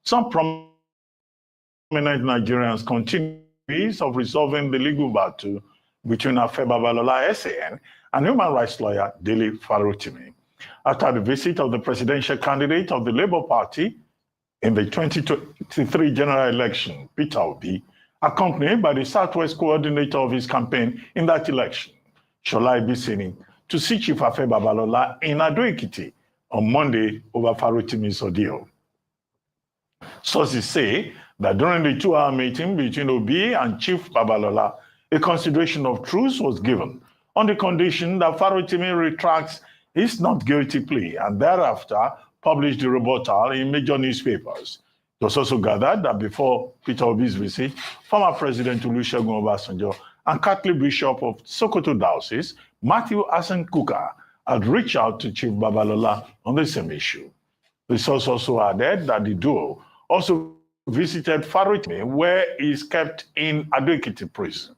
Some prominent Nigerians continue of resolving the legal battle between Afe Babalola SAN and human rights lawyer Dele Farotimi after the visit of the presidential candidate of the Labour Party in the 2023 general election, Peter Obi, accompanied by the Southwest coordinator of his campaign in that election, Shola Ibisini, to see Chief Afe Babalola in Ado-Ekiti on Monday over Farotimi's ordeal. Sources say that during the 2-hour meeting between Obi and Chief Babalola, a consideration of truce was given on the condition that Farotimi retracts his not guilty plea and thereafter published the rebuttal in major newspapers. It was also gathered that before Peter Obi's visit, former President Olusegun Obasanjo and Catholic Bishop of Sokoto Diocese, Matthew Hassan Kuka, had reached out to Chief Babalola on the same issue. The source also added that the duo also visited Farotimi, where he is kept in Ado-Ekiti prison.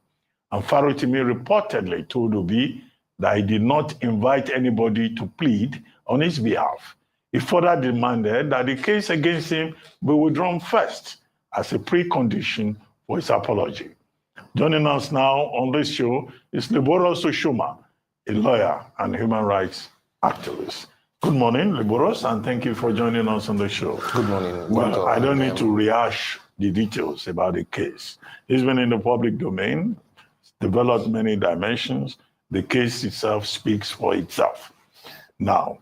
And Farotimi reportedly told Obi that he did not invite anybody to plead on his behalf. He further demanded that the case against him be withdrawn first as a precondition for his apology. Joining us now on this show is Liboros Oshoma, a lawyer and human rights activist. Good morning, Liboros, and thank you for joining us on the show. Good morning. Well, I don't need to rehash the details about the case. It's been in the public domain, developed many dimensions. The case itself speaks for itself. Now,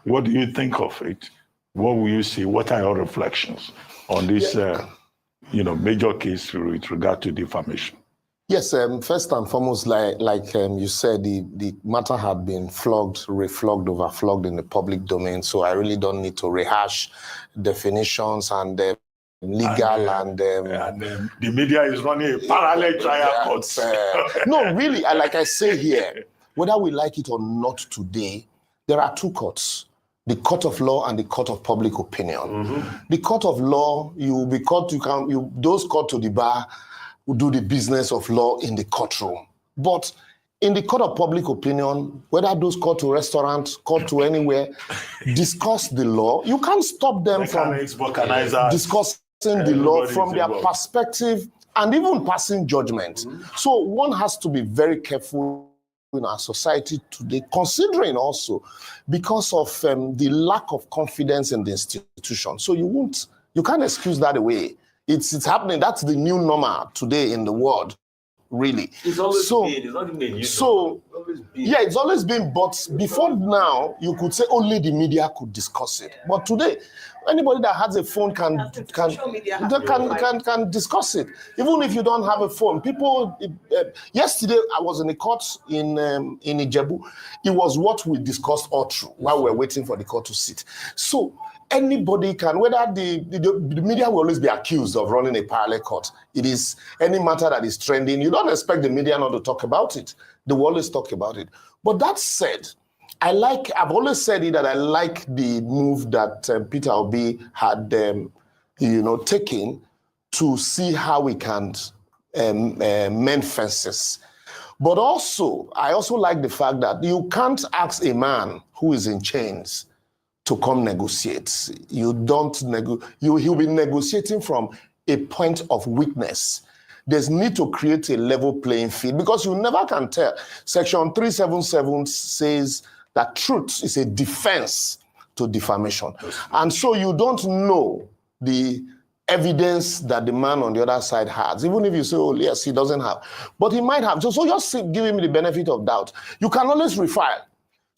what do you think of it? What will you see? What are your reflections on this major case with regard to defamation? Yes, first and foremost, like you said, the matter had been flogged, reflogged, overflogged in the public domain, so I really don't need to rehash definitions and legal and the media is running a parallel trial court. No, really, like I say here, whether we like it or not today, there are two courts. The court of law and the court of public opinion. Mm-hmm. The court of law, you will be caught, those caught to the bar will do the business of law in the courtroom. But in the court of public opinion, whether those caught to restaurants, caught to anywhere, discuss the law, you can't stop them from discussing the law from their perspective and even passing judgment. Mm-hmm. So one has to be very careful in our society today, considering also because of the lack of confidence in the institution. So you can't excuse that away. It's happening. That's the new normal today in the world, really. It's always been. It's not even a new normal. Yeah, it's always been. But before now, you could say only the media could discuss it. Yeah. But today, anybody that has a phone can discuss it. Even if you don't have a phone, people. Yesterday, I was in a court in Ijebu. It was what we discussed all through while we were waiting for the court to sit. So anybody can, whether the media will always be accused of running a parallel court. It is any matter that is trending. You don't expect the media not to talk about it. They will always talk about it. But that said, I've always said it that I like the move that Peter Obi had, taken to see how we can mend fences. But also, I also like the fact that you can't ask a man who is in chains to come negotiate. He'll be negotiating from a point of weakness. There's need to create a level playing field because you never can tell. Section 377 says that truth is a defense to defamation. And so you don't know the evidence that the man on the other side has. Even if you say, oh, yes, he doesn't have. But he might have. So just give him the benefit of doubt. You can always refile.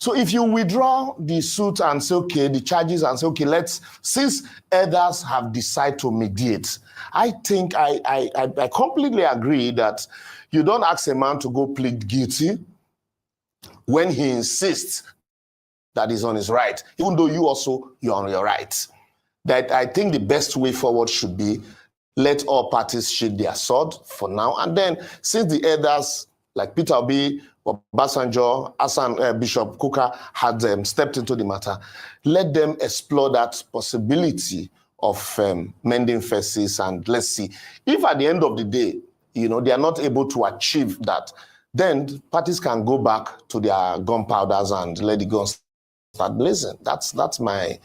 So if you withdraw the suit and say, okay, the charges and say, okay, since others have decided to mediate, I think I completely agree that you don't ask a man to go plead guilty when he insists that he's on his right, even though you're on your right. That I think the best way forward should be let all parties sheathe their sword for now. And then since the others, like Peter Obi, Obasanjo, Bishop Kuka had stepped into the matter, let them explore that possibility of mending fences, and let's see. If at the end of the day, they are not able to achieve that, then parties can go back to their gunpowders and let the guns start blazing. That's my...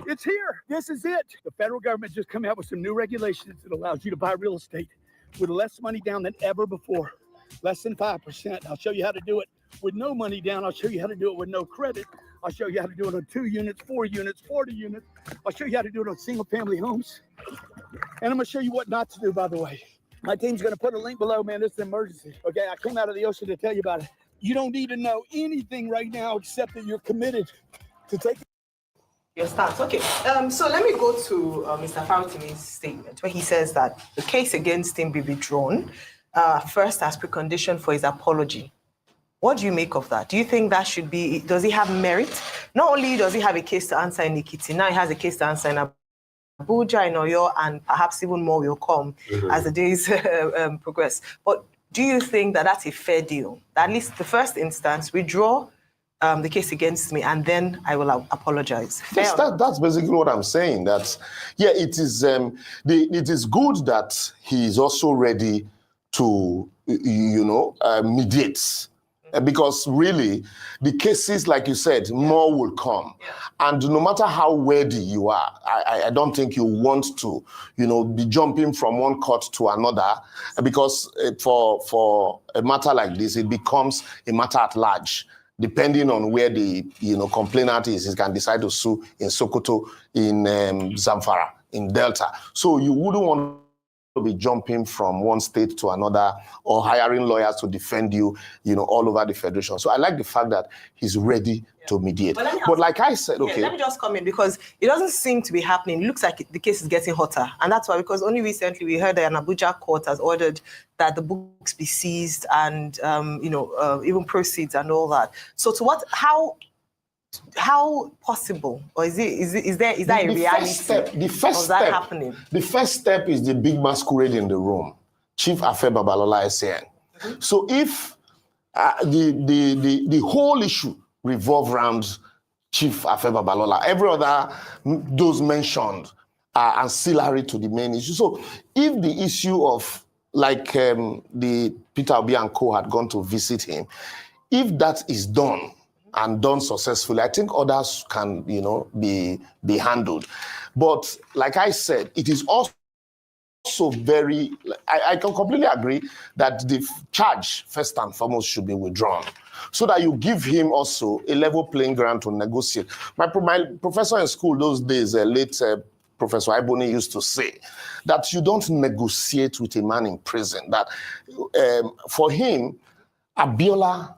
It's here. This is it. The federal government just come out with some new regulations that allows you to buy real estate with less money down than ever before. Less than 5%. I'll show you how to do it with no money down. I'll show you how to do it with no credit. I'll show you how to do it on 2 units, 4 units, 40 units. I'll show you how to do it on single family homes. And I'm going to show you what not to do, by the way. My team's going to put a link below, man. This is an emergency. Okay, I came out of the ocean to tell you about it. You don't need to know anything right now except that you're committed to take your stance. Okay, so let me go to Mr. Fautimi's statement where he says that the case against him be withdrawn first as precondition for his apology. What do you make of that? Do you think that should be, does he have merit? Not only does he have a case to answer in Ikiti, now he has a case to answer in Abuja, in Oyo, and perhaps even more will come as the days progress. But do you think that that's a fair deal? That at least the first instance, withdraw the case against me, and then I will apologize. Yes, that's basically what I'm saying. That, yeah, it is good that he is also ready to, mediate. Because really, the cases, like you said, more will come. And no matter how worthy you are, I don't think you want to, be jumping from one court to another. Because for a matter like this, it becomes a matter at large. Depending on where the complainant is, he can decide to sue in Sokoto, in Zamfara, in Delta. So you wouldn't want to be jumping from one state to another or hiring lawyers to defend you, all over the federation. So I like the fact that he's ready to mediate. But like I said, okay. Let me just come in because it doesn't seem to be happening. It looks like the case is getting hotter. And that's why, because only recently we heard that an Abuja court has ordered that the books be seized and, even proceeds and all that. So to how possible, or is that a reality? The first step happening? The first step is the big masquerade in the room, Chief Afe Babalola SAN. So if the whole issue revolves around Chief Afe Babalola, every other those mentioned are ancillary to the main issue. So if the issue of the Peter Obi and co had gone to visit him, if that is done and done successfully, I think others can, be handled. But like I said, it is also very, I can completely agree that the charge, first and foremost, should be withdrawn so that you give him also a level playing ground to negotiate. My professor in school those days, late Professor Iboni, used to say that you don't negotiate with a man in prison. That for him, Abiola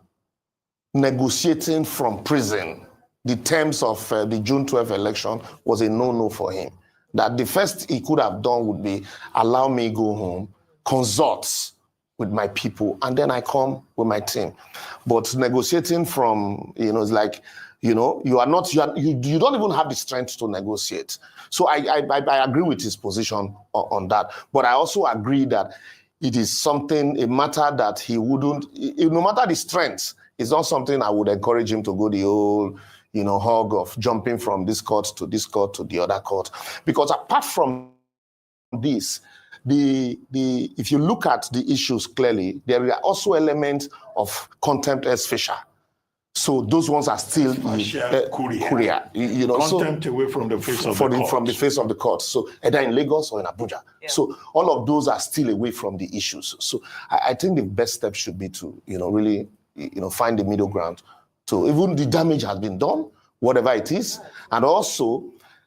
negotiating from prison the terms of the June 12th election was a no-no for him. That the first he could have done would be allow me go home, consult with my people, and then I come with my team. But negotiating from, it's like, you don't even have the strength to negotiate. So I agree with his position on that. But I also agree that it is a matter that he wouldn't, no matter the strength, it's not something I would encourage him to go the whole, hog of jumping from this court to the other court. Because apart from this, if you look at the issues clearly, there are also elements of contempt ex facial. So those ones are still courier. Contempt away from the face of the court. From the face of the court. So either in Lagos or in Abuja. Yeah. So all of those are still away from the issues. So I think the best step should be to, really, find the middle ground. So even the damage has been done, whatever it is. And also,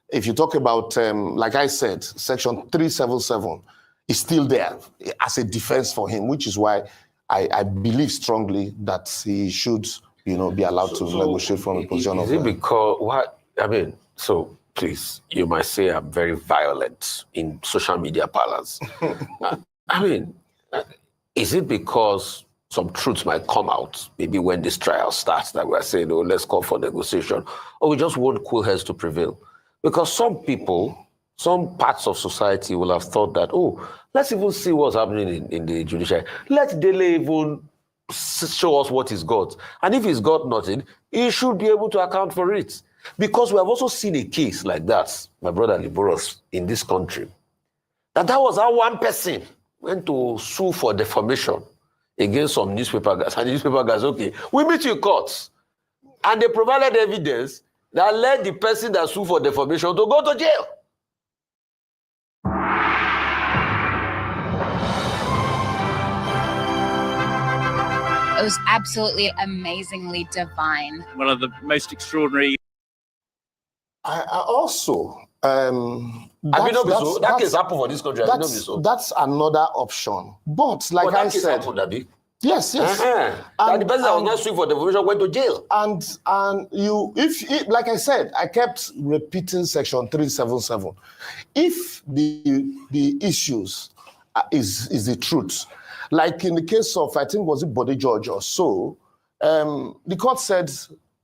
if you talk about, like I said, Section 377 is still there as a defense for him, which is why I believe strongly that he should, be allowed to negotiate from a position of... Is it because, so please, you might say I'm very violent in social media parlance. Is it because some truths might come out, maybe when this trial starts, that we're saying, let's call for negotiation, or we just want cool heads to prevail? Because some people, some parts of society will have thought that, let's even see what's happening in the judiciary. Let Dele even show us what he's got. And if he's got nothing, he should be able to account for it. Because we have also seen a case like that, my brother Liboros, in this country, that was how one person went to sue for defamation against some newspaper guys. And the newspaper guys, okay, we meet you in court. And they provided evidence that led the person that sued for defamation to go to jail. It was absolutely amazingly divine. One of the most extraordinary. I also, that case happened for this country. That's another option. But like I said, happened, yes. And the person that was not sued for defamation went to jail. And if like I said, I kept repeating Section 377. If the issues is the truth, like in the case of, I think, was it Body George or so, the court said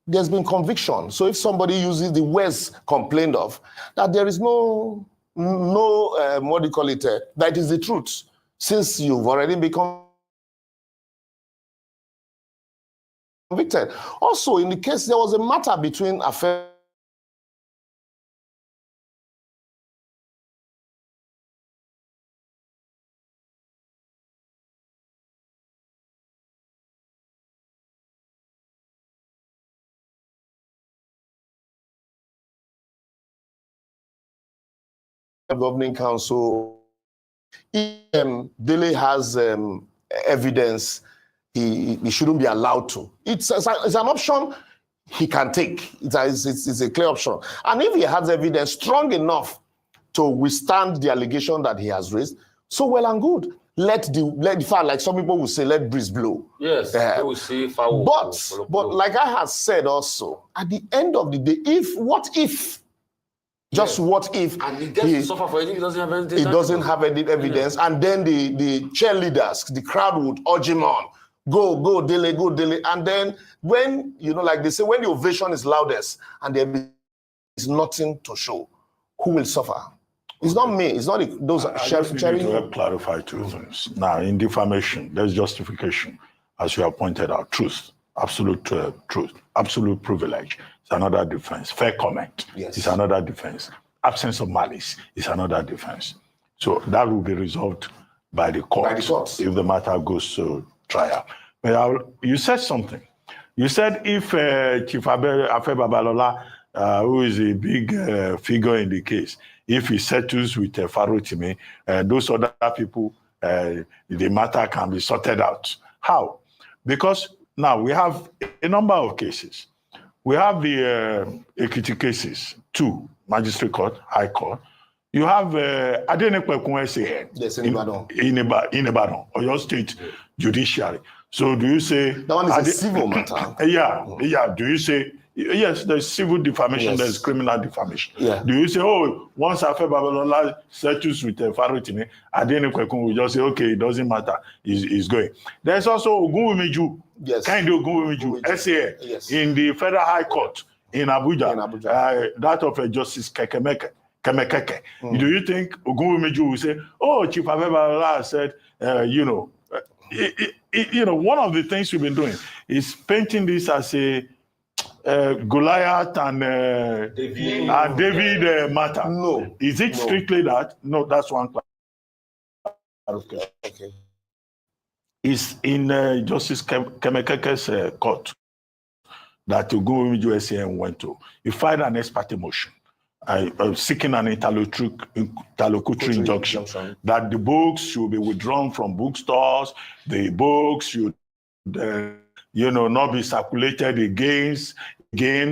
there's been conviction. So if somebody uses the words complained of, that there is no what do you call it, that is the truth, since you've already become convicted. Also, in the case, there was a matter between Affair Governing Council. Dele has evidence he shouldn't be allowed to. It's an option he can take. It's a clear option. And if he has evidence strong enough to withstand the allegation that he has raised, so well and good. Let the fire, like some people will say, let breeze blow. Yes, they will see fire. But like I have said also, at the end of the day, what if? What if and he gets to suffer for it if he doesn't have anything? He doesn't have any evidence, and then the cheerleaders, the crowd would urge him on. Go, Dele, go, Dele. And then when, like they say, when the ovation is loudest and there is nothing to show, who will suffer? It's not me. It's not those sharing. To clarify two things. Now, in defamation, there's justification, as you have pointed out, truth, absolute truth, absolute privilege. It's another defense. Fair comment is another defense. Absence of malice is another defense. So that will be resolved by the court if the matter goes to trial. But you said something. You said if Chief Afe Babalola, who is a big figure in the case, if he settles with Farotimi, those other people, the matter can be sorted out. How? Because now we have a number of cases. We have the Ekiti cases, 2, Magistrate Court, High Court. You have Adenekpekun SAN in Ibadan, or your state judiciary. So do you say... That one is a civil matter. Yeah. Do you say... Yes, there's civil defamation, there's criminal defamation. Yeah. Do you say, once Afe Babalola settles with Farotimi, Adenekpekun will just say, okay, it doesn't matter, he's going. There's also Ogunwumiju, Kehinde Ogunwumiju, SAN, in the Federal High Court in Abuja. That of Justice Kemekeke. Do you think Ogunwumiju will say, Chief Afe Babalola said, one of the things we've been doing is painting this as a Goliath and David matter. No. Is it strictly that? No, that's one question. Okay. It's in Justice Kemekeke's court that Ogunwumiju SAN went to. He filed an ex parte motion seeking an interlocutory injunction that the books should be withdrawn from bookstores, the books should not be circulated again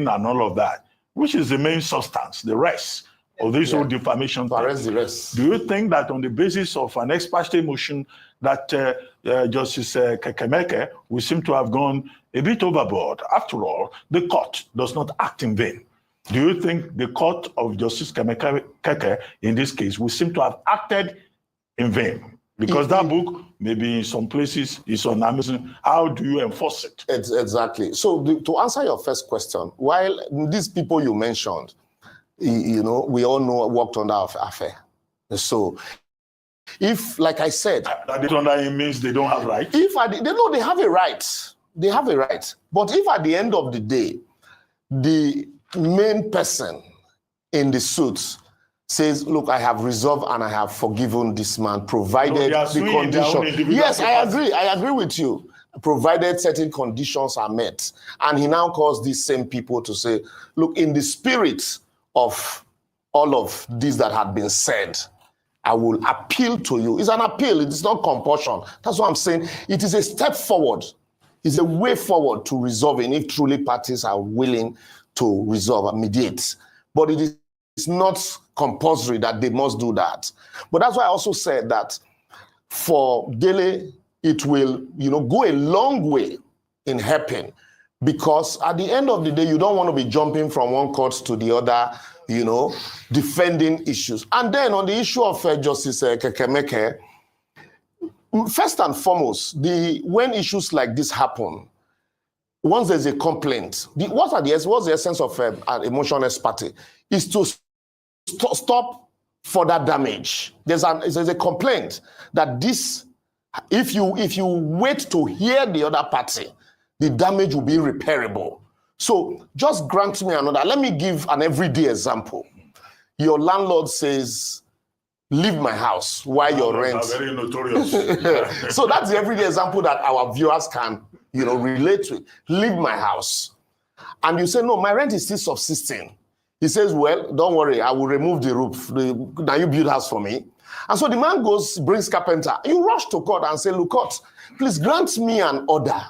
and all of that, which is the main substance, the rest of this whole defamation thing. The rest. Do you think that on the basis of an ex parte motion that Justice Kekemeke will seem to have gone a bit overboard? After all, the court does not act in vain. Do you think the court of Justice Keke in this case will seem to have acted in vain? Because that book, maybe in some places, is on Amazon. How do you enforce it? Exactly. So to answer your first question, while these people you mentioned, we all know worked under Afe. So if, like I said... That is under him means they don't have rights? They have a right. They have a right. But if at the end of the day, the main person in the suit says, look, I have resolved and I have forgiven this man, provided the condition. Yes, I agree with you. provided certain conditions are met. And he now calls these same people to say, look, in the spirit of all of this that had been said, I will appeal to you. It's an appeal. It is not compulsion. That's what I'm saying. It is a step forward. It's a way forward to resolving if truly parties are willing to resolve and mediate. But it is not compulsory that they must do that. But that's why I also said that for Dele, it will, go a long way in helping, because at the end of the day, you don't want to be jumping from one court to the other, defending issues. And then on the issue of Justice Kekemeke, first and foremost, when issues like this happen, once there's a complaint, what's the essence of an emotional party? Is to stop further damage. There's a complaint that this, if you wait to hear the other party, the damage will be irreparable. So just grant me another. Let me give an everyday example. Your landlord says, leave my house while your rent. Very notorious. So that's the everyday example that our viewers can, relate to. Leave my house. And you say, no, my rent is still subsisting. He says, well, don't worry, I will remove the roof. Now you build house for me. And so the man brings carpenter. You rush to court and say, look, court, please grant me an order.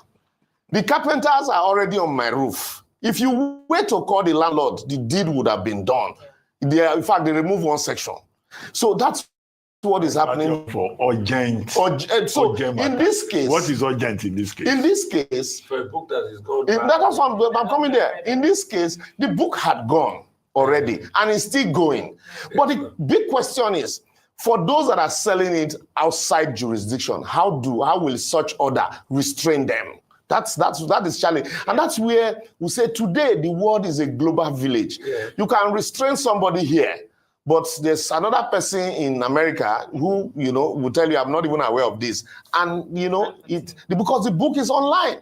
The carpenters are already on my roof. If you wait to call the landlord, the deed would have been done. In fact, they remove one section. So that's what is happening. For urgent. So in this case, what is urgent in this case? In this case, for a book that is gone. That's what I'm coming there. In this case, the book had gone already and it's still going. But the big question is, for those that are selling it outside jurisdiction, how will such order restrain them? That is challenging. And that's where we say today the world is a global village. Yeah. You can restrain somebody here, but there's another person in America who, will tell you, I'm not even aware of this. And, because the book is online.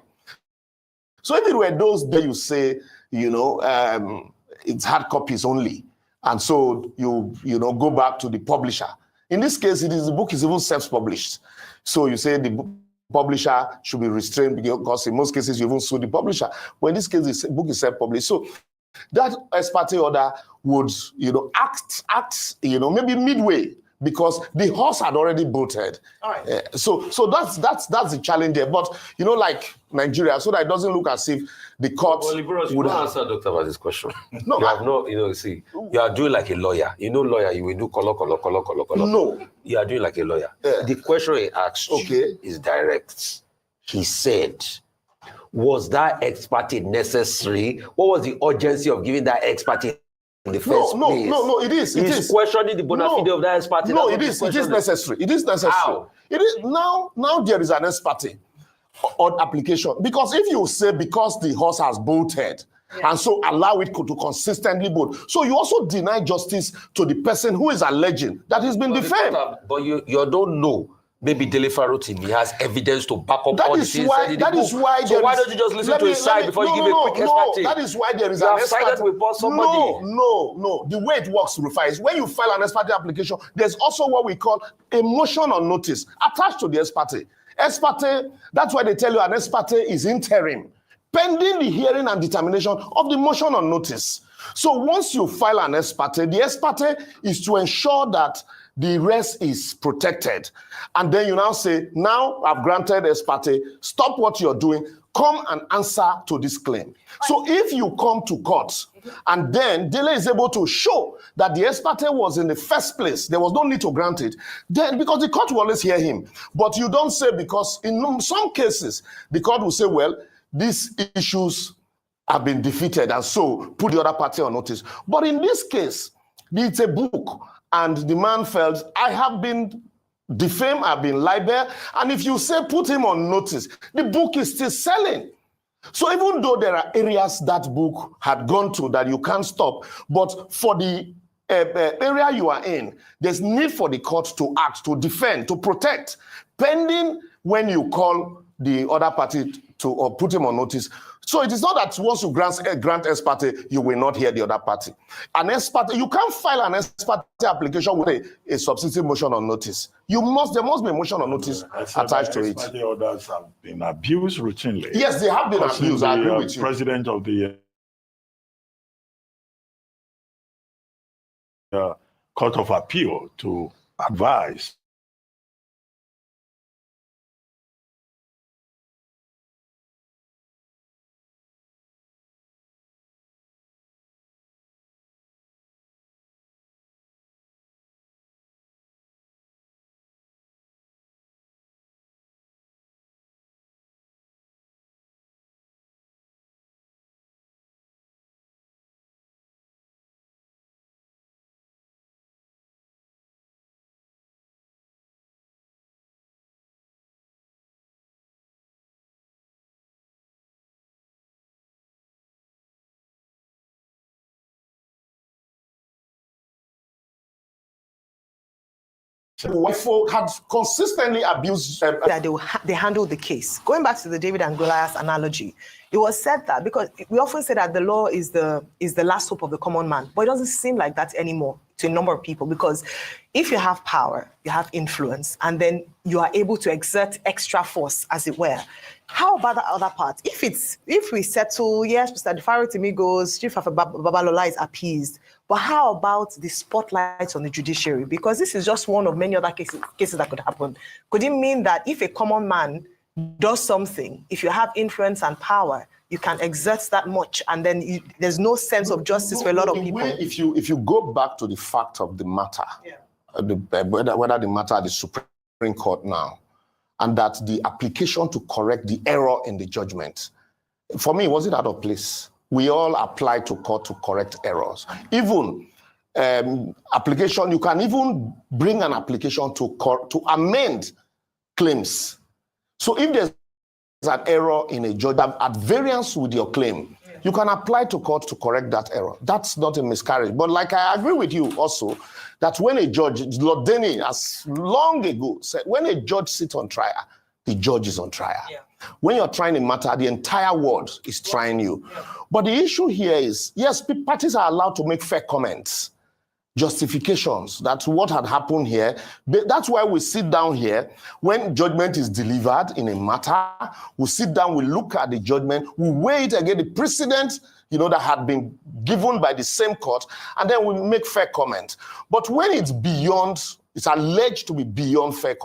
So if it were those days you say, it's hard copies only. And so you go back to the publisher. In this case, the book is even self-published. So you say the publisher should be restrained because in most cases you even sue the publisher. But in this case, the book is self-published. So that ex parte order would, act, maybe midway, because the horse had already bolted. All right. So that's the challenge there. But like Nigeria, so that it doesn't look as if the court would answer Dr. Bazi's question. No, you have no, you are doing like a lawyer. Lawyer, you will do color. No, you are doing like a lawyer. The question he asked is direct. He said, was that ex parte necessary? What was the urgency of giving that ex parte in the first place? No, it is. It is questioning the bona fide of that ex parte. No, it is necessary. It is necessary. How? It is now there is an ex parte on application. Because if you say because the horse has bolted, and so allow it to consistently bolt, so you also deny justice to the person who is alleging that he's been defamed. But you don't know. Maybe Dele Farotimi has evidence to back up all the things. That is why. So why don't you just listen to his side before you give a quick ex parte? That is why there is you an ex parte. No. The way it works, Rufai, is when you file an ex parte application, there's also what we call a motion on notice attached to the ex parte. Ex parte, that's why they tell you an ex parte is interim, pending the hearing and determination of the motion on notice. So once you file an ex parte, the ex parte is to ensure that the rest is protected. And then you now say, now I've granted ex parte, stop what you're doing, come and answer to this claim. So if you come to court and then Dele is able to show that the ex parte was in the first place, there was no need to grant it, then because the court will always hear him. But you don't say, because in some cases, the court will say, well, these issues have been defeated and so put the other party on notice. But in this case, it's a book and the man felt, I have been defamed, I've been libeled, and if you say put him on notice, the book is still selling. So even though there are areas that book had gone to that you can't stop, but for the area you are in, there's need for the court to act, to defend, to protect, pending when you call the other party to or put him on notice. So it is not that once you grant ex parte, you will not hear the other party. An ex parte, you can't file an ex parte application with a substitute motion on notice. There must be a motion on notice attached to it. Ex parte orders have been abused routinely. Yes, they have been abused. I agree with you. President of the Court of Appeal to advise. WIFO had consistently abused that they handled the case. Going back to the David and Goliath analogy, it was said that because we often say that the law is the last hope of the common man, but it doesn't seem like that anymore to a number of people, because if you have power, you have influence, and then you are able to exert extra force, as it were. How about the other part? If we settle, yes, Mr. Farotimi goes, Chief of Babalola is appeased, but how about the spotlight on the judiciary? Because this is just one of many other cases that could happen. Could it mean that if a common man does something, if you have influence and power, you can exert that much, and then there's no sense of justice for a lot of people? If you go back to the fact of the matter, whether the matter at the Supreme Court now, and that the application to correct the error in the judgment, for me, was it out of place? We all apply to court to correct errors. Even application, you can even bring an application to amend claims. So if there's an error in a judgment at variance with your claim, you can apply to court to correct that error. That's not a miscarriage. But like I agree with you also, that when a judge, Lord Denny has long ago said, when a judge sits on trial, the judge is on trial. Yeah. When you're trying a matter, the entire world is trying you. Yeah. But the issue here is, yes, parties are allowed to make fair comments, justifications. That's what had happened here. That's why we sit down here. When judgment is delivered in a matter, we sit down, we look at the judgment, we weigh it against the precedent, that had been given by the same court, and then we make fair comment. But when it's alleged to be beyond fair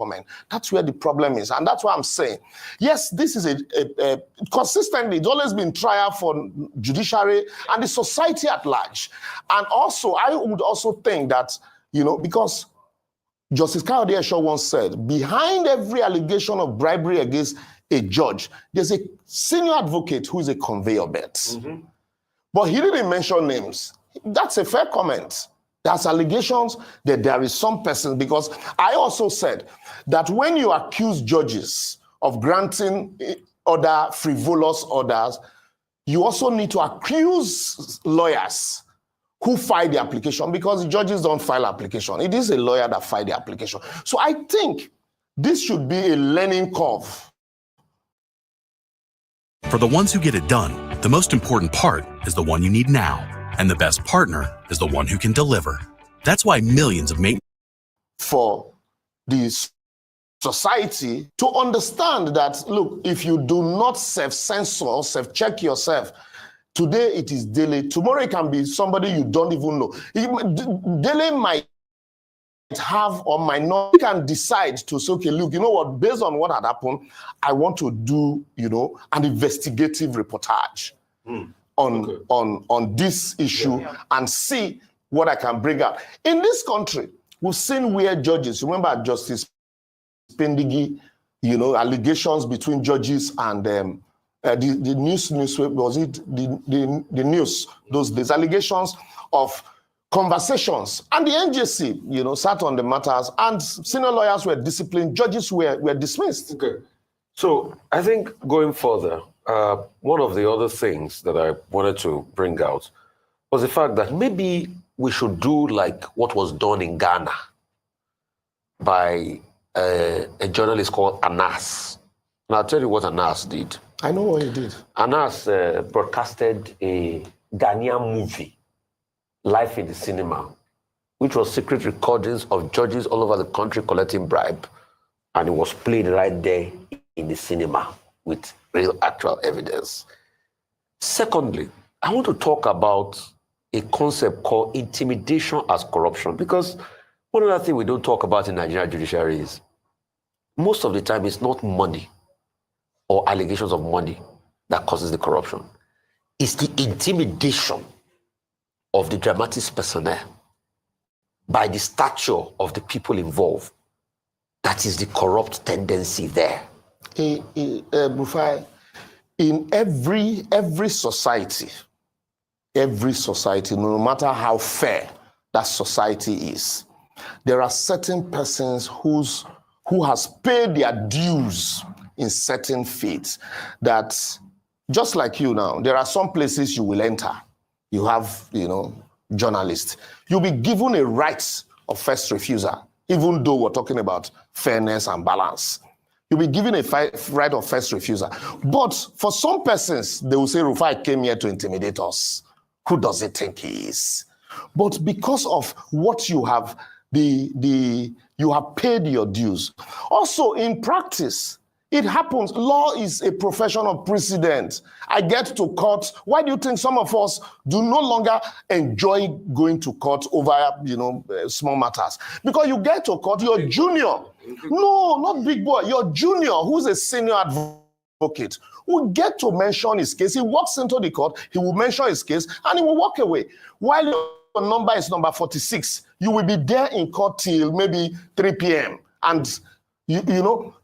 comment, that's where the problem is. And that's why I'm saying, yes, this is consistently, it's always been trial for judiciary and the society at large. And also, I would also think that, because Justice Kayode Esho once said, behind every allegation of bribery against a judge, there's a senior advocate who is a conveyor belt. Mm-hmm. But he didn't mention names. That's a fair comment. There's allegations that there is some person, because I also said that when you accuse judges of granting other frivolous orders, you also need to accuse lawyers who file the application, because the judges don't file application. It is a lawyer that filed the application. So I think this should be a learning curve. For the ones who get it done, the most important part is the one you need now. And the best partner is the one who can deliver. That's why millions of for the society to understand that, look, if you do not self-censor, self-check yourself, today it is Dele, tomorrow it can be somebody you don't even know. Dele might have or might not, can decide to say, okay, look, you know what, based on what had happened, I want to do, an investigative reportage. On this issue and see what I can bring out. In this country, we've seen where judges, remember Justice Pendigi, allegations between judges and the news, was it the news, those days, allegations of conversations. And the NJC, sat on the matters, and senior lawyers were disciplined, judges were dismissed. Okay. So I think going further, one of the other things that I wanted to bring out was the fact that maybe we should do like what was done in Ghana by a journalist called Anas. And I'll tell you what Anas did. I know what he did. Anas broadcasted a Ghanaian movie, Life in the Cinema, which was secret recordings of judges all over the country collecting bribe. And it was played right there in the cinema with real actual evidence. Secondly, I want to talk about a concept called intimidation as corruption, because one other thing we don't talk about in Nigerian judiciary is most of the time it's not money or allegations of money that causes the corruption. It's the intimidation of the dramatics personnel by the stature of the people involved. That is the corrupt tendency there. Bufai, in every society, no matter how fair that society is, there are certain persons who has paid their dues in certain faiths that, just like you now, there are some places you will enter. You have, journalists. You'll be given a right of first refusal, even though we're talking about fairness and balance. You'll be given a right of first refusal. But for some persons, they will say, Rufai came here to intimidate us. Who does he think he is? But because of what you have, you have paid your dues. Also, in practice, it happens. Law is a profession of precedent. I get to court. Why do you think some of us do no longer enjoy going to court over, small matters? Because you get to court, your junior. No, not big boy. Your junior, who's a senior advocate, will get to mention his case. He walks into the court, he will mention his case, and he will walk away. While your number is number 46, you will be there in court till maybe 3 p.m. And,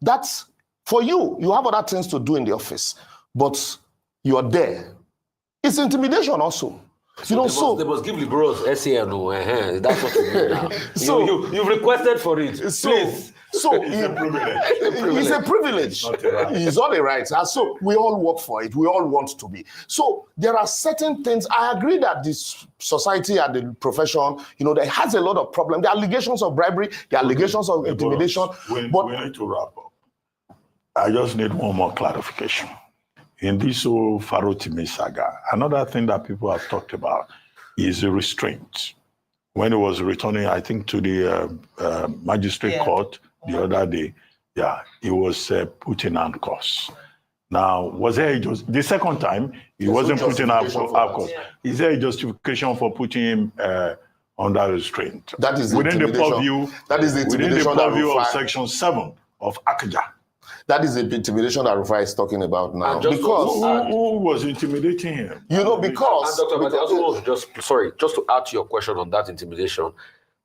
that's... For you have other things to do in the office, but you're there. It's intimidation also. They must give liberals SAN. That's what you do now. You've requested for it. Please. It's a privilege. It's a privilege. It's not a right. And so we all work for it. We all want to be. So there are certain things. I agree that this society and the profession, there has a lot of problems. There are allegations of bribery. There are allegations of intimidation. We need to wrap up. I just need one more clarification. In this whole Farotimi saga, another thing that people have talked about is the restraint. When he was returning, I think, to the magistrate court the other day, he was put in handcuffs. Now, was there the second time he wasn't put in handcuffs? Is there a justification for putting him under restraint? That is within the purview. That is the intimidation within the purview of Section 7 of ACJA. That is the intimidation that Rufai is talking about now. Because who was intimidating him? Because... just to add to your question on that intimidation,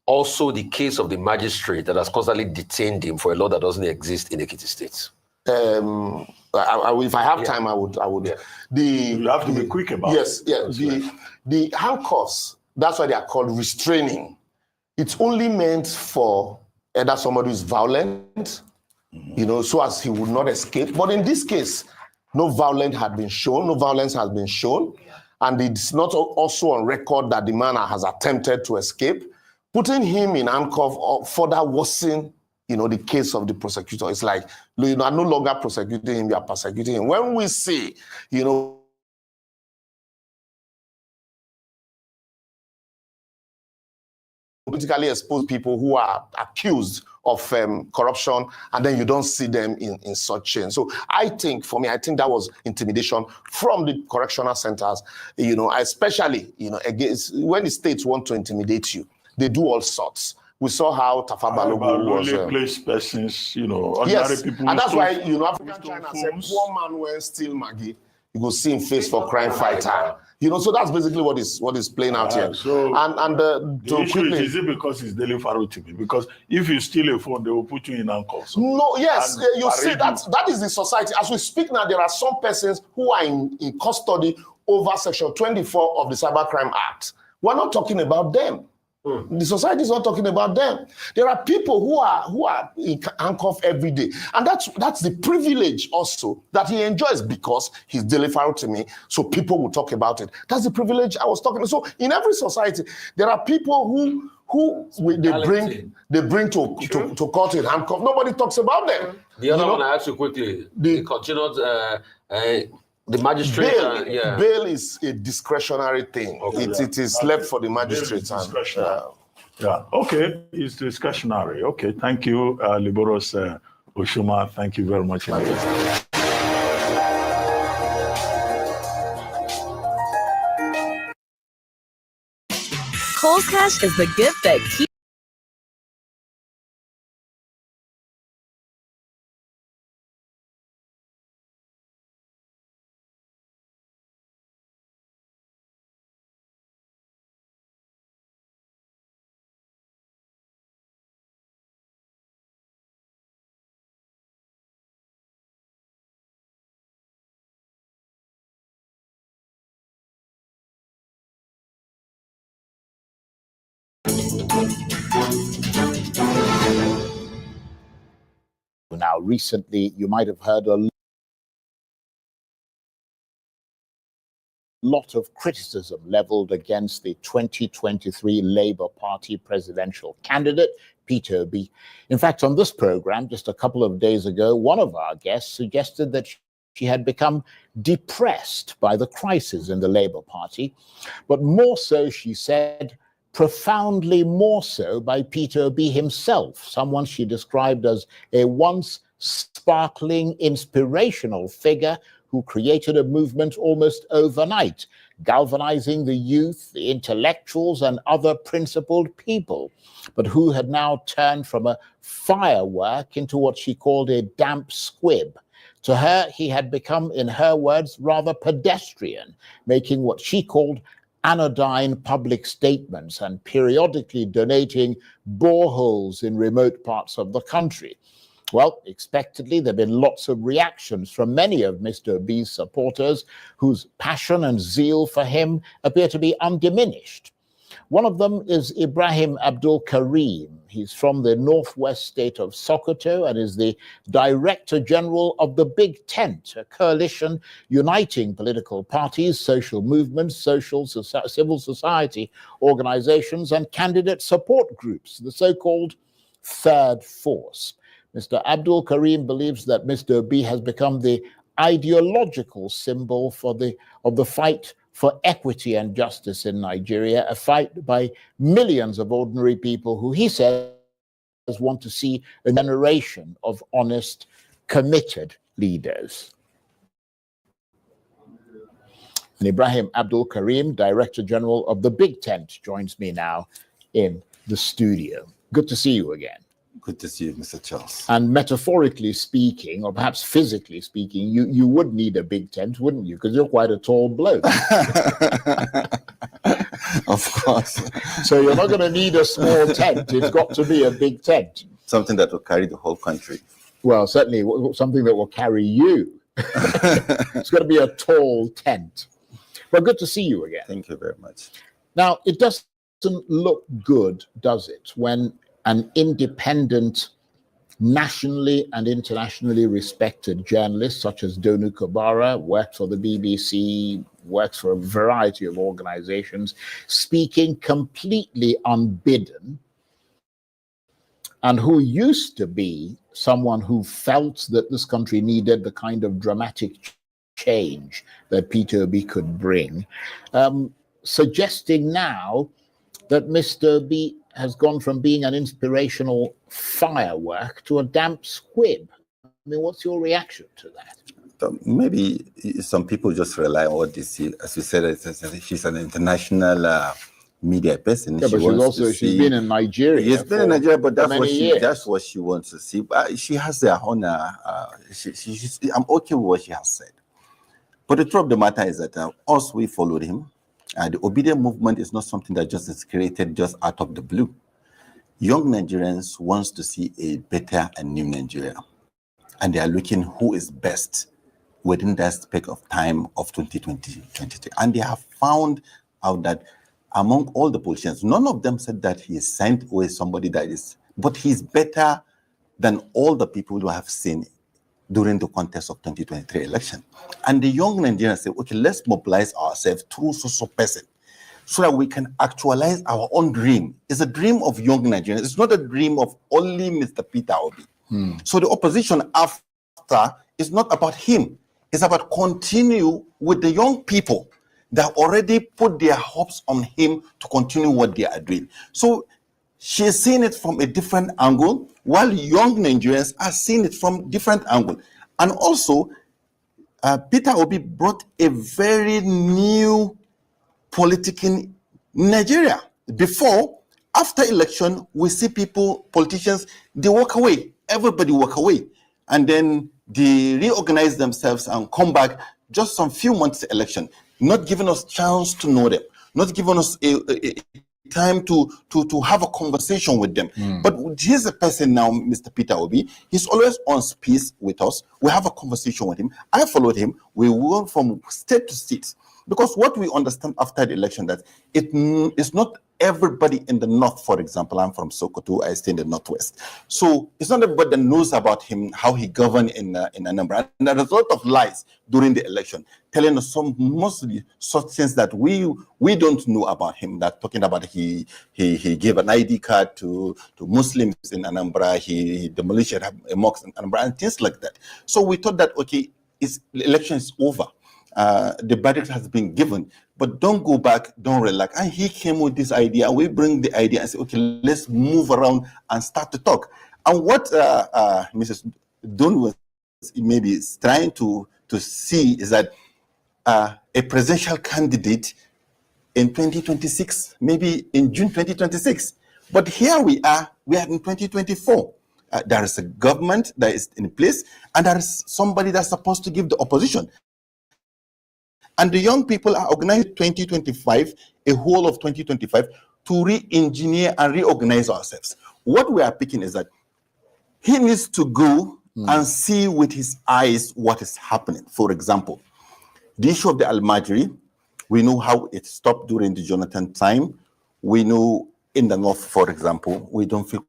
also the case of the magistrate that has constantly detained him for a law that doesn't exist in Ekiti State. If I have time, I would. Yeah. You have to be quick about it. Yes. The handcuffs, that's why they are called restraining. It's only meant for either somebody who is violent, so as he would not escape. But in this case, no violence has been shown. And it's not also on record that the man has attempted to escape. Putting him in handcuff or further worsen, the case of the prosecutor. It's like, you are no longer prosecuting him, you are persecuting him. When we see, politically exposed people who are accused of corruption, and then you don't see them in such chains. So I think that was intimidation from the correctional centers, especially, against when the states want to intimidate you, they do all sorts. We saw how Tafa Balogun was... placed persons, ordinary people. And that's why, African China said, poor man will steal Maggie, you go see him face for crime fighter. So that's basically what is playing out here. So the issue is it because it's daily Farotimi? Because if you steal a phone, they will put you in handcuffs. No, yes, you see that is the society. As we speak now, there are some persons who are in custody over Section 24 of the Cybercrime Act. We're not talking about them. The society is not talking about them. There are people who are in handcuffs every day, and that's the privilege also that he enjoys because he's delivered to me. So people will talk about it. That's the privilege I was talking about. So in every society, there are people who they bring to court in handcuffs. Nobody talks about them. The other one I asked you quickly, the continued The magistrate, bail is a discretionary thing. Okay, it is left for the magistrates. Okay, it's discretionary. Okay, thank you, Liboros Oshuma. Thank you very much. Cold Cash is the gift that keeps. Now, recently, you might have heard a lot of criticism leveled against the 2023 Labour Party presidential candidate, Peter Obi. In fact, on this program, just a couple of days ago, one of our guests suggested that she had become depressed by the crisis in the Labour Party, but more so, she said, profoundly more so by Peter Obi himself, someone she described as a once sparkling, inspirational figure who created a movement almost overnight, galvanizing the youth, the intellectuals, and other principled people, but who had now turned from a firework into what she called a damp squib. To her, he had become, in her words, rather pedestrian, making what she called anodyne public statements and periodically donating boreholes in remote parts of the country. Well, expectedly, there have been lots of reactions from many of Mr. Obi's supporters whose passion and zeal for him appear to be undiminished. One of them is Ibrahim Abdul Karim. He's from the northwest state of Sokoto and is the Director General of the Big Tent, a coalition uniting political parties, social movements, civil society organizations, and candidate support groups, the so-called Third Force. Mr. Abdul Karim believes that Mr. Obi has become the ideological symbol of the fight for equity and justice in Nigeria, a fight by millions of ordinary people who he says want to see a generation of honest, committed leaders. And Ibrahim Abdul Karim, Director General of the Big Tent, joins me now in the studio. Good to see you again. Good to see you, Mr. Charles. And metaphorically speaking, or perhaps physically speaking, you would need a big tent, wouldn't you? Because you're quite a tall bloke. Of course. So you're not going to need a small tent. It's got to be a big tent. Something that will carry the whole country. Well, certainly something that will carry you. It's got to be a tall tent. Well, good to see you again. Thank you very much. Now, it doesn't look good, does it, when an independent, nationally and internationally respected journalist such as Donu Kabara, worked for the BBC, works for a variety of organizations, speaking completely unbidden, and who used to be someone who felt that this country needed the kind of dramatic change that Peter Obi could bring, suggesting now that Mr. Obi has gone from being an inspirational firework to a damp squib. I mean, what's your reaction to that? Maybe some people just rely on what they see. As you said, she's an international media person. Yeah, but she's been in Nigeria. She's been in Nigeria, but that's what she wants to see. But she has their own. I'm okay with what she has said. But the truth of the matter is that us, we followed him. The obedient movement is not something that just is created just out of the blue. Young Nigerians wants to see a better and new Nigeria. And they are looking who is best within that space of time of 2020-2023. And they have found out that among all the politicians, none of them said that he sent away somebody that is, but he's better than all the people who have seen during the contest of 2023 election. And the young Nigerians say, okay, let's mobilize ourselves through social person so that we can actualize our own dream. It's a dream of young Nigerians. It's not a dream of only Mr. Peter Obi. So the opposition after is not about him. It's about continue with the young people that already put their hopes on him to continue what they are doing. So she's seeing it from a different angle, while young Nigerians are seeing it from different angle. And also, Peter Obi brought a very new politics in Nigeria. Before, after election, we see politicians, they walk away. Everybody walk away. And then they reorganize themselves and come back just some few months election, not giving us chance to know them, not giving us a time to have a conversation with them. But here's a person now, Mr. Peter Obi. He's always on space with us. We have a conversation with him. I followed him. We went from state to state. Because what we understand after the election, that it's not everybody in the north, for example. I'm from Sokoto, I stay in the northwest. So it's not everybody that knows about him, how he governed in Anambra. And there's a lot of lies during the election, telling us mostly such things that we don't know about him, that talking about he gave an ID card to Muslims in Anambra, he demolished a mosque in Anambra, and things like that. So we thought that, okay, the election is over. The verdict has been given, but don't go back, don't relax. And he came with this idea. We bring the idea and say, okay, let's move around and start to talk. And what Mrs. Dunn was maybe trying to see is that a presidential candidate in 2026, maybe in June 2026. But here we are in 2024. There is a government that is in place, and there is somebody that's supposed to give the opposition. And the young people are organized 2025, a whole of 2025, to re-engineer and reorganize ourselves. What we are picking is that he needs to go and see with his eyes what is happening. For example, the issue of the Almajiri, we know how it stopped during the Jonathan time. We know in the north, for example, we don't feel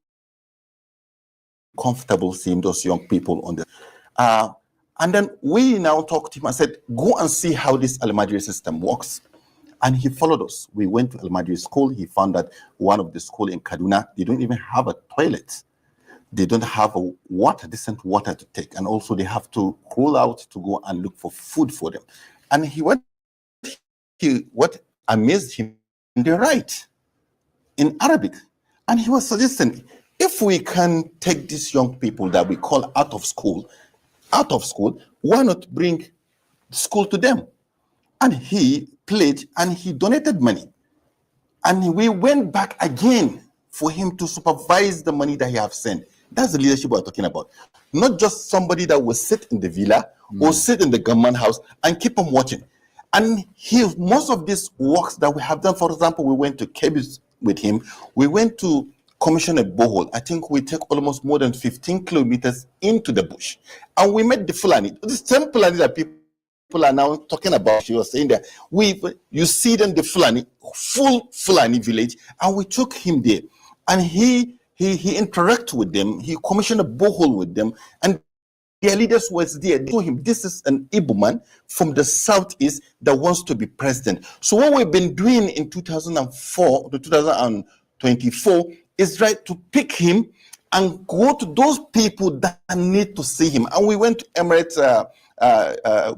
comfortable seeing those young people on the... And then we now talked to him and said, go and see how this Almajiri system works. And he followed us. We went to Almajiri school. He found that one of the school in Kaduna, they don't even have a toilet. They don't have a decent water to take. And also they have to crawl out to go and look for food for them. And what amazed him, they write in Arabic. And he was suggesting, if we can take these young people that we call out of school, why not bring school to them? And he pledged and he donated money. And we went back again for him to supervise the money that he have sent. That's the leadership we're talking about. Not just somebody that will sit in the villa or sit in the government house and keep on watching. And most of these works that we have done, for example, we went to Kebbi with him. We went to commission a borehole. I think we take almost more than 15 kilometers into the bush. And we met the Fulani. The same Fulani that people are now talking about. She was saying that you see them, the Fulani, full Fulani village, and we took him there. And he interacted with them. He commissioned a borehole with them. And their leaders was there. They told him, this is an Igbo man from the southeast that wants to be president. So what we've been doing in 2004 to 2024 is right to pick him and go to those people that need to see him. And we went to Emirates,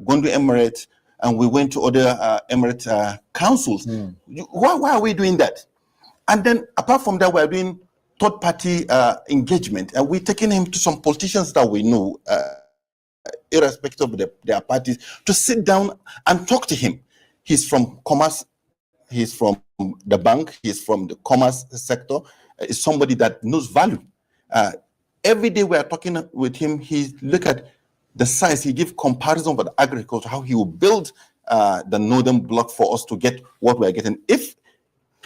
Gondo Emirates, and we went to other Emirate councils. Why are we doing that? And then apart from that, we're doing third-party engagement. And we're taking him to some politicians that we know, irrespective of their parties, to sit down and talk to him. He's from commerce. He's from the bank. He's from the commerce sector. Is somebody that knows value. Every day we are talking with him, he look at the size, he give comparison with agriculture, how he will build the northern block for us to get what we are getting. If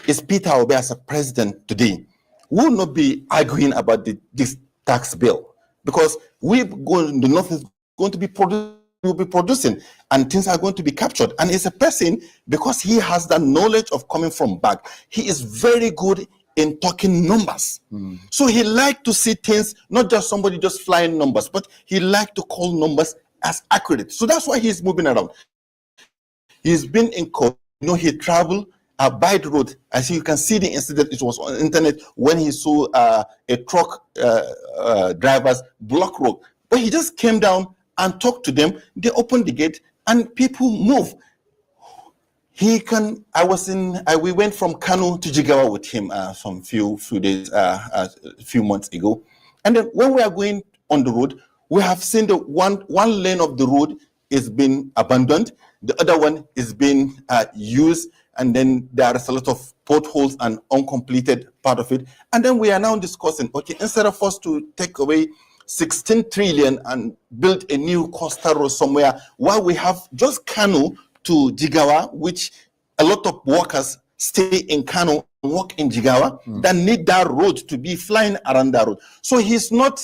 it's Peter Obi as a president today, we will not be arguing about this tax bill, because the north is going to be producing and things are going to be captured. And it's a person, because he has that knowledge of coming from back, he is very good in talking numbers. So he liked to see things, not just somebody just flying numbers, but he liked to call numbers as accurate. So that's why he's moving around. He's been in court, he traveled by the road. As you can see the incident, it was on the internet when he saw a truck drivers block road. But he just came down and talk to them. They open the gate and people move. We went from Kano to Jigawa with him some few months ago. And then when we are going on the road, we have seen the one lane of the road is being abandoned. The other one is being used. And then there is a lot of potholes and uncompleted part of it. And then we are now discussing, okay, instead of us to take away 16 trillion and build a new coastal road somewhere, while we have just Kano to Jigawa, which a lot of workers stay in Kano and work in Jigawa, that need that road to be flying around that road. So he's not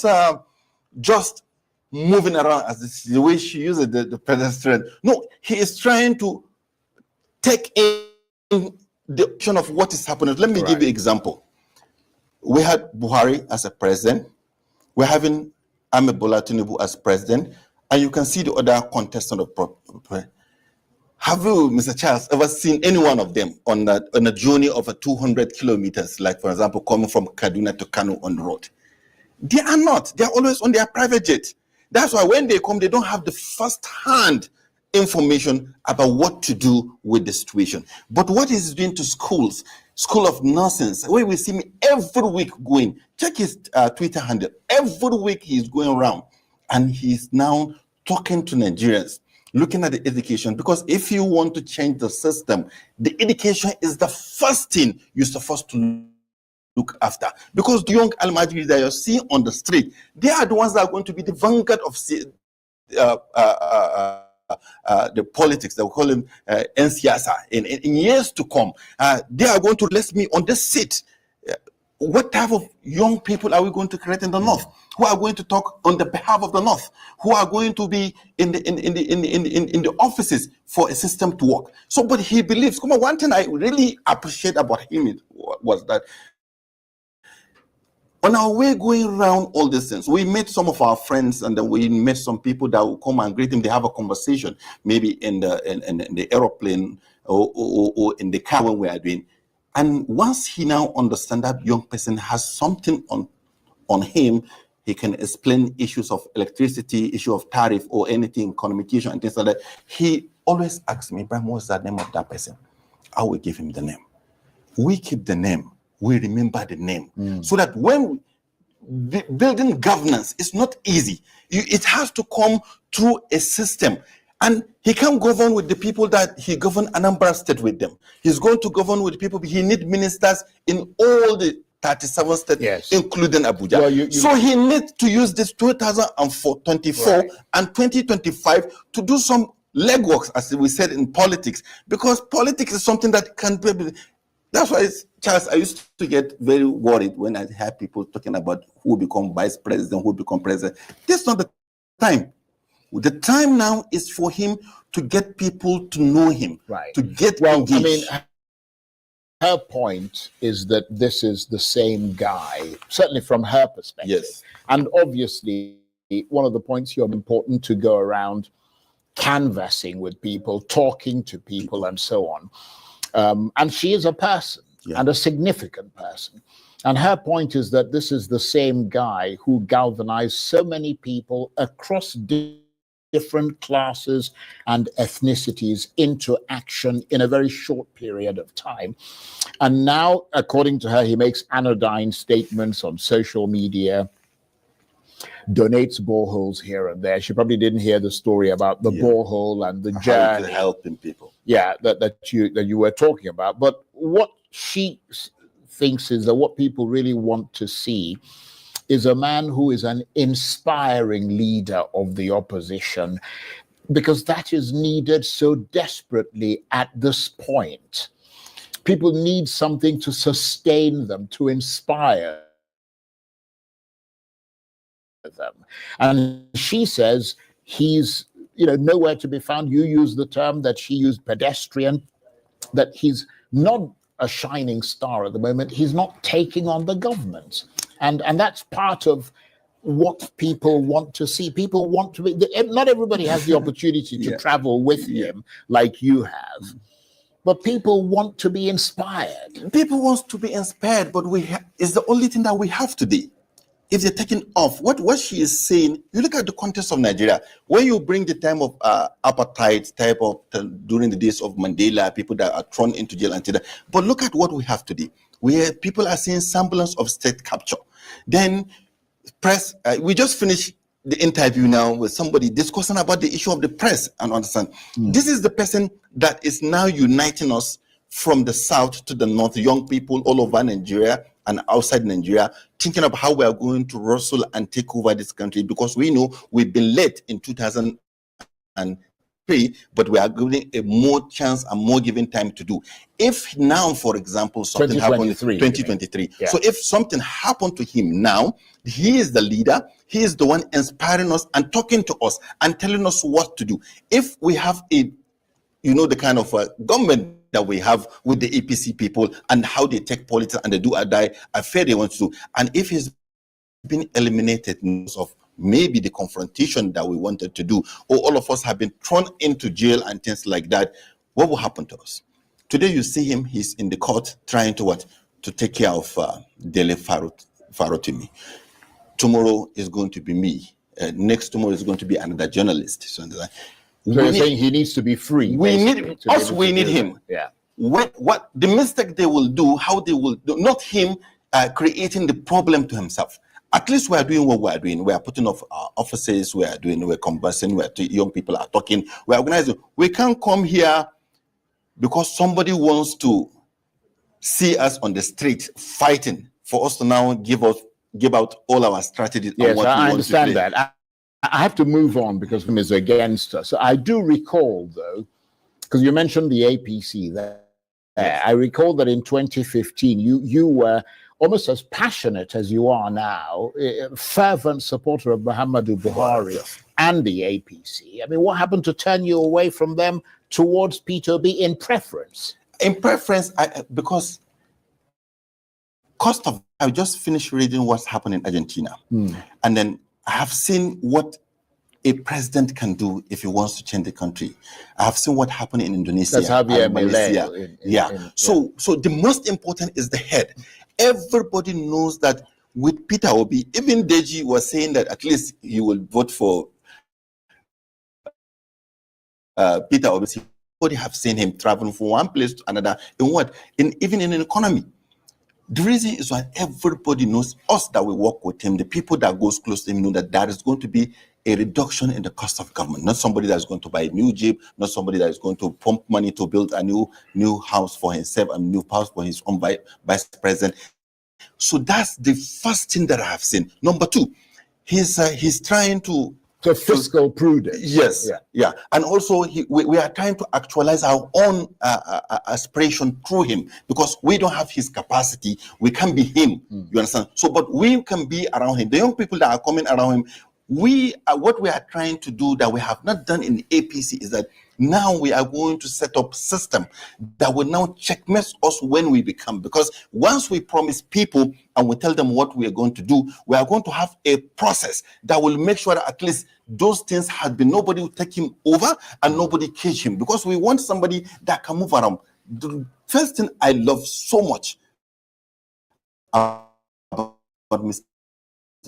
just moving around as the way she uses the pedestrian. No, he is trying to take in the option of what is happening. Let me give you an example. We had Buhari as a president. We're having Ahmed Bola Tinubu as president, and you can see the other contestant of Have you, Mr. Charles, ever seen any one of them on a journey of 200 kilometers, like, for example, coming from Kaduna to Kano on the road? They are not. They are always on their private jet. That's why when they come, they don't have the first-hand information about what to do with the situation. But what he's doing to schools, school of nonsense, where we see me every week going, check his Twitter handle. Every week he's going around, and he's now talking to Nigerians, looking at the education, because if you want to change the system, the education is the first thing you're supposed to look after. Because the young Almajiri that you see on the street, they are the ones that are going to be the vanguard of the politics, that we call them NCSA, in years to come. They are going to let me on this seat. What type of young people are we going to create in the North? Who are going to talk on the behalf of the North? Who are going to be in the offices for a system to work? So, but he believes. Come on, one thing I really appreciate about him was that on our way going around all these things, we met some of our friends, and then we met some people that will come and greet him. They have a conversation, maybe in the aeroplane or in the car when we are doing. And once he now understands that young person has something on him, he can explain issues of electricity, issue of tariff, or anything, communication, and things like that. He always asks me, "Brian, what's the name of that person?" I will give him the name. We keep the name. We remember the name. So that when building governance is not easy. It has to come through a system. And he can't govern with the people that he governed Anambra State with them. He's going to govern with people. He needs ministers in all the 37 states, yes, including Abuja. Well, so he needs to use this 2024 and 2025 to do some legwork, as we said in politics, because politics is something that can be. That's why, Charles, I used to get very worried when I heard people talking about who will become vice president, who will become president. That's not the time. The time now is for him to get people to know him, to get engaged. I mean, her point is that this is the same guy, certainly from her perspective. Yes. And obviously, one of the points here important to go around canvassing with people, talking to people, and so on. And she is a person, and a significant person. And her point is that this is the same guy who galvanized so many people across different classes and ethnicities into action in a very short period of time. And now, according to her, he makes anodyne statements on social media, donates boreholes here and there. She probably didn't hear the story about the borehole and the journey, helping people. Yeah, that you were talking about. But what she thinks is that what people really want to see is a man who is an inspiring leader of the opposition, because that is needed so desperately at this point. People need something to sustain them, to inspire them. And she says he's, nowhere to be found. You use the term that she used, pedestrian, that he's not a shining star at the moment. He's not taking on the government. And that's part of what people want to see. People want to be, not everybody has the opportunity to travel with him like you have. But people want to be inspired. People want to be inspired, but it's the only thing that we have today. if they're taken off, what she is saying, you look at the context of Nigeria, where you bring the time of apartheid, type of during the days of Mandela, people that are thrown into jail and that. But look at what we have today, where people are seeing semblance of state capture. Then press, we just finished the interview now with somebody discussing about the issue of the press, and understand. This is the person that is now uniting us from the south to the north, young people all over Nigeria and outside Nigeria, thinking of how we are going to wrestle and take over this country, because we know we've been late in 2003, but we are giving a more chance and more given time to do. If now, for example, something happened 2023, yeah. So if something happened to him now, he is the leader, he is the one inspiring us and talking to us and telling us what to do. If we have a, the kind of government that we have with the APC people and how they take politics and they do or die affair they want to do, and if he's been eliminated of maybe the confrontation that we wanted to do, or all of us have been thrown into jail and things like that, what will happen to us? Today you see him, he's in the court trying to what? To take care of Dele Farotimi. Tomorrow is going to be me. Next tomorrow is going to be another journalist. So you're saying he needs to be free. We need us. We need him. Yeah. What the mistake they will do, how they will do, not him creating the problem to himself. At least we are doing what we are doing. We are putting off our offices. We're conversing. Young people are talking. We're organizing. We can't come here because somebody wants to see us on the street fighting for us to now give out all our strategies. Yes, I understand that. I have to move on because him is against us. So I do recall, though, because you mentioned the APC there. Yes. I recall that in 2015, you were almost as passionate as you are now, a fervent supporter of Muhammadu Buhari and the APC. I mean, what happened to turn you away from them towards Peter Obi in preference? In preference, because cost of, I just finished reading what's happened in Argentina. And then I have seen what a president can do if he wants to change the country. I have seen what happened in Indonesia. That's Javier Malaysia. Milei. So the most important is the head. Everybody knows that with Peter Obi, even Deji was saying that at least he will vote for Peter Obi. Everybody have seen him traveling from one place to another. Even in an economy. The reason is why everybody knows, us that we work with him, the people that goes close to him know that there is going to be a reduction in the cost of government. Not somebody that's going to buy a new Jeep, not somebody that is going to pump money to build a new house for himself, a new house for his own vice president. So that's the first thing that I have seen. Number two, he's trying to fiscal prudence. Yes, yeah. And also we are trying to actualize our own aspiration through him, because we don't have his capacity. We can't be him. You understand? So, but we can be around him. The young people that are coming around him, what we are trying to do that we have not done in the APC is that now we are going to set up system that will now checkmate us when we become, because once we promise people and we tell them what we are going to do, we are going to have a process that will make sure that at least those things have been, nobody will take him over and nobody cage him, because we want somebody that can move around. The first thing I love so much about Mr.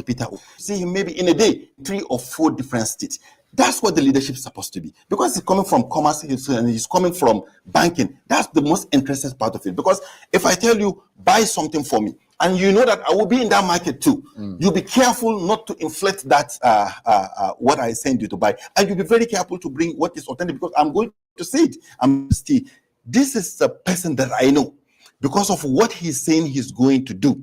Peter, see him maybe in a day, 3 or 4 different states. That's what the leadership is supposed to be, because he's coming from commerce and he's coming from banking. That's the most interesting part of it, because if I tell you, buy something for me, and you know that I will be in that market too, you'll be careful not to inflate that what I send you to buy, and you'll be very careful to bring what is authentic, because I'm going to see it. This is the person that I know, because of what he's saying he's going to do.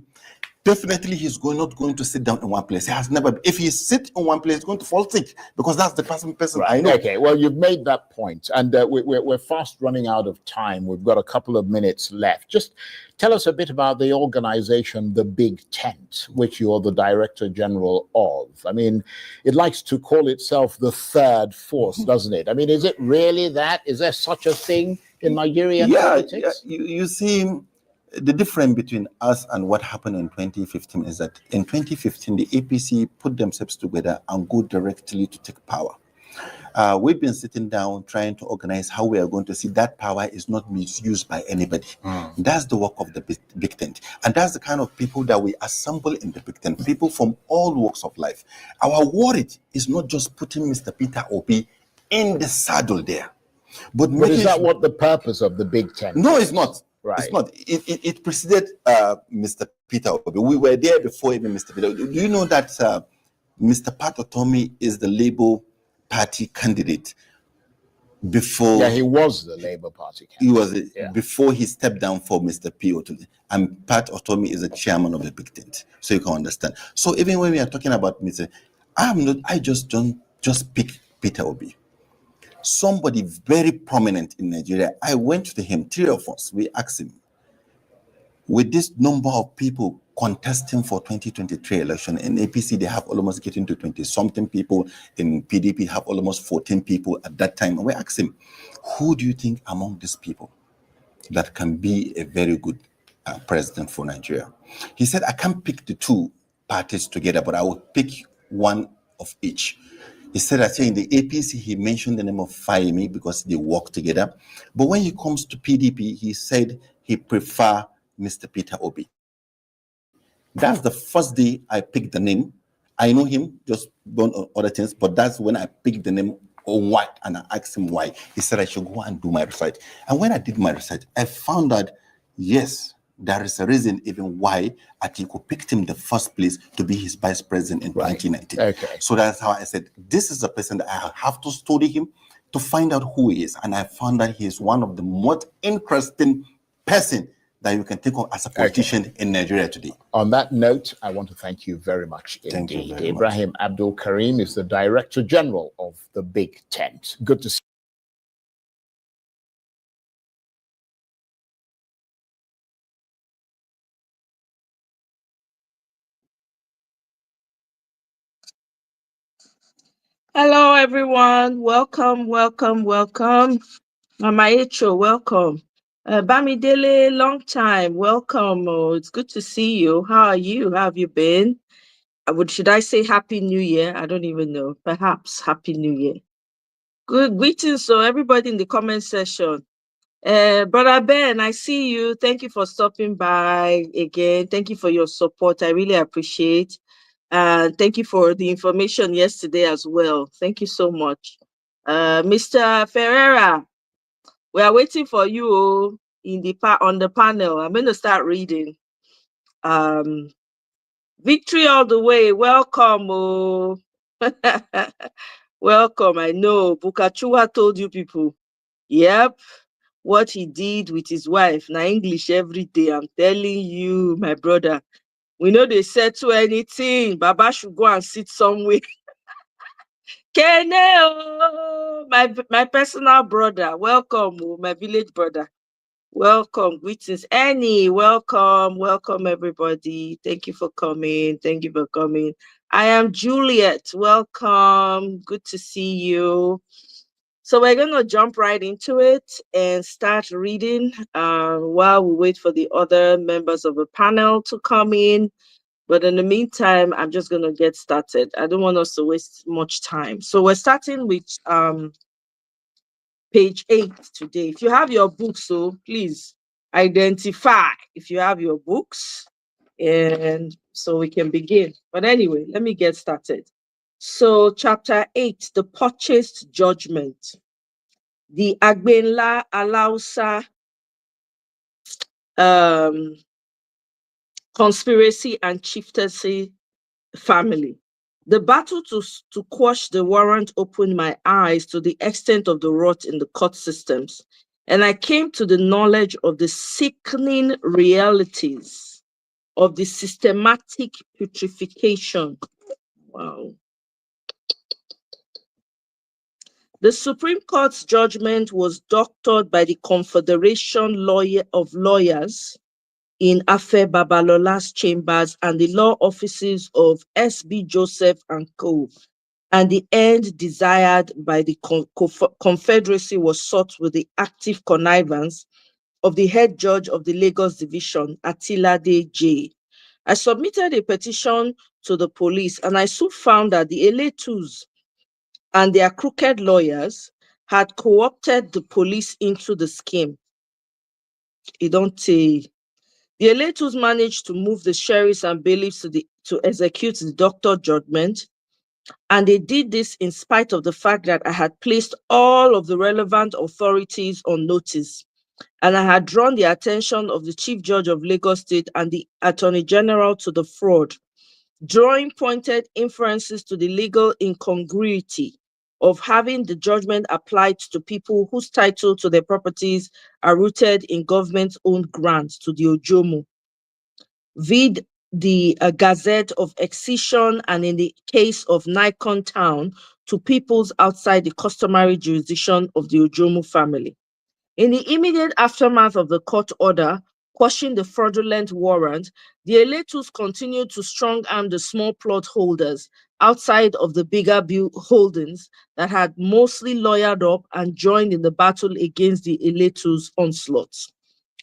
Definitely, he's not going to sit down in one place. He has never. If he sits in one place, he's going to fall sick, because that's the person right. I know. Okay, well, you've made that point, and we're fast running out of time. We've got a couple of minutes left. Just tell us a bit about the organization, the Big Tent, which you're the Director General of. I mean, it likes to call itself the third force, doesn't it? I mean, is it really that? Is there such a thing in Nigerian politics? Yeah, you see. The difference between us and what happened in 2015 is that in 2015, the APC put themselves together and go directly to take power. we've been sitting down trying to organize how we are going to see that power is not misused by anybody. That's the work of the big tent. And that's the kind of people that we assemble in the big tent, people from all walks of life. Our worry is not just putting Mr. Peter Obi in the saddle there. But is that what the purpose of the big tent? No, it's not. Right. It's not. It preceded Mr. Peter Obi. We were there before even Mr. Peter. Do you know that Mr. Pat Otomi is the Labour Party candidate before? Yeah, he was the Labour Party candidate. He was before he stepped down for Mr. P. Otomi. And Pat Otomi is the chairman of the big tent. So you can understand. So even when we are talking about Mr. I just don't pick Peter Obi. Somebody very prominent in Nigeria, I went to him, 3 of us, we asked him, with this number of people contesting for 2023 election, in APC they have almost getting to 20-something people, in PDP have almost 14 people at that time, and we asked him, who do you think among these people that can be a very good president for Nigeria? He said, I can't pick the 2 parties together, but I will pick one of each. He said that in the APC, he mentioned the name of Fayemi because they work together. But when he comes to PDP, he said he prefer Mr. Peter Obi. That's the first day I picked the name. I know him, just done other things, but that's when I picked the name on why, and I asked him why. He said I should go and do my research. And when I did my research, I found that, yes, there is a reason even why Atiku picked him in the first place to be his vice president in 2019. Okay. So that's how I said, this is the person that I have to study him to find out who he is. And I found that he is one of the most interesting person that you can think of as a politician in Nigeria today. On that note, I want to thank you very much indeed. Thank you very Ibrahim much. Abdul Karim is the Director General of the Big Tent. Good to see you. Hello, everyone. Welcome, welcome, welcome. Mama Echo, welcome. Bamidele, long time. Welcome. Oh, it's good to see you. How are you? How have you been? Should I say Happy New Year? I don't even know. Perhaps Happy New Year. Good greetings, so everybody in the comment section. Brother Ben, I see you. Thank you for stopping by again. Thank you for your support. I really appreciate. Thank you for the information yesterday as well. Thank you so much. Mr. Ferreira, we are waiting for you on the panel. I'm going to start reading. Victory all the way. Welcome. Oh. Welcome. I know. Bukachua told you people. Yep. What he did with his wife. Now English every day. I'm telling you, my brother. We know they settle anything. Baba should go and sit somewhere. Kene, oh, my personal brother. Welcome, oh, my village brother. Welcome. Greetings. Annie, welcome. Welcome, everybody. Thank you for coming. Thank you for coming. I am Juliet. Welcome. Good to see you. So we're going to jump right into it and start reading while we wait for the other members of the panel to come in. But in the meantime, I'm just going to get started. I don't want us to waste much time. So we're starting with page 8 today. If you have your books, so please identify if you have your books, and so we can begin. But anyway, let me get started. So chapter 8, the purchased judgment. The Agbenla Alausa conspiracy and chieftaincy family. The battle to quash the warrant opened my eyes to the extent of the rot in the court systems, and I came to the knowledge of the sickening realities of the systematic putrefaction. Wow. The Supreme Court's judgment was doctored by the Confederation of Lawyers in Afe Babalola's chambers and the law offices of S.B. Joseph and Co. And the end desired by the Confederacy was sought with the active connivance of the head judge of the Lagos Division, Atilade J. I submitted a petition to the police, and I soon found that the Eletus and their crooked lawyers had co-opted the police into the scheme. You don't say. The Eletus managed to move the sheriffs and bailiffs to execute the doctor judgment, and they did this in spite of the fact that I had placed all of the relevant authorities on notice, and I had drawn the attention of the Chief Judge of Lagos State and the Attorney General to the fraud, drawing pointed inferences to the legal incongruity of having the judgment applied to people whose title to their properties are rooted in government-owned grants to the Ojomo. Vid the Gazette of Excision, and in the case of Nikon Town, to peoples outside the customary jurisdiction of the Ojomo family. In the immediate aftermath of the court order quashing the fraudulent warrant, the Eletus continued to strong-arm the small plot holders outside of the bigger holdings that had mostly lawyered up and joined in the battle against the Eletus onslaughts.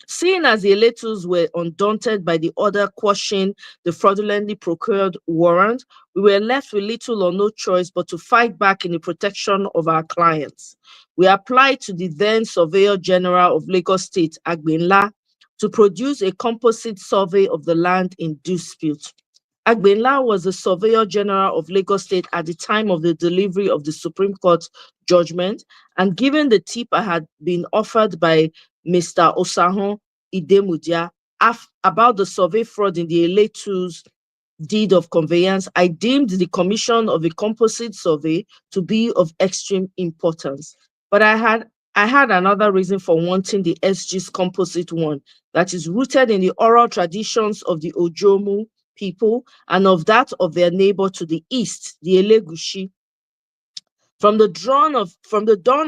Seeing as the Eletus were undaunted by the order quashing the fraudulently procured warrant, we were left with little or no choice but to fight back in the protection of our clients. We applied to the then Surveyor General of Lagos State, Agbenla, to produce a composite survey of the land in dispute. Agbenla was the Surveyor General of Lagos State at the time of the delivery of the Supreme Court judgment, and given the tip I had been offered by Mr. Osahon Idemudia about the survey fraud in the Eletus deed of conveyance, I deemed the commission of a composite survey to be of extreme importance. But I had another reason for wanting the SG's composite one that is rooted in the oral traditions of the Ojomo people and of that of their neighbor to the east, the Elegushi. From the dawn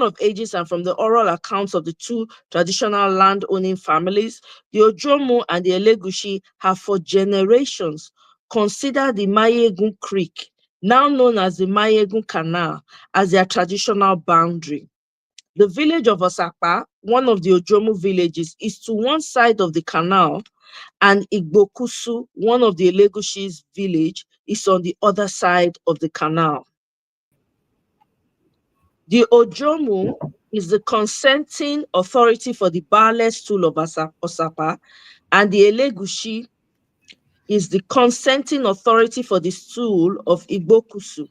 of ages and from the oral accounts of the two traditional land-owning families, the Ojomo and the Elegushi have for generations considered the Mayegun Creek, now known as the Mayegun Canal, as their traditional boundary. The village of Osapa, one of the Ojomo villages, is to one side of the canal, and Igbokusu, one of the Elegushi's village, is on the other side of the canal. The Ojomo is the consenting authority for the Baale stool of Osapa, and the Elegushi is the consenting authority for the stool of Igbokusu.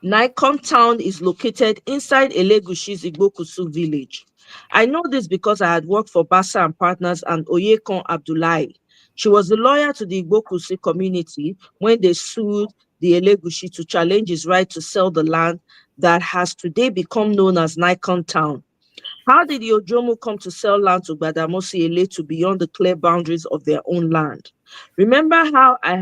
Nikon Town is located inside Elegushi's Igbokusu village. I know this because I had worked for Bassa and Partners and Oyekon Abdullahi. She was the lawyer to the Igbokusu community when they sued the Elegushi to challenge his right to sell the land that has today become known as Nikon Town. How did the Ojomo come to sell land to Gbadamosi Eletu beyond the clear boundaries of their own land? Remember how I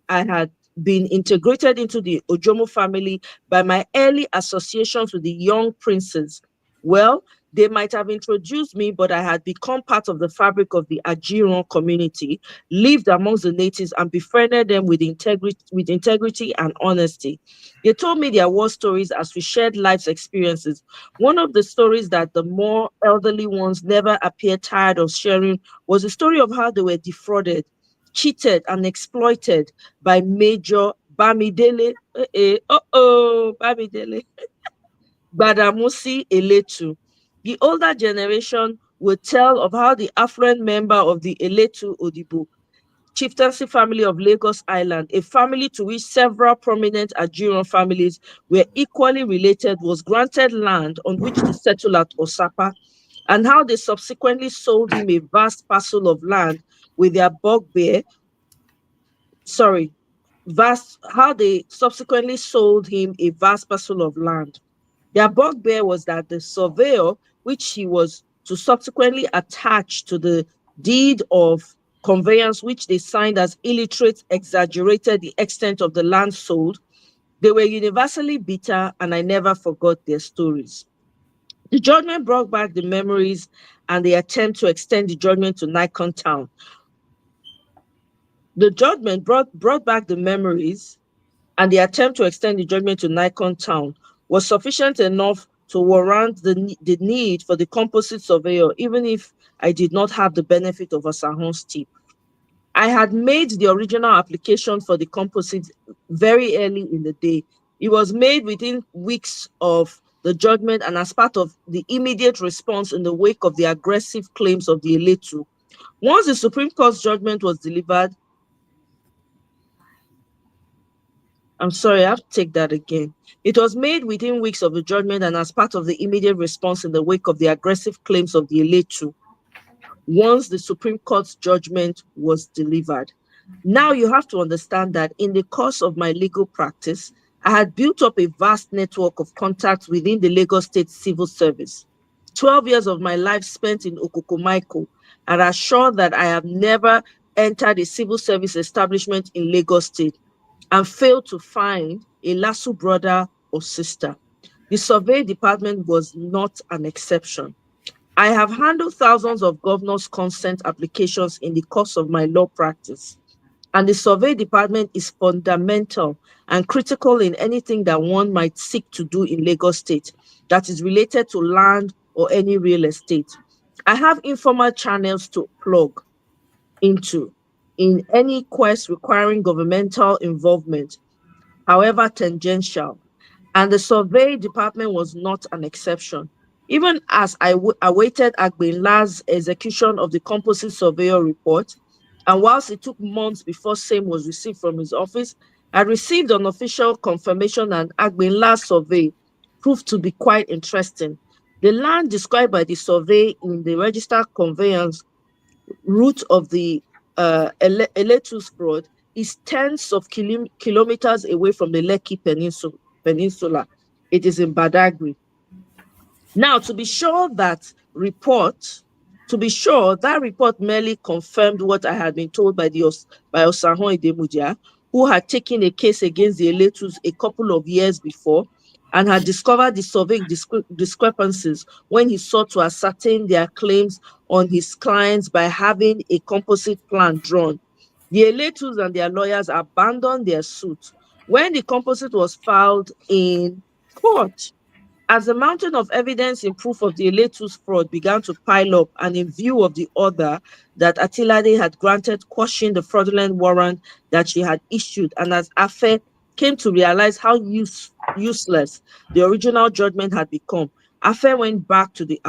had been integrated into the Ojomo family by my early associations with the young princes? Well, they might have introduced me, but I had become part of the fabric of the Ajiron community, lived amongst the natives, and befriended them with integrity and honesty. They told me their war stories as we shared life's experiences. One of the stories that the more elderly ones never appeared tired of sharing was the story of how they were defrauded, cheated, and exploited by Major Bamidele, Bamidele, Gbadamosi Eletu. The older generation will tell of how the affluent member of the Eletu Odibo chieftaincy family of Lagos Island, a family to which several prominent Ajiron families were equally related, was granted land on which to settle at Osapa, and how they subsequently sold him a vast parcel of land with their bugbear. How they subsequently sold him a vast parcel of land. Their bugbear was that the surveyor, which he was to subsequently attach to the deed of conveyance, which they signed as illiterate, exaggerated the extent of the land sold. They were universally bitter, and I never forgot their stories. The judgment brought back the memories and the attempt to extend the judgment to Nikon Town. The judgment brought back the memories, and the attempt to extend the judgment to Nikon Town was sufficient enough to warrant the need for the composite surveyor, even if I did not have the benefit of Osahon's tip. I had made the original application for the composite very early in the day, It was made within weeks of the judgment and as part of the immediate response in the wake of the aggressive claims of the Eletu. Once the Supreme Court's judgment was delivered, I'm sorry, I have to take that again. It was made within weeks of the judgment and as part of the immediate response in the wake of the aggressive claims of the Eletu. Once the Supreme Court's judgment was delivered. Now you have to understand that in the course of my legal practice, I had built up a vast network of contacts within the Lagos State Civil Service. 12 years of my life spent in Okokomaiko, and I'm sure that I have never entered a civil service establishment in Lagos State and failed to find a LASU brother or sister. The survey department was not an exception. I have handled thousands of governor's consent applications in the course of my law practice, and the survey department is fundamental and critical in anything that one might seek to do in Lagos State that is related to land or any real estate. I have informal channels to plug into in any quest requiring governmental involvement, however tangential, and the survey department was not an exception. Even as I awaited Agbinla's execution of the composite surveyor report, and whilst it took months before same was received from his office, I received an official confirmation and Agbinla's survey proved to be quite interesting. The land described by the survey in the registered conveyance route of the Eletu's fraud is tens of kilometers away from the Lekki Peninsula. It is in Badagry. Now, to be sure that report merely confirmed what I had been told by Osahon Idemudia, who had taken a case against the Eletus a couple of years before and had discovered the surveying discrepancies when he sought to ascertain their claims on his clients by having a composite plan drawn. The Eletus and their lawyers abandoned their suit. When the composite was filed in court, as the mountain of evidence in proof of the Eletu's fraud began to pile up, and in view of the order that Atilade had granted quashing the fraudulent warrant that she had issued, and as Afe came to realize how useless the original judgment had become, Afe went back to the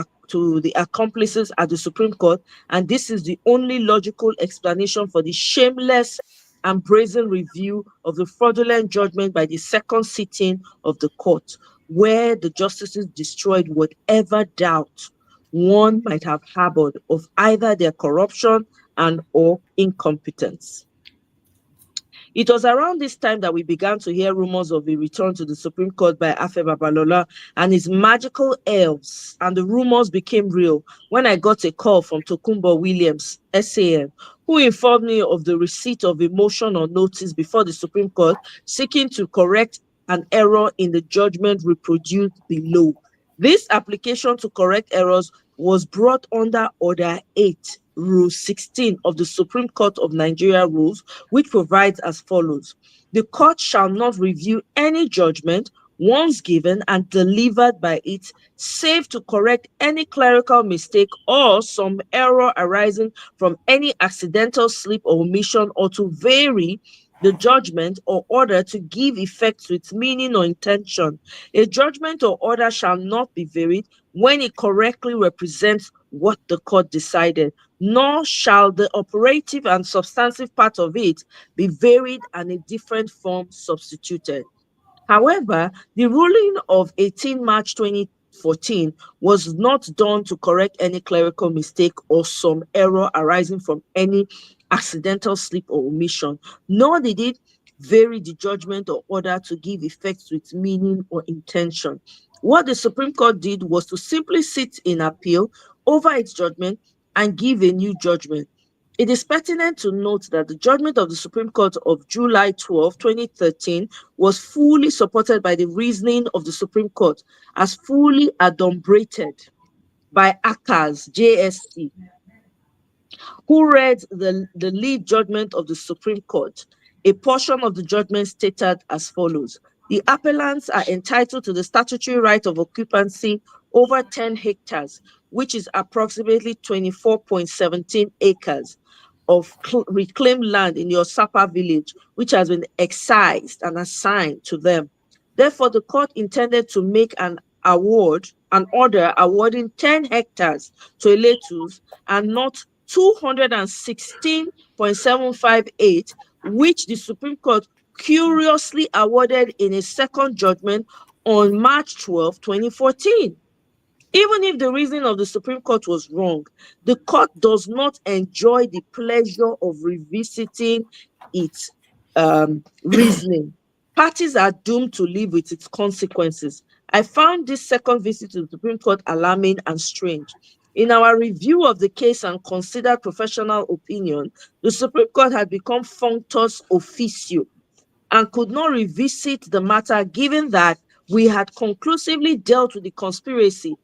accomplices at the Supreme Court, and this is the only logical explanation for the shameless and brazen review of the fraudulent judgment by the second sitting of the court, where the justices destroyed whatever doubt one might have harbored of either their corruption and or incompetence. It was around this time that we began to hear rumors of a return to the Supreme Court by Afe Babalola and his magical elves, and the rumors became real when I got a call from Tokunbo Williams, SAN, who informed me of the receipt of a motion or notice before the Supreme Court seeking to correct an error in the judgment reproduced below. This application to correct errors was brought under Order 8, Rule 16 of the Supreme Court of Nigeria rules, which provides as follows. The court shall not review any judgment once given and delivered by it, save to correct any clerical mistake or some error arising from any accidental slip or omission, or to vary the judgment or order to give effect to its meaning or intention. A judgment or order shall not be varied when it correctly represents what the court decided, nor shall the operative and substantive part of it be varied and a different form substituted. However, the ruling of 18 March 2014 was not done to correct any clerical mistake or some error arising from any accidental slip or omission, nor did it vary the judgment or order to give effect to its meaning or intention. What the Supreme Court did was to simply sit in appeal over its judgment and give a new judgment. It is pertinent to note that the judgment of the Supreme Court of July 12, 2013 was fully supported by the reasoning of the Supreme Court as fully adumbrated by ACAS, JSC, who read the lead judgment of the Supreme Court. A portion of the judgment stated as follows. The appellants are entitled to the statutory right of occupancy over 10 hectares, which is approximately 24.17 acres of reclaimed land in your Sapa village, which has been excised and assigned to them. Therefore, the court intended to make an order awarding 10 hectares to Eletus and not 216.758, which the Supreme Court curiously awarded in a second judgment on March 12, 2014. Even if the reasoning of the Supreme Court was wrong, the court does not enjoy the pleasure of revisiting its reasoning. Parties are doomed to live with its consequences. I found this second visit to the Supreme Court alarming and strange. In our review of the case and considered professional opinion, the Supreme Court had become functus officio and could not revisit the matter given that we had conclusively dealt with the conspiracy.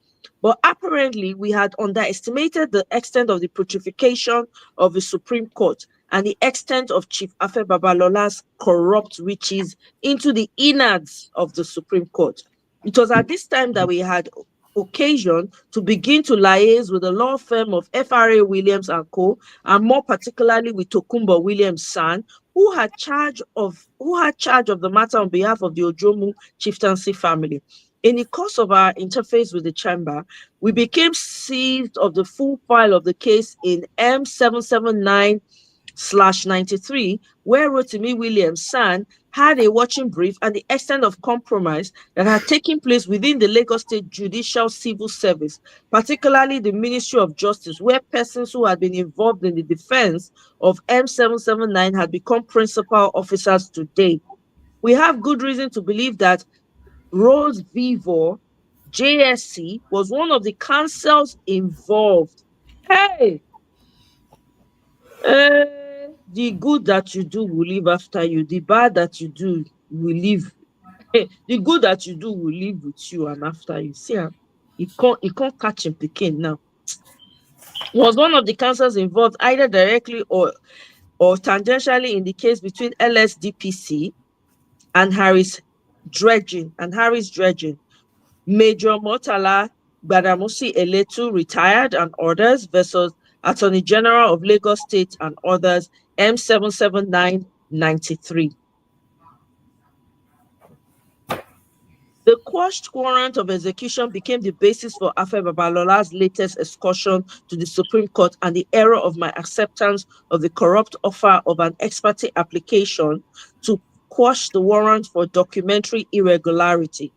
But apparently, we had underestimated the extent of the putrefaction of the Supreme Court and the extent of Chief Afe Babalola's corrupt riches into the innards of the Supreme Court. It was at this time that we had occasion to begin to liaise with the law firm of FRA Williams and Co., and more particularly with Tokumbo Williams San, who had charge of the matter on behalf of the Ojomu chieftaincy family. In the course of our interface with the chamber, we became seized of the full file of the case in M779/93, where Rotimi Williams San had a watching brief and the extent of compromise that had taken place within the Lagos State Judicial Civil Service, particularly the Ministry of Justice, where persons who had been involved in the defense of M779 had become principal officers today. We have good reason to believe that Rose Vivor, JSC, was one of the counsels involved. Hey! The good that you do will live after you. The bad that you do will live. The good that you do will live with you and after you. See, he can't catch him picking now. Was one of the counsels involved either directly or tangentially in the case between LSDPC and Harris Dredging. Major Murtala Gbadamosi Eletu, retired, and others, versus Attorney General of Lagos State and others, M779/93. The quashed warrant of execution became the basis for Afe Babalola's latest excursion to the Supreme Court, and the error of my acceptance of the corrupt offer of an ex parte application to quash the warrant for documentary irregularity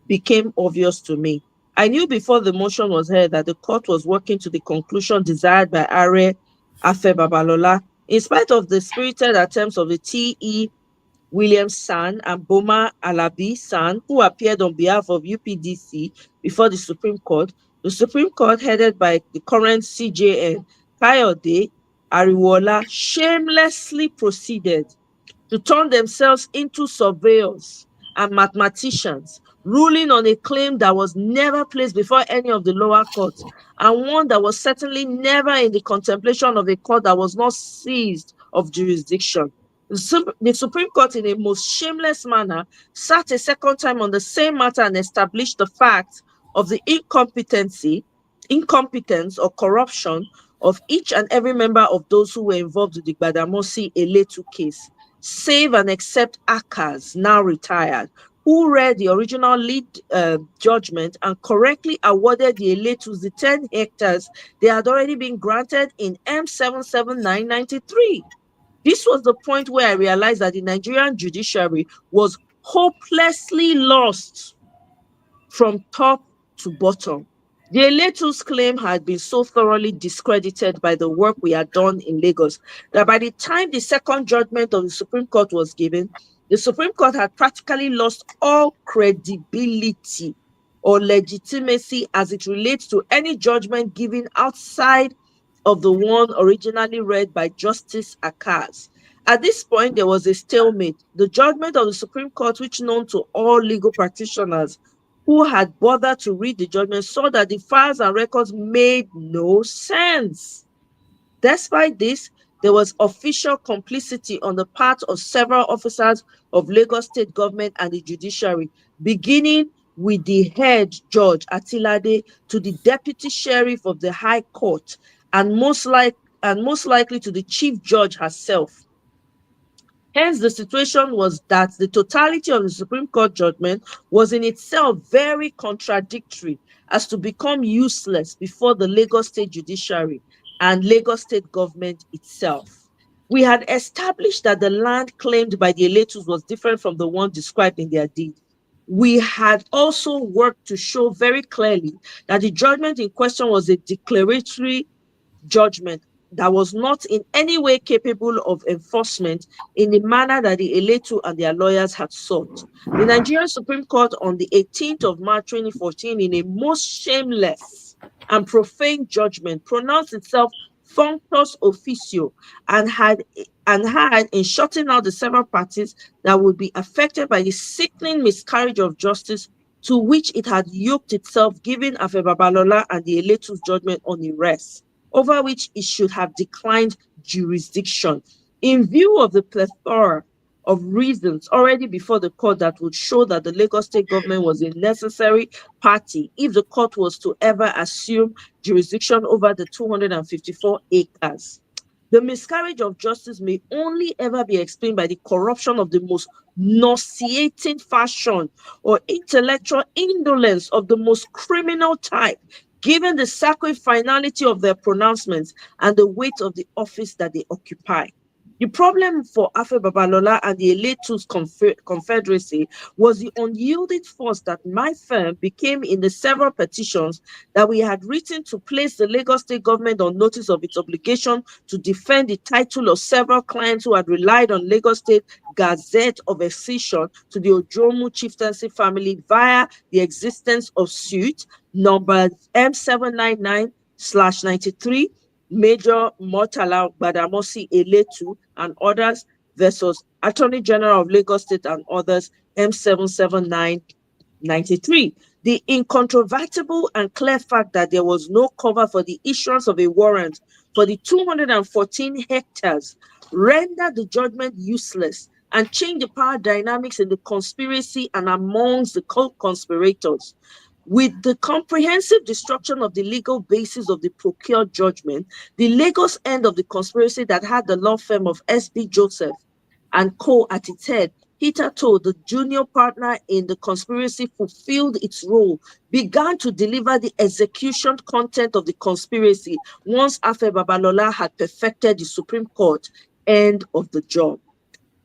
became obvious to me. I knew before the motion was heard that the court was working to the conclusion desired by Are Afe Babalola, in spite of the spirited attempts of the T.E. Williams San and Boma Alabi San, who appeared on behalf of UPDC before the Supreme Court. The Supreme Court, headed by the current CJN, Kayode Ariwola, shamelessly proceeded to turn themselves into surveyors and mathematicians, ruling on a claim that was never placed before any of the lower courts, and one that was certainly never in the contemplation of a court that was not seized of jurisdiction. The Supreme Court, in a most shameless manner, sat a second time on the same matter and established the fact of the incompetence or corruption of each and every member of those who were involved with the Gbadamosi Eletu case, save and except Akas, now retired, who read the original lead judgment and correctly awarded the Eletus the 10 hectares they had already been granted in M779/93. This was the point where I realized that the Nigerian judiciary was hopelessly lost from top to bottom. The Eletus claim had been so thoroughly discredited by the work we had done in Lagos that by the time the second judgment of the Supreme Court was given, the Supreme Court had practically lost all credibility or legitimacy as it relates to any judgment given outside of the one originally read by Justice Akas. At this point, there was a stalemate. The judgment of the Supreme Court, which known to all legal practitioners who had bothered to read the judgment, saw that the files and records made no sense. Despite this, there was official complicity on the part of several officers of Lagos State government and the judiciary, beginning with the head judge Atilade to the deputy sheriff of the High Court, and most likely to the chief judge herself. Hence, the situation was that the totality of the Supreme Court judgment was in itself very contradictory as to become useless before the Lagos State Judiciary and Lagos State government itself. We had established that the land claimed by the Eletus was different from the one described in their deed. We had also worked to show very clearly that the judgment in question was a declaratory judgment that was not in any way capable of enforcement in the manner that the Eletu and their lawyers had sought. The Nigerian Supreme Court on the 18th of March 2014, in a most shameless and profane judgment, pronounced itself functus officio and had in shutting out the several parties that would be affected by the sickening miscarriage of justice to which it had yoked itself, giving Afe Babalola and the Eletu's judgment on the rest, over which it should have declined jurisdiction. In view of the plethora of reasons already before the court that would show that the Lagos State government was a necessary party if the court was to ever assume jurisdiction over the 254 acres. The miscarriage of justice may only ever be explained by the corruption of the most nauseating fashion or intellectual indolence of the most criminal type, given the sacred finality of their pronouncements and the weight of the office that they occupy. The problem for Afe Babalola and the Eletu's confederacy was the unyielding force that my firm became in the several petitions that we had written to place the Lagos State government on notice of its obligation to defend the title of several clients who had relied on Lagos State Gazette of accession to the Ojomu chieftaincy family via the existence of suit number M799/93, Major Murtala Badamosi Eletu and others versus Attorney General of Lagos State and others, M779/93. The incontrovertible and clear fact that there was no cover for the issuance of a warrant for the 214 hectares rendered the judgment useless and changed the power dynamics in the conspiracy and amongst the co-conspirators. With the comprehensive destruction of the legal basis of the procured judgment, the Lagos end of the conspiracy that had the law firm of S.B. Joseph and Co. at its head, hitherto the junior partner in the conspiracy, fulfilled its role, began to deliver the execution content of the conspiracy once Afe Babalola had perfected the Supreme Court end of the job.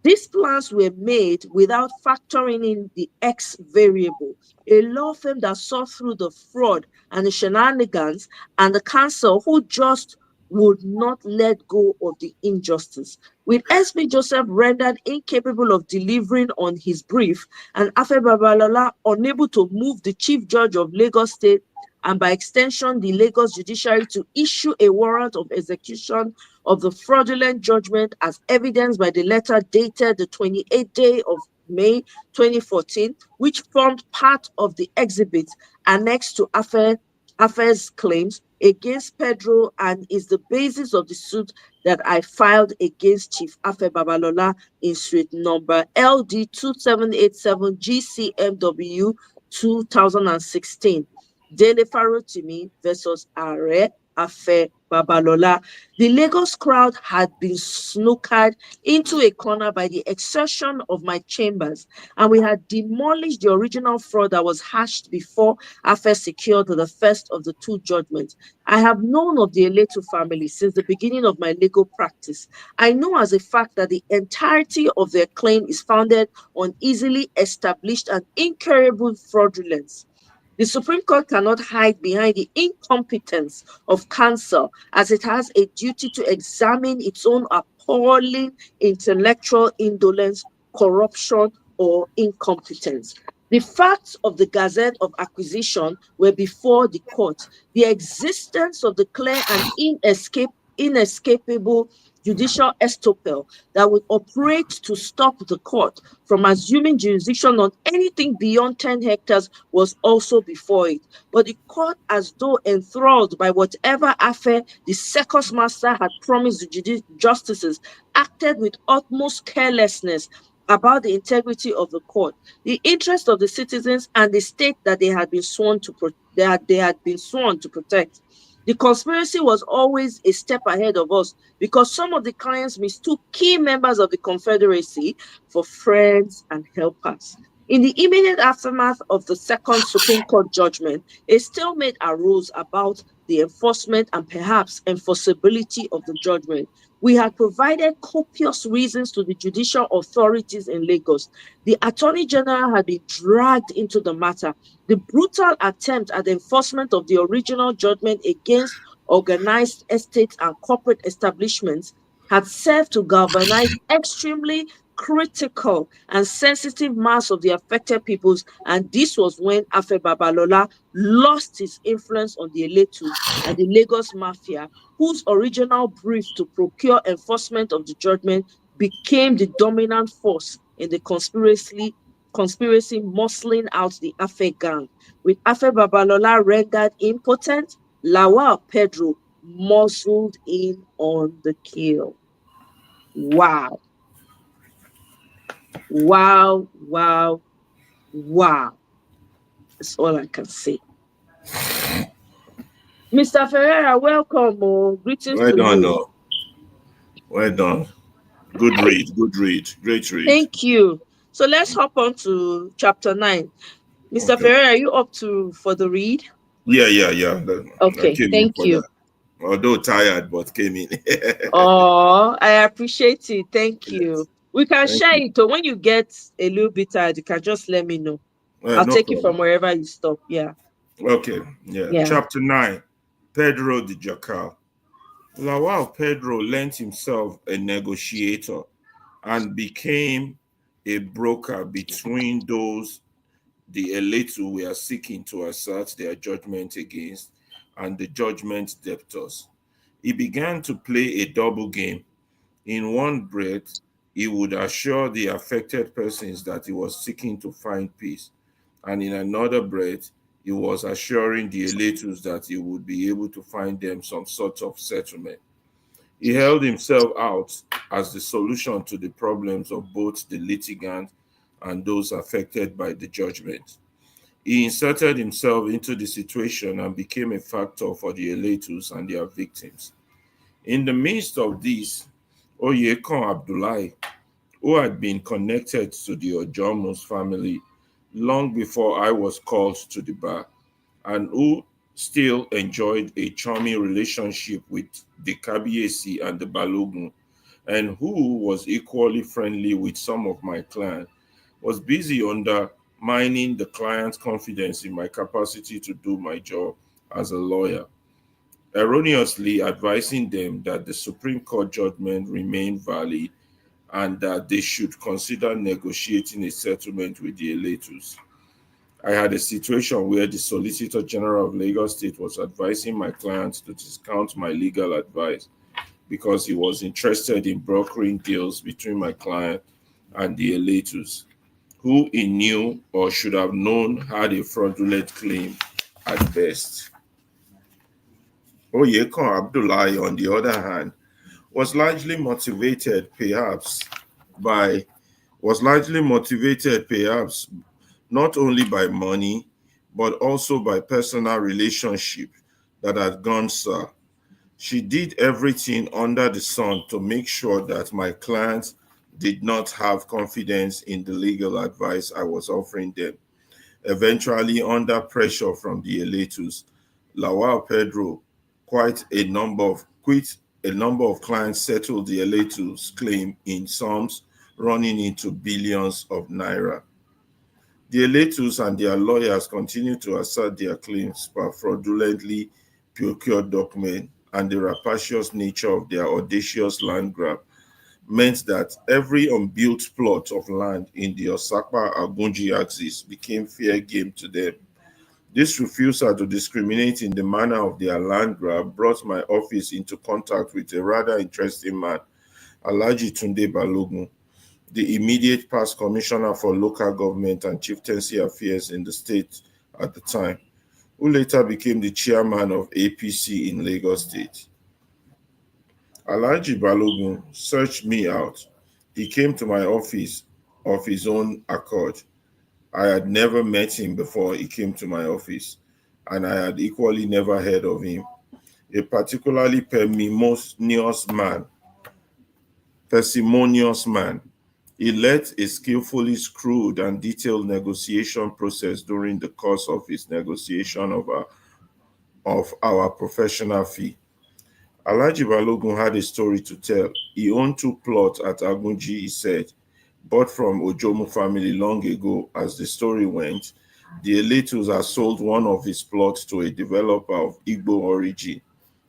These plans were made without factoring in the X variable, a law firm that saw through the fraud and the shenanigans, and the counsel who just would not let go of the injustice. With S.B. Joseph rendered incapable of delivering on his brief, and Afe Babalola unable to move the Chief Judge of Lagos State, and by extension the Lagos Judiciary, to issue a warrant of execution of the fraudulent judgment as evidenced by the letter dated the 28th day of May 2014, which formed part of the exhibit annexed to Afe's claims against Pedro and is the basis of the suit that I filed against Chief Afe Babalola in suit number LD 2787 GCMW 2016. Dele Farotimi versus Are Afe Babalola. The Lagos crowd had been snookered into a corner by the exertion of my chambers, and we had demolished the original fraud that was hatched before Afe secured the first of the two judgments. I have known of the Eletu family since the beginning of my legal practice. I know as a fact that the entirety of their claim is founded on easily established and incurable fraudulence. The Supreme Court cannot hide behind the incompetence of counsel, as it has a duty to examine its own appalling intellectual indolence, corruption, or incompetence. The facts of the Gazette of Acquisition were before the court. The existence of the clear and inescapable judicial estoppel that would operate to stop the court from assuming jurisdiction on anything beyond 10 hectares was also before it. But the court, as though enthralled by whatever Afe, the circus master, had promised the justices, acted with utmost carelessness about the integrity of the court, the interest of the citizens, and the state that they had been sworn to protect. The conspiracy was always a step ahead of us because some of the clients mistook key members of the Confederacy for friends and helpers. In the immediate aftermath of the second Supreme Court judgment, a stalemate arose about the enforcement and perhaps enforceability of the judgment. We had provided copious reasons to the judicial authorities in Lagos. The Attorney General had been dragged into the matter. The brutal attempt at enforcement of the original judgment against organized estates and corporate establishments had served to galvanize extremely critical and sensitive mass of the affected peoples, and this was when Afe Babalola lost his influence on the Eletus and the Lagos Mafia, whose original brief to procure enforcement of the judgment became the dominant force in the conspiracy muscling out the Afe gang. With Afe Babalola rendered impotent, Lawal Pedro muscled in on the kill. Wow. Wow, wow, wow. That's all I can say. Mr. Ferreira, welcome. Oh, greetings Well to done, you. Well done. Good read, great read. Thank you. So let's hop on to chapter 9. Mr. Okay. Ferreira, are you up for the read? Yeah. Okay, I came in thank for you. that. Although tired, but came in. Oh, I appreciate it. Thank you. We can Thank share you. it. So when you get a little bit tired, you can just let me know. I'll No take it from problem. wherever you stop. Yeah. Okay, yeah. Chapter 9, Pedro the Jackal. Lawal Pedro lent himself a negotiator and became a broker between those the elite were seeking to assert their judgment against and the judgment debtors. He began to play a double game. In one breath, he would assure the affected persons that he was seeking to find peace, and in another breath, he was assuring the elites that he would be able to find them some sort of settlement. He held himself out as the solution to the problems of both the litigant and those affected by the judgment. He inserted himself into the situation and became a factor for the elites and their victims. In the midst of this, Oyekon Abdullahi, who had been connected to the Ojomo's family long before I was called to the bar, and who still enjoyed a charming relationship with the Kabiesi and the Balogun, and who was equally friendly with some of my clients, was busy undermining the client's confidence in my capacity to do my job as a lawyer, erroneously advising them that the Supreme Court judgment remained valid and that they should consider negotiating a settlement with the elites. I had a situation where the Solicitor General of Lagos State was advising my clients to discount my legal advice because he was interested in brokering deals between my client and the elites, who he knew or should have known had a fraudulent claim at best. Oyekon Abdullahi, on the other hand, was largely motivated perhaps not only by money, but also by personal relationship that had gone sour. She did everything under the sun to make sure that my clients did not have confidence in the legal advice I was offering them. Eventually, under pressure from the elites, Lawal Pedro, quite a number of clients settled the elites' claim in sums running into billions of naira. The elites and their lawyers continue to assert their claims per fraudulently procured document, and the rapacious nature of their audacious land grab meant that every unbuilt plot of land in the Osakpa-Agunji axis became fair game to them. This refusal to discriminate in the manner of their land grab brought my office into contact with a rather interesting man, Alhaji Tunde Balogun, the immediate past commissioner for local government and chieftaincy affairs in the state at the time, who later became the chairman of APC in Lagos State. Alhaji Balogun searched me out. He came to my office of his own accord. I had never met him before he came to my office, and I had equally never heard of him. a particularly parsimonious man. He led a skillfully screwed and detailed negotiation process during the course of his negotiation of our professional fee. Alhaji Balogun had a story to tell. He owned 2 plots at Agunji, he said, bought from Ojomu family long ago. As the story went, the Eletus had sold one of his plots to a developer of Igbo origin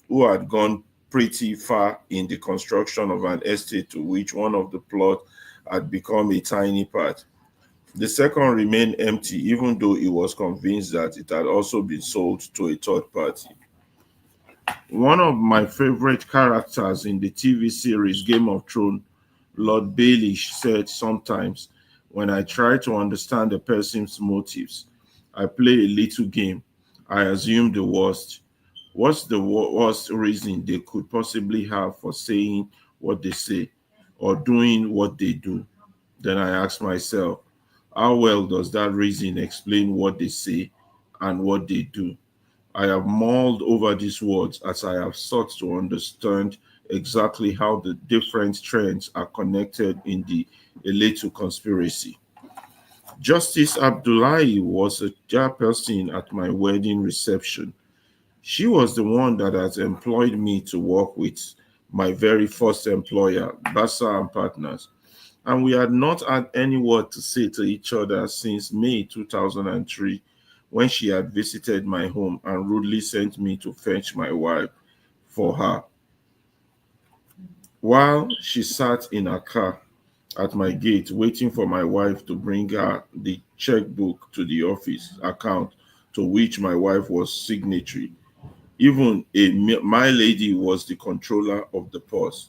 who had gone pretty far in the construction of an estate to which one of the plots had become a tiny part. The second remained empty, even though he was convinced that it had also been sold to a third party. One of my favorite characters in the TV series Game of Thrones, Lord Baelish, said, sometimes when I try to understand a person's motives, I play a little game. I assume the worst. What's the worst reason they could possibly have for saying what they say or doing what they do? Then I ask myself, how well does that reason explain what they say and what they do? I have mulled over these words as I have sought to understand exactly how the different trends are connected in the Eletu conspiracy. Justice Abdullahi was a chairperson at my wedding reception. She was the one that has employed me to work with my very first employer, Bassa and Partners, and we had not had any word to say to each other since May 2003, when she had visited my home and rudely sent me to fetch my wife for her. While she sat in her car at my gate waiting for my wife to bring her the checkbook to the office account to which my wife was signatory, even my lady was the controller of the purse.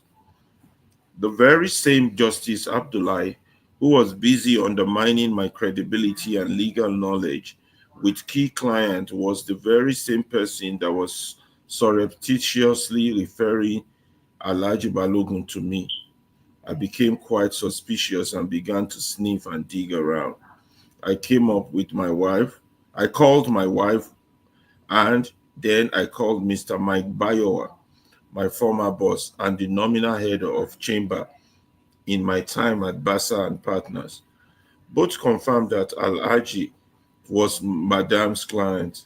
The very same Justice Abdullahi, who was busy undermining my credibility and legal knowledge with key clients, was the very same person that was surreptitiously referring Alhaji Balogun to me. I became quite suspicious and began to sniff and dig around. I came up with my wife. I called my wife, and then I called Mr. Mike Bayowa, my former boss and the nominal head of chamber in my time at Bassa and Partners. Both confirmed that Alhaji was Madam's client,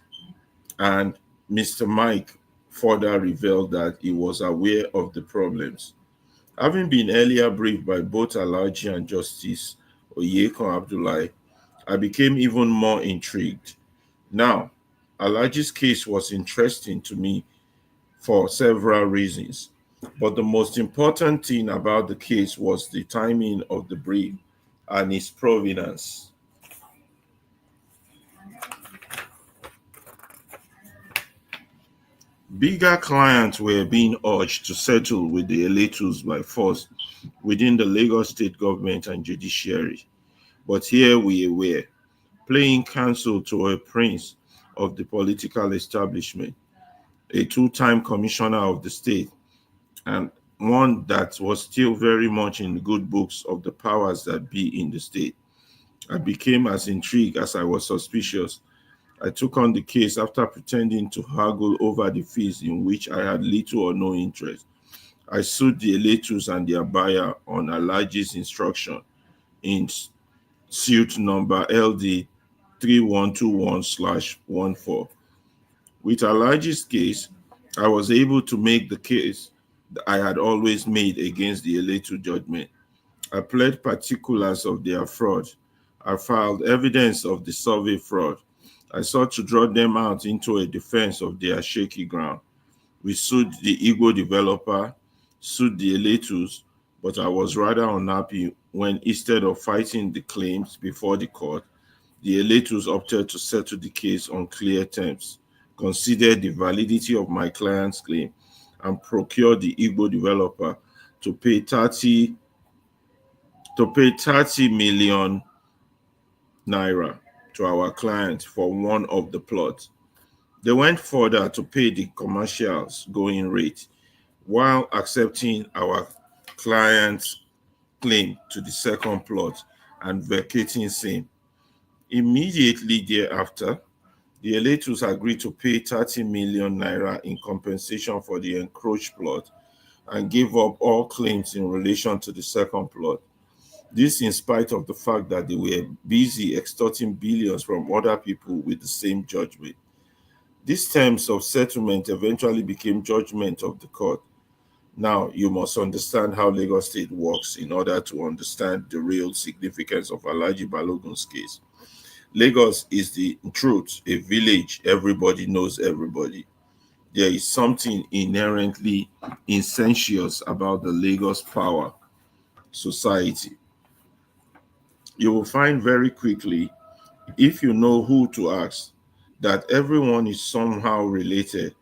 and Mr. Mike further revealed that he was aware of the problems. Having been earlier briefed by both Alhaji and Justice Oyekon Abdullahi, I became even more intrigued. Now, Alhaji's case was interesting to me for several reasons, but the most important thing about the case was the timing of the brief and its provenance. Bigger clients were being urged to settle with the Eletus by force within the Lagos state government and judiciary. But here we were, playing counsel to a prince of the political establishment, a 2-time commissioner of the state, and one that was still very much in the good books of the powers that be in the state. I became as intrigued as I was suspicious. I took on the case after pretending to haggle over the fees in which I had little or no interest. I sued the Eletus and their buyer on Alhaji's instruction in suit number LD 3121/14. With Alhaji's case, I was able to make the case that I had always made against the Eletu judgment. I pled particulars of their fraud. I filed evidence of the survey fraud. I sought to draw them out into a defense of their shaky ground. We sued the Igbo developer, sued the Eletus, but I was rather unhappy when, instead of fighting the claims before the court, the Eletus opted to settle the case on clear terms, considered the validity of my client's claim, and procured the Igbo developer to pay 30 million naira to our client for one of the plots. They went further to pay the commercial's going rate while accepting our client's claim to the second plot and vacating same. Immediately thereafter, The Eletus agreed to pay 30 million naira in compensation for the encroached plot and gave up all claims in relation to the second plot. This in spite of the fact that they were busy extorting billions from other people with the same judgment. These terms of settlement eventually became judgment of the court. Now, you must understand how Lagos State works in order to understand the real significance of Alhaji Balogun's case. Lagos is the truth, a village, everybody knows everybody. There is something inherently incestuous about the Lagos power society. You will find very quickly, if you know who to ask, that everyone is somehow related.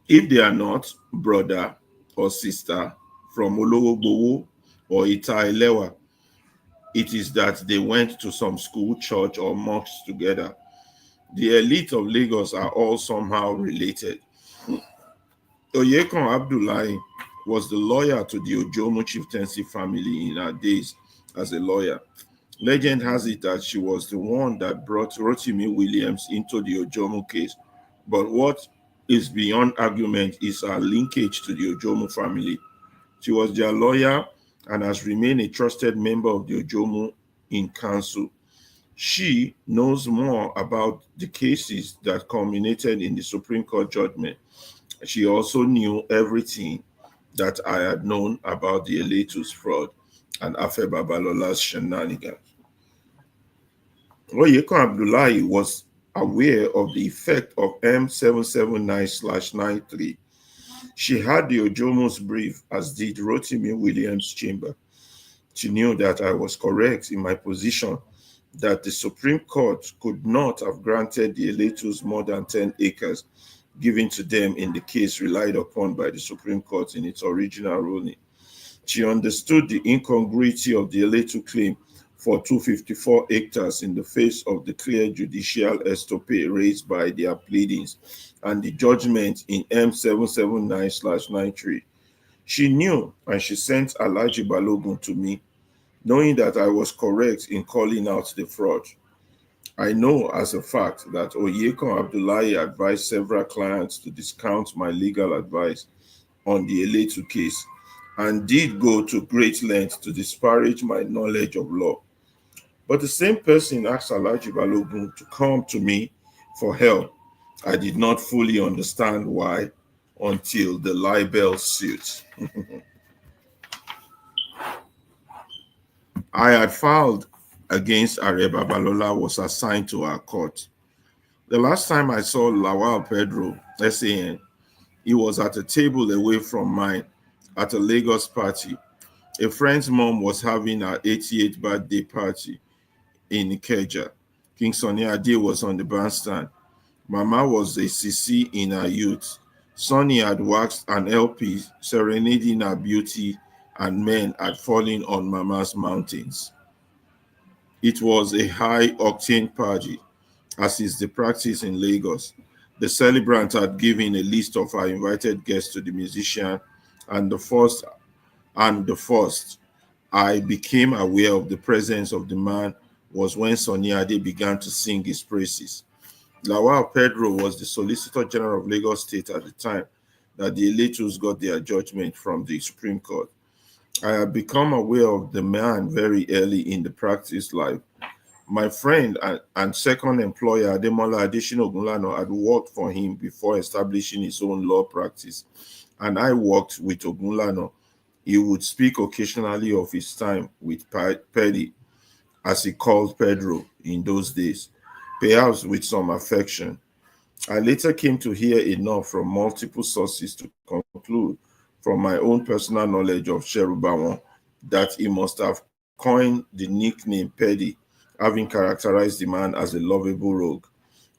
If they are not brother or sister from Olowogbowo or Ita Elewa, it is that they went to some school, church, or mosque together. The elite of Lagos are all somehow related. Oyekon Abdullahi was the lawyer to the Ojomo chieftaincy family in her days as a lawyer. Legend has it that she was the one that brought Rotimi Williams into the Ojomo case. But what is beyond argument is her linkage to the Ojomo family. She was their lawyer and has remained a trusted member of the Ojomo in council. She knows more about the cases that culminated in the Supreme Court judgment. She also knew everything that I had known about the Eletus fraud and Afe Babalola's shenanigans. Oyekon Abdullahi was aware of the effect of M779/93. She had the Ojomo's brief, as did Rotimi Williams' chamber. She knew that I was correct in my position that the Supreme Court could not have granted the Eletus more than 10 acres given to them in the case relied upon by the Supreme Court in its original ruling. She understood the incongruity of the Eletu claim for 254 hectares in the face of the clear judicial estoppel raised by their pleadings and the judgment in M779/93. She knew, and she sent Alhaji Balogun to me, knowing that I was correct in calling out the fraud. I know as a fact that Oyekon Abdullahi advised several clients to discount my legal advice on the Eletu case and did go to great lengths to disparage my knowledge of law. But the same person asked Alhaji Balogun to come to me for help. I did not fully understand why until the libel suit. I had filed against Areba Balola was assigned to our court. The last time I saw Lawal Pedro, SAN, he was at a table away from mine at a Lagos party. A friend's mom was having her 88th birthday party in Ikeja. King Sonny Ade was on the bandstand. Mama was a CC in her youth. Sonny had waxed an LP serenading her beauty, and men had fallen on Mama's mountains. It was a high-octane party, as is the practice in Lagos. The celebrant had given a list of her invited guests to the musician, and the first I became aware of the presence of the man was when Sonny Ade began to sing his praises. Lawal Pedro was the Solicitor General of Lagos State at the time that the Eletus got their judgment from the Supreme Court. I had become aware of the man very early in the practice life. My friend and second employer, Ademola Adesina Ogunlano, had worked for him before establishing his own law practice, and I worked with Ogunlano. He would speak occasionally of his time with Peddy, as he called Pedro in those days, perhaps with some affection. I later came to hear enough from multiple sources to conclude from my own personal knowledge of Sherubawon that he must have coined the nickname Peddy, having characterized the man as a lovable rogue.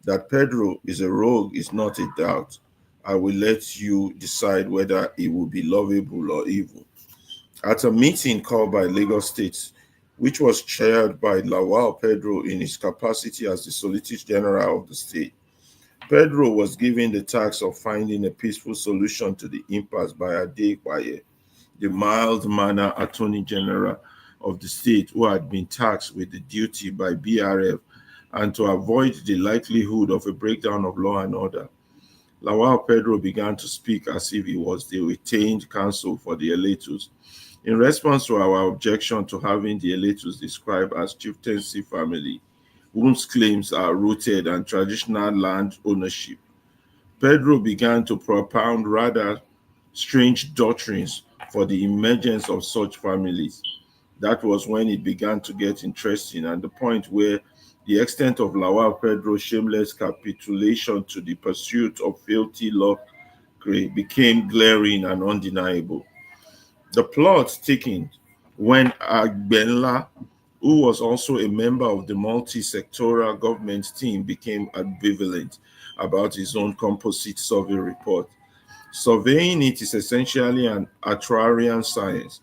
That Pedro is a rogue is not a doubt. I will let you decide whether he will be lovable or evil. At a meeting called by Lagos State, which was chaired by Lawal Pedro in his capacity as the Solicitor General of the state, Pedro was given the task of finding a peaceful solution to the impasse by Adekwaye, the mild-mannered Attorney General of the state, who had been tasked with the duty by BRF and to avoid the likelihood of a breakdown of law and order, Lawal Pedro began to speak as if he was the retained counsel for the Eletus. In response to our objection to having the Eletus described as chieftaincy family, whose claims are rooted in traditional land ownership, Pedro began to propound rather strange doctrines for the emergence of such families. That was when it began to get interesting, and the point where the extent of Lawal Pedro's shameless capitulation to the pursuit of filthy lucre became glaring and undeniable. The plot thickened when Agbenla, who was also a member of the multi-sectoral government team, became ambivalent about his own composite survey report. Surveying it is essentially an actuarial science.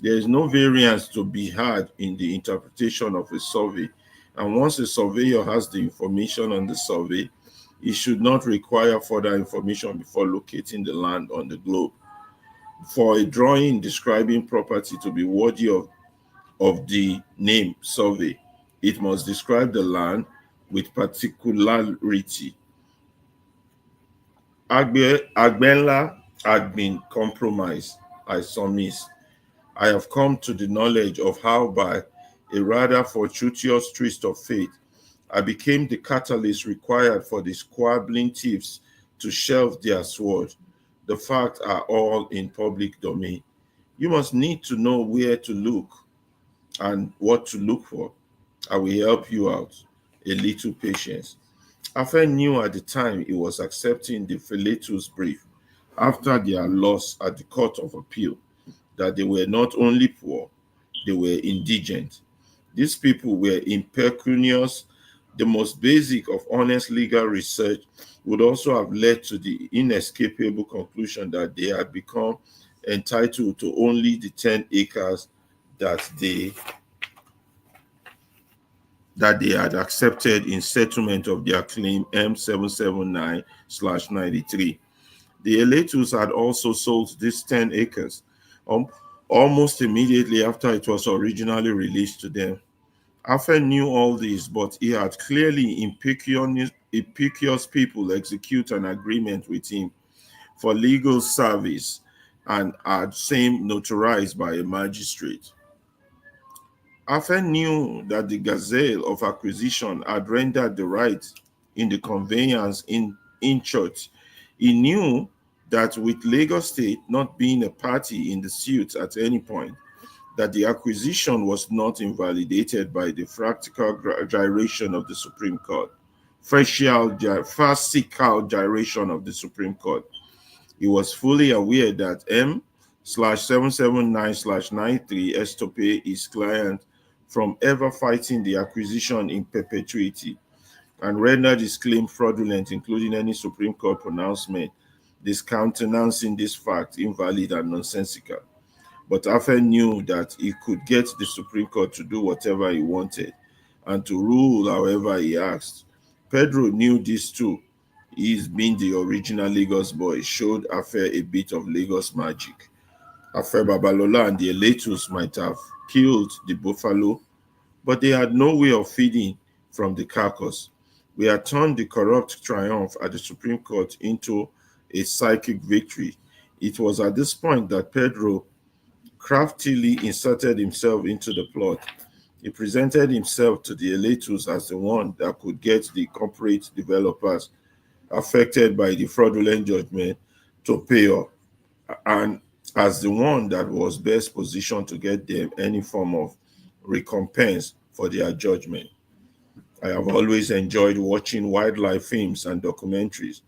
There is no variance to be had in the interpretation of a survey, and once a surveyor has the information on the survey, he should not require further information before locating the land on the globe. For a drawing describing property to be worthy of the name survey, it must describe the land with particularity. Agbenla had been compromised, I surmise. I have come to the knowledge of how, by a rather fortuitous twist of fate, I became the catalyst required for the squabbling thieves to shelve their sword. The facts are all in public domain. You must need to know where to look and what to look for. I will help you out. A little patience. Afe knew at the time he was accepting the Philetus brief after their loss at the Court of Appeal that they were not only poor, they were indigent. These people were impecunious. The most basic of honest legal research would also have led to the inescapable conclusion that they had become entitled to only the 10 acres that they had accepted in settlement of their claim M779/93. The Eletus had also sold these 10 acres almost immediately after it was originally released to them. Afe knew all this, but he had clearly impecunious people execute an agreement with him for legal service and had same notarized by a magistrate. Afe knew that the gazelle of acquisition had rendered the right in the conveyance in church. He knew that with Lagos State not being a party in the suit at any point, that the acquisition was not invalidated by the practical gyration of the Supreme Court, fascial gyration of the Supreme Court. He was fully aware that M/779/93 estopped his client from ever fighting the acquisition in perpetuity and rendered his claim fraudulent, including any Supreme Court pronouncement discountenancing this fact invalid and nonsensical. But Afe knew that he could get the Supreme Court to do whatever he wanted and to rule however he asked. Pedro knew this too. He's been the original Lagos boy, showed Afe a bit of Lagos magic. Afe Babalola and the Eletus might have killed the buffalo, but they had no way of feeding from the carcass. We had turned the corrupt triumph at the Supreme Court into a psychic victory. It was at this point that Pedro craftily inserted himself into the plot. He presented himself to the Eletus as the one that could get the corporate developers affected by the fraudulent judgment to pay up, and as the one that was best positioned to get them any form of recompense for their judgment. I have always enjoyed watching wildlife films and documentaries.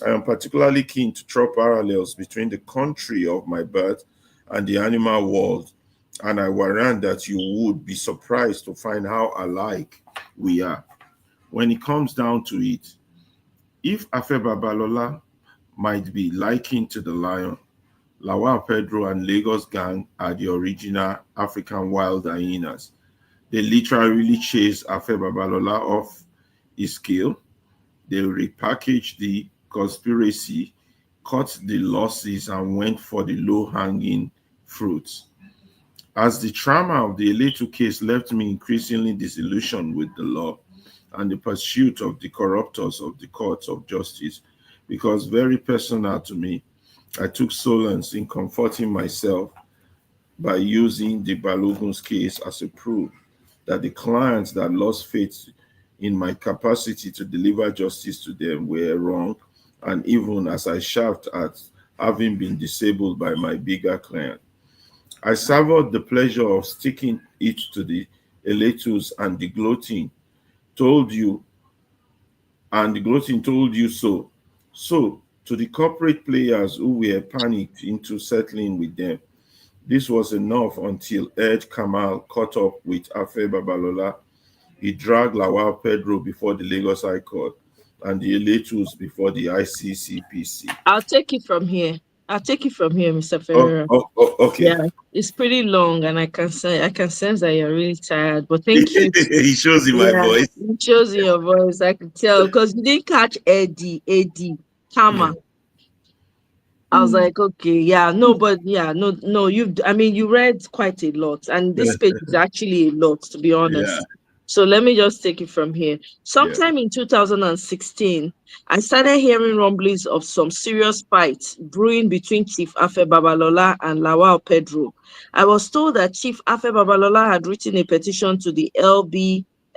I am particularly keen to draw parallels between the country of my birth and the animal world, and I warrant that you would be surprised to find how alike we are. When it comes down to it, if Afe Babalola might be likened to the lion, Lawal Pedro and Lagos gang are the original African wild hyenas. They literally chased Afe Babalola off his kill. They repackaged the conspiracy, cut the losses, and went for the low-hanging fruits. As the trauma of the Eletu case left me increasingly disillusioned with the law, and the pursuit of the corruptors of the courts of justice, because very personal to me, I took solace in comforting myself by using the Balogun's case as a proof that the clients that lost faith in my capacity to deliver justice to them were wrong, and even as I shout at having been disabled by my bigger client. I savored the pleasure of sticking it to the electors, and the gloating told you, so. So, to the corporate players who were panicked into settling with them, this was enough until Ed Kamal caught up with Afe Babalola. He dragged Lawal Pedro before the Lagos High Court and the electors before the ICCPC. I'll take it from here. Mr. Ferreira. Okay. Yeah, it's pretty long, and I can sense that you're really tired. But thank you. It shows in my voice. It shows in your voice. I can tell because you didn't catch Eddie, Kama. I was like, okay, you read quite a lot, and this page is actually a lot, to be honest. Yeah. So let me just take it from here. Sometime in 2016, I started hearing rumblings of some serious fights brewing between Chief Afe Babalola and Lawal Pedro. I was told that Chief Afe Babalola had written a petition to the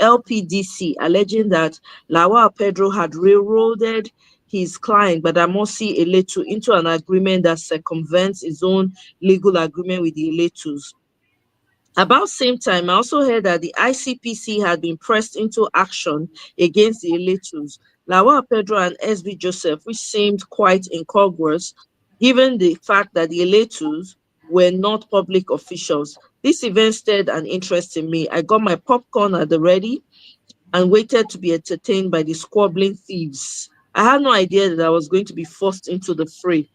LPDC alleging that Lawal Pedro had railroaded his client, Badamasi Eletu, into an agreement that circumvents his own legal agreement with the Eletus. About same time, I also heard that the ICPC had been pressed into action against the Eletus, Lawal Pedro and SB Joseph, which seemed quite incongruous, given the fact that the Eletus were not public officials. This event stirred an interest in me. I got my popcorn at the ready and waited to be entertained by the squabbling thieves. I had no idea that I was going to be forced into the fray.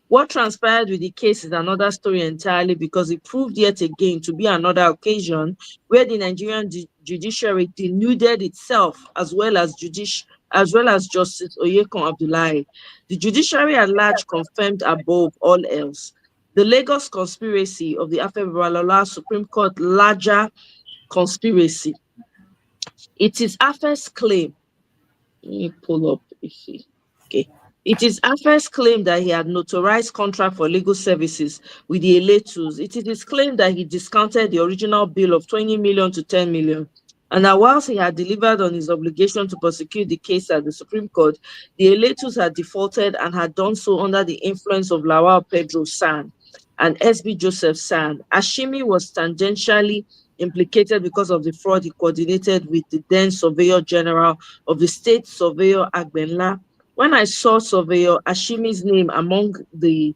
What transpired with the case is another story entirely, because it proved yet again to be another occasion where the Nigerian judiciary denuded itself, as well as Justice Oyekon Abdullahi. The judiciary at large confirmed above all else the Lagos conspiracy of the Afe Babalola Supreme Court larger conspiracy. It is Afe's claim. Let me pull up if he. Okay. It is Afe's claim that he had notarized contract for legal services with the Eletus. It is his claim that he discounted the original bill of 20 million to 10 million. And that whilst he had delivered on his obligation to prosecute the case at the Supreme Court, the Eletus had defaulted and had done so under the influence of Lawal Pedro San and SB Joseph San. Ashimi was tangentially implicated because of the fraud he coordinated with the then Surveyor General of the State, Surveyor Agbenla. When I saw Surveyor Ashimi's name amongst the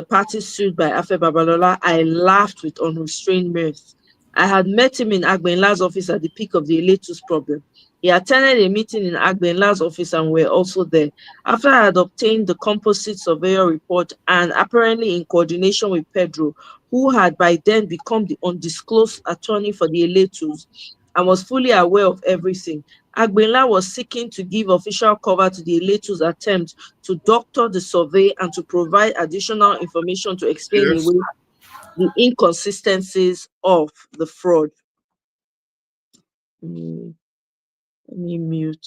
parties sued by Afe Babalola, I laughed with unrestrained mirth. I had met him in Agbenla's office at the peak of the Eletus problem. He attended a meeting in Agbenla's office and were also there. After I had obtained the composite surveyor report and apparently in coordination with Pedro, who had by then become the undisclosed attorney for the Eletus and was fully aware of everything, Agbenla was seeking to give official cover to the Eletus attempt to doctor the survey and to provide additional information to explain away the inconsistencies of the fraud. Let me mute.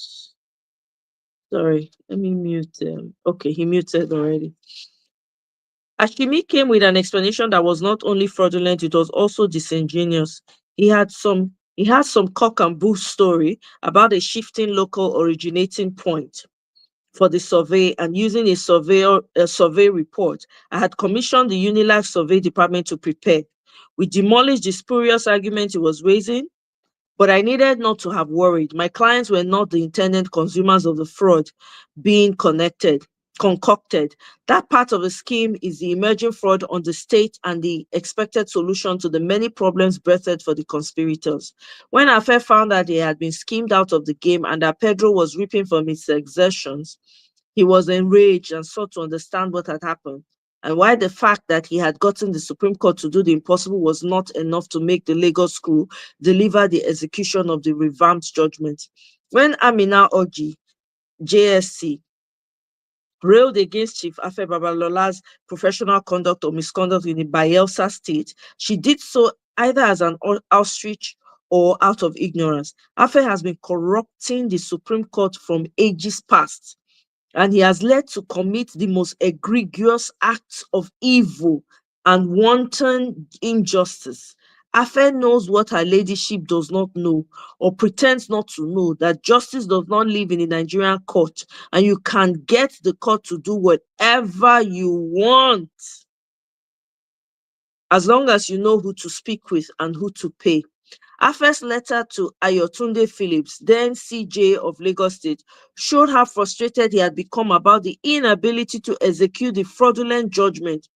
Sorry, let me mute them. Okay, he muted already. Ashimi came with an explanation that was not only fraudulent, it was also disingenuous. He had some cock and bull story about a shifting local originating point for the survey, and using a survey report I had commissioned the Unilag Survey Department to prepare. We demolished the spurious argument he was raising, but I needed not to have worried. My clients were not the intended consumers of the fraud being concocted. That part of the scheme is the emerging fraud on the state and the expected solution to the many problems birthed for the conspirators. When Afe found that he had been schemed out of the game and that Pedro was reaping from his exertions, he was enraged and sought to understand what had happened, and why the fact that he had gotten the Supreme Court to do the impossible was not enough to make the Lagos crew deliver the execution of the revamped judgment. When Amina Oji, JSC, railed against Chief Afe Babalola's professional conduct or misconduct in the Bayelsa state, she did so either as an ostrich or out of ignorance. Afe has been corrupting the Supreme Court from ages past, and he has led to commit the most egregious acts of evil and wanton injustice. Afe knows what her ladyship does not know, or pretends not to know, that justice does not live in the Nigerian court, and you can get the court to do whatever you want, as long as you know who to speak with and who to pay. Afe's letter to Ayotunde Phillips, then CJ of Lagos State, showed how frustrated he had become about the inability to execute the fraudulent judgment,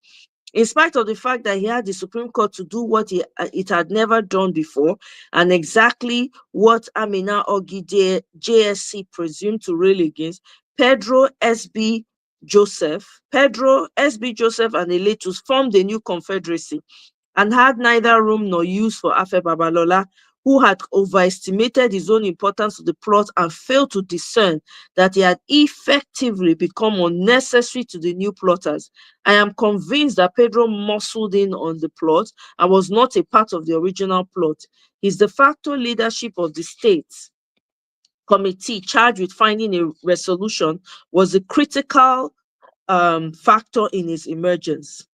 in spite of the fact that he had the Supreme Court to do what it had never done before, and exactly what Amina Ogi JSC presumed to rail against. Pedro SB Joseph and Eletus formed a new confederacy and had neither room nor use for Afe Babalola, who had overestimated his own importance to the plot and failed to discern that he had effectively become unnecessary to the new plotters. I am convinced that Pedro muscled in on the plot and was not a part of the original plot. His de facto leadership of the state committee charged with finding a resolution was a critical factor in his emergence.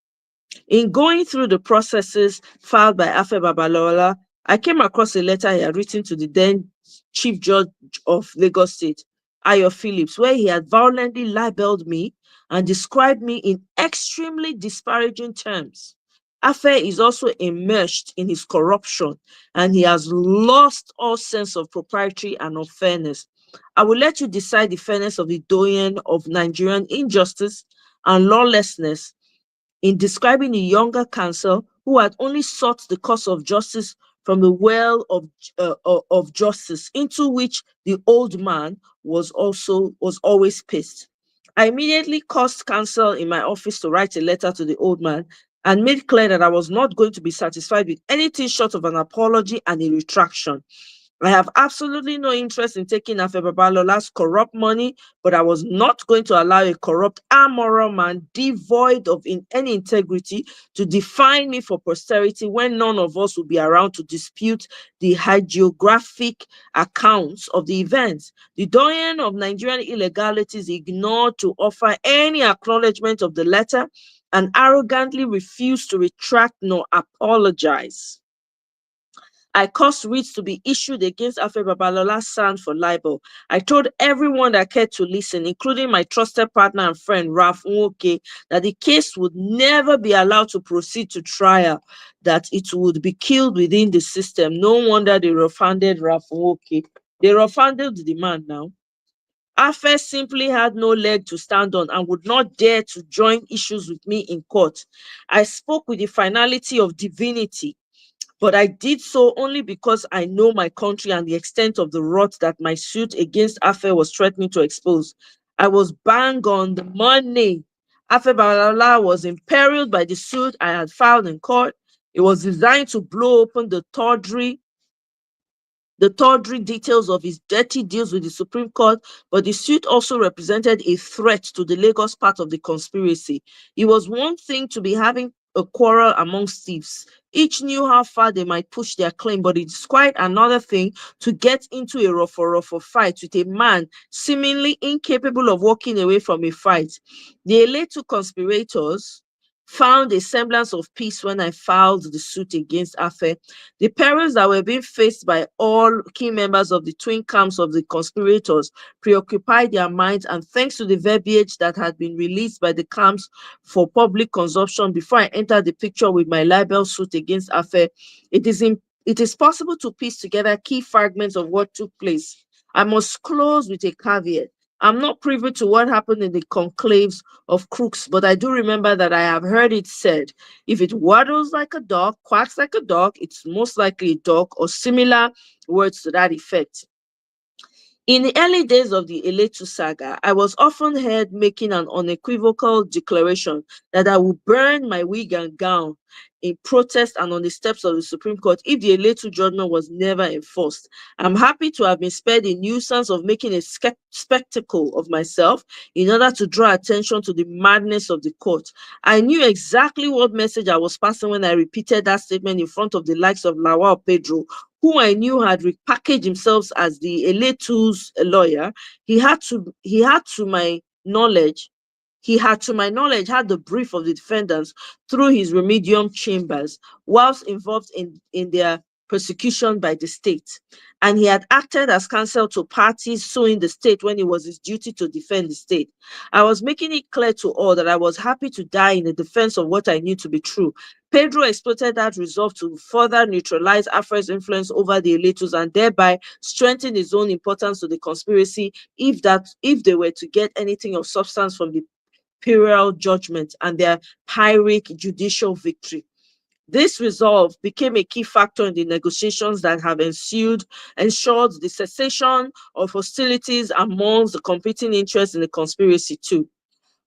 In going through the processes filed by Afe Babalola, I came across a letter he had written to the then Chief Judge of Lagos State, Ayo Phillips, where he had violently libeled me and described me in extremely disparaging terms. Afe is also immersed in his corruption, and he has lost all sense of propriety and of fairness. I will let you decide the fairness of the doyen of Nigerian injustice and lawlessness in describing the younger counsel who had only sought the cause of justice from the well of justice, into which the old man was always pissed. I immediately caused counsel in my office to write a letter to the old man and made clear that I was not going to be satisfied with anything short of an apology and a retraction. I have absolutely no interest in taking Afe Babalola's corrupt money, but I was not going to allow a corrupt, amoral man devoid of any integrity to define me for posterity when none of us will be around to dispute the hagiographic accounts of the events. The doyen of Nigerian illegalities ignored to offer any acknowledgement of the letter and arrogantly refused to retract nor apologize. I caused writs to be issued against Afe Babalola's son for libel. I told everyone that cared to listen, including my trusted partner and friend, Ralph Nwoke, that the case would never be allowed to proceed to trial, that it would be killed within the system. No wonder they refunded Ralph Nwoke. They refunded the man now. Afe simply had no leg to stand on and would not dare to join issues with me in court. I spoke with the finality of divinity, but I did so only because I know my country and the extent of the rot that my suit against Afe was threatening to expose. I was bang on the money. Afe Babalola was imperiled by the suit I had filed in court. It was designed to blow open the tawdry details of his dirty deals with the Supreme Court, but the suit also represented a threat to the Lagos part of the conspiracy. It was one thing to be having a quarrel amongst thieves. Each knew how far they might push their claim, but it's quite another thing to get into a rough fight with a man seemingly incapable of walking away from a fight. The alleged conspirators found a semblance of peace when I filed the suit against Afe. The perils that were being faced by all key members of the twin camps of the conspirators preoccupied their minds, and thanks to the verbiage that had been released by the camps for public consumption before I entered the picture with my libel suit against Afe, it is possible to piece together key fragments of what took place. I must close with a caveat. I'm not privy to what happened in the conclaves of crooks, but I do remember that I have heard it said, if it waddles like a dog, quacks like a dog, it's most likely a dog, or similar words to that effect. In the early days of the Eletu saga, I was often heard making an unequivocal declaration that I would burn my wig and gown in protest and on the steps of the Supreme Court if the Eletu judgment was never enforced. I'm happy to have been spared the nuisance of making a spectacle of myself in order to draw attention to the madness of the court. I knew exactly what message I was passing when I repeated that statement in front of the likes of Lawal Pedro, who I knew had repackaged himself as the Eletu's lawyer, he had to my knowledge had the brief of the defendants through his remedium chambers whilst involved in their persecution by the state. And he had acted as counsel to parties suing the state when it was his duty to defend the state. I was making it clear to all that I was happy to die in the defense of what I knew to be true. Pedro exploited that resolve to further neutralize Afe's influence over the Eletus and thereby strengthen his own importance to the conspiracy if they were to get anything of substance from the imperial judgment and their Pyrrhic judicial victory. This resolve became a key factor in the negotiations that have ensued, ensured the cessation of hostilities amongst the competing interests in the conspiracy too.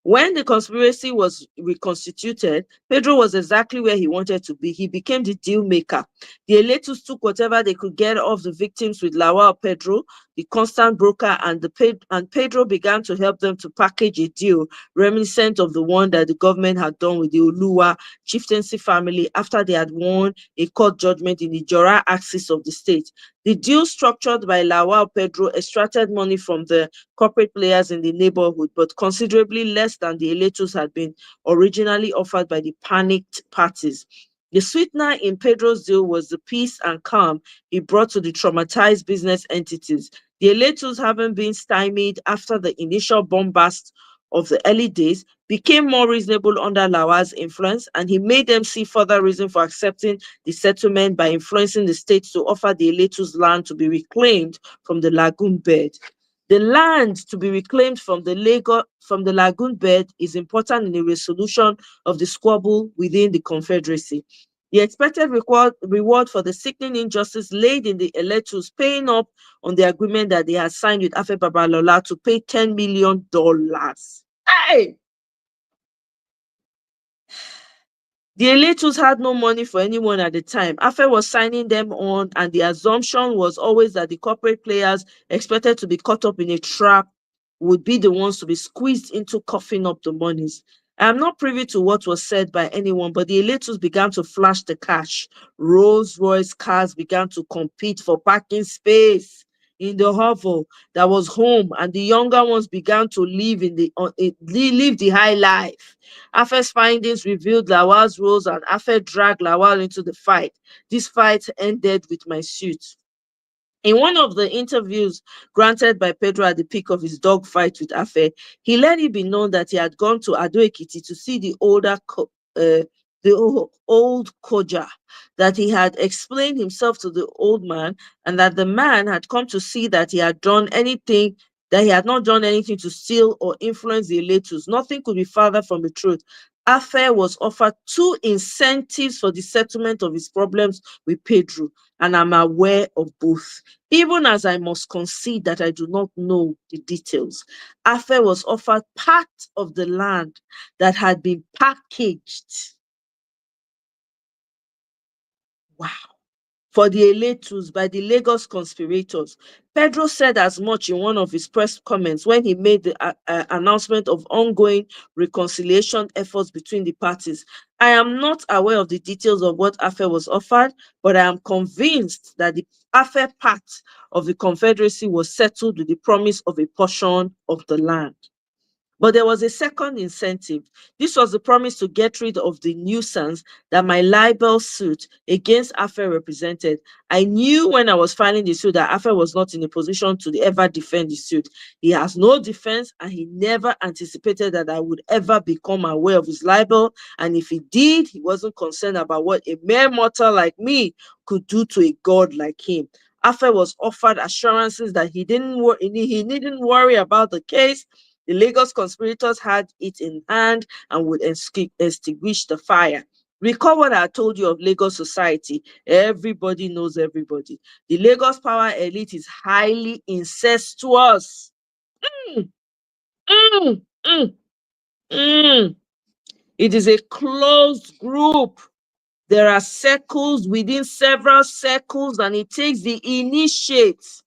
When the conspiracy was reconstituted, Pedro was exactly where he wanted to be. He became the deal maker. The Eletus took whatever they could get off the victims with Lawal Pedro, the constant broker, and Pedro began to help them to package a deal reminiscent of the one that the government had done with the Oluwa chieftaincy family after they had won a court judgment in the Jora axis of the state. The deal structured by Lawal Pedro extracted money from the corporate players in the neighborhood, but considerably less than the Eletus had been originally offered by the panicked parties. The sweetener in Pedro's deal was the peace and calm he brought to the traumatized business entities. The Eletus, having been stymied after the initial bombast of the early days, became more reasonable under Lawal's influence, and he made them see further reason for accepting the settlement by influencing the state to offer the Eletus land to be reclaimed from the lagoon bed. The land to be reclaimed from the lagoon bed is important in the resolution of the squabble within the Confederacy. The expected reward for the sickening injustice laid in the Eletus paying up on the agreement that they had signed with Afe Babalola to pay $10 million. Hey! The Eletus had no money for anyone at the time. Afe was signing them on, and the assumption was always that the corporate players expected to be caught up in a trap would be the ones to be squeezed into coughing up the monies. I am not privy to what was said by anyone, but the Eletus began to flash the cash. Rolls-Royce cars began to compete for parking space in the hovel that was home, and the younger ones began to live the high life. Afe's findings revealed Lawal's roles, and Afe dragged Lawal into the fight. This fight ended with my suit. In one of the interviews granted by Pedro at the peak of his dogfight with Afe, he let it be known that he had gone to Ado Ekiti to see the old Koja, that he had explained himself to the old man, and that the man had come to see that he had not done anything to steal or influence the Eletus. Nothing could be farther from the truth. Afe was offered 2 incentives for the settlement of his problems with Pedro, and I'm aware of both. Even as I must concede that I do not know the details, Afe was offered part of the land that had been packaged. Wow. For the Eletus by the Lagos conspirators. Pedro said as much in one of his press comments when he made the announcement of ongoing reconciliation efforts between the parties. I am not aware of the details of what Afe was offered, but I am convinced that the Afe part of the Confederacy was settled with the promise of a portion of the land. But there was a second incentive. This was the promise to get rid of the nuisance that my libel suit against Afe represented. I knew when I was filing the suit that Afe was not in a position to ever defend the suit. He has no defense, and he never anticipated that I would ever become aware of his libel. And if he did, he wasn't concerned about what a mere mortal like me could do to a god like him. Afe was offered assurances that he needn't worry about the case. The Lagos conspirators had it in hand and would extinguish the fire. Recall what I told you of Lagos society. Everybody knows everybody. The Lagos power elite is highly incestuous. It is a closed group. There are circles within several circles, and it takes the initiates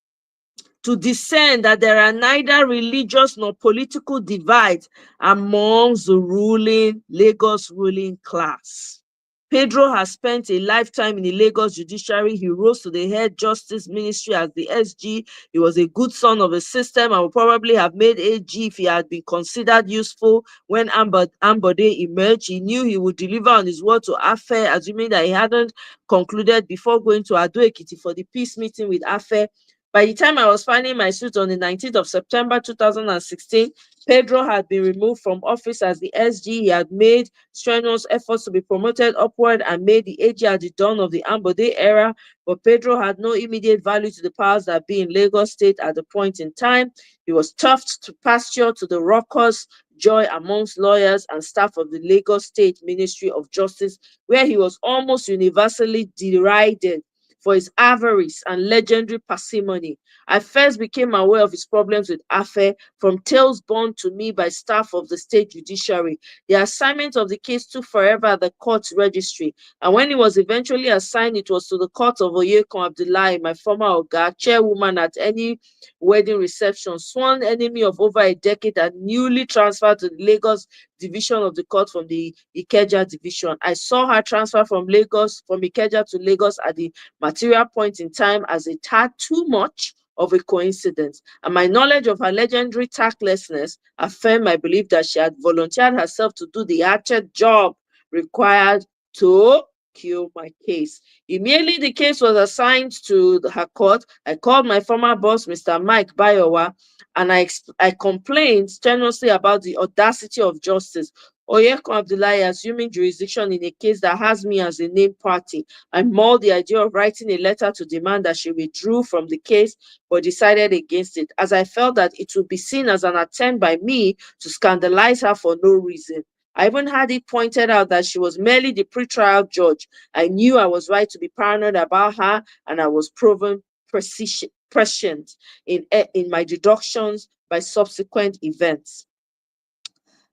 to discern that there are neither religious nor political divides amongst the Lagos ruling class. Pedro has spent a lifetime in the Lagos judiciary. He rose to the head justice ministry as the SG. He was a good son of a system and would probably have made AG if he had been considered useful when Ambode emerged. He knew he would deliver on his word to Afe, assuming that he hadn't concluded before going to Ado Ekiti for the peace meeting with Afe. By the time I was filing my suit on the 19th of September 2016, Pedro had been removed from office as the SG. He had made strenuous efforts to be promoted upward and made the AG at the dawn of the Ambode era, but Pedro had no immediate value to the powers that be in Lagos State at the point in time. He was tuft to pasture to the raucous joy amongst lawyers and staff of the Lagos State Ministry of Justice, where he was almost universally derided for his avarice and legendary parsimony. I first became aware of his problems with Afe from tales borne to me by staff of the state judiciary. The assignment of the case took forever at the court registry, and when it was eventually assigned, it was to the court of Oyekon Abdullahi, my former Oga, chairwoman at any wedding reception, sworn enemy of over a decade and newly transferred to the Lagos division of the court from the Ikeja division. I saw her transfer from Ikeja to Lagos at the material point in time as a tad too much of a coincidence, and my knowledge of her legendary tactlessness affirmed my belief that she had volunteered herself to do the hatchet job required to kill my case. Immediately the case was assigned to her court, I called my former boss, Mr. Mike Bayowa, and I complained strenuously about the audacity of justice. Oyekon Abdullahi assuming jurisdiction in a case that has me as a named party. I mauled the idea of writing a letter to demand that she withdrew from the case, but decided against it, as I felt that it would be seen as an attempt by me to scandalize her for no reason. I even had it pointed out that she was merely the pretrial judge. I knew I was right to be paranoid about her, and I was proven prescient in my deductions by subsequent events.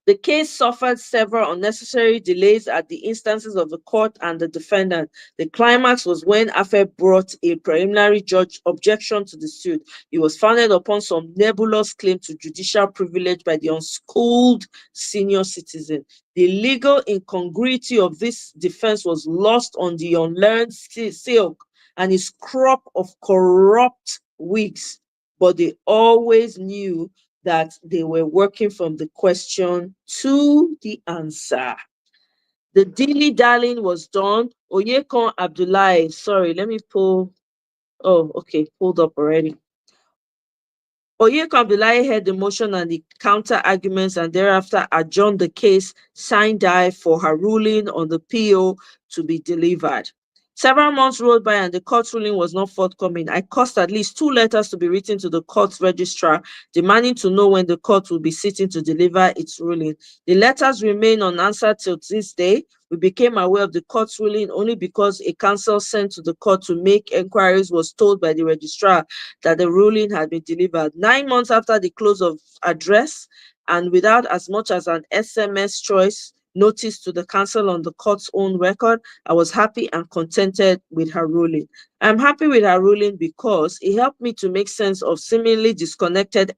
The case suffered several unnecessary delays at the instances of the court and the defendant. The climax was when Afe brought a preliminary judge objection to the suit. It was founded upon some nebulous claim to judicial privilege by the unschooled senior citizen. The legal incongruity of this defense was lost on the unlearned silk and his crop of corrupt wigs, but they always knew that they were working from the question to the answer. The dilly-dallying was done. Oyekon Abdullahi, sorry, let me pull. Oh, okay, pulled up already. Oyekon Abdullahi heard the motion and the counter arguments and thereafter adjourned the case, signed die for her ruling on the PO to be delivered. Several months rolled by and the court ruling was not forthcoming. I caused at least 2 letters to be written to the court's registrar, demanding to know when the court will be sitting to deliver its ruling. The letters remain unanswered till this day. We became aware of the court's ruling only because a counsel sent to the court to make inquiries was told by the registrar that the ruling had been delivered. 9 months after the close of address and without as much as an SMS choice notice to the counsel on the court's own record, I was happy and contented with her ruling. I'm happy with her ruling because it helped me to make sense of seemingly disconnected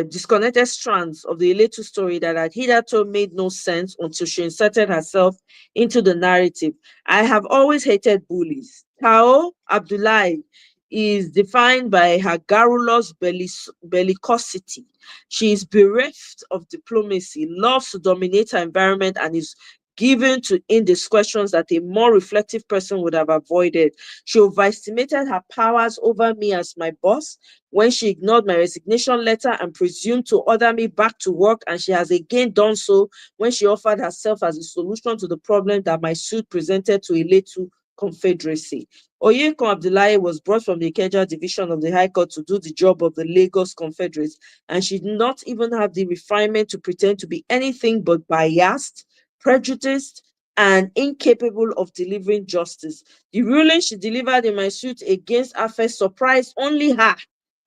disconnected strands of the Eletu story that had hitherto made no sense until she inserted herself into the narrative. I have always hated bullies. Tao Abdullahi is defined by her garrulous bellicosity. She is bereft of diplomacy, loves to dominate her environment, and is given to indiscretions that a more reflective person would have avoided. She overestimated her powers over me as my boss when she ignored my resignation letter and presumed to order me back to work, and she has again done so when she offered herself as a solution to the problem that my suit presented to Eletu Confederacy. Oyekon Abdullahi was brought from the Ikeja division of the High Court to do the job of the Lagos Confederates, and she did not even have the refinement to pretend to be anything but biased, prejudiced, and incapable of delivering justice. The ruling she delivered in my suit against Afe surprised only her.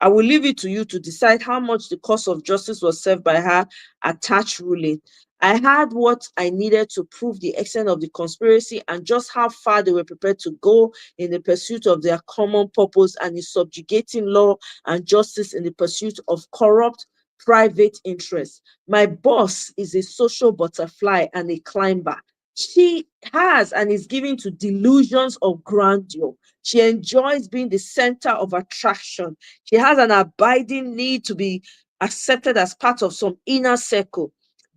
I will leave it to you to decide how much the cause of justice was served by her attached ruling. I had what I needed to prove the extent of the conspiracy and just how far they were prepared to go in the pursuit of their common purpose and in subjugating law and justice in the pursuit of corrupt private interests. My boss is a social butterfly and a climber. She has and is given to delusions of grandeur. She enjoys being the center of attraction. She has an abiding need to be accepted as part of some inner circle.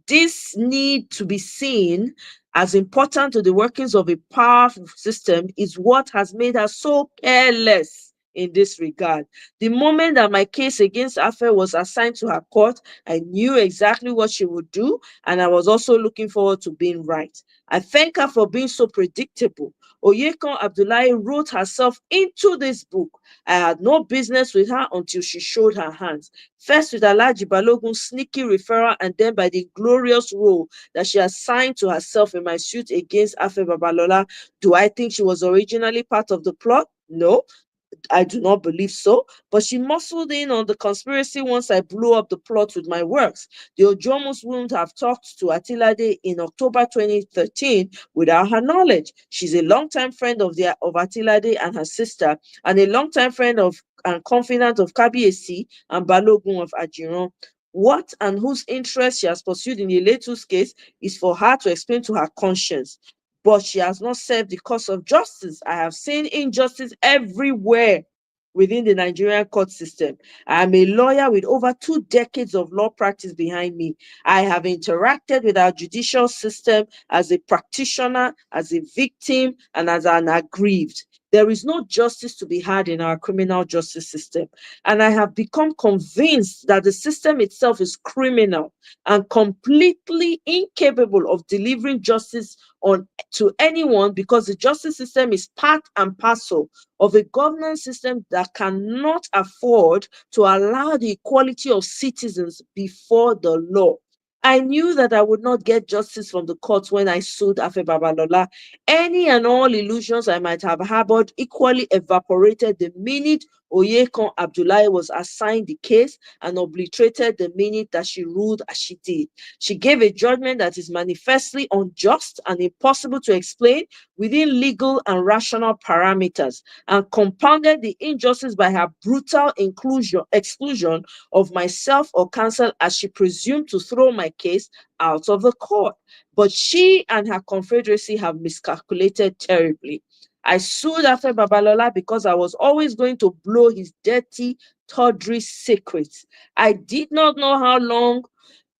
This need to be seen as important to the workings of a powerful system is what has made her so careless in this regard. The moment that my case against Afe was assigned to her court, I knew exactly what she would do, and I was also looking forward to being right. I thank her for being so predictable. Oyekon Abdullahi wrote herself into this book. I had no business with her until she showed her hands. First with Alhaji Balogun's sneaky referral, and then by the glorious role that she assigned to herself in my suit against Afe Babalola. Do I think she was originally part of the plot? No. I do not believe so, but she muscled in on the conspiracy once I blew up the plot with my works. The Ojomus wouldn't have talked to Atilade in October 2013 without her knowledge. She's a longtime friend of Atilade and her sister, and a longtime friend of and confidant of Kabiesi and Balogun of Ajiron. What and whose interest she has pursued in the Letu's case is for her to explain to her conscience. But she has not served the cause of justice. I have seen injustice everywhere within the Nigerian court system. I am a lawyer with over 2 decades of law practice behind me. I have interacted with our judicial system as a practitioner, as a victim, and as an aggrieved. There is no justice to be had in our criminal justice system. And I have become convinced that the system itself is criminal and completely incapable of delivering justice to anyone, because the justice system is part and parcel of a governance system that cannot afford to allow the equality of citizens before the law. I knew that I would not get justice from the courts when I sued Afe Babalola. Any and all illusions I might have harbored equally evaporated the minute Oyekon Abdullahi was assigned the case, and obliterated the minute that she ruled as she did. She gave a judgment that is manifestly unjust and impossible to explain within legal and rational parameters, and compounded the injustice by her brutal exclusion of myself or counsel, as she presumed to throw my case out of the court. But she and her confederacy have miscalculated terribly. I sued Afe Babalola because I was always going to blow his dirty, tawdry secrets. I did not know how long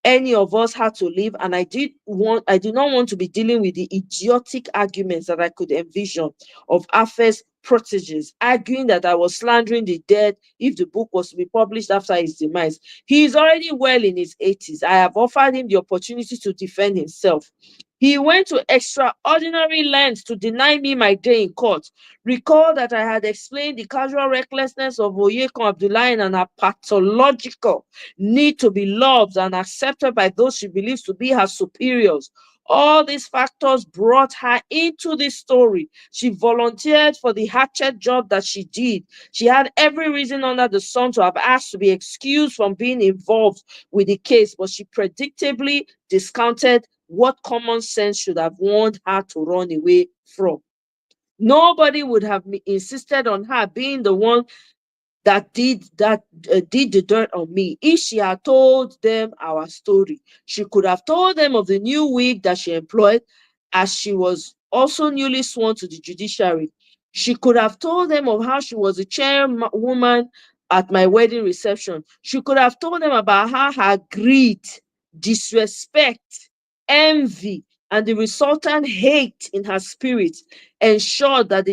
any of us had to live, and I did not want to be dealing with the idiotic arguments that I could envision of Afe's proteges, arguing that I was slandering the dead if the book was to be published after his demise. He is already well in his 80s. I have offered him the opportunity to defend himself. He went to extraordinary lengths to deny me my day in court. Recall that I had explained the casual recklessness of Oyekon Abdullahi and her pathological need to be loved and accepted by those she believes to be her superiors. All these factors brought her into this story. She volunteered for the hatchet job that she did. She had every reason under the sun to have asked to be excused from being involved with the case, but she predictably discounted what common sense should have warned her to run away from. Nobody would have insisted on her being the one that did the dirt on me. If she had told them our story, she could have told them of the new wig that she employed, as she was also newly sworn to the judiciary. She could have told them of how she was a chairwoman at my wedding reception. She could have told them about how her greed, disrespect, envy, and the resultant hate in her spirit ensured that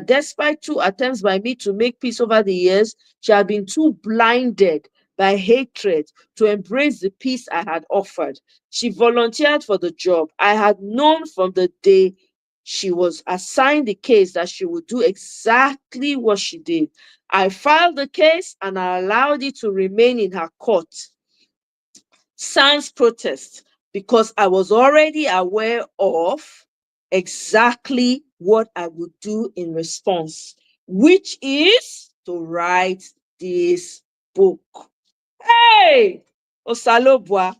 despite 2 attempts by me to make peace over the years, she had been too blinded by hatred to embrace the peace I had offered. She volunteered for the job. I had known from the day she was assigned the case that she would do exactly what she did. I filed the case and I allowed it to remain in her court sans protest, because I was already aware of exactly what I would do in response, which is to write this book. Hey! Osalobwa.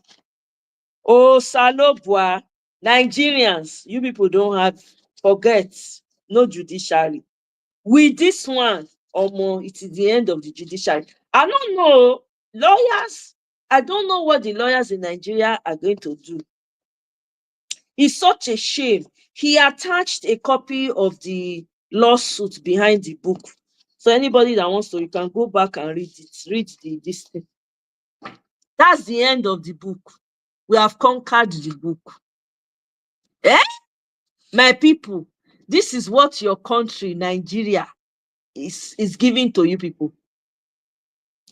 Osalobwa. Nigerians, you people don't have, forget, no judiciary. With this one, it is the end of the judiciary. I don't know, lawyers, I don't know what the lawyers in Nigeria are going to do. It's such a shame. He attached a copy of the lawsuit behind the book. So anybody that wants to, you can go back and read it. Read this thing. That's the end of the book. We have conquered the book. Eh? My people, this is what your country, Nigeria, is giving to you people.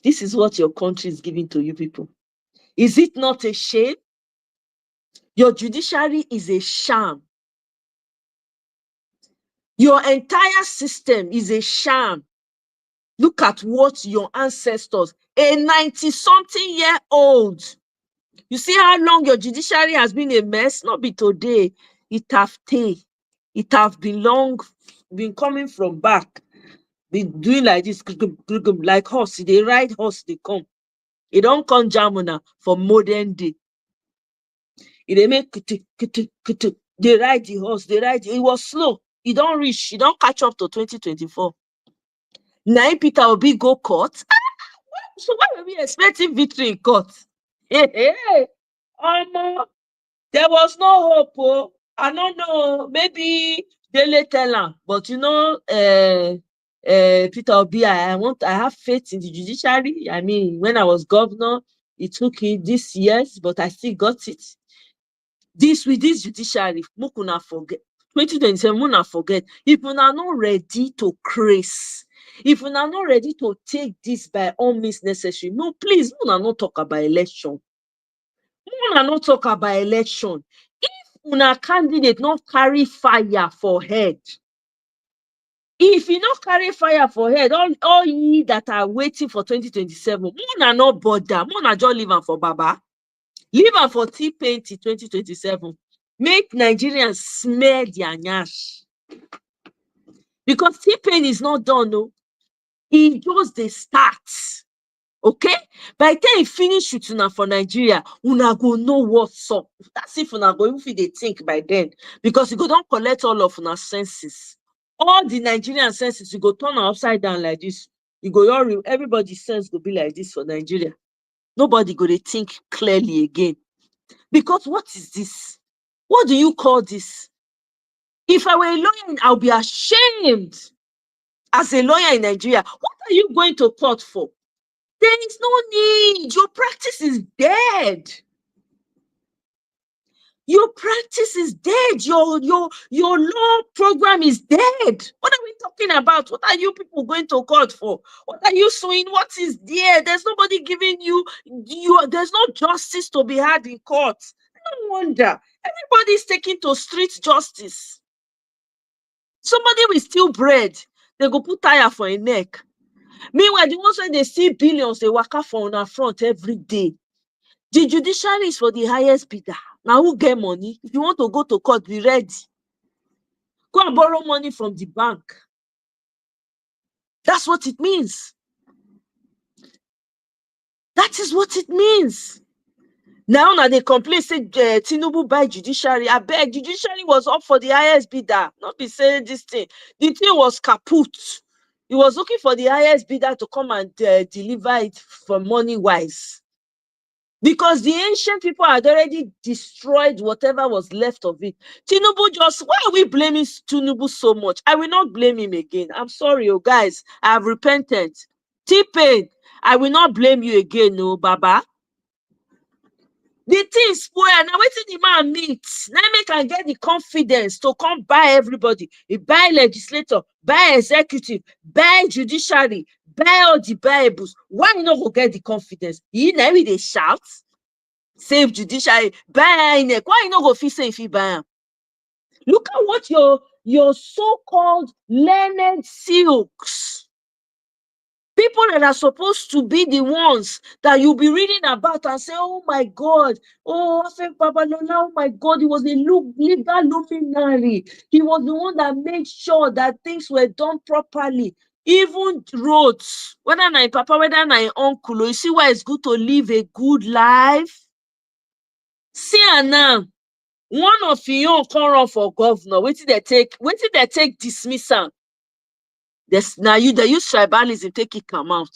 This is what your country is giving to you people. Is it not a shame? Your judiciary is a sham. Your entire system is a sham. Look at what your ancestors, a 90-something-year-old, you see how long your judiciary has been a mess? Not be today. It have been long, been coming from back, been doing like this, like horse. They ride horse, they come. It don't come Jamuna for modern day. They make they ride the horse, they ride. It was slow. It don't reach, it don't catch up to 2024. Now Peter Obi go court. So why were we expecting victory in court? There was no hope. Oh. I don't know. Maybe they tell him, but you know, Peter Obi, I have faith in the judiciary. I mean, when I was governor, it took it this years, but I still got it. With this judiciary, Mukuna forget. 2027, Mukuna forget. If we are not ready to craze, if we are not ready to take this by all means necessary, no, please, Mukuna not talk about election. Mukuna not talk about election. If una candidate not carry fire for head, if you not carry fire for head, all ye that are waiting for 2027, Mukuna not bother. Mukuna just leave am for Baba. Leave am for T-Pain till 2027. Make Nigerians smear their nyash. Because T-Pain is not done, no. He just the start. Okay? By the time he finish with una for Nigeria, una go know what's up. That's if una go, if they think by then. Because you go don't collect all of una senses. All the Nigerian senses, you go turn upside down like this. You go, everybody's sense go be like this for Nigeria. Nobody go to think clearly again. Because what is this? What do you call this? If I were a lawyer, I'll be ashamed as a lawyer in Nigeria. What are you going to court for? There is no need. Your practice is dead. Your practice is dead. Your law program is dead. What are we talking about? What are you people going to court for? What are you suing? What is there? There's nobody giving you there's no justice to be had in court. No wonder. Everybody's taking to street justice. Somebody will steal bread. They go put tire for a neck. Meanwhile, the ones when they see billions, they walk out on our front every day. The judiciary is for the highest bidder. Now who get money? If you want to go to court, be ready. Go and borrow money from the bank. That's what it means. That is what it means. Now they complain, say Tinubu buy judiciary. I beg, judiciary was up for the highest bidder. Not be saying this thing. The thing was kaput. He was looking for the highest bidder to come and deliver it for money-wise. Because the ancient people had already destroyed whatever was left of it. Tinubu why are we blaming Tinubu so much? I will not blame him again. I'm sorry, oh guys. I have repented. T-Pain, I will not blame you again, no, Baba. The thing spoil, now wait till the man meets. Now make can get the confidence to come buy everybody. He buy legislator, buy executive, buy judiciary, buy all the Bibles. Why you not go get the confidence? You know they shout, save judiciary, buy INEC. Why you not go feel say if you buy them? Look at what your so-called learned silks. People that are supposed to be the ones that you'll be reading about and say, oh my God, oh my God, he was a legal luminary. He was the one that made sure that things were done properly. Even roads, whether my papa, whether my uncle, you see why it's good to live a good life? See now, one of you come run for governor, wait till they take dismissal. Now they use tribalism, take it come out.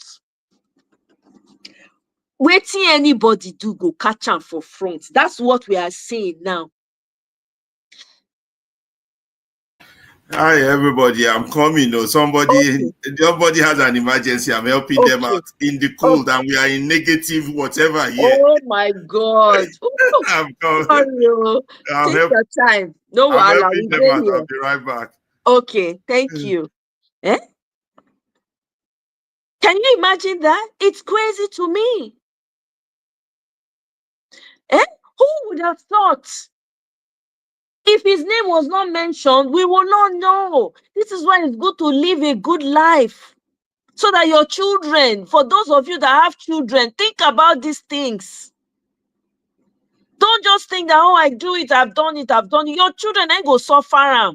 Waiting anybody do go catch him for front. That's what we are saying now. Hi everybody, I'm coming. No, somebody has an emergency. I'm helping them out in the cold, and we are in negative whatever here. Oh my God! I'm coming. Take your time. No, I'm Wala, helping them out. I'll be right back. Okay, thank you. Eh? Can you imagine that? It's crazy to me. Eh? Who would have thought? If his name was not mentioned, we will not know. This is why it's good to live a good life. So that your children, for those of you that have children, think about these things. Don't just think that, oh, I do it, I've done it, I've done it. Your children ain't go suffer. Eh?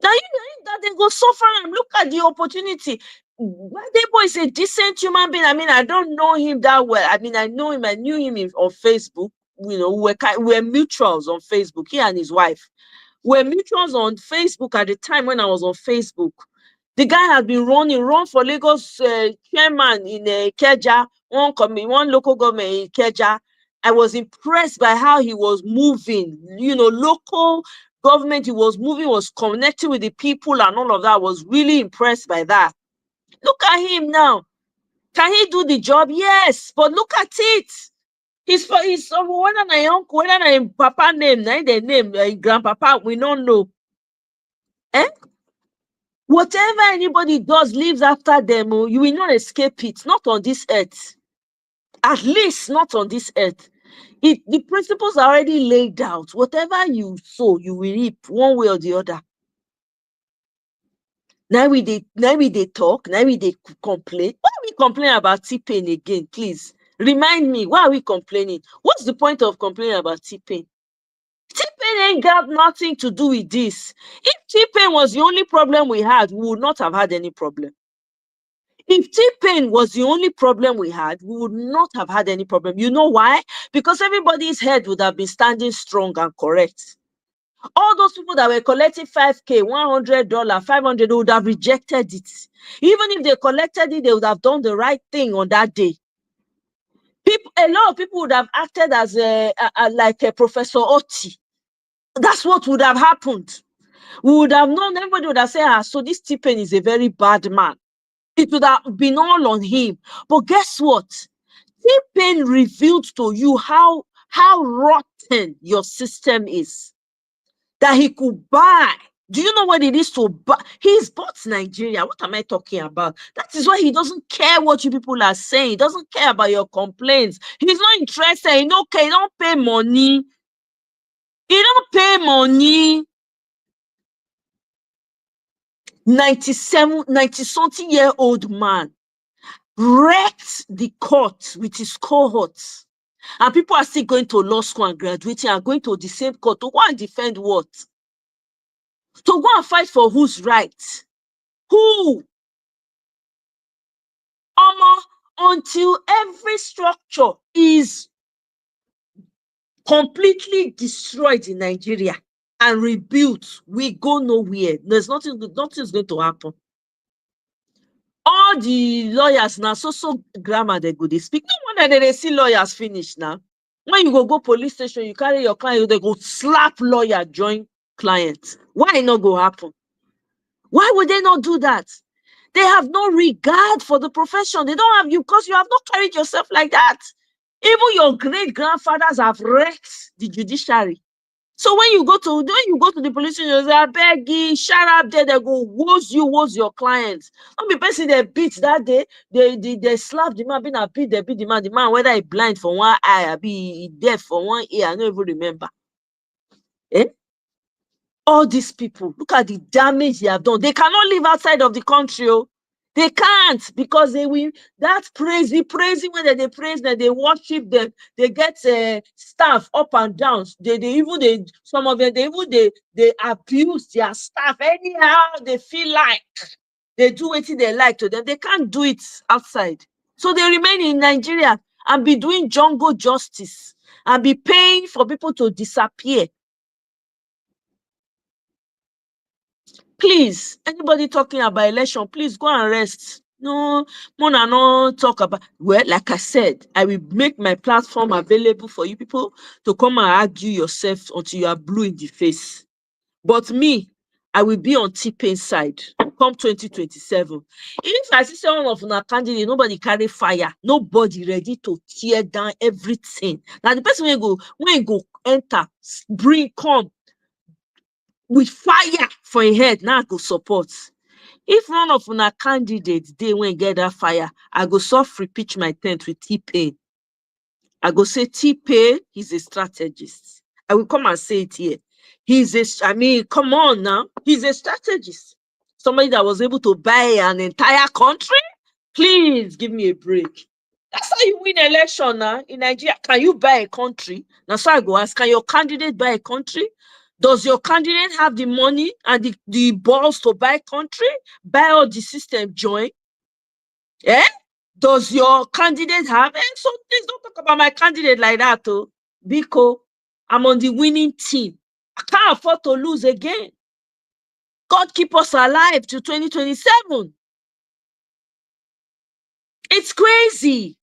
Now you know that they go suffer and look at the opportunity. Wadebo is a decent human being. I mean, I don't know him that well. I mean, I knew him on Facebook. You know, we're mutuals on Facebook, he and his wife. We're mutuals on Facebook at the time when I was on Facebook. The guy had been run for Lagos chairman in Ikeja, one local government in Ikeja. I was impressed by how he was moving. You know, local government, he was moving, was connecting with the people and all of that. I was really impressed by that. Look at him now. Can he do the job? Yes, but look at it. He's whether my uncle, whether my papa name, the name, grandpapa, we don't know. Eh? Whatever anybody does lives after them. You will not escape it. Not on this earth. At least not on this earth. The principles are already laid out. Whatever you sow, you will reap one way or the other. Now we they talk. Now we they complain. Why are we complaining about T-Pain again? Please remind me. Why are we complaining? What's the point of complaining about T-Pain? T-Pain ain't got nothing to do with this. If T-Pain was the only problem we had, we would not have had any problem. If T-Pain was the only problem we had, we would not have had any problem. You know why? Because everybody's head would have been standing strong and correct. All those people that were collecting $5K, $100, $500, would have rejected it. Even if they collected it, they would have done the right thing on that day. A lot of people would have acted as like a Professor Oti. That's what would have happened. We would have known, everybody would have said, so this T-Pain is a very bad man. It would have been all on him. But guess what? T-Pain revealed to you how rotten your system is. That he could buy. Do you know what it is to buy? He's bought Nigeria. What am I talking about? That is why he doesn't care what you people are saying. He doesn't care about your complaints. He's not interested. He don't pay money. He don't pay money. 90-something-year-old man wrecked the court with his cohorts. And people are still going to law school and graduating and going to the same court to go and defend what? To go and fight for whose right? Who? Until every structure is completely destroyed in Nigeria and rebuilt, we go nowhere. There's nothing's going to happen. All the lawyers now, so grammar they go, they speak. No wonder they see lawyers finish now. When you go police station, you carry your client, they go slap lawyer, join client. Why not go happen? Why would they not do that? They have no regard for the profession. They don't have you because you have not carried yourself like that. Even your great-grandfathers have wrecked the judiciary. So when you go to the police station, you say, I beg you, shut up there, they go, woes your clients. Don't be person they beat that day, they slap the man, they beat the man, whether he blind for one eye, or be deaf for one ear, I don't even remember. Eh? All these people, look at the damage they have done. They cannot live outside of the country. Oh. They can't because they will. That praising when they praise them, they worship them. They get staff up and down. Some of them they abuse their staff anyhow they feel like. They do what they like to them. They can't do it outside. So they remain in Nigeria and be doing jungle justice and be paying for people to disappear. Please, anybody talking about election, please go and rest. No, Mona, no talk about. Well, like I said, I will make my platform available for you people to come and argue yourself until you are blue in the face. But me, I will be on T-Pain's side come 2027. If I see one of our candidate, nobody carry fire, nobody ready to tear down everything. Now the person when go enter, come with fire for a head, now I go support. If none of our candidates they when get that fire, I go soft pitch my tent with T-Pain. I go say T-Pain, he's a strategist. I will come and say it here. Come on now. He's a strategist. Somebody that was able to buy an entire country? Please give me a break. That's how you win election now in Nigeria. Can you buy a country? Now, so I go ask, can your candidate buy a country? Does your candidate have the money and the balls to buy country? Buy all the system, join? Eh? Does your candidate have? So please don't talk about my candidate like that, oh. Because I'm on the winning team. I can't afford to lose again. God keep us alive to 2027. It's crazy.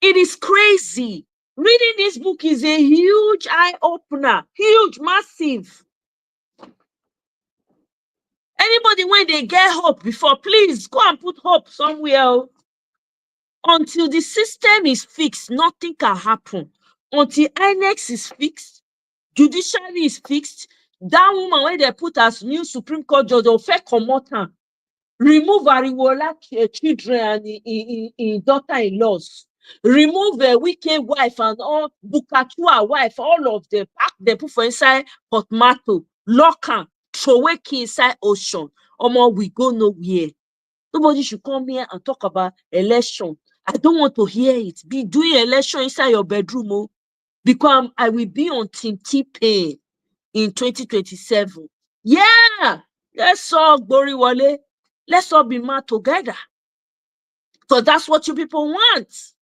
It is crazy. Reading this book is a huge eye-opener. Huge, massive. Anybody when they get hope before, please go and put hope somewhere. Until the system is fixed, nothing can happen. Until INEX is fixed, judiciary is fixed, that woman when they put as new Supreme Court judge, they'll fair comot her. Remove Ariwola children and in daughter-in-laws. Remove a wicked wife and all Bukachua wife, all of them, pack them, put for inside Potmato, lock her, throw away key inside ocean. We go nowhere. Nobody should come here and talk about election. I don't want to hear it. Be doing election inside your bedroom, because I will be on Team T-Pain in 2027. Yeah, let's all glory wale. Let's all be mad together. So that's what you people want.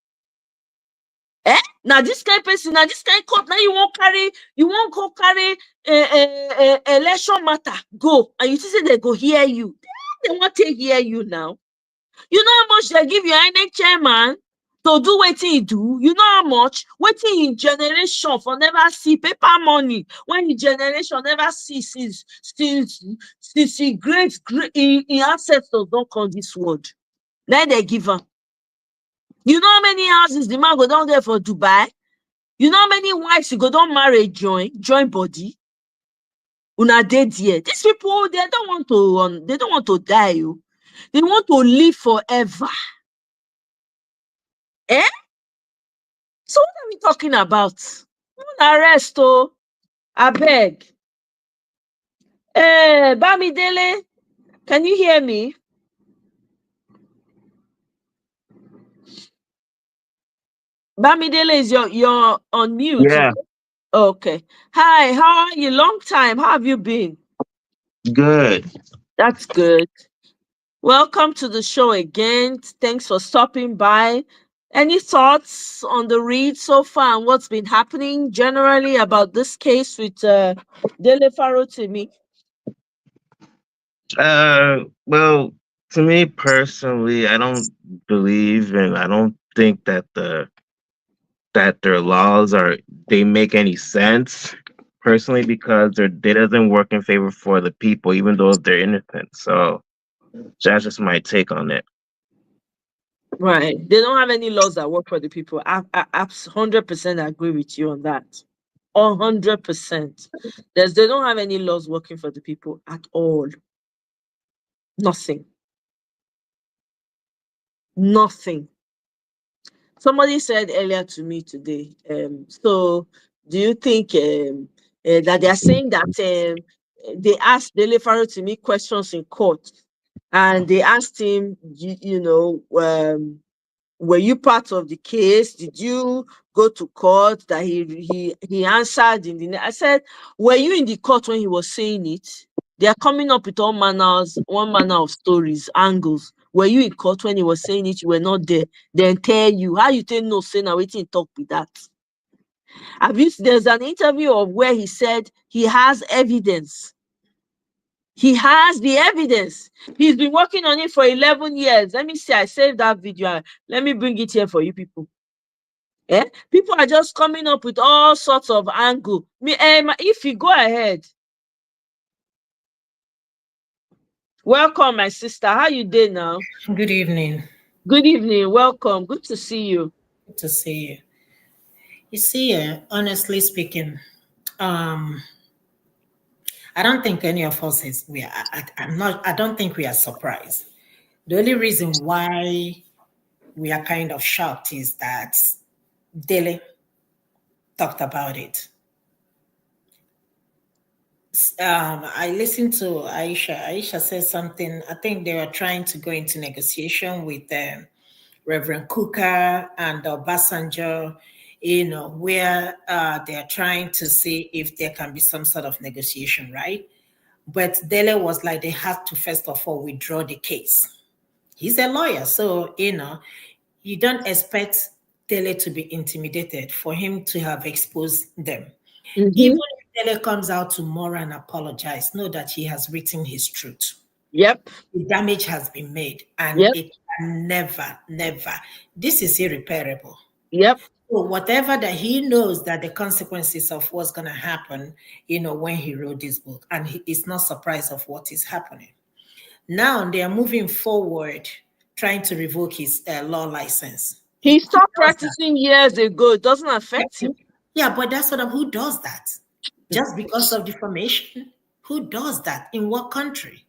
Now this kind of person, now this kind of court, now you won't go carry election matter. Go. And you say they go hear you. They want to hear you now. You know how much they give your INEC chairman to do what he do? You know how much? Waiting in generation for never see paper money. When the generation never see since great in ancestors don't come this world. Then they give them. You know how many houses the man go down there for Dubai? You know how many wives you go down marry join body? Una dead here. These people they don't want to die. They want to live forever. So what are we talking about? Arrest, I beg. Bamidele, can you hear me? Bamidele, is you're on mute. Yeah. Okay. Hi, how are you? Long time. How have you been? Good. That's good. Welcome to the show again. Thanks for stopping by. Any thoughts on the read so far and what's been happening generally about this case with Dele Farotimi? Well, to me personally, I don't believe and I don't think that their laws they make any sense personally, because they doesn't work in favor for the people, even though they're innocent. So that's just my take on it. Right. They don't have any laws that work for the people. I 100% agree with you on that. 100%. They don't have any laws working for the people at all. Nothing. Nothing. Somebody said earlier to me today, so do you think that they are saying that they asked Dele Farotimi questions in court, and they asked him, were you part of the case? Did you go to court? That he answered in the. I said, were you in the court when he was saying it? They are coming up with one manner of stories, angles. Were you in court when he was saying it? You were not there. Then tell you how you tell no say now waiting talk with that. There's an interview of where he said he has evidence. He has the evidence. He's been working on it for 11 years. Let me see. I saved that video. Let me bring it here for you people. People are just coming up with all sorts of angle. If you go ahead. Welcome, my sister. How you doing now? Good evening. Good evening. Welcome. Good to see you. Good to see you. You see, honestly speaking, I don't think any of us is. I don't think we are surprised. The only reason why we are kind of shocked is that Dele talked about it. I listened to Aisha. Aisha said something. I think they were trying to go into negotiation with Reverend Kuka and Obasanjo, where they are trying to see if there can be some sort of negotiation, right? But Dele was like, they have to first of all withdraw the case. He's a lawyer, so you don't expect Dele to be intimidated for him to have exposed them. Even if Dele comes out tomorrow and apologize, know that he has written his truth. Yep. The damage has been made, and it can never. This is irreparable. Yep. So whatever that he knows that the consequences of what's going to happen, when he wrote this book, and he is not surprised of what is happening. Now they are moving forward, trying to revoke his law license. He stopped practicing years ago. It doesn't affect him. Yeah, but that's who does that? Just because of defamation? Who does that? In what country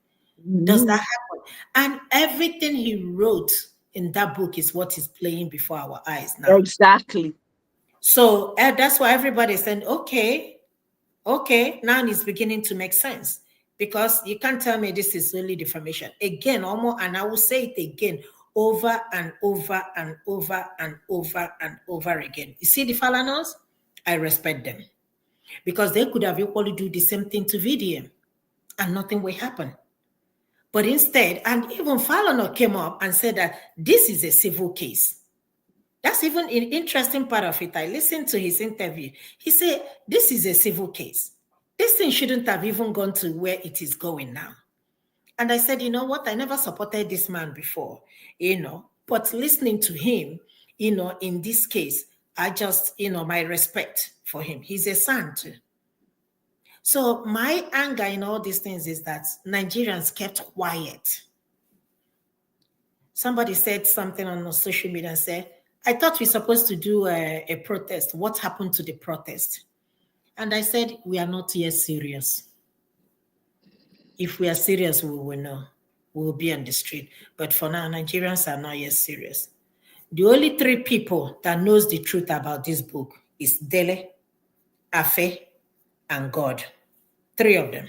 does that happen? And everything he wrote in that book is what is playing before our eyes now. Exactly. So that's why everybody's saying, okay, now it's beginning to make sense. Because you can't tell me this is only defamation. Again, almost, and I will say it again, over and over and over and over and over again. You see the Falanas? I respect them. Because they could have equally do the same thing to VDM and nothing will happen. But instead, and even Falana came up and said that this is a civil case. That's even an interesting part of it. I listened to his interview. He said, this is a civil case. This thing shouldn't have even gone to where it is going now. And I said, you know what? I never supported this man before, but listening to him, in this case, I just, my respect for him. He's a son too. So my anger in all these things is that Nigerians kept quiet. Somebody said something on social media and said, I thought we're supposed to do a protest. What happened to the protest? And I said, we are not yet serious. If we are serious, we will know. We will be on the street. But for now, Nigerians are not yet serious. The only 3 people that knows the truth about this book is Dele, Afe, and God. 3 of them.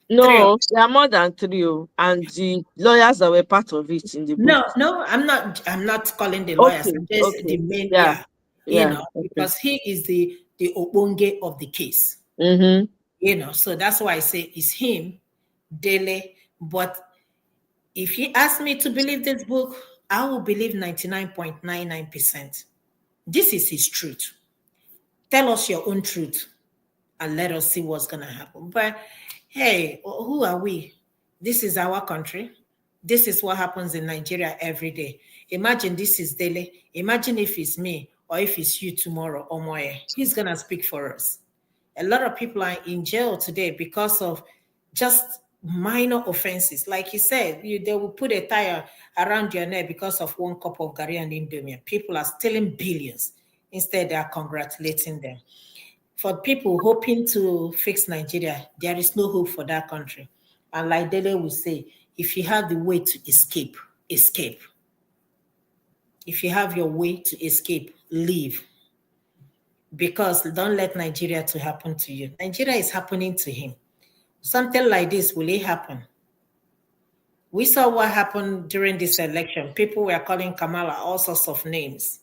No, there are more than 3, and the lawyers that were part of it in the book. No, I'm not calling the lawyers. I'm just the main, because he is the Obonge of the case. So that's why I say it's him, Dele. But if you ask me to believe this book, I will believe 99.99%. This is his truth. Tell us your own truth and let us see what's going to happen. But hey, who are we? This is our country. This is what happens in Nigeria every day. Imagine this is Dele. Imagine if it's me or if it's you tomorrow, Omoye. He's going to speak for us. A lot of people are in jail today because of just minor offenses. Like you said, they will put a tire around your neck because of 1 cup of Gary and Indomie. People are stealing billions. Instead, they are congratulating them. For people hoping to fix Nigeria, there is no hope for that country. And like Dele will say, if you have the way to escape, escape. If you have your way to escape, leave. Because don't let Nigeria to happen to you. Nigeria is happening to him. Something like this, will it happen? We saw what happened during this election. People were calling Kamala all sorts of names.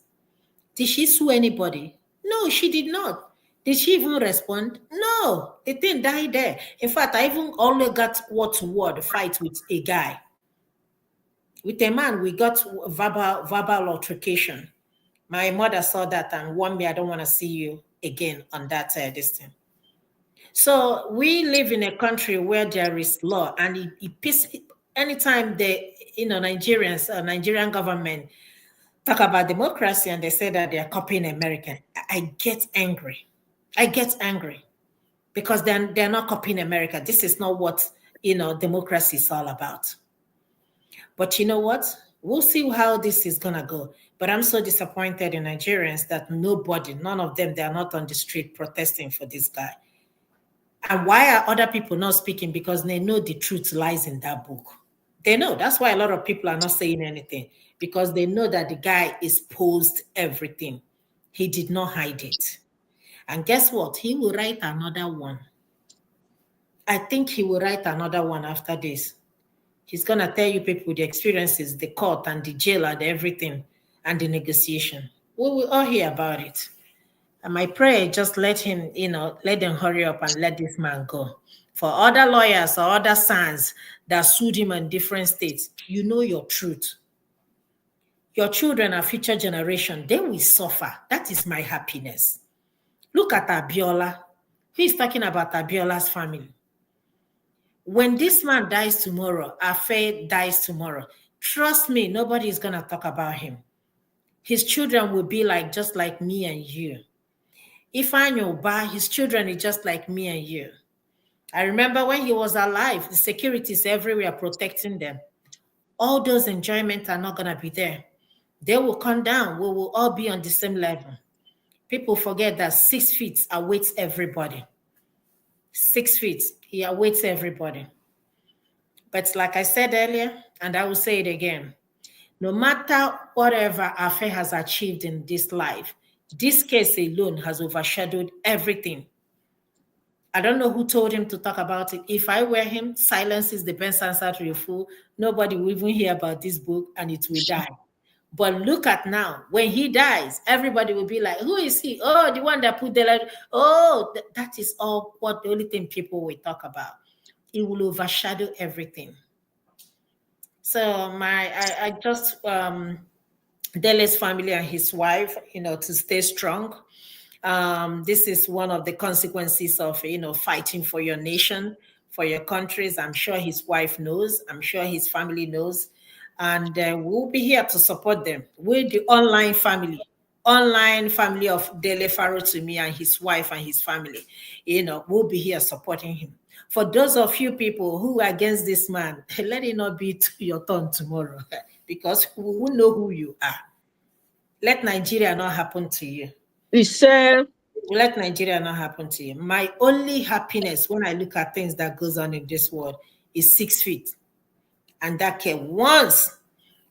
Did she sue anybody? No, she did not. Did she even respond? No, the thing died there. In fact, I even only got word-to-word fight with a guy. With a man, we got verbal altercation. My mother saw that and warned me, I don't want to see you again on that this thing. So we live in a country where there is law, and anytime the Nigerian government talk about democracy and they say that they are copying American, I get angry. I get angry because they're not copying America. This is not what democracy is all about. But you know what? We'll see how this is going to go. But I'm so disappointed in Nigerians that none of them, they are not on the street protesting for this guy. And why are other people not speaking? Because they know the truth lies in that book. They know. That's why a lot of people are not saying anything, because they know that the guy exposed everything. He did not hide it. And guess what? He will write another one. I think he will write another one after this. He's going to tell you people the experiences, the court and the jail and everything and the negotiation. We will all hear about it. And my prayer, just let him, let them hurry up and let this man go. For other lawyers or other sons that sued him in different states, you know your truth. Your children are future generation. They will suffer. That is my happiness. Look at Abiola. Who is talking about Abiola's family? When this man dies tomorrow, Afe dies tomorrow, trust me, nobody is going to talk about him. His children will be just like me and you. If I know by his children is just like me and you. I remember when he was alive, the security is everywhere protecting them. All those enjoyments are not going to be there. They will come down. We will all be on the same level. People forget that 6 feet awaits everybody. 6 feet, he awaits everybody. But like I said earlier, and I will say it again, no matter whatever Afe has achieved in this life, this case alone has overshadowed everything. I don't know who told him to talk about it. If I were him, silence is the best answer to your fool. Nobody will even hear about this book and it will die. But look at now, when he dies, everybody will be like, who is he? Oh, the one that put the letter. Oh, that is all what the only thing people will talk about. It will overshadow everything. So I just, Dele's family and his wife, to stay strong. This is one of the consequences of, fighting for your nation, for your countries. I'm sure his wife knows. I'm sure his family knows. And we'll be here to support them. We're the online family of Dele Farotimi and his wife and his family. We'll be here supporting him. For those of you people who are against this man, let it not be your turn tomorrow, because we will know who you are. Let Nigeria not happen to you. Let Nigeria not happen to you. My only happiness when I look at things that goes on in this world is 6 feet. And that can once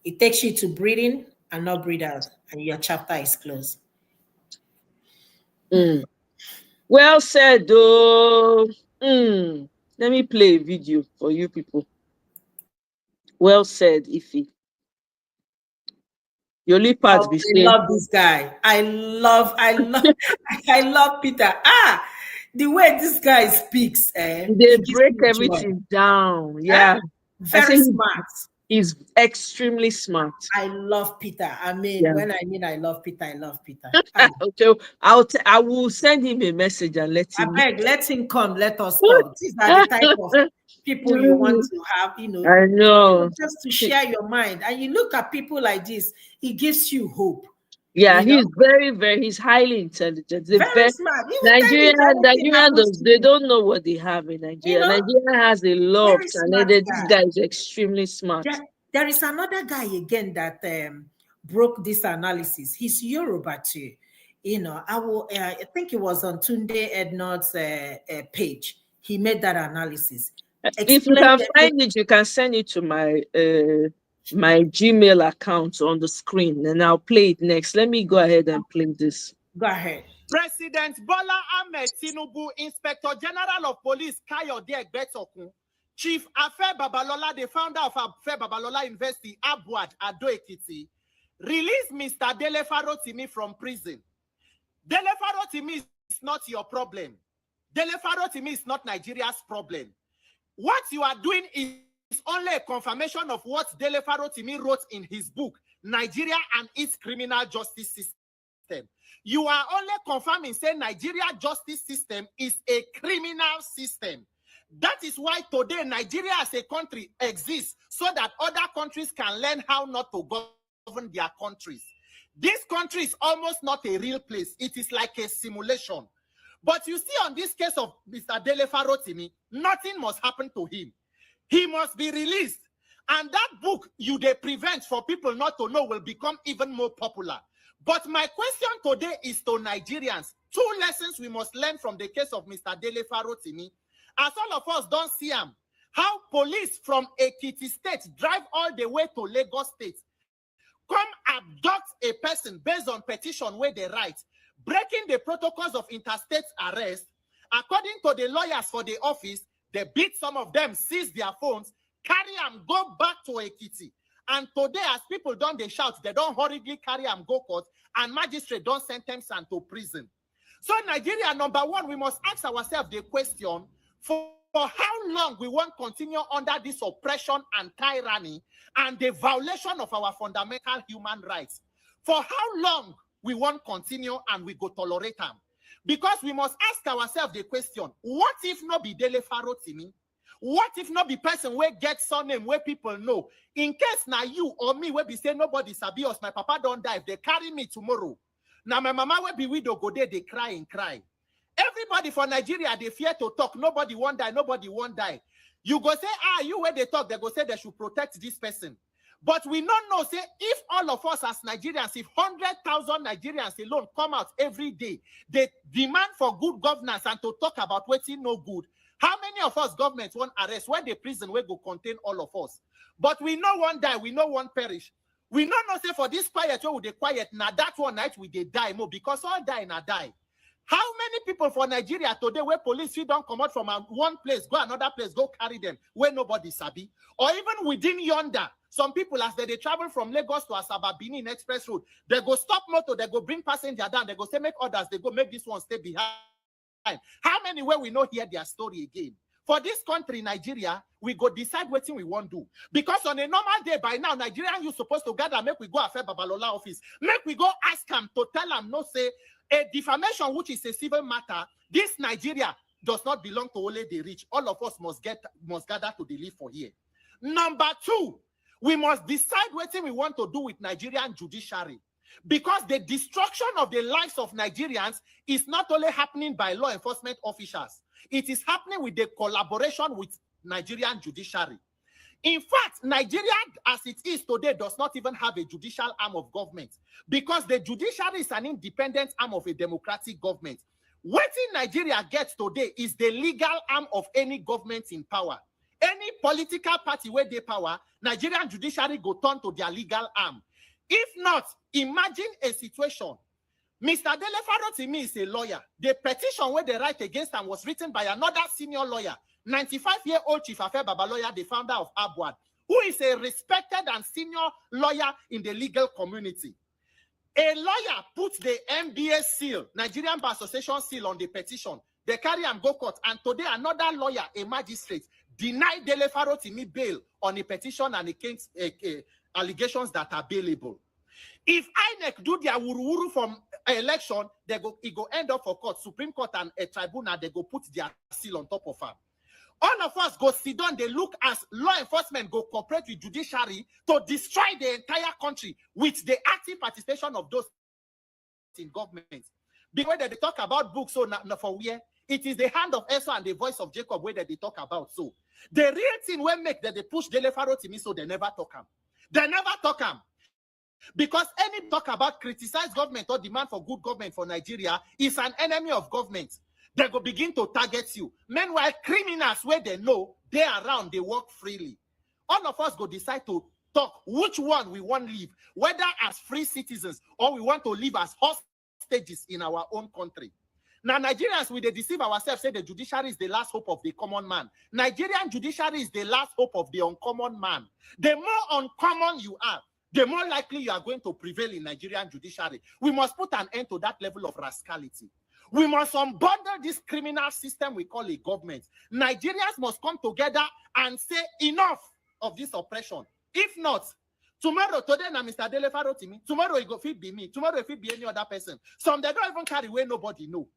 it takes you to breathe in and not breathe out, and your chapter is closed. Well said, though. Let me play a video for you people. Well said, Ife. Your lip part be I love this guy. I love Peter. The way this guy speaks, they break everything down. Yeah, very smart. He's extremely smart. I love Peter. I mean, when I love Peter, I love Peter. Okay, I will send him a message and let him. Let him come. Let us talk. These are the type of people you want to have. I know. Just to share your mind, and you look at people like this, it gives you hope. Yeah, he's he's highly intelligent. Very smart. Nigerians, they don't know what they have in Nigeria. Nigeria has a lot of talent. This guy is extremely smart. There is another guy again that broke this analysis. He's Yoruba too. I think it was on Tunde Ednord's page. He made that analysis. If you can find it, you can send it to my my Gmail account on the screen, and I'll play it next. Let me go ahead and play this. Go ahead. President Bola Ahmed Tinubu, Inspector General of Police Kayode Egbetokun, Chief Afe Babalola, the founder of Afe Babalola University, Abuad, Ado Ekiti, released Mr. Dele Farotimi from prison. Dele Farotimi is not your problem. Dele Farotimi is not Nigeria's problem. What you are doing is only a confirmation of what Dele Farotimi wrote in his book, Nigeria and its Criminal Justice System. You are only confirming saying Nigeria justice system is a criminal system. That is why today Nigeria as a country exists, so that other countries can learn how not to govern their countries. This country is almost not a real place. It is like a simulation. But you see, on this case of Mr. Dele Farotimi, nothing must happen to him. He must be released. And that book they prevent for people not to know will become even more popular. But my question today is to Nigerians. 2 lessons we must learn from the case of Mr. Dele Farotimi. As all of us don't see him, how police from Ekiti State drive all the way to Lagos State, come abduct a person based on petition where they write, breaking the protocols of interstate arrest. According to the lawyers for the office, they beat some of them, seize their phones, carry them, go back to Ekiti. And today, as people don't they shout, they don't hurriedly carry them go court, and magistrate don't sentence them to prison. So Nigeria, number one, we must ask ourselves the question, for how long we want to continue under this oppression and tyranny and the violation of our fundamental human rights? For how long we want to continue and we go tolerate them? Because we must ask ourselves the question, what if not be Dele Farotimi? What if not be person where get surname where people know? In case now you or me will be saying nobody sabi us, my papa don't die, if they carry me tomorrow. Now my mama will be widow go there, they cry and cry. Everybody for Nigeria, they fear to talk. Nobody won't die, nobody won't die. You go say, you where they talk, they go say they should protect this person. But we don't know, say, if all of us as Nigerians, if 100,000 Nigerians alone come out every day, they demand for good governance and to talk about what's no good, how many of us governments won't arrest? Where the prison will go contain all of us? But we know one die, we know one perish. We don't know, say, for this quiet, where would they quiet? Now that one night we they die more because all die and die. How many people for Nigeria today where police don't come out from one place, go another place, go carry them where nobody sabi? Or even within yonder, some people as they travel from Lagos to Asaba Benin Express Road, they go stop motor, they go bring passenger down, they go say make others, they go make this one stay behind. How many where we know hear their story again? For this country, Nigeria, we go decide what thing we want to do. Because on a normal day by now, Nigerian you supposed to gather, make we go Afe Babalola office, make we go ask him to tell him no say a defamation, which is a civil matter, this Nigeria does not belong to only the rich. All of us must gather to live for here. Number 2, we must decide what thing we want to do with Nigerian judiciary. Because the destruction of the lives of Nigerians is not only happening by law enforcement officials, it is happening with the collaboration with Nigerian judiciary. In fact, Nigeria, as it is today, does not even have a judicial arm of government because the judiciary is an independent arm of a democratic government. What in Nigeria gets today is the legal arm of any government in power. Any political party where they power, Nigerian judiciary go turn to their legal arm. If not, imagine a situation. Mr. Dele Farotimi is a lawyer. The petition where they write against him was written by another senior lawyer, 95-year-old Chief Afe Babalola, the founder of Abuad, who is a respected and senior lawyer in the legal community. A lawyer put the MBA seal, Nigerian Bar Association seal on the petition. They carry and go court. And today another lawyer, a magistrate, denied Dele Farotimi bail on a petition and against allegations that are bailable. If INEC do their wuru-wuru from election, it go end up for court, Supreme Court and a tribunal, they go put their seal on top of her. All of us go sit down, they look as law enforcement go cooperate with judiciary to destroy the entire country with the active participation of those in government. Because they talk about books, so not for where it is the hand of Esau and the voice of Jacob where they talk about. So the real thing will make that they push Dele Farotimi, so they never talk him. They never talk him. Because any talk about criticize government or demand for good government for Nigeria is an enemy of government. They go begin to target you. Meanwhile, criminals where they know they are around, they work freely. All of us go decide to talk which one we want to live, whether as free citizens or we want to live as hostages in our own country. Now, Nigerians, we deceive ourselves, say the judiciary is the last hope of the common man. Nigerian judiciary is the last hope of the uncommon man. The more uncommon you are, the more likely you are going to prevail in Nigerian judiciary. We must put an end to that level of rascality. We must unbundle this criminal system we call a government. Nigerians must come together and say enough of this oppression. If not, tomorrow, today, na Mr. Dele Farotimi, tomorrow it go fit be me, tomorrow it fit be any other person. Some they don't even carry away, nobody know.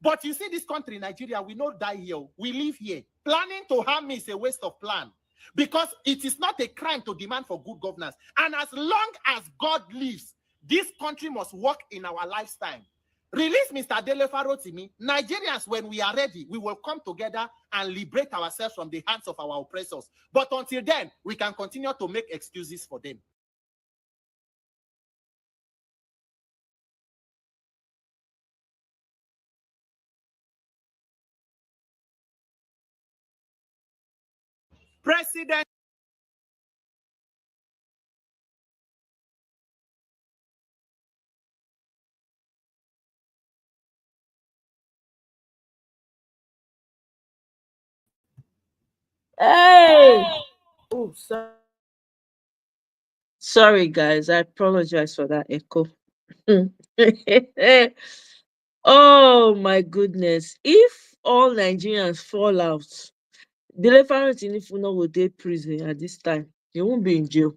But you see this country, Nigeria, we not die here, we live here. Planning to harm me is a waste of plan. Because it is not a crime to demand for good governance. And as long as God lives, this country must work in our lifetime. Release Mr. Dele Farotimi. Nigerians, when we are ready, we will come together and liberate ourselves from the hands of our oppressors. But until then, we can continue to make excuses for them. President. Hey! Oh, sorry, guys. I apologize for that echo. Oh, my goodness. If all Nigerians fall out, the reference in Ifuno will dey prison at this time. He won't be in jail.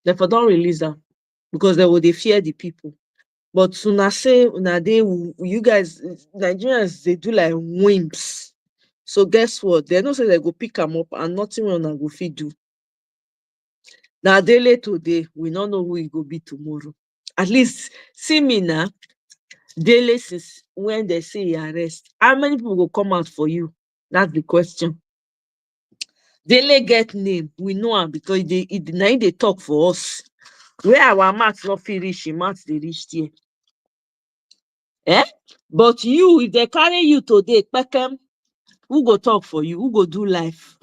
Therefore, don't release them because they will fear the people. But una say una dey, you guys, Nigerians, they do like wimps. So guess what? They don't say they go pick them up and nothing will not go fit do. Now daily today, we don't know who it will be tomorrow. At least see me now. Daily since when they say he arrest, how many people will come out for you? That's the question. Daily get name, we know him because they talk for us. Where our maths not fit reach, maths they reach here. Eh? But you, if they carry you today, Pekem, who go talk for you? Who go do life?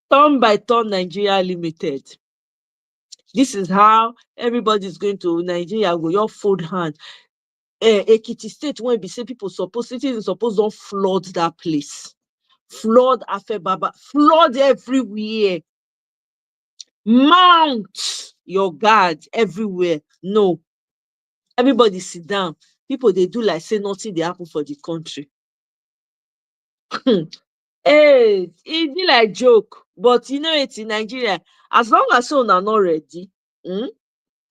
Turn by turn Nigeria Limited. This is how everybody's going to Nigeria go your fold hand. Ekiti State when be say people citizens suppose don't flood that place. Flood Afebaba, flood everywhere. Mount your guard everywhere. No. Everybody sit down. People they do like say nothing they happen for the country. Hey, it be like joke, but you know it's in Nigeria. As long as you are not ready,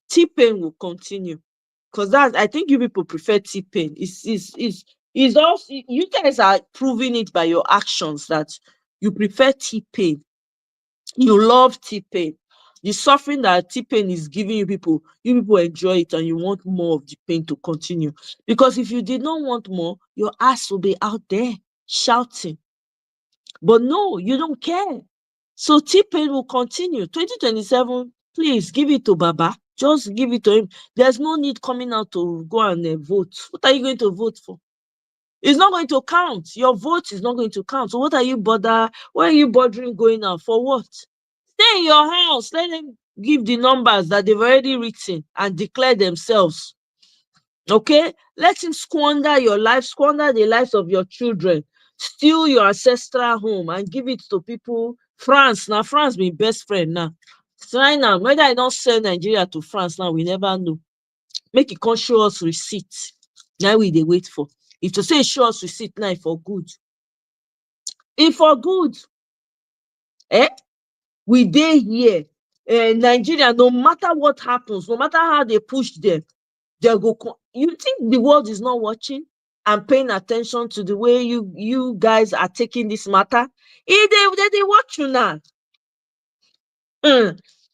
T-Pain will continue. Because that I think you people prefer T-Pain. It's also you guys are proving it by your actions that you prefer T-Pain. You love T-Pain. The suffering that T-Pain is giving you people enjoy it and you want more of the pain to continue. Because if you did not want more, your ass will be out there shouting. But no, you don't care. So T-Pain will continue. 2027, please give it to Baba. Just give it to him. There's no need coming out to go and vote. What are you going to vote for? It's not going to count. Your vote is not going to count. So what are you why are you bothering going out? For what? Stay in your house. Let them give the numbers that they've already written and declare themselves. Okay? Let him squander your life, squander the lives of your children. Steal your ancestral home and give it to people. France, now France be best friend now. Sign now. Whether I don't sell Nigeria to France now, we never know. Make it come show us receipt. Now they wait for. If to say show us receipt now for good. If for good. We dey here. Nigeria, no matter what happens, no matter how they push them, they go. You think the world is not watching and paying attention to the way you guys are taking this matter? They watch you now. The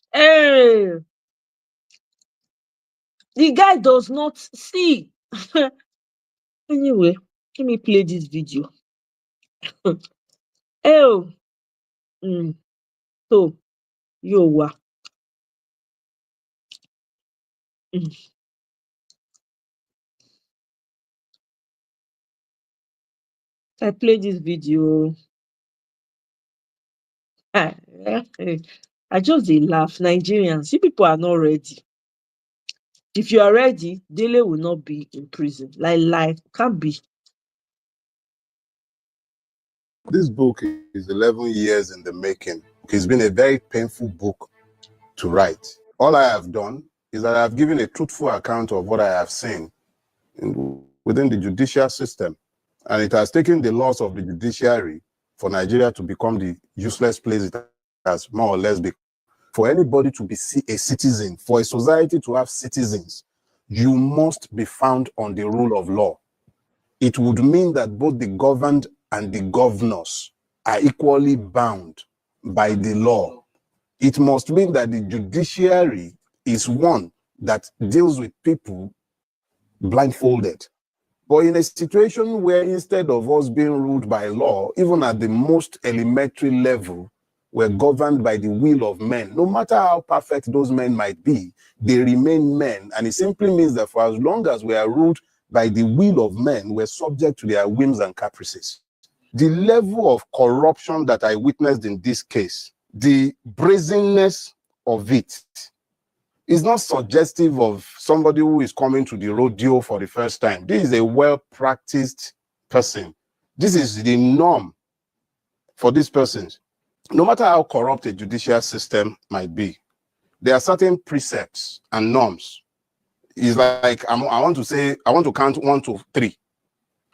guy does not see. Anyway, let me play this video. So yo wa. I play this video. I just dey laugh. Nigerians, you people are not ready. If you are ready, Dele will not be in prison. Like can't be. This book is 11 years in the making. It's been a very painful book to write. All I have done is that I've given a truthful account of what I have seen within the judicial system. And it has taken the loss of the judiciary for Nigeria to become the useless place it has more or less become. For anybody to be a citizen, for a society to have citizens, you must be found on the rule of law. It would mean that both the governed and the governors are equally bound by the law. It must mean that the judiciary is one that deals with people blindfolded. But in a situation where instead of us being ruled by law, even at the most elementary level, we're governed by the will of men, no matter how perfect those men might be, they remain men. And it simply means that for as long as we are ruled by the will of men, we're subject to their whims and caprices. The level of corruption that I witnessed in this case, the brazenness of it, is not suggestive of somebody who is coming to the rodeo for the first time. This is a well-practiced person. This is the norm for these persons. No matter how corrupt a judicial system might be, there are certain precepts and norms. It's like I want to count 1 to 3,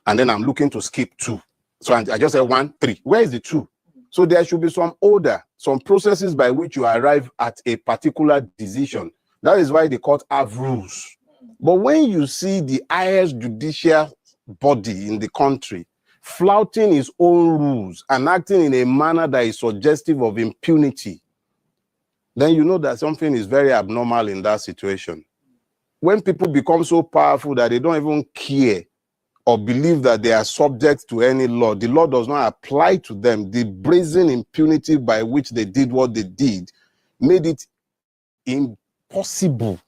and then I'm looking to skip 2. So I just say 1, 3. Where is the 2? So there should be some order, some processes by which you arrive at a particular decision. That is why the court have rules. But when you see the highest judicial body in the country flouting its own rules and acting in a manner that is suggestive of impunity, then you know that something is very abnormal in that situation. When people become so powerful that they don't even care or believe that they are subject to any law, the law does not apply to them. The brazen impunity by which they did what they did made it impossible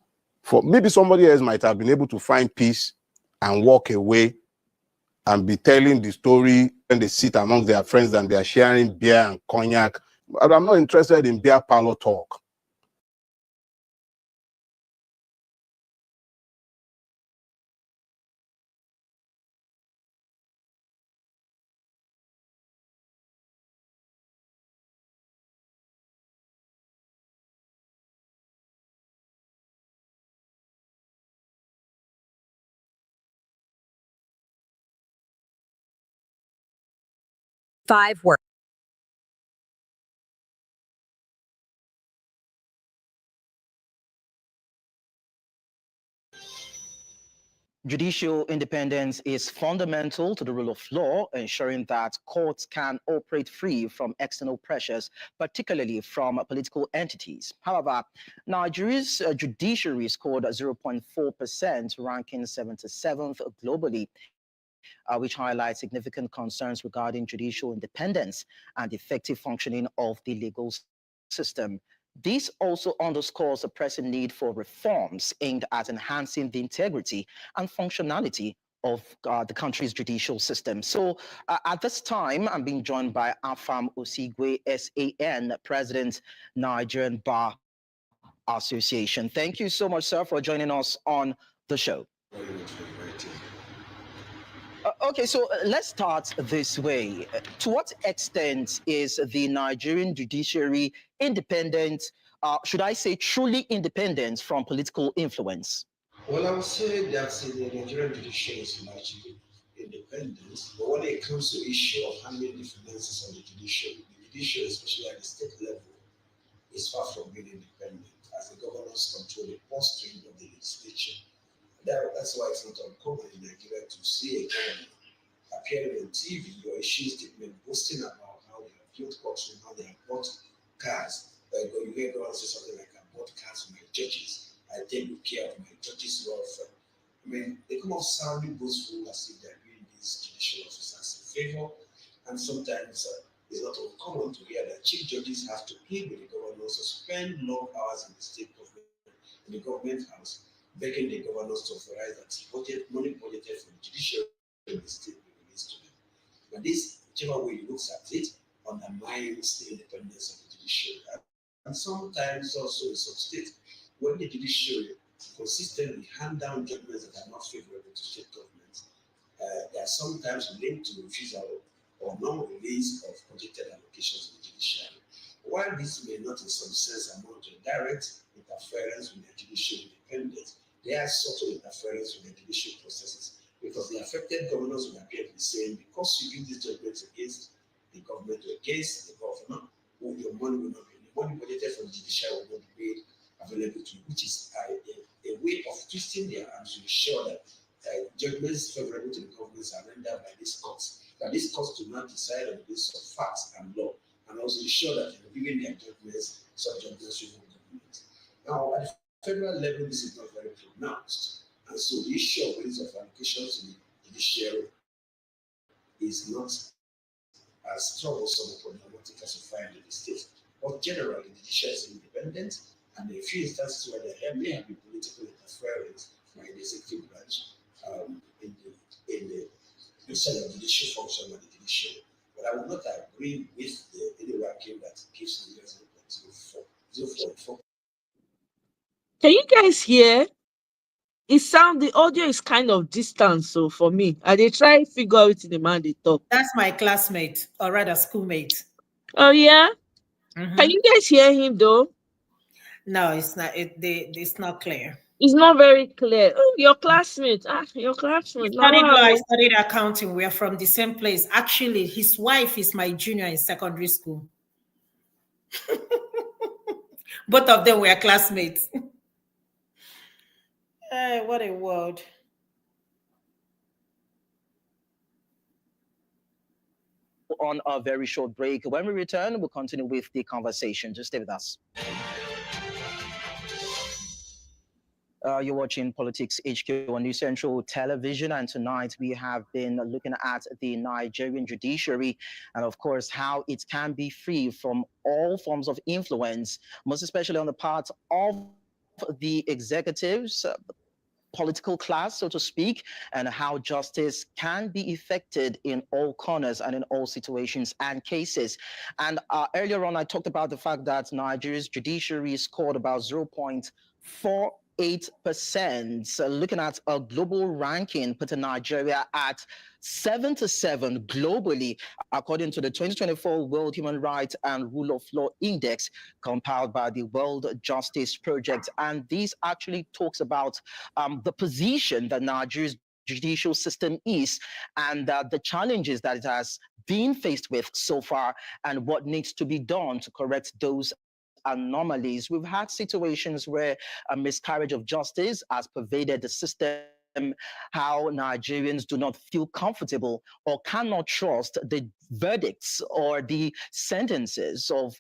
for maybe somebody else might have been able to find peace and walk away and be telling the story when they sit among their friends and they are sharing beer and cognac. But I'm not interested in beer parlor talk. Five words. Judicial independence is fundamental to the rule of law, ensuring that courts can operate free from external pressures, particularly from political entities. However, Nigeria's judiciary scored 0.4%, ranking 77th globally, which highlights significant concerns regarding judicial independence and effective functioning of the legal system. This also underscores the pressing need for reforms aimed at enhancing the integrity and functionality of the country's judicial system. So at this time, I'm being joined by Afam Osigwe, SAN, President, Nigerian Bar Association. Thank you so much, sir, for joining us on the show. Okay, so let's start this way. To what extent is the Nigerian judiciary independent, should I say truly independent from political influence? Well, I would say that the Nigerian judiciary is largely independent, but when it comes to the issue of handling the finances of the judiciary, especially at the state level, is far from being independent, as the governors control the purse string of the legislature. That's why it's not uncommon in Nigeria to see a governor appearing on TV or issue statement boasting about how they have built courtrooms, how they have bought cars. You hear governors say something like, I bought cars for my judges. I take good care of my judges' welfare. I mean, they come off sounding boastful as if they're doing these judicial officers a favor. And sometimes it's not uncommon to hear that chief judges have to plead with the governors to spend long hours in the state government, in the government house, begging the governors to authorize that money budgeted for the judiciary in the state will be released to them. And this, whichever way you look at it, undermines the independence of the judiciary. And sometimes also in some states, when the judiciary consistently hand down judgments that are not favorable to state governments, they are sometimes linked to refusal or non-release of projected allocations in the judiciary. While this may not in some sense amount to direct interference with the judicial independence, there are subtle interference with the judicial processes, because the affected governors will appear to be saying, because you give these judgments against the government or against the governor, your money will not be, the money budgeted for the judiciary will not be made available to you, which is a way of twisting their arms to ensure that judgments favorable to the governments are rendered by these courts, that these courts do not decide on the basis of facts and law, and also ensure that in reviewing their judgments, such judgments will government. Now, at the federal level, this is not very pronounced, And so the issue of release of allocation to the judiciary is not as troublesome or problematic as you find in the state. But generally, the judiciary is independent, and there are a few instances where there may have been political interference by the executive branch in the instead of judicial function of the judiciary. But I would not agree with the ranking that gives the 0.4. Can you guys hear? The audio is kind of distant, so for me, I they try figure out in the man they talk. That's my classmate, or rather schoolmate. Oh yeah? Can you guys hear him though? No, it's not. It's not clear. It's not very clear. Oh, your classmate. Your classmate. Studied law, I studied accounting. We are from the same place. Actually, his wife is my junior in secondary school. Both of them were classmates. What a world. On a very short break. When we return, we'll continue with the conversation. Just stay with us. You're watching Politics HQ on New Central Television, and tonight we have been looking at the Nigerian judiciary and, of course, how it can be free from all forms of influence, most especially on the part of the executives, political class, so to speak, and how justice can be effected in all corners and in all situations and cases. And earlier on, I talked about the fact that Nigeria's judiciary scored about 0.48%. So looking at a global ranking, putting Nigeria at 77 globally, according to the 2024 World Human Rights and Rule of Law Index, compiled by the World Justice Project. And this actually talks about the position that Nigeria's judicial system is and the challenges that it has been faced with so far and what needs to be done to correct those anomalies. We've had situations where a miscarriage of justice has pervaded the system, how Nigerians do not feel comfortable or cannot trust the verdicts or the sentences of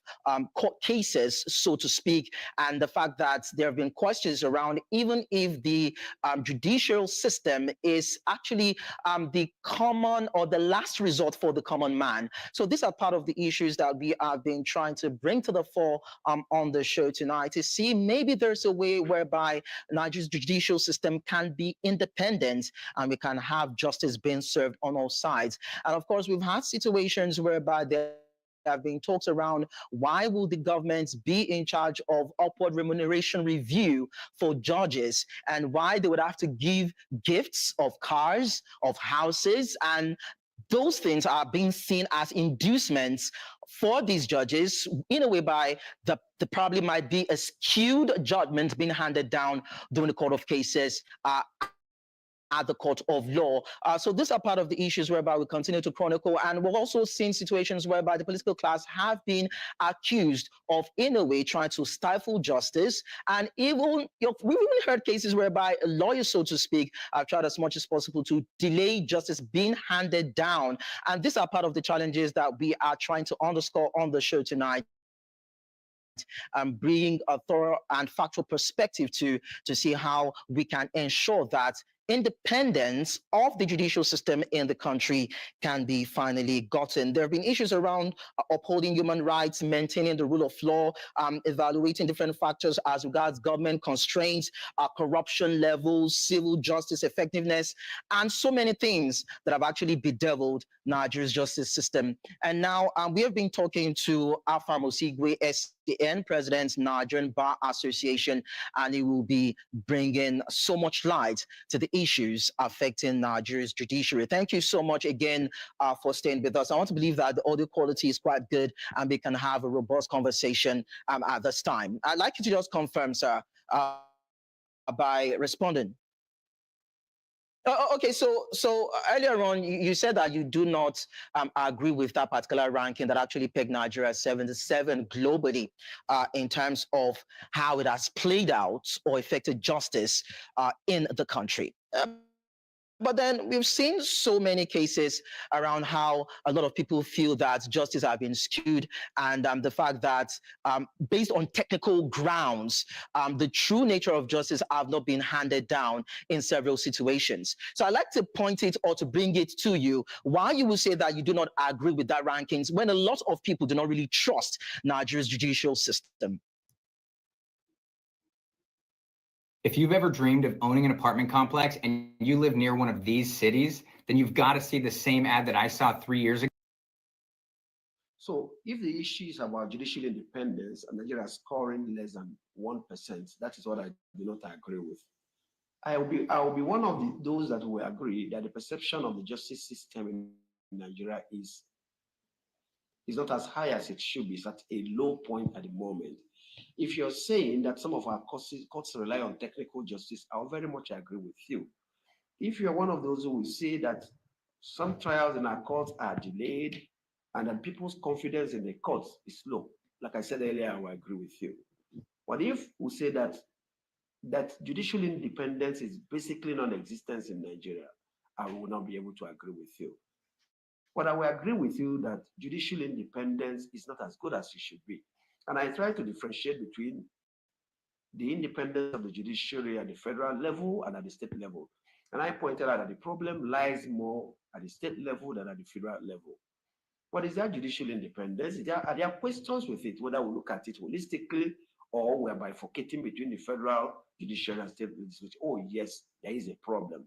court cases, so to speak, and the fact that there have been questions around even if the judicial system is actually the common or the last resort for the common man. So these are part of the issues that we have been trying to bring to the fore on the show tonight, to see maybe there's a way whereby Nigeria's judicial system can be independent and we can have justice being served on all sides. And of course, we've had situations whereby there have been talks around why will the government be in charge of upward remuneration review for judges and why they would have to give gifts of cars, of houses, and those things are being seen as inducements for these judges in a way by the probably might be a skewed judgment being handed down during the court of cases at the court of law. So these are part of the issues whereby we continue to chronicle, and we've also seen situations whereby the political class have been accused of, in a way, trying to stifle justice. And even we've even heard cases whereby lawyers, so to speak, have tried as much as possible to delay justice being handed down. And these are part of the challenges that we are trying to underscore on the show tonight, and bring a thorough and factual perspective to see how we can ensure that independence of the judicial system in the country can be finally gotten. There have been issues around upholding human rights, maintaining the rule of law, evaluating different factors as regards government constraints, corruption levels, civil justice effectiveness, and so many things that have actually bedeviled Nigeria's justice system. And now we have been talking to Alpha Mosigwe, SCN, President, Nigerian Bar Association, and he will be bringing so much light to the issues affecting Nigeria's judiciary. Thank you so much again for staying with us. I want to believe that the audio quality is quite good and we can have a robust conversation at this time. I'd like you to just confirm, sir, by responding. Okay, so earlier on, you said that you do not agree with that particular ranking that actually pegged Nigeria 77 globally in terms of how it has played out or affected justice in the country. But then we've seen so many cases around how a lot of people feel that justice has been skewed, and the fact that based on technical grounds, the true nature of justice have not been handed down in several situations. So I'd like to point it or to bring it to you why you will say that you do not agree with that rankings when a lot of people do not really trust Nigeria's judicial system. If you've ever dreamed of owning an apartment complex and you live near one of these cities, then you've got to see the same ad that I saw 3 years ago. So if the issue is about judicial independence and Nigeria scoring less than 1%, that is what I do not agree with. I will be one of those that will agree that the perception of the justice system in Nigeria is not as high as it should be. It's at a low point at the moment. If you're saying that some of our courts rely on technical justice, I'll very much agree with you. If you're one of those who will say that some trials in our courts are delayed and that people's confidence in the courts is low, like I said earlier, I will agree with you. But if we say that judicial independence is basically non-existent in Nigeria, I will not be able to agree with you. But I will agree with you that judicial independence is not as good as it should be. And I try to differentiate between the independence of the judiciary at the federal level and at the state level. And I pointed out that the problem lies more at the state level than at the federal level. What is that judicial independence? Are there questions with it, whether we look at it holistically or we're bifurcating between the federal judiciary and state legislature? Oh, yes, there is a problem.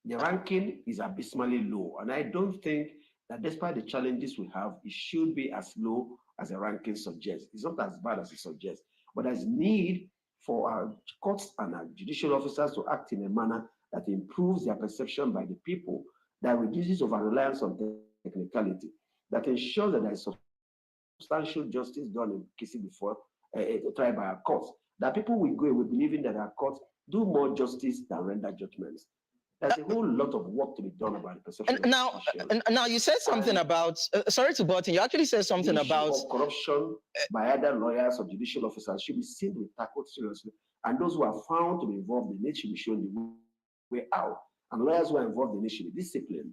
The ranking is abysmally low, and I don't think that despite the challenges we have, it should be as low as the ranking suggests. It's not as bad as it suggests, but there's need for our courts and our judicial officers to act in a manner that improves their perception by the people, that reduces over-reliance on technicality, that ensures that there is substantial justice done in cases before tried by our courts, that people will go away believing that our courts do more justice than render judgments. There's a whole lot of work to be done about the perception. Now you said something about, sorry to butt in, you actually said something about corruption by either lawyers or judicial officers should be seen to be tackled seriously, and those who are found to be involved in it should be shown the way out, and lawyers who are involved in it should be disciplined.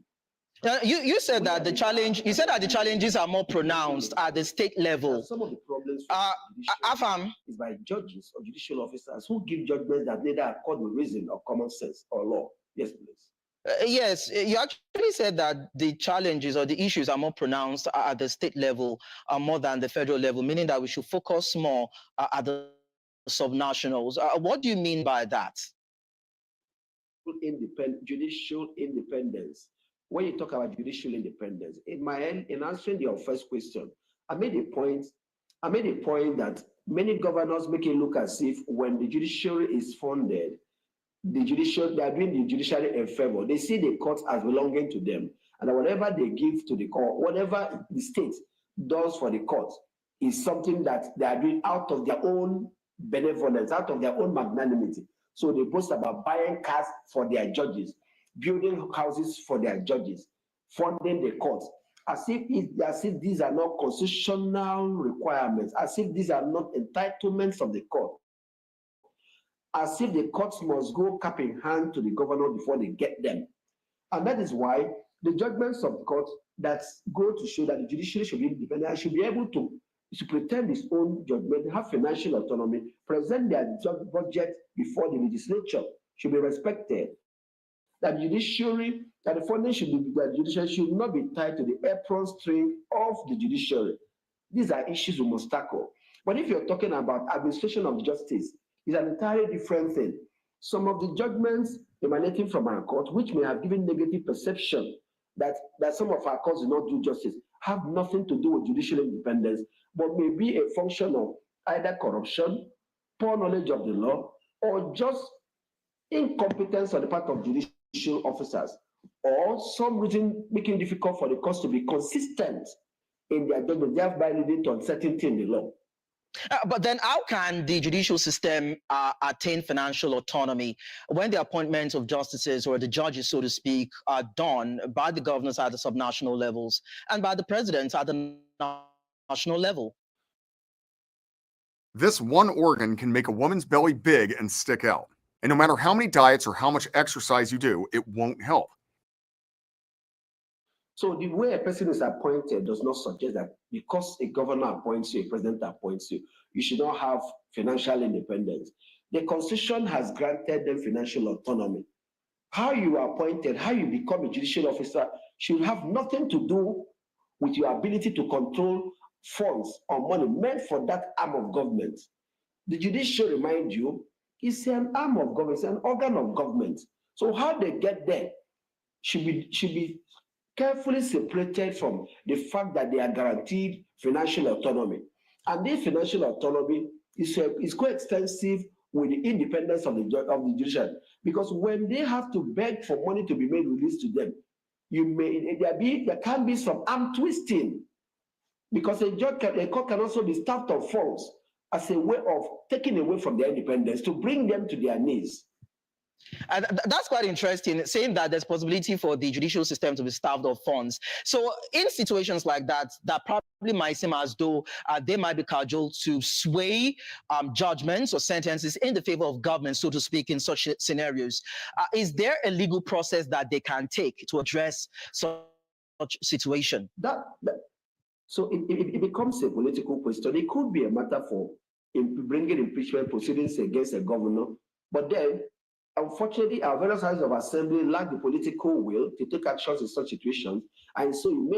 You said that the challenges are more pronounced at the state level. Some of the problems is by judges or judicial officers who give judgments that neither accord with reason or common sense or law. Yes, please. Yes, you actually said that the challenges or the issues are more pronounced at the state level more than the federal level, meaning that we should focus more at the subnationals. What do you mean by that? Judicial independence. When you talk about judicial independence, in answering your first question, I made a point that many governors make it look as if when the judiciary is funded, they are doing the judiciary a favor. They see the courts as belonging to them, and that whatever they give to the court, whatever the state does for the court, is something that they are doing out of their own benevolence, out of their own magnanimity. So they boast about buying cars for their judges, building houses for their judges, funding the courts, as if these are not constitutional requirements, as if these are not entitlements of the court, as if the courts must go cap in hand to the governor before they get them. And that is why the judgments of the court that go to show that the judiciary should be independent, should be able to pretend its own judgment, have financial autonomy, present their budget before the legislature, should be respected. That the funding should be, that the judiciary should not be tied to the apron string of the judiciary. These are issues we must tackle. But if you're talking about administration of justice, it's an entirely different thing. Some of the judgments emanating from our court, which may have given negative perception that some of our courts do not do justice, have nothing to do with judicial independence, but may be a function of either corruption, poor knowledge of the law, or just incompetence on the part of judicial officers, or some reason making it difficult for the courts to be consistent in their judgment, thereby leading to uncertainty in the law. But then how can the judicial system attain financial autonomy when the appointments of justices or the judges, so to speak, are done by the governors at the subnational levels and by the presidents at the national level? This one organ can make a woman's belly big and stick out. And no matter how many diets or how much exercise you do, it won't help. So the way a person is appointed does not suggest that because a governor appoints you, a president appoints you, you should not have financial independence. The Constitution has granted them financial autonomy. How you are appointed, how you become a judicial officer should have nothing to do with your ability to control funds or money meant for that arm of government. The judiciary, remind you, is an arm of government, it's an organ of government. So how they get there should be carefully separated from the fact that they are guaranteed financial autonomy. And this financial autonomy is coextensive with the independence of the judiciary. Because when they have to beg for money to be made released to them, there can be some arm twisting. Because a court can also be starved of funds as a way of taking away from their independence to bring them to their knees. That's quite interesting, saying that there's possibility for the judicial system to be starved of funds. So in situations like that, that probably might seem as though they might be cajoled to sway judgments or sentences in the favor of government, so to speak, in such scenarios. Is there a legal process that they can take to address such situation? So it becomes a political question. It could be a matter for bringing impeachment proceedings against a governor, but then unfortunately, our various houses of assembly lack the political will to take actions in such situations, and so you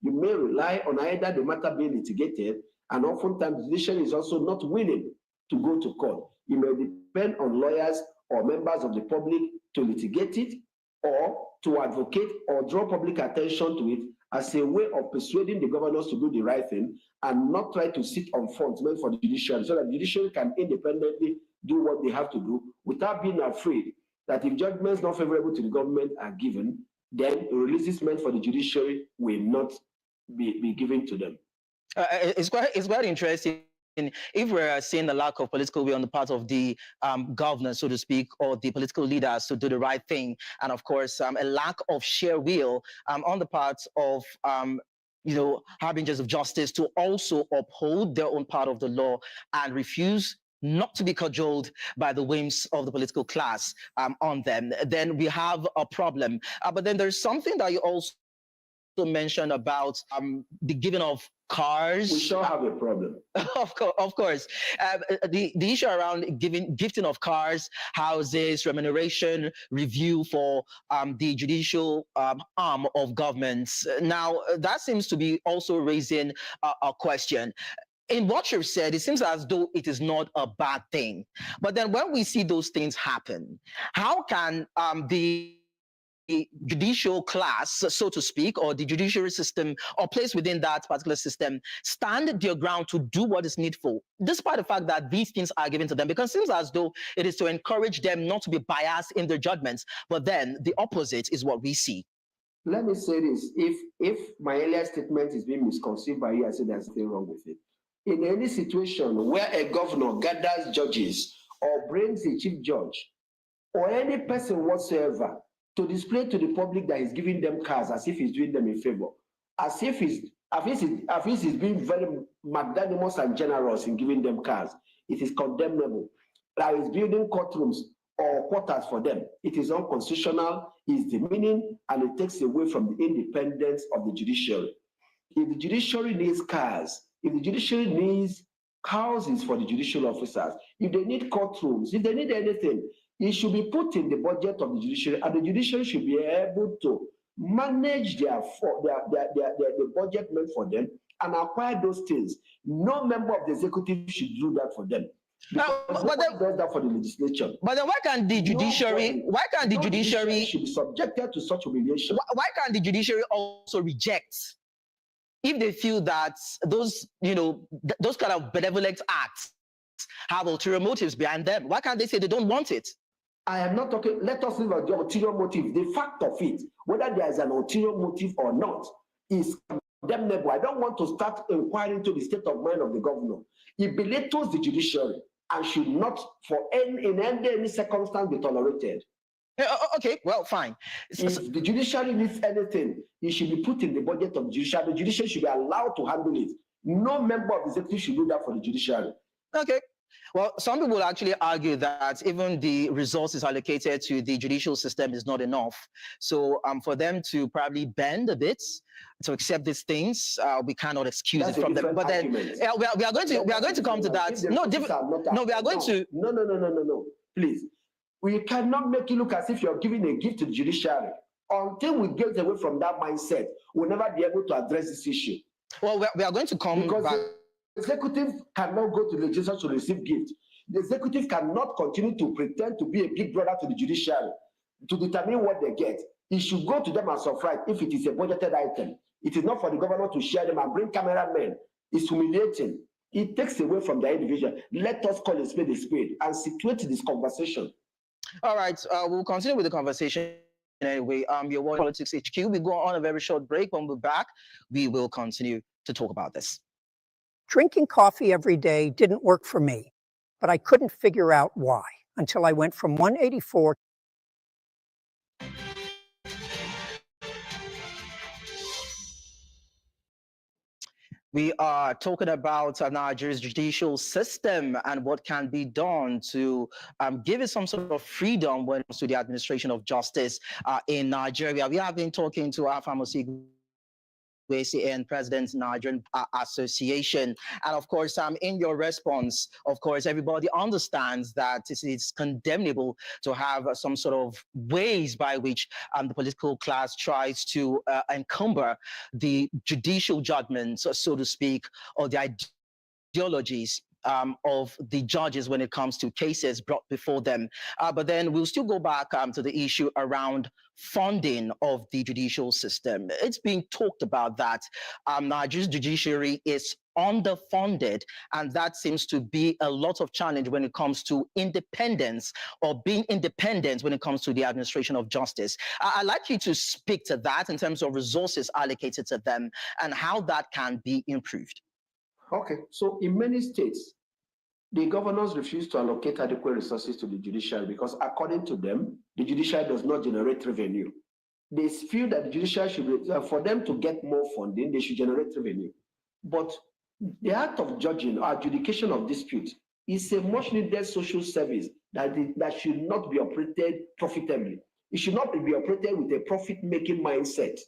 may rely on either the matter being litigated, and oftentimes the judiciary is also not willing to go to court. You may depend on lawyers or members of the public to litigate it, or to advocate or draw public attention to it as a way of persuading the governors to do the right thing and not try to sit on funds meant for the judiciary, so that the judiciary can independently do what they have to do without being afraid that if judgments not favorable to the government are given, then releases meant for the judiciary will not be given to them. It's quite interesting. If we're seeing the lack of political will on the part of the governors, so to speak, or the political leaders to do the right thing, and of course, a lack of sheer will on the part of harbingers of justice to also uphold their own part of the law and refuse not to be cajoled by the whims of the political class on them, then we have a problem. But then there's something that you also mentioned about the giving of cars. We sure have a problem. Of course. The issue around gifting of cars, houses, remuneration, review for the judicial arm of governments. Now, that seems to be also raising a question. In what you've said, it seems as though it is not a bad thing. But then when we see those things happen, how can the judicial class, so to speak, or the judiciary system, or place within that particular system, stand their ground to do what is needful, despite the fact that these things are given to them? Because it seems as though it is to encourage them not to be biased in their judgments, but then the opposite is what we see. Let me say this, if my earlier statement is being misconceived by you, I say there's nothing wrong with it. In any situation where a governor gathers judges or brings a chief judge or any person whatsoever to display to the public that he's giving them cars as if he's doing them a favor, as if he's being very magnanimous and generous in giving them cars, it is condemnable. That is building courtrooms or quarters for them. It is unconstitutional, it's demeaning, and it takes away from the independence of the judiciary. If the judiciary needs cars, if the judiciary needs houses for the judicial officers, if they need courtrooms, if they need anything, it should be put in the budget of the judiciary, and the judiciary should be able to manage the budget meant for them and acquire those things. No member of the executive should do that for them. But then does that for the legislature. But then why can't the judiciary? Why can't the judiciary should be subjected to such humiliation? Why can't the judiciary also reject if they feel that those those kind of benevolent acts have ulterior motives behind them? Why can't they say they don't want it? I am not talking, let us leave out the ulterior motive. The fact of it, whether there is an ulterior motive or not, is condemnable. I don't want to start inquiring into the state of mind of the governor. It belittles the judiciary and should not, in any circumstance, be tolerated. Okay, well, fine. If the judiciary needs anything, it should be put in the budget of the judiciary. The judiciary should be allowed to handle it. No member of the executive should do that for the judiciary. Okay. Well, some people actually argue that even the resources allocated to the judicial system is not enough. So for them to probably bend a bit to accept these things, we cannot excuse That's it from them. But then we are going to come to that. No, we are going to. No. Please, we cannot make it look as if you're giving a gift to the judiciary. Until we get away from that mindset, we'll never be able to address this issue. Well, we are going to come because back. The executive cannot go to the legislature to receive gifts. The executive cannot continue to pretend to be a big brother to the judiciary to determine what they get. It should go to them as of right if it is a budgeted item. It is not for the governor to share them and bring cameramen. It's humiliating. It takes away from their individual. Let us call a spade and situate this conversation. All right, we'll continue with the conversation. Anyway, your World Politics HQ. We go on a very short break. When we're back, we will continue to talk about this. Drinking coffee every day didn't work for me, but I couldn't figure out why until I went from 184. We are talking about Nigeria's judicial system and what can be done to give it some sort of freedom when it comes to the administration of justice in Nigeria. We have been talking to Alpha Mosigwe and President Nigerian Association. And of course, in your response, of course, everybody understands that it is condemnable to have some sort of ways by which the political class tries to encumber the judicial judgments, so to speak, or the ideologies of the judges when it comes to cases brought before them. But then we'll still go back to the issue around funding of the judicial system. It's being talked about that Nigeria's judiciary is underfunded, and that seems to be a lot of challenge when it comes to independence or being independent when it comes to the administration of justice. I'd like you to speak to that in terms of resources allocated to them and how that can be improved. Okay, so in many states, the governors refuse to allocate adequate resources to the judiciary because, according to them, the judiciary does not generate revenue. They feel that the judiciary should, for them to get more funding, they should generate revenue. But the act of judging or adjudication of disputes is a much needed social service that should not be operated profitably. It should not be operated with a profit-making mindset.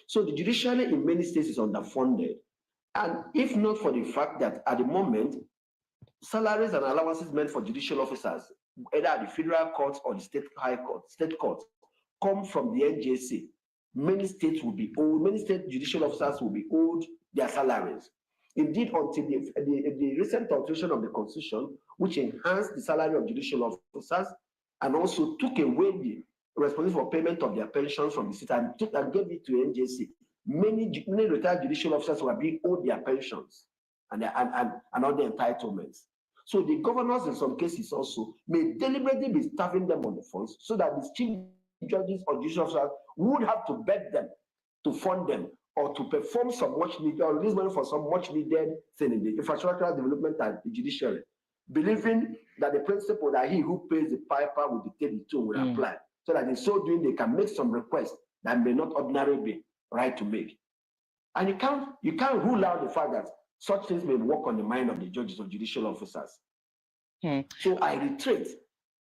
So the judiciary in many states is underfunded. And if not for the fact that at the moment, salaries and allowances meant for judicial officers, either at the federal courts or the state courts, come from the NJC, many states judicial officers will be owed their salaries. Indeed, until the recent alteration of the Constitution, which enhanced the salary of judicial officers and also took away the responsibility for payment of their pensions from the state and gave it to NJC, many retired judicial officers were being owed their pensions and other entitlements. So the governors in some cases also may deliberately be starving them on the funds so that the chief judges or judicial officers would have to beg them to fund them or to perform some much needed or release money for some much needed thing in the infrastructural development and the judiciary, believing that the principle that he who pays the piper will dictate the tune will apply, so that in so doing they can make some requests that may not ordinarily be right to make. And you can't rule out the fact that such things may work on the mind of the judges or judicial officers. So I reiterate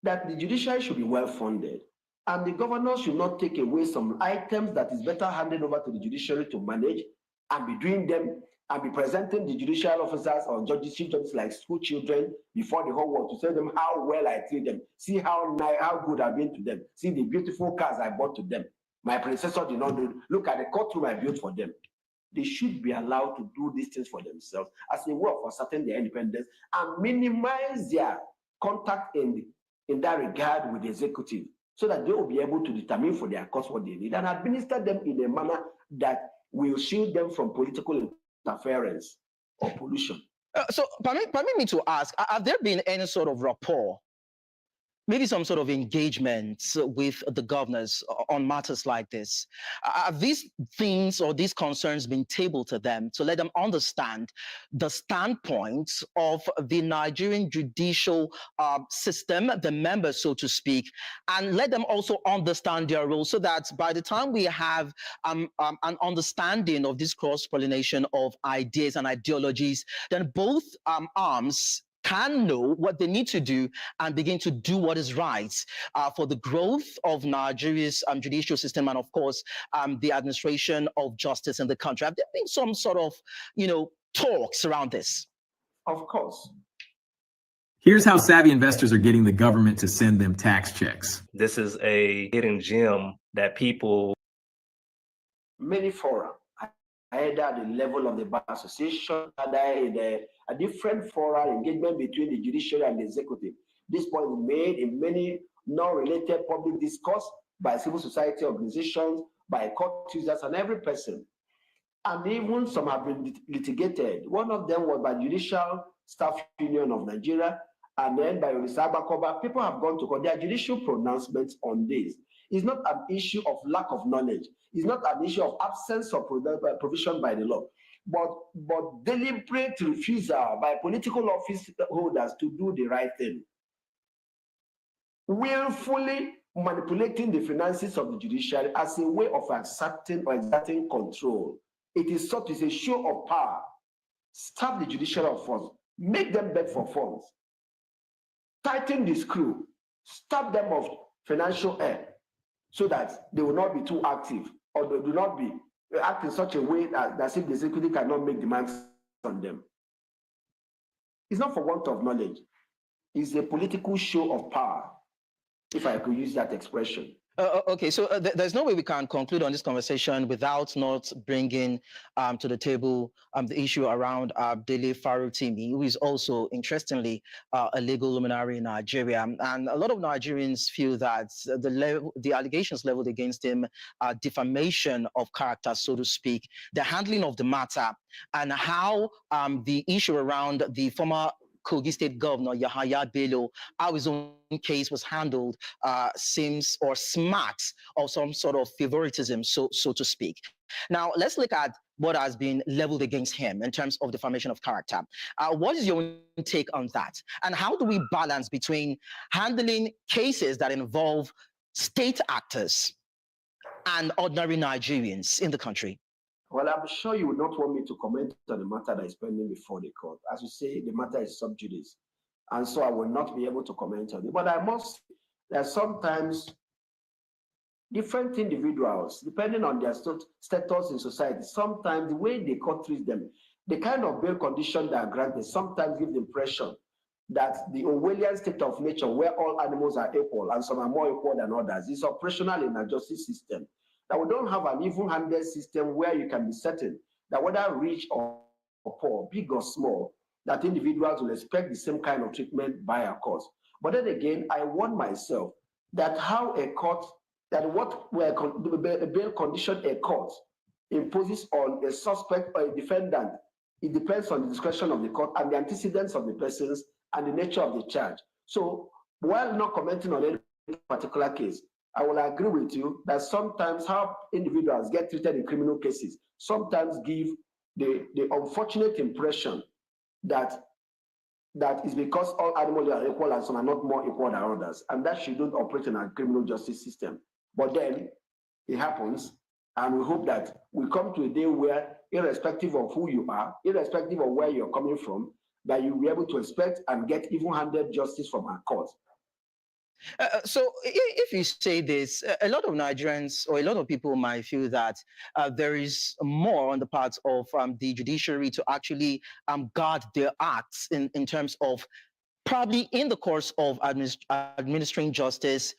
that the judiciary should be well funded, and the governor should not take away some items that is better handed over to the judiciary to manage and be doing them and be presenting the judicial officers or judges, chief judges like school children before the whole world to tell them how well I treat them, see how good I've been to them, see the beautiful cars I bought to them. My predecessor did not do. Look at the courtroom I built for them. They should be allowed to do these things for themselves as a way of asserting their independence and minimize their contact in that regard with the executive, so that they will be able to determine for their courts what they need and administer them in a manner that will shield them from political interference or pollution. So permit me to ask, have there been any sort of rapport, maybe some sort of engagement with the governors on matters like this? Have these things or these concerns been tabled to them to let them understand the standpoint of the Nigerian judicial system, the members, so to speak, and let them also understand their role, so that by the time we have an understanding of this cross-pollination of ideas and ideologies, then both arms can know what they need to do and begin to do what is right for the growth of Nigeria's judicial system and, of course, the administration of justice in the country. Have there been some sort of, talks around this? Of course. Here's how savvy investors are getting the government to send them tax checks. This is a hidden gem that people... Many fora, either at the level of the Bar Association, either in a different fora engagement between the judiciary and the executive. This point is made in many non-related public discourse by civil society organizations, by court users, and every person. And even some have been litigated. One of them was by Judicial Staff Union of Nigeria, and then by Orisabakoba. People have gone to court. There are judicial pronouncements on this. It's not an issue of lack of knowledge. It's not an issue of absence of provision by the law, but deliberate refusal by political office holders to do the right thing. Willfully manipulating the finances of the judiciary as a way of exerting control. It is such as a show of power. Starve the judiciary of funds. Make them beg for funds. Tighten the screw. Stop them of financial aid so that they will not be too active, or they do not be act in such a way that if the executive cannot make demands on them. It's not for want of knowledge. It's a political show of power, if I could use that expression. Okay, so there's no way we can conclude on this conversation without not bringing to the table the issue around Dele Farotimi, who is also, interestingly, a legal luminary in Nigeria. And a lot of Nigerians feel that the allegations leveled against him are defamation of character, so to speak, the handling of the matter, and how the issue around the former Kogi State Governor Yahaya Bello, how his own case was handled, seems or smacks of some sort of favoritism, so to speak. Now, let's look at what has been leveled against him in terms of defamation of character. What is your take on that? And how do we balance between handling cases that involve state actors and ordinary Nigerians in the country? Well, I'm sure you would not want me to comment on the matter that is pending before the court. As you say, the matter is sub judice, and so I will not be able to comment on it. But I must say that sometimes different individuals, depending on their status in society, sometimes the way the court treats them, the kind of bail condition they are granted, sometimes give the impression that the Orwellian state of nature, where all animals are equal and some are more equal than others, is operational in our justice system. That we don't have an even-handed system where you can be certain that whether rich or poor, big or small, that individuals will expect the same kind of treatment by a court. But then again, I warn myself that how a court, that what the bail condition a court imposes on a suspect or a defendant, it depends on the discretion of the court and the antecedents of the persons and the nature of the charge. So while not commenting on any particular case, I will agree with you that sometimes how individuals get treated in criminal cases sometimes give the unfortunate impression that is because all animals are equal and some are not more equal than others, and that shouldn't operate in our criminal justice system. But then it happens, and we hope that we come to a day where, irrespective of who you are, irrespective of where you're coming from, that you'll be able to expect and get even-handed justice from our courts. So if you say this, a lot of Nigerians or a lot of people might feel that there is more on the part of the judiciary to actually guard their acts in terms of probably in the course of administering justice,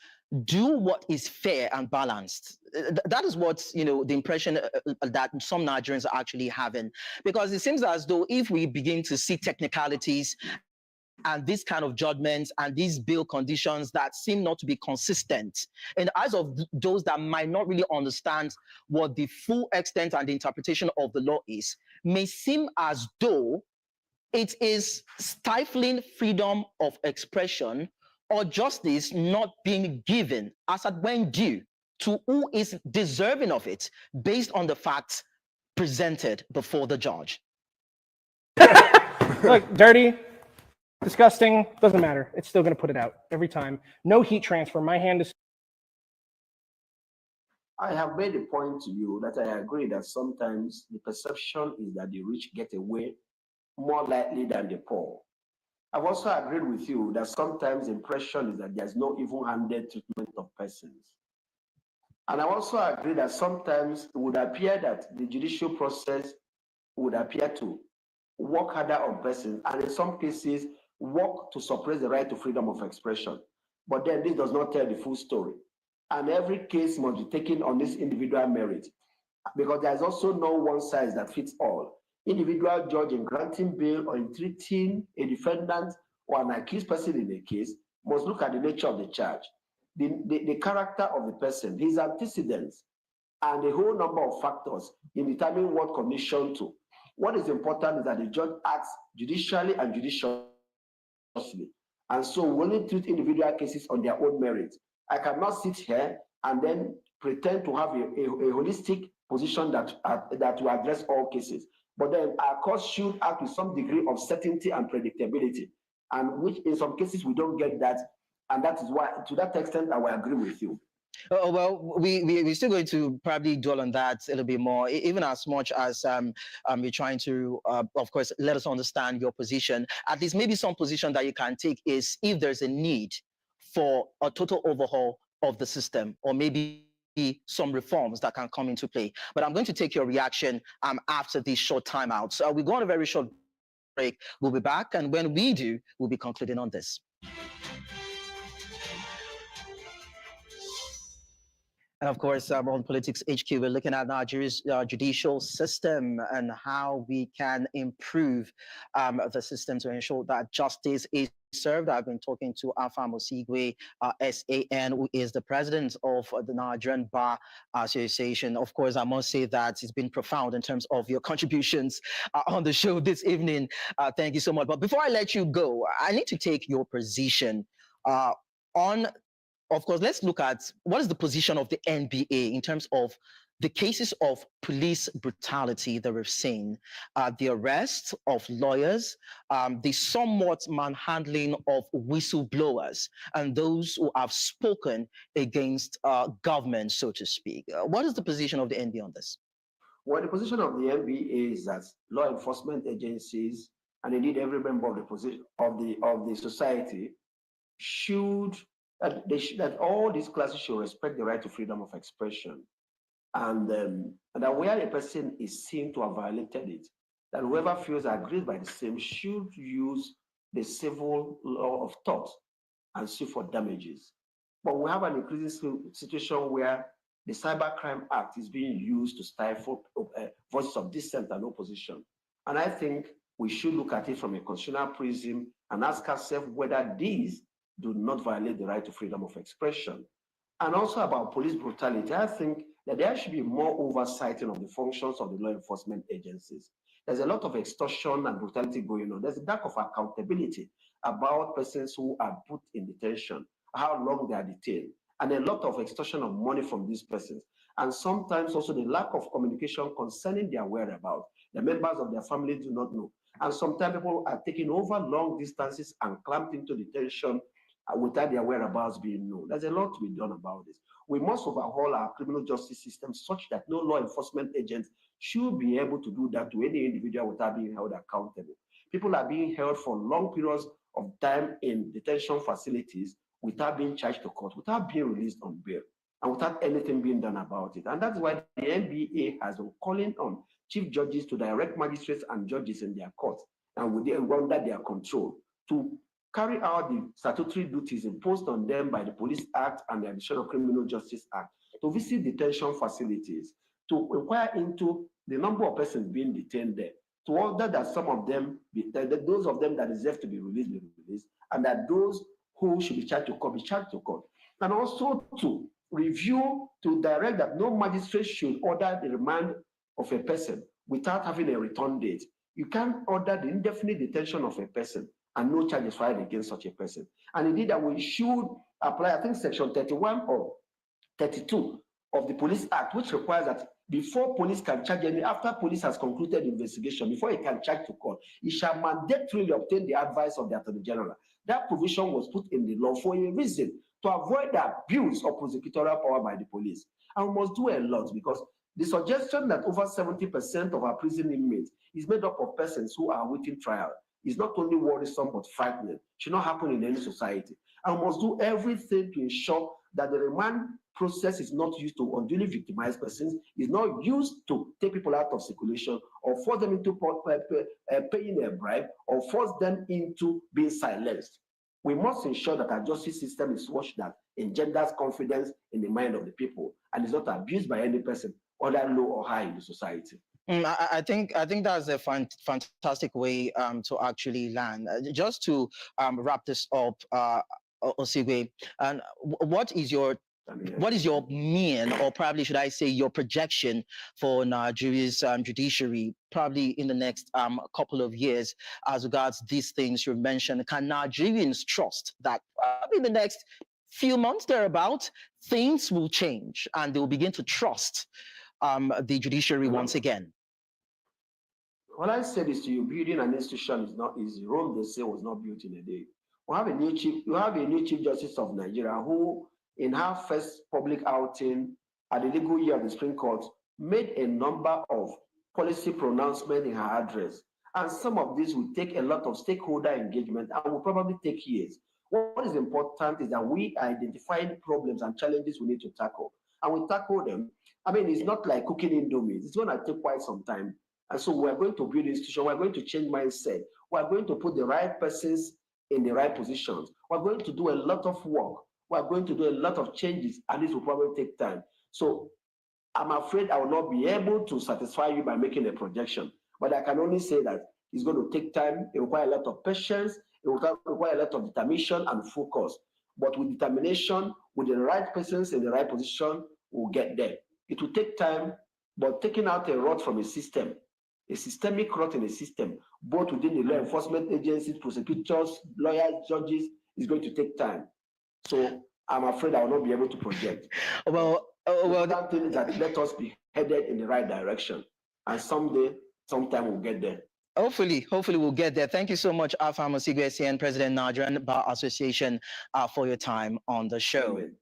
do what is fair and balanced. That is what, the impression that some Nigerians are actually having, because it seems as though if we begin to see technicalities and these kind of judgments and these bail conditions that seem not to be consistent in the eyes of those that might not really understand what the full extent and the interpretation of the law is, may seem as though it is stifling freedom of expression or justice not being given as at when due to who is deserving of it based on the facts presented before the judge. Look, dirty, disgusting, doesn't matter. It's still going to put it out every time. No heat transfer. My hand is... I have made a point to you that I agree that sometimes the perception is that the rich get away more lightly than the poor. I've also agreed with you that sometimes the impression is that there's no even-handed treatment of persons. And I also agree that sometimes it would appear that the judicial process would appear to work harder on persons, and in some cases, work to suppress the right to freedom of expression. But then this does not tell the full story. And every case must be taken on this individual merit, because there's also no one size that fits all. Individual judge in granting bail or in treating a defendant or an accused person in a case must look at the nature of the charge, the character of the person, his antecedents, and a whole number of factors in determining what condition to. What is important is that the judge acts judicially and judiciously. And so we only treat individual cases on their own merit. I cannot sit here and then pretend to have a holistic position that will address all cases. But then our courts should act with some degree of certainty and predictability, and which in some cases we don't get that. And that is why, to that extent, I will agree with you. Well, we're still going to probably dwell on that a little bit more, even as much as you're trying to, of course, let us understand your position. At least maybe some position that you can take is if there's a need for a total overhaul of the system, or maybe some reforms that can come into play. But I'm going to take your reaction after this short timeout. So we go on a very short break. We'll be back, and when we do, we'll be concluding on this. And of course, on Politics HQ, we're looking at Nigeria's judicial system and how we can improve the system to ensure that justice is served. I've been talking to Alpha Mosigwe, SAN, who is the president of the Nigerian Bar Association. Of course, I must say that it's been profound in terms of your contributions on the show this evening. Thank you so much. But before I let you go, I need to take your position on. Of course, let's look at what is the position of the NBA in terms of the cases of police brutality that we've seen, the arrest of lawyers, the somewhat manhandling of whistleblowers, and those who have spoken against government, so to speak. What is the position of the NBA on this? Well, the position of the NBA is that law enforcement agencies, and indeed every member of the position of the society, should that all these classes should respect the right to freedom of expression, and that where a person is seen to have violated it, that whoever feels aggrieved by the same should use the civil law of tort and sue for damages. But we have an increasing situation where the Cybercrime Act is being used to stifle voices of dissent and opposition. And I think we should look at it from a constitutional prism and ask ourselves whether these do not violate the right to freedom of expression. And also about police brutality, I think that there should be more oversight of the functions of the law enforcement agencies. There's a lot of extortion and brutality going on. There's a lack of accountability about persons who are put in detention, how long they are detained, and a lot of extortion of money from these persons. And sometimes also the lack of communication concerning their whereabouts. The members of their family do not know. And sometimes people are taken over long distances and clamped into detention without their whereabouts being known. There's a lot to be done about this. We must overhaul our criminal justice system such that no law enforcement agent should be able to do that to any individual without being held accountable. People are being held for long periods of time in detention facilities without being charged to court, without being released on bail, and without anything being done about it. And that's why the NBA has been calling on chief judges to direct magistrates and judges in their courts and under their control to carry out the statutory duties imposed on them by the Police Act and the Additional Criminal Justice Act, to visit detention facilities, to inquire into the number of persons being detained there, to order that some of them, those of them that deserve to be released, and that those who should be charged to court be charged to court. And also to review, to direct that no magistrate should order the remand of a person without having a return date. You can't order the indefinite detention of a person and no charges filed against such a person. And indeed that we should apply, I think, section 31 or 32 of the Police Act, which requires that before police can charge any, after police has concluded the investigation, before it can charge to court, it shall mandatorily obtain the advice of the Attorney General. That provision was put in the law for a reason, to avoid the abuse of prosecutorial power by the police. And we must do a lot, because the suggestion that over 70% of our prison inmates is made up of persons who are awaiting trial is not only worrisome but frightening. Should not happen in any society. And we must do everything to ensure that the remand process is not used to unduly victimize persons, is not used to take people out of circulation or force them into paying a bribe or force them into being silenced. We must ensure that our justice system is such that engenders confidence in the mind of the people and is not abused by any person, whether low or high in the society. I think that's a fantastic way to actually land. Just to wrap this up, Osigwe, and what is your mean, or probably should I say your projection for Nigeria's judiciary, probably in the next couple of years, as regards these things you mentioned? Can Nigerians trust that probably in the next few months thereabout, things will change and they will begin to trust the judiciary once again? When I say this to you, building an institution is not easy. Rome, they say, was not built in a day. We have a new chief justice of Nigeria who, in her first public outing at the legal year of the Supreme Court, made a number of policy pronouncements in her address. And some of these will take a lot of stakeholder engagement and will probably take years. What is important is that we are identifying problems and challenges we need to tackle. And we tackle them. I mean, it's not like cooking indomie. It's going to take quite some time. And so we're going to build institutions. We're going to change mindset. We're going to put the right persons in the right positions. We're going to do a lot of work. We're going to do a lot of changes, and this will probably take time. So I'm afraid I will not be able to satisfy you by making a projection, but I can only say that it's going to take time. It requires a lot of patience. It will require a lot of determination and focus. But with determination, with the right persons in the right position, we'll get there. It will take time, but taking out a rod from a system, a systemic rot in a system, both within the law enforcement agencies, prosecutors, lawyers, judges, is going to take time. So I'm afraid I will not be able to project. Well, the thing is that let us be headed in the right direction, and someday, sometime we'll get there. Hopefully we'll get there. Thank you so much, Afam Osigwe, President Nigerian Bar Association, for your time on the show. Amen.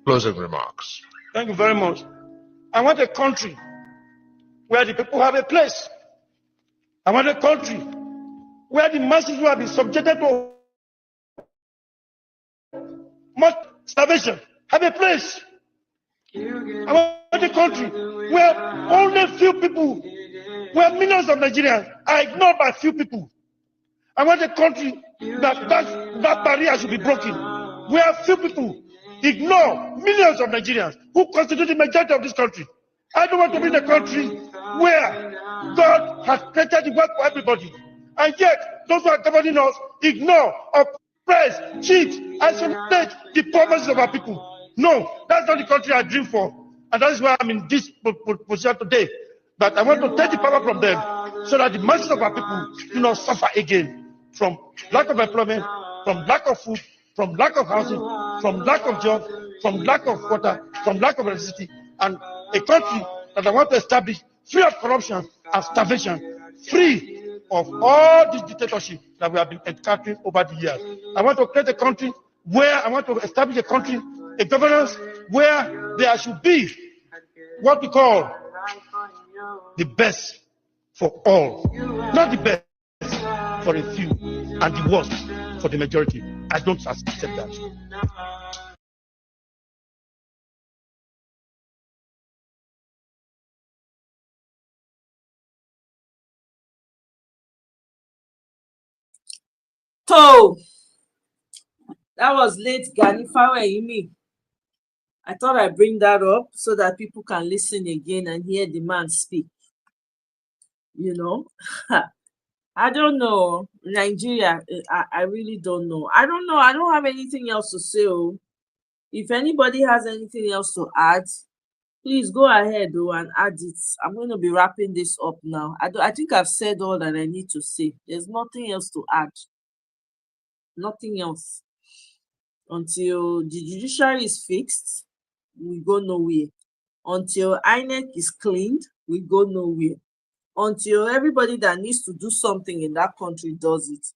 Closing remarks. Thank you very much. I want a country where the people have a place. I want a country where the masses who have been subjected to much starvation have a place. I want a country where only few people, where millions of Nigerians are ignored by few people. I want a country that barrier should be broken, where few people ignore millions of Nigerians who constitute the majority of this country. I don't want to be in a country where God has created the work for everybody, and yet those who are governing us ignore, oppress, cheat, isolate the purposes of our people. No, that's not the country I dream for, and that is why I'm in this position today. But I want to take the power from them so that the masses of our people do not suffer again from lack of employment, from lack of food, from lack of housing, from lack of jobs, from lack of water, from lack of electricity, and a country that I want to establish free of corruption and starvation, free of all this dictatorship that we have been encountering over the years. I want to create a country where I want to establish a country, a governance where there should be what we call the best for all, not the best for a few and the worst for the majority. I don't accept that. So that was late Gani Faweyimi. I thought I'd bring that up so that people can listen again and hear the man speak. You know, I don't know. Nigeria, I really don't know. I don't know. I don't have anything else to say. If anybody has anything else to add, Please go ahead though and add it. I'm going to be wrapping this up now. I think I've said all that I need to say. There's nothing else to add. Nothing else. Until the judiciary is fixed, we go nowhere. Until INEC is cleaned, we go nowhere. Until everybody that needs to do something in that country does it,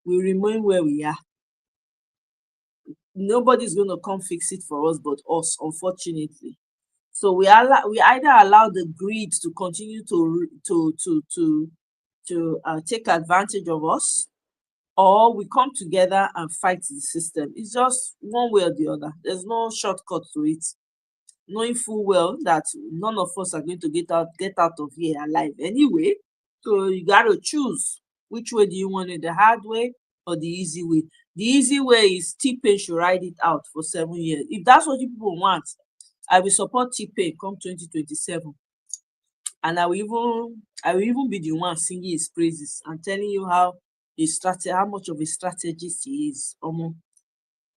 we remain where we are. Nobody's going to come fix it for us but us, unfortunately. So we either allow the greed to continue to take advantage of us, or we come together and fight the system. It's just one way or the other. There's no shortcut to it. Knowing full well that none of us are going to get out of here alive anyway. So you got to choose which way do you want it, the hard way or the easy way. The easy way is T-Pain should ride it out for 7 years. If that's what you people want, I will support T-Pain come 2027. And I will even be the one singing his praises and telling you how much of a strategist he is.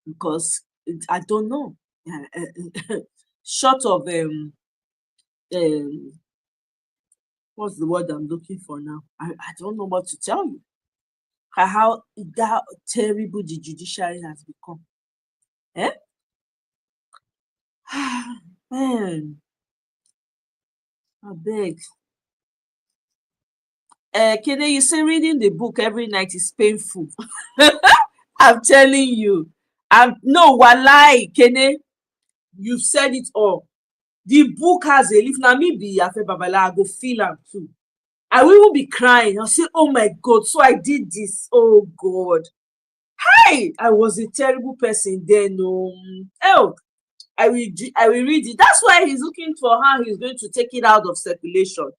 Because I don't know. Short of what's the word I'm looking for now? I don't know what to tell you. How that terrible the judiciary has become. Man, I beg. Kene, you say reading the book every night is painful. I'm telling you. No, walai, Kene, you've said it all. The book has a leaf. Now me be Afe Babala, I go feel am too. I will even be crying. I'll say, oh my God, so I did this. Oh God. Hi, I was a terrible person then. I will read it. That's why he's looking for how he's going to take it out of circulation.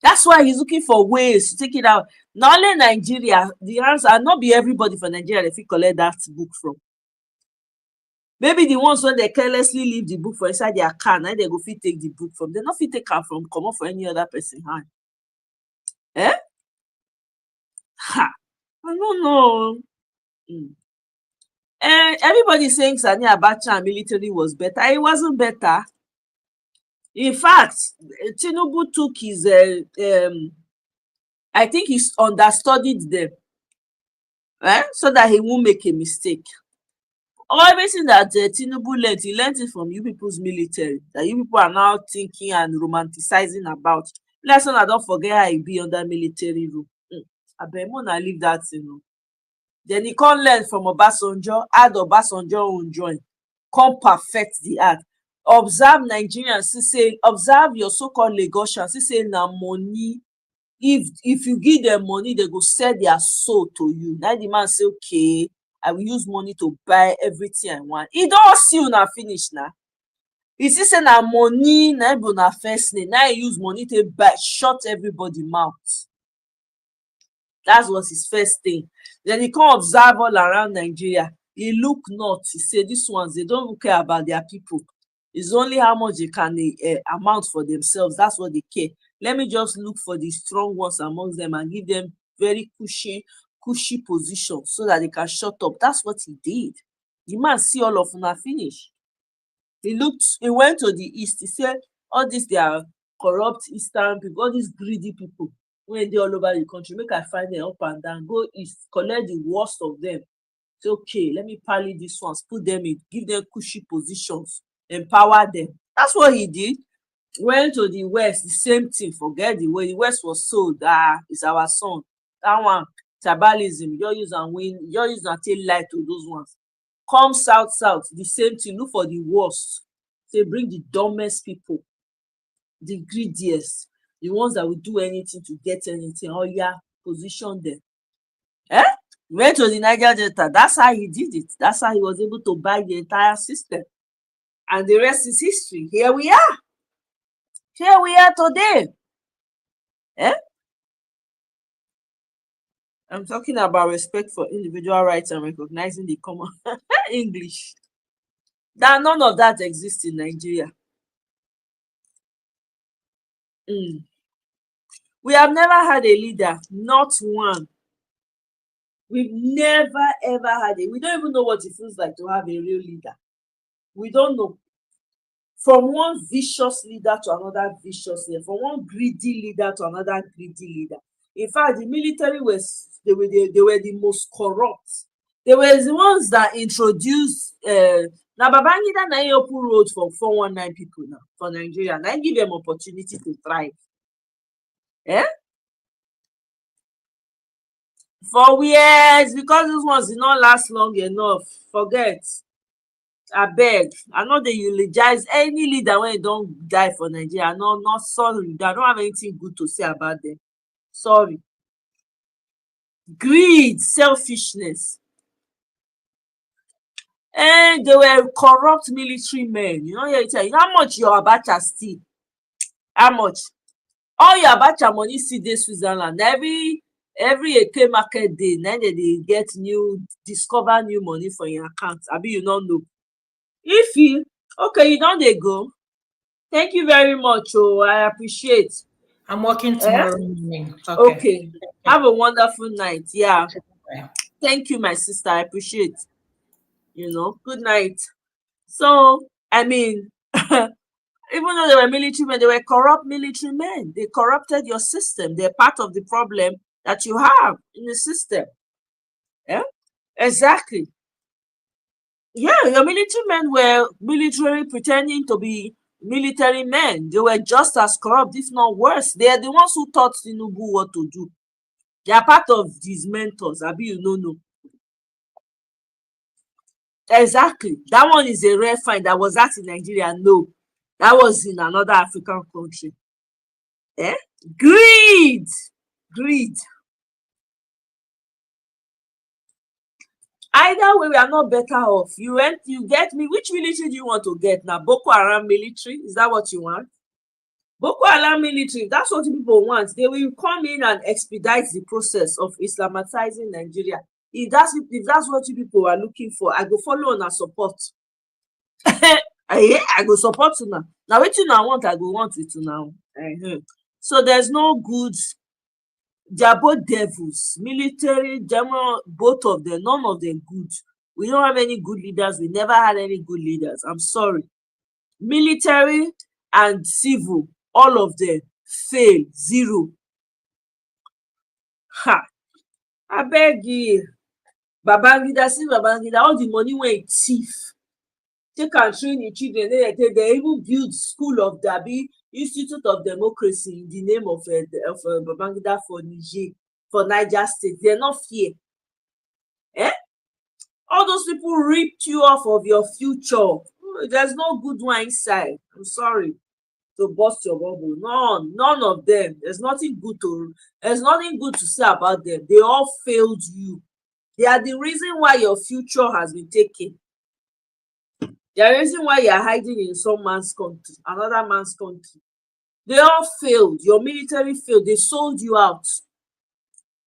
That's why he's looking for ways to take it out. Not only Nigeria, the answer not be everybody for Nigeria if you collect that book from. Maybe the ones when they carelessly leave the book for inside their car, and they go fit take the book from. They not fit take it from come up for any other person hand. Ha! I don't know. Everybody saying Sani Abacha military was better. It wasn't better. In fact, Tinubu took his I think he's understudied them, so that he won't make a mistake. Everything that Tinubu learned, he learned it from you people's military, that you people are now thinking and romanticizing about. Let's not don't forget how he be under military rule. I bet I leave that thing. Then he can't learn from Obasanjo, add Obasanjo own join, come perfect the art. Observe Nigerians, say, observe your so-called Lagosians, say na money. If you give them money, they go sell their soul to you. Now the man say, okay, I will use money to buy everything I want. He don't see you now finish now. He say na money, na na first name. Now he use money to buy, shut everybody mouth. That was his first thing. Then he come observe all around Nigeria. He look north. He say these ones, they don't care about their people. It's only how much they can amount for themselves. That's what they care. Let me just look for the strong ones amongst them and give them very cushy position so that they can shut up. That's what he did. The man see all of them finish. He went to the east. He said, all these they are corrupt eastern people, all these greedy people. When they all over the country, make I find them up and down, go east, collect the worst of them. Say, okay, let me pally these ones, put them in, give them cushy positions, empower them. That's what he did. Went to the west, the same thing. Forget the way the west was sold. It's our son. That one, tribalism. You use and win. You use and take light to those ones. Come south, the same thing. Look for the worst. Say, bring the dumbest people, the greediest. The ones that will do anything to get anything. Oh yeah, position them. Went to the Niger Delta. That's how he did it. That's how he was able to buy the entire system. And the rest is history. Here we are. Here we are today. I'm talking about respect for individual rights and recognizing the common English. That none of that exists in Nigeria. We have never had a leader, not one. We've never ever had it. We don't even know what it feels like to have a real leader. We don't know. from one vicious leader to another vicious leader, from one greedy leader to another greedy leader. In fact, the military they were the most corrupt. They were the ones that introduced now Babangida na open road for 419 people now for Nigeria. And I give them opportunity to thrive. Eh? For years, because those ones did not last long enough. Forget. I beg. I know they eulogize any leader when they don't die for Nigeria. No, not sorry. I don't have anything good to say about them. Sorry. Greed, selfishness. And they were corrupt military men. You know, you tell you how much your Abacha steal? How much? All your Abacha money see this Switzerland. Every Eke market day, then they get discover new money for your account. Abi you don't know. If you okay, you don't they go. Thank you very much. Oh, I appreciate. I'm working tomorrow morning. Okay. Have a wonderful night. Yeah. Thank you, my sister. I appreciate. You know, good night. So, I mean, even though they were military men, they were corrupt military men. They corrupted your system. They're part of the problem that you have in the system. Yeah, exactly. Yeah, your military men were military pretending to be military men. They were just as corrupt, if not worse. They are the ones who taught Tinubu what to do. They are part of these mentors. Abi, you know. Exactly. That one is a rare find. That was that in Nigeria? No. That was in another African country. Eh? Greed. Greed. Either way, we are not better off. You get me. Which military do you want to get now? Boko Haram military? Is that what you want? Boko Haram military, that's what people want. They will come in and expedite the process of Islamicizing Nigeria. If that's what you people are looking for, I go follow and support. I go support you now. Now what you now want, I go want it now. So there's no good. They are both devils, military, general, both of them, none of them good. We don't have any good leaders. We never had any good leaders. I'm sorry. Military and civil, all of them fail, zero. Ha! I beg you. Babangida, all the money went thief. Take and train the children. They even build School of Dabi, Institute of Democracy in the name of Babangida for Niger State. They're not fear. Eh? All those people ripped you off of your future. There's no good one inside. I'm sorry to bust your bubble. None of them. There's nothing good to say about them. They all failed you. They are the reason why your future has been taken. They are the reason why you are hiding in some man's country, another man's country. They all failed. Your military failed. They sold you out.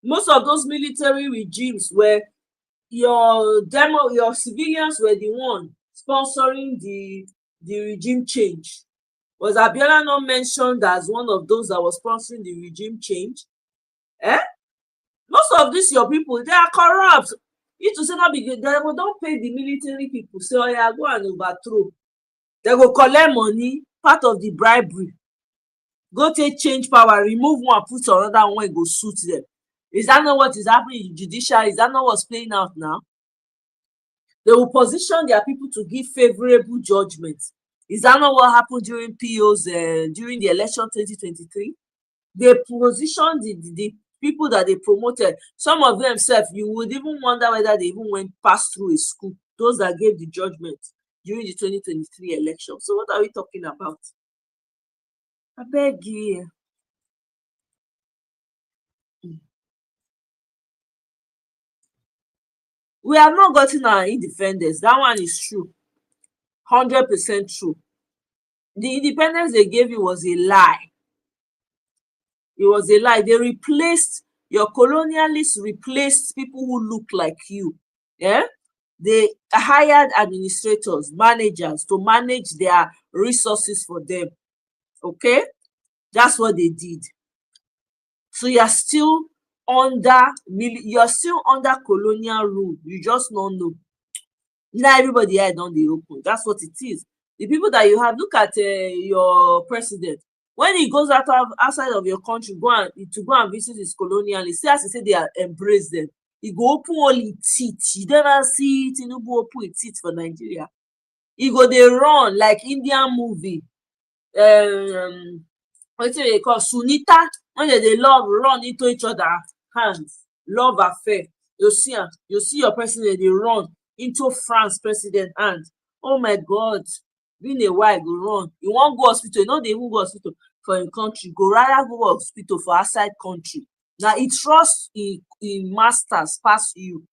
Most of those military regimes were your civilians were the one sponsoring the regime change. Was Abiola not mentioned as one of those that was sponsoring the regime change? Eh? Most of these your people, they are corrupt. You to say not be good, they will don't pay the military people. Say, oh yeah, go and overthrow. They will collect money, part of the bribery. Go take change power, remove one, put another one, go suit them. Is that not what is happening in judicial? Is that not what's playing out now? They will position their people to give favorable judgments. Is that not what happened during PO's during the election 2023? They positioned the people that they promoted. Some of them self, you would even wonder whether they even went past through a school. Those that gave the judgment during the 2023 election. So what are we talking about? I beg you. We have not gotten our independence. That one is true. 100% true. The independence they gave you was a lie. It was a lie. They replaced, your colonialists replaced people who look like you. Yeah? They hired administrators, managers to manage their resources for them. Okay? That's what they did. So you're still under colonial rule. You just don't know. Now everybody here don't they open. That's what it is. The people that you have, look at your president. When he goes outside of your country, go and visit his colonialists, see as he say they are embrace them. He go open all his teeth. You never see Tinubu open his teeth for Nigeria. He go they run like Indian movie. What they call Sunita, when they love run into each other hands, love affair. You see your president, they run into France president hands. Oh my God, being a while go run. You won't go hospital, they even go hospital for a country, go rather go hospital for outside country. Now he trusts in masters past you.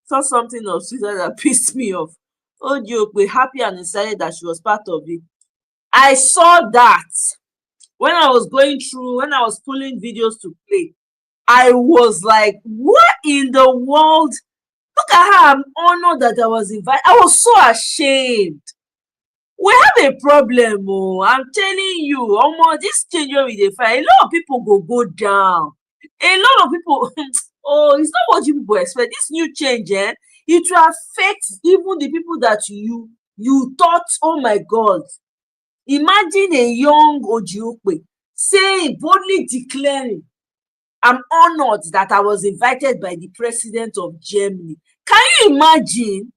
Saw something of Twitter that pissed me off. Oh, you be happy and excited that she was part of it. I saw that when I was pulling videos to play. I was like, what in the world? Look at how I'm honored that I was invited. I was so ashamed. We have a problem, oh. I'm telling you, this change with the fire, a lot of people go down. A lot of people, oh, it's not what you people expect. This new change, it will affect even the people that you thought, oh my God. Imagine a young Ojiokwe saying, boldly declaring, I'm honored that I was invited by the president of Germany. Can you imagine?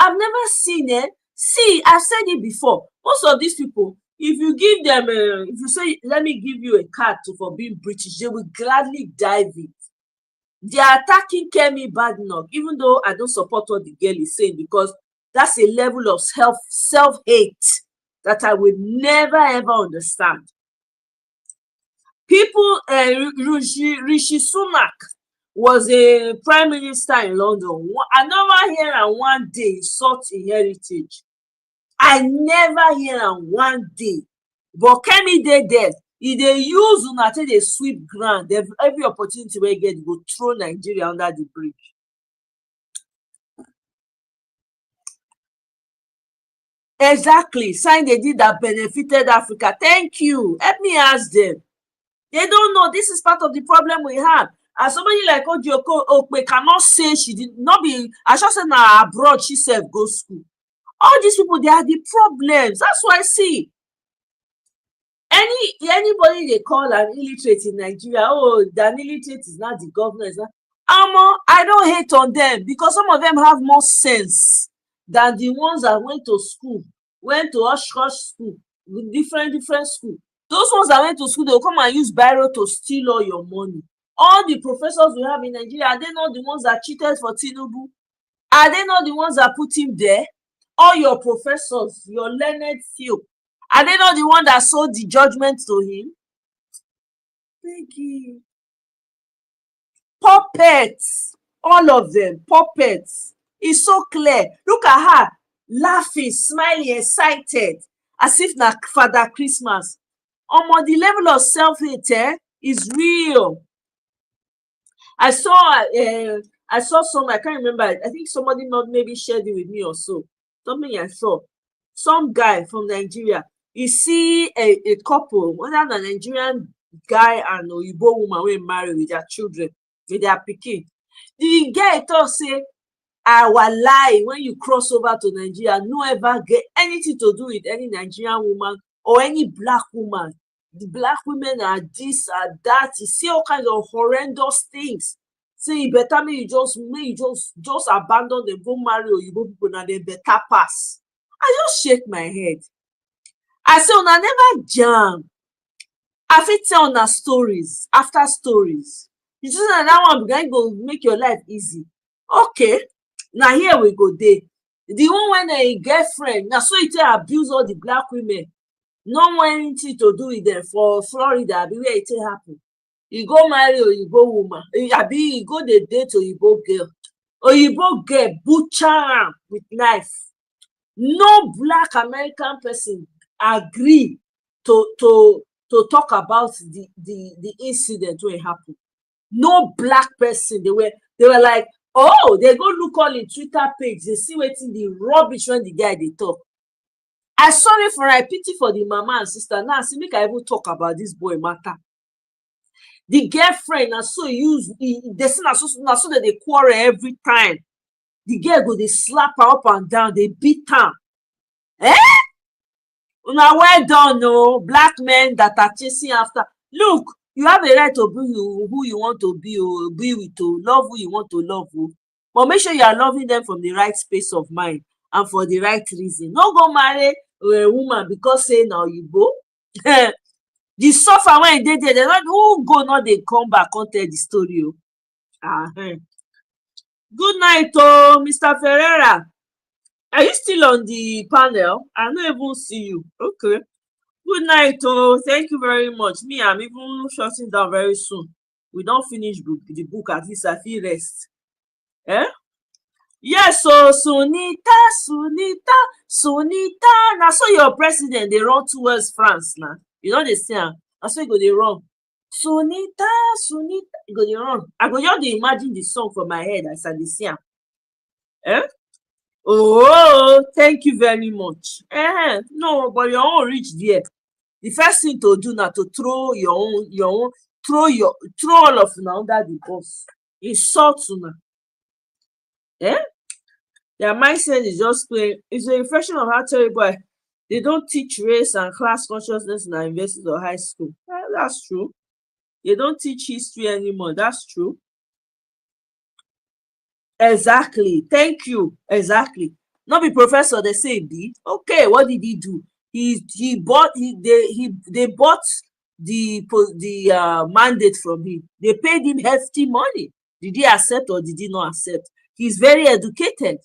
I've never seen it. See, I've said it before. Most of these people, if you give them, if you say, let me give you a card for being British, they will gladly dive it. They are attacking Kemi Badenoch, even though I don't support what the girl is saying, because that's a level of self-hate that I will never ever understand. People, Rishi Sunak was a prime minister in London. I never hear him one day insult a heritage. I never hear him one day. But Kemi dey there. If they use una till they sweep ground, every opportunity we get go throw Nigeria under the bridge. Exactly. Sign they did that benefited Africa. Thank you. Help me ask them. They don't know. This is part of the problem we have. And somebody like Ojioko Okpe cannot say she did not be. I should say now abroad she said go school. All these people, they are the problems. That's why I see. Anybody they call an illiterate in Nigeria, oh, the illiterate is not the governor. Is not. I don't hate on them because some of them have more sense than the ones that went to school, went to Osh school, different school. Those ones that went to school, they'll come and use biro to steal all your money. All the professors we have in Nigeria, are they not the ones that cheated for Tinubu? Are they not the ones that put him there? All your professors, your learned few, are they not the one that sold the judgment to him? Thank you. Puppets, all of them, puppets. It's so clear. Look at her, laughing, smiling, excited, as if na Father Christmas. The level of self-hate is real. I saw some, I can't remember, I think somebody maybe shared it with me or so. Something I saw. Some guy from Nigeria, you see a couple, whether a Nigerian guy and a Igbo woman will marry with their children, with their pikin. The guy thought say, I will lie when you cross over to Nigeria, no ever get anything to do with any Nigerian woman or any black woman. The black women are this, are that. You see all kinds of horrendous things. Say, better me, you just abandon them, go marry Oyibo people, and they better pass. I just shake my head. I say, I never jam. I fit tell on stories after stories. You just know that one going to make your life easy. Okay, now here we go. The one when a girlfriend, now so it abuse all the black women. No want anything to do with them for Florida, be where it happen. You go marry Oyibo woman, you go the date Oyibo girl. Oyibo girl butcher am with knife. No black American person agree to talk about the incident when it happened. No black person. They were like, oh, they go look all in Twitter page. They see waiting the rubbish when the guy they talk. I sorry for I pity for the mama and sister. Now see make I even talk about this boy matter. The girlfriend na so use they say na so that they quarrel every time. The girl go they slap her up and down, they beat her. Now well done, no black men that are chasing after. Look, you have a right to be who you want to be with, to love who you want to love. But make sure you are loving them from the right space of mind and for the right reason. No go marry a woman because say now you go. The suffer when they did, they're not who go not they come back and tell the story. Good night, Mr. Ferreira. Are you still on the panel? I don't even see you. Okay. Good night, thank you very much. Me, I'm even shutting down very soon. We don't finish the book, at least I feel rest. Yes, so Sunita. Now so your president they run towards France now. You know they say, that's why you go they run. Sunita, you go they run. I go just imagine the song for my head as I see. Oh, thank you very much. No, but your own reach there. The first thing to do now to throw throw all of now under the bus. Insult now. Their mindset is just plain. It's a reflection of how terrible they don't teach race and class consciousness in our universities or high school. That's true. They don't teach history anymore. That's true. Exactly. Thank you. Exactly. Not be professor. They say he did. Okay. What did he do? They bought the mandate from him. They paid him hefty money. Did he accept or did he not accept? He's very educated.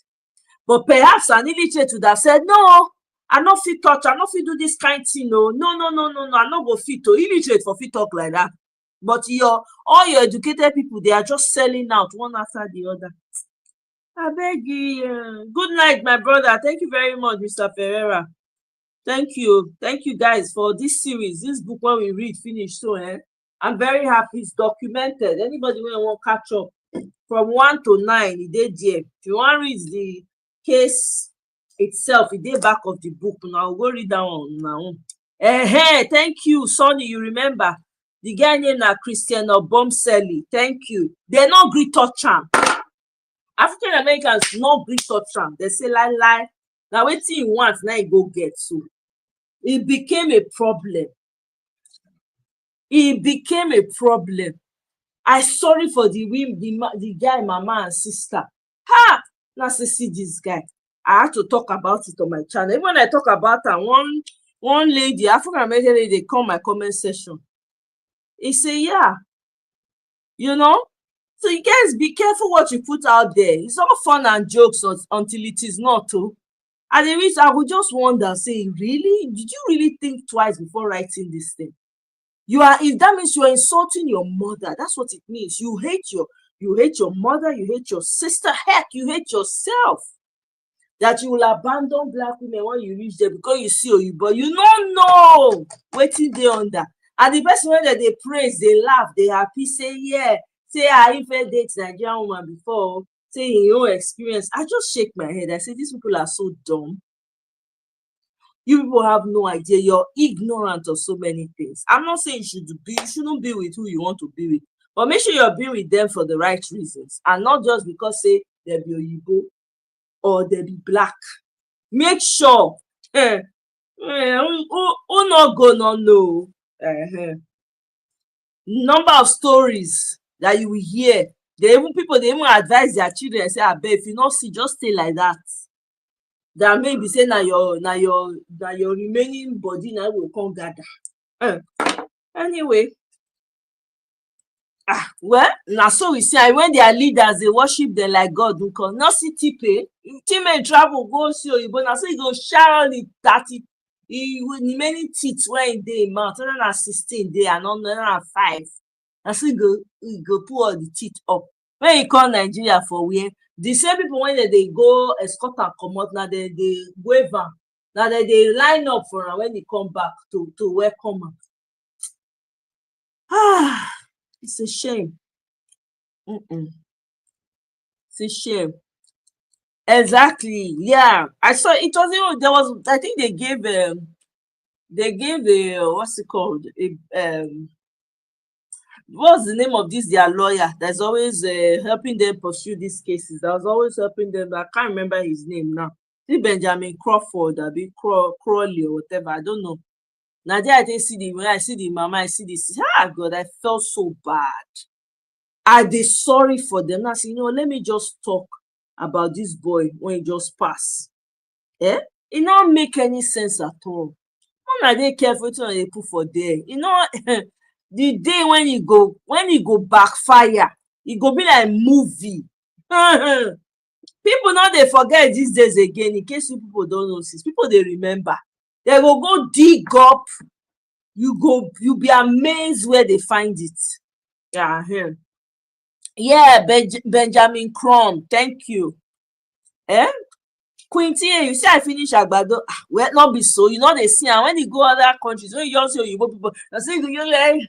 But perhaps an illiterate would have said, no, I not fit touch, I not fit do this kind thing. No, I not go fit to illiterate for fit talk like that. But all your educated people, they are just selling out one after the other. I beg you. Good night, my brother. Thank you very much, Mr. Ferreira. Thank you guys for this series. This book when we read finish so I'm very happy it's documented. Anybody when want catch up from 1 to 9, it did there. If you want to read the case itself, it did back of the book. Now go read that one now. Thank you, Sonny. You remember the guy named Christian Obomseli. Thank you. They not greet touch am. African Americans not greet touch am. They say lie. Now wait till you want, now you go get so. It became a problem. I sorry for the guy, mama and sister. Now see this guy. I had to talk about it on my channel. Even when I talk about her, one lady, African American lady, they come my comment section. He say, yeah, you know. So you guys be careful what you put out there. It's all fun and jokes until it is not too. And I would just wonder, say, really? Did you really think twice before writing this thing? If that means you are insulting your mother, that's what it means. You hate your mother, you hate your sister, heck, you hate yourself. That you will abandon black women when you reach there because you see you, but you don't know waiting there under. And the person when they praise, they laugh, they happy, say, yeah, say I even date Nigerian woman before, say in your experience. I just shake my head. I say these people are so dumb. You people have no idea. You're ignorant of so many things. I'm not saying you shouldn't be with who you want to be with, but make sure you're being with them for the right reasons and not just because say they be Oyibo or they be black. Make sure who not go no know. Number of stories that you will hear. They even advise their children and say, I bet if you not see, just stay like that. That maybe say now your remaining body now will come gather. Anyway. Well, now so we see when their leaders they worship them like God who can not see Tipe. Tipe travel go see Oyibo. Now so you go share on the 30 remaining teeth when they mouth 116 day and 105. Now so you go pull all the teeth up. When you call Nigeria for where the same people when they go escort and come out now they wave am. Now they line up for them when they come back to welcome them. It's a shame. It's a shame. Exactly. Yeah. I saw it was even there was I think they gave a what's it called? what's the name of this their lawyer that's always helping them pursue these cases? That was always helping them. I can't remember his name now. Is Benjamin Crawford, a big Crowley or whatever. I don't know. Now there I see the when I see the mama, I see this. Ah God, I felt so bad. Are they sorry for them? I said, let me just talk about this boy when he just passed. It don't make any sense at all. When are they careful to they put for there? The day when he go backfire, it go be like movie. People now they forget these days again. In case you people don't know, since people they remember, they go dig up. You be amazed where they find it. Yeah, Benjamin Crumb, thank you. Quinty, you see I finish Agbado. Well, not be so. They see, and when you go other countries, when you just see Yoruba people, they say you like.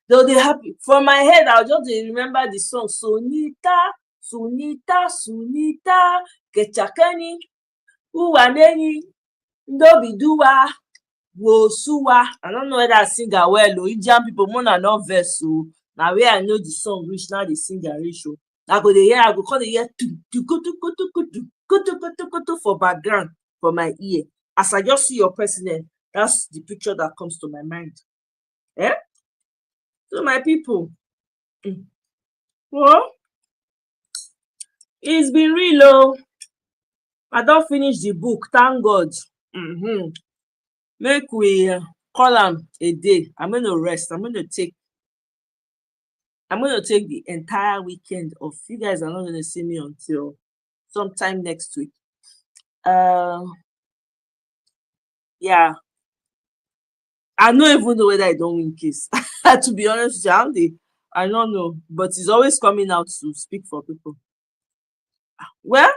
Though they happy. From my head, I'll just remember the song. Sunita, Sunita, Sunita, Kechakani, Uwaneni, Ndobiduwa, Wosuwa. I don't know whether I sing it well. Indian people, more than not verse. So now where I know the song, which now they sing a ratio. I go call the hear for background for my ear. As I just see your president, that's the picture that comes to my mind. So my people, well, it's been real. I don't finish the book, thank God. Make we call them a day. I'm going to rest. I'm going to take the entire weekend off. You guys are not going to see me until sometime next week. Yeah. I don't even know whether I don't win case. To be honest with you, I don't know. But it's always coming out to speak for people. Well,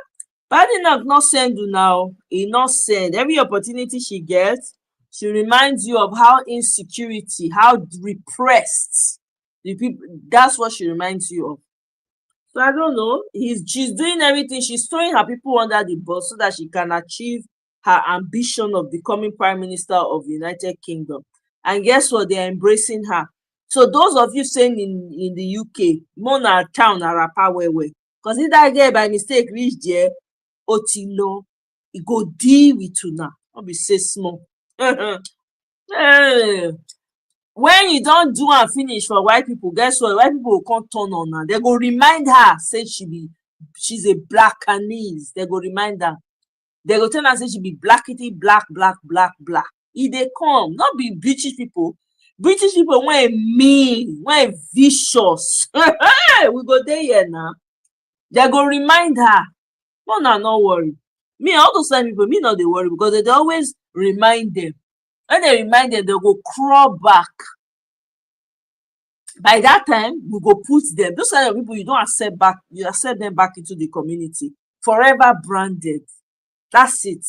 Badenoch not send you now. He not send. Every opportunity she gets, she reminds you of how insecurity, how repressed the people. That's what she reminds you of. So I don't know. She's doing everything. She's throwing her people under the bus so that she can achieve her ambition of becoming Prime Minister of the United Kingdom. And guess what? They're embracing her. So those of you saying in the UK, Mona town are rapper where. Because if that girl by mistake reach there, Otilo, it go deal with you now. I'll be say small. When you don't do and finish for white people, guess what? White people will come turn on her. They go remind her, say she's a blackanese. They go remind her. They go tell her, say she be blackity, black. If they come, not be British people. British people when mean, when vicious. We go there here now. They go remind her. No worry. Me, all those people, me not they worry because they always remind them. When they remind them, they go crawl back. By that time, we go put them. Those kind of people you don't accept back. You accept them back into the community, forever branded. That's it.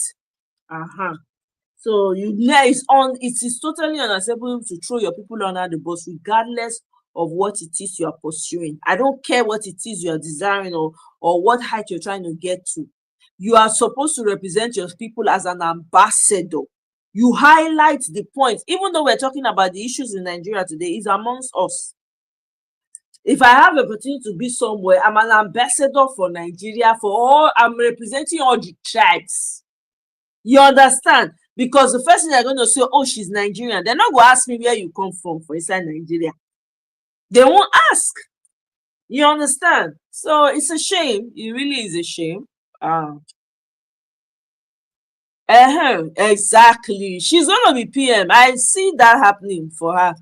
So it is totally unacceptable to throw your people under the bus, regardless of what it is you are pursuing. I don't care what it is you are desiring or what height you're trying to get to. You are supposed to represent your people as an ambassador. You highlight the points. Even though we're talking about the issues in Nigeria today, it's amongst us. If I have the opportunity to be somewhere, I'm an ambassador for Nigeria, I'm representing all the tribes. You understand? Because the first thing they're going to say, oh, she's Nigerian. They're not going to ask me where you come from for inside Nigeria. They won't ask. You understand? So it's a shame. It really is a shame. Exactly. She's gonna be PM. I see that happening for her.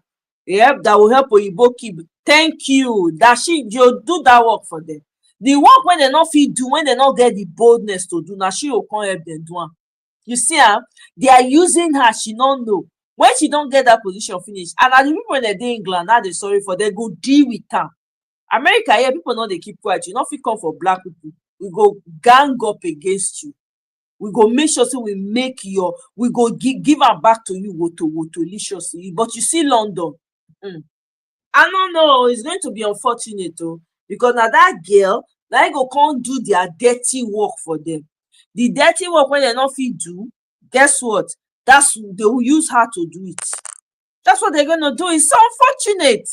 Yep, that will help Oyibo keep. Thank you. That you'll do that work for them. The work when they not fit do, when they not get the boldness to do, now she will come help them do. You see her, they are using her, she don't know. When she don't get that position finished, and as the people when they're in England, now they're sorry for, they go deal with her. America, here, people know they keep quiet. You not fit come for black people. We go gang up against you. We go make sure so we go give her back to you wotoliciously. But you see London. I don't know, it's going to be unfortunate though. Because now that girl, they go can't do their dirty work for them. The dirty work when they not fit do, guess what? They will use her to do it. That's what they're going to do. It's so unfortunate.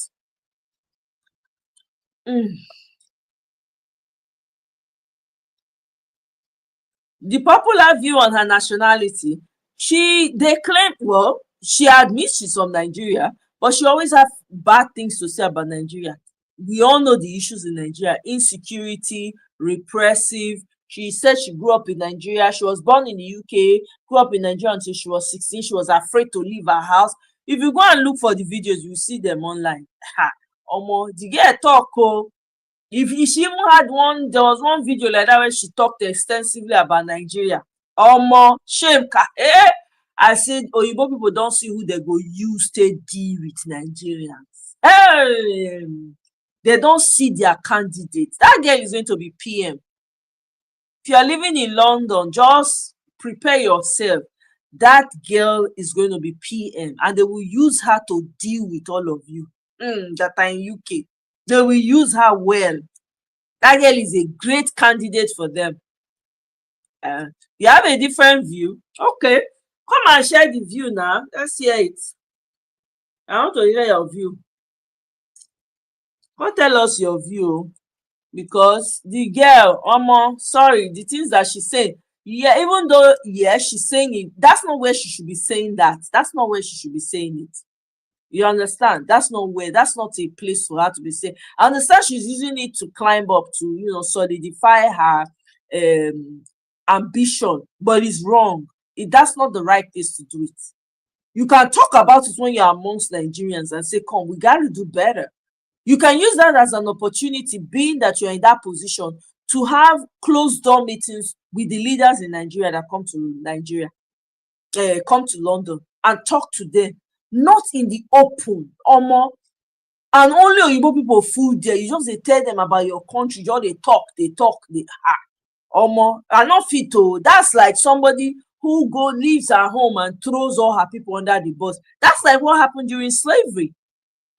The popular view on her nationality, they claim, well, she admits she's from Nigeria, but she always have bad things to say about Nigeria. We all know the issues in Nigeria: insecurity, repressive. She said she grew up in Nigeria. She was born in the UK, grew up in Nigeria until she was 16. She was afraid to leave her house. If you go and look for the videos, you see them online. Omo, the girl talk. Oh, if she even had one, there was one video like that where she talked extensively about Nigeria. Omo, shame. I said, Oyibo people don't see who they go use to deal with Nigerians. Hey, they don't see their candidates. That girl is going to be PM. If you are living in London, just prepare yourself. That girl is going to be PM, and they will use her to deal with all of you that are in UK. They will use her well. That girl is a great candidate for them. You have a different view? Okay. Come and share the view now. Let's hear it. I want to hear your view. Come tell us your view. Because the girl, sorry, the things that she's saying, yeah, even though, yeah, she's saying it, that's not where she should be saying that. That's not where she should be saying it. You understand? That's not a place for her to be saying. I understand she's using it to climb up, to, solidify her ambition, but it's wrong. That's not the right place to do it. You can talk about it when you're amongst Nigerians and say, come, we got to do better. You can use that as an opportunity, being that you're in that position, to have closed door meetings with the leaders in Nigeria that come to Nigeria, come to London, and talk to them. Not in the open, and only Oyibo people fool there. You just tell them about your country, just they talk. I not fit to. That's like somebody who leaves her home and throws all her people under the bus. That's like what happened during slavery,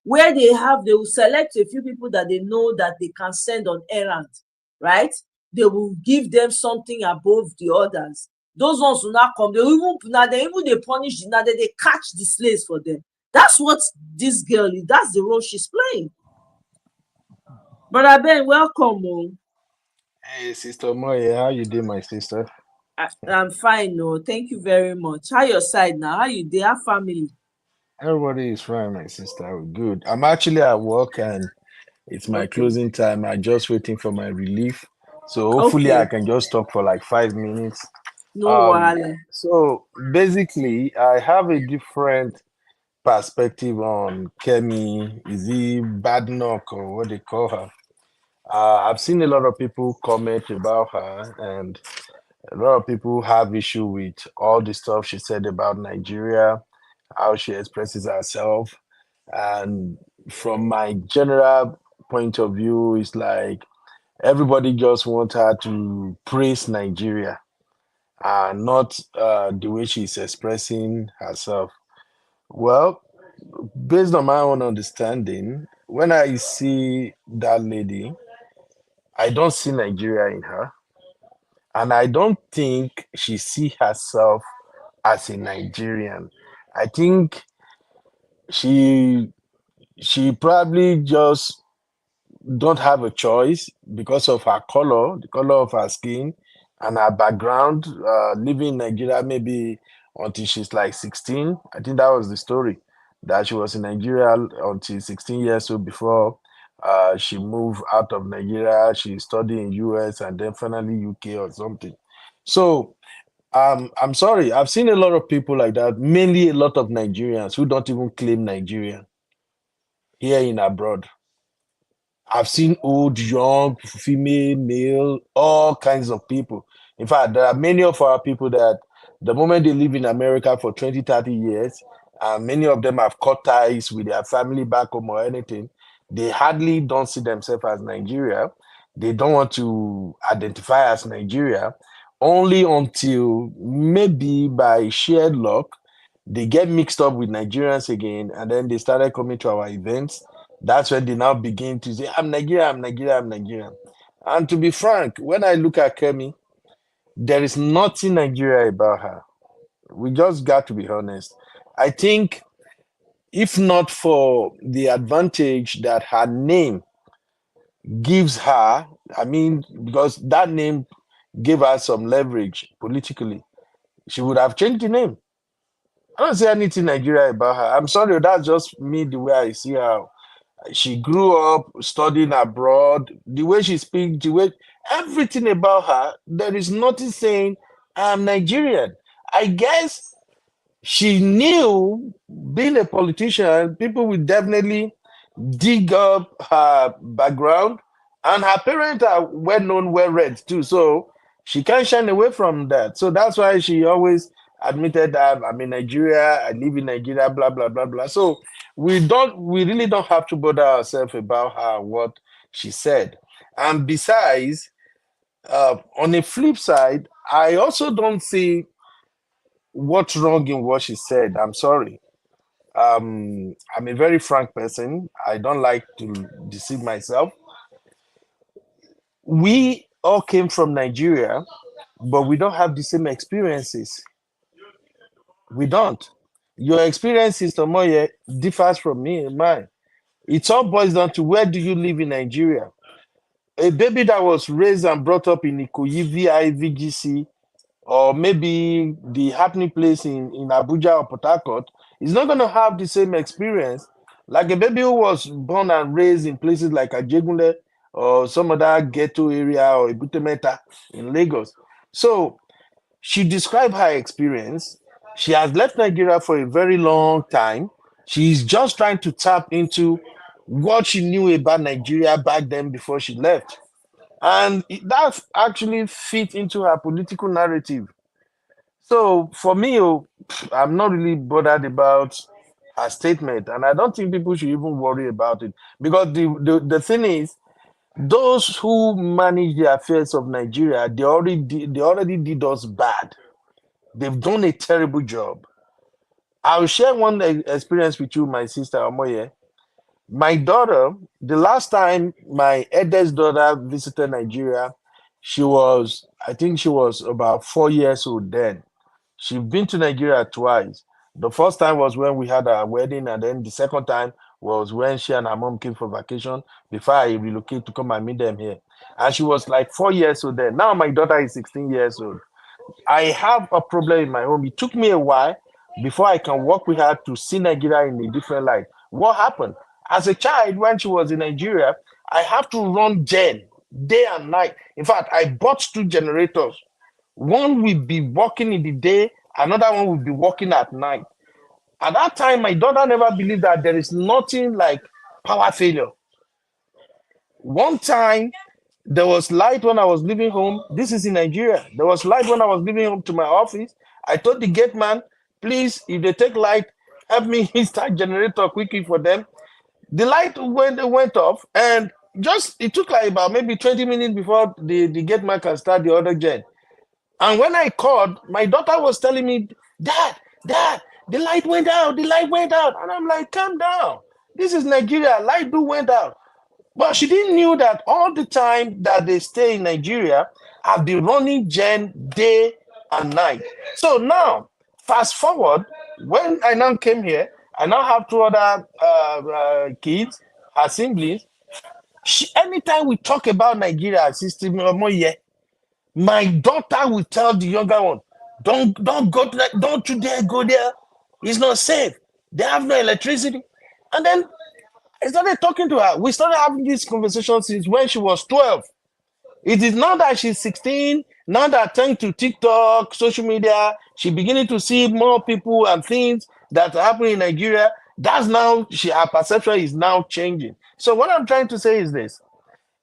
where they will select a few people that they know that they can send on errands, right? They will give them something above the others. Those ones will not come. They punish. Now they catch the slaves for them. That's what this girl is. That's the role she's playing. Brother Ben, welcome. Hey, Sister Moye, how you doing, my sister? I'm fine, no. Thank you very much. How your side now? How you dey? How family? Everybody is fine, my sister. We're good. I'm actually at work and it's my closing time. I'm just waiting for my relief. So hopefully I can just talk for like 5 minutes. No wahala. So basically, I have a different perspective on Kemi. Is he bad knock or what they call her? I've seen a lot of people comment about her, and a lot of people have issue with all the stuff she said about Nigeria, how she expresses herself. And from my general point of view, it's like everybody just wants her to praise Nigeria and not the way she's expressing herself. Well, based on my own understanding, when I see that lady, I don't see Nigeria in her. And I don't think she sees herself as a Nigerian. I think she probably just don't have a choice because of her color, the color of her skin, and her background, living in Nigeria maybe until she's like 16. I think that was the story, that she was in Nigeria until 16 years old before she moved out of Nigeria. She studied in US and then finally UK or something. So I'm sorry, I've seen a lot of people like that, mainly a lot of Nigerians who don't even claim Nigerian here in abroad. I've seen old, young, female, male, all kinds of people. In fact, there are many of our people that the moment they live in America for 20, 30 years, many of them have cut ties with their family back home or anything, they hardly don't see themselves as Nigeria. They don't want to identify as Nigeria, only until maybe by sheer luck, they get mixed up with Nigerians again, and then they started coming to our events. That's when they now begin to say, I'm Nigerian, I'm Nigerian, I'm Nigerian. And to be frank, when I look at Kemi, there is nothing Nigeria about her. We just got to be honest. I think if not for the advantage that her name gives her, I mean, because that name gave her some leverage politically, she would have changed the name. I don't say anything Nigeria about her. I'm sorry, that's just me, the way I see her. She grew up studying abroad, the way she speaks, the way everything about her, there is nothing saying I'm Nigerian. I guess she knew being a politician, people will definitely dig up her background, and her parents are well known, well read too. So she can't shine away from that. So that's why she always admitted that I'm in Nigeria, I live in Nigeria, blah blah blah blah. So we really don't have to bother ourselves about her, what she said. And besides, on the flip side, I also don't see what's wrong in what she said. I'm sorry. I'm a very frank person. I don't like to deceive myself. We all came from Nigeria, but we don't have the same experiences. We don't. Your experiences, Tomoye, differs from mine. It all boils down to where do you live in Nigeria? A baby that was raised and brought up in Ikoyi, VGC, or maybe the happening place in Abuja or Port Harcourt, is not going to have the same experience like a baby who was born and raised in places like Ajegunle or some other ghetto area or Ibutemeta in Lagos. So she described her experience. She has left Nigeria for a very long time. She's just trying to tap into what she knew about Nigeria back then before she left. And that actually fit into her political narrative. So for me, I'm not really bothered about her statement, and I don't think people should even worry about it, because the thing is, those who manage the affairs of Nigeria, they already did us bad. They've done a terrible job. I'll share one experience with you, my sister Omoye. My daughter, the last time my eldest daughter visited Nigeria, I think she was about 4 years old then. She'd been to Nigeria twice. The first time was when we had our wedding, and then the second time was when she and her mom came for vacation before I relocated to come and meet them here. And she was like 4 years old then. Now my daughter is 16 years old. I have a problem in my home. It took me a while before I can work with her to see Nigeria in a different light. What happened? As a child, when she was in Nigeria, I have to run gen day and night. In fact, I bought 2 generators. One will be working in the day, another one will be working at night. At that time, my daughter never believed that there is nothing like power failure. One time, there was light when I was leaving home. This is in Nigeria. There was light when I was leaving home to my office. I told the gate man, please, if they take light, help me start generator quickly for them. The light went off, and it took like about maybe 20 minutes before the gate man can start the other gen. And when I called, my daughter was telling me, Dad, the light went out, And I'm like, calm down. This is Nigeria, light went out. But she didn't knew that all the time that they stay in Nigeria, I've been running gen day and night. So now, fast forward, when I now came here, I now have 2 other kids, her siblings. Anytime we talk about Nigeria system, my daughter will tell the younger one, don't you dare go there. It's not safe. They have no electricity. And then I started talking to her. We started having this conversation since when she was 12. It is now that she's 16, now that thanks to TikTok, social media, she's beginning to see more people and things that are happening in Nigeria. That's now, her perception is now changing. So what I'm trying to say is this.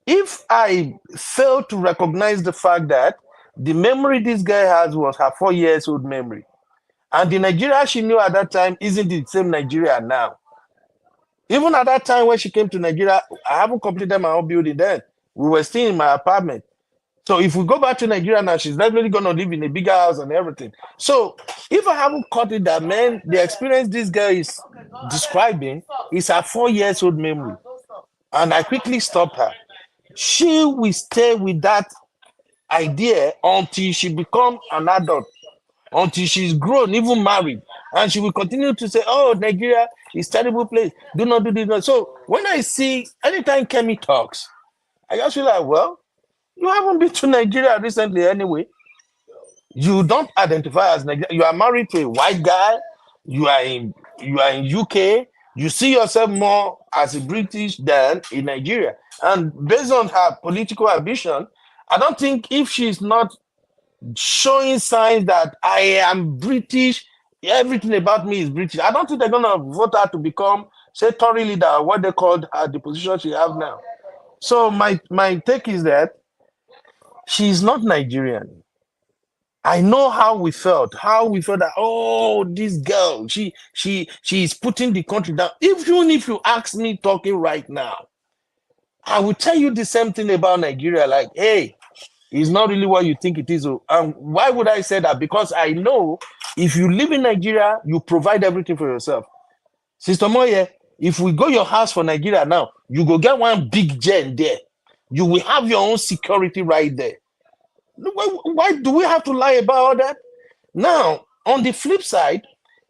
If I fail to recognize the fact that the memory this guy has was her 4 years old memory, and the Nigeria she knew at that time isn't the same Nigeria now. Even at that time when she came to Nigeria, I haven't completed my own building then. We were still in my apartment. So if we go back to Nigeria now, she's definitely going to live in a bigger house and everything. So if I haven't caught it that, man, the experience this girl is describing is her 4 years old memory. And I quickly stopped her. She will stay with that idea until she becomes an adult, until she's grown, even married, and she will continue to say, oh, Nigeria is a terrible place. Do not do this. So when I see, anytime Kemi talks, I just feel like, well, you haven't been to Nigeria recently anyway. You don't identify as Nigeria. You are married to a white guy. You are in UK. You see yourself more as a British than in Nigeria. And based on her political ambition, I don't think if she's not showing signs that I am British, everything about me is British, I don't think they're gonna vote her to become, say, Tory leader, what they called her, the position she has now. So my take is that she's not Nigerian. I know how we felt that, oh, this girl, she's putting the country down. Even if you ask me talking right now, I will tell you the same thing about Nigeria, like, hey, it's not really what you think it is. Why would I say that? Because I know if you live in Nigeria, you provide everything for yourself. Sister Moye, if we go your house for Nigeria now, you go get one big gen there. You will have your own security right there. Why do we have to lie about all that? Now, on the flip side,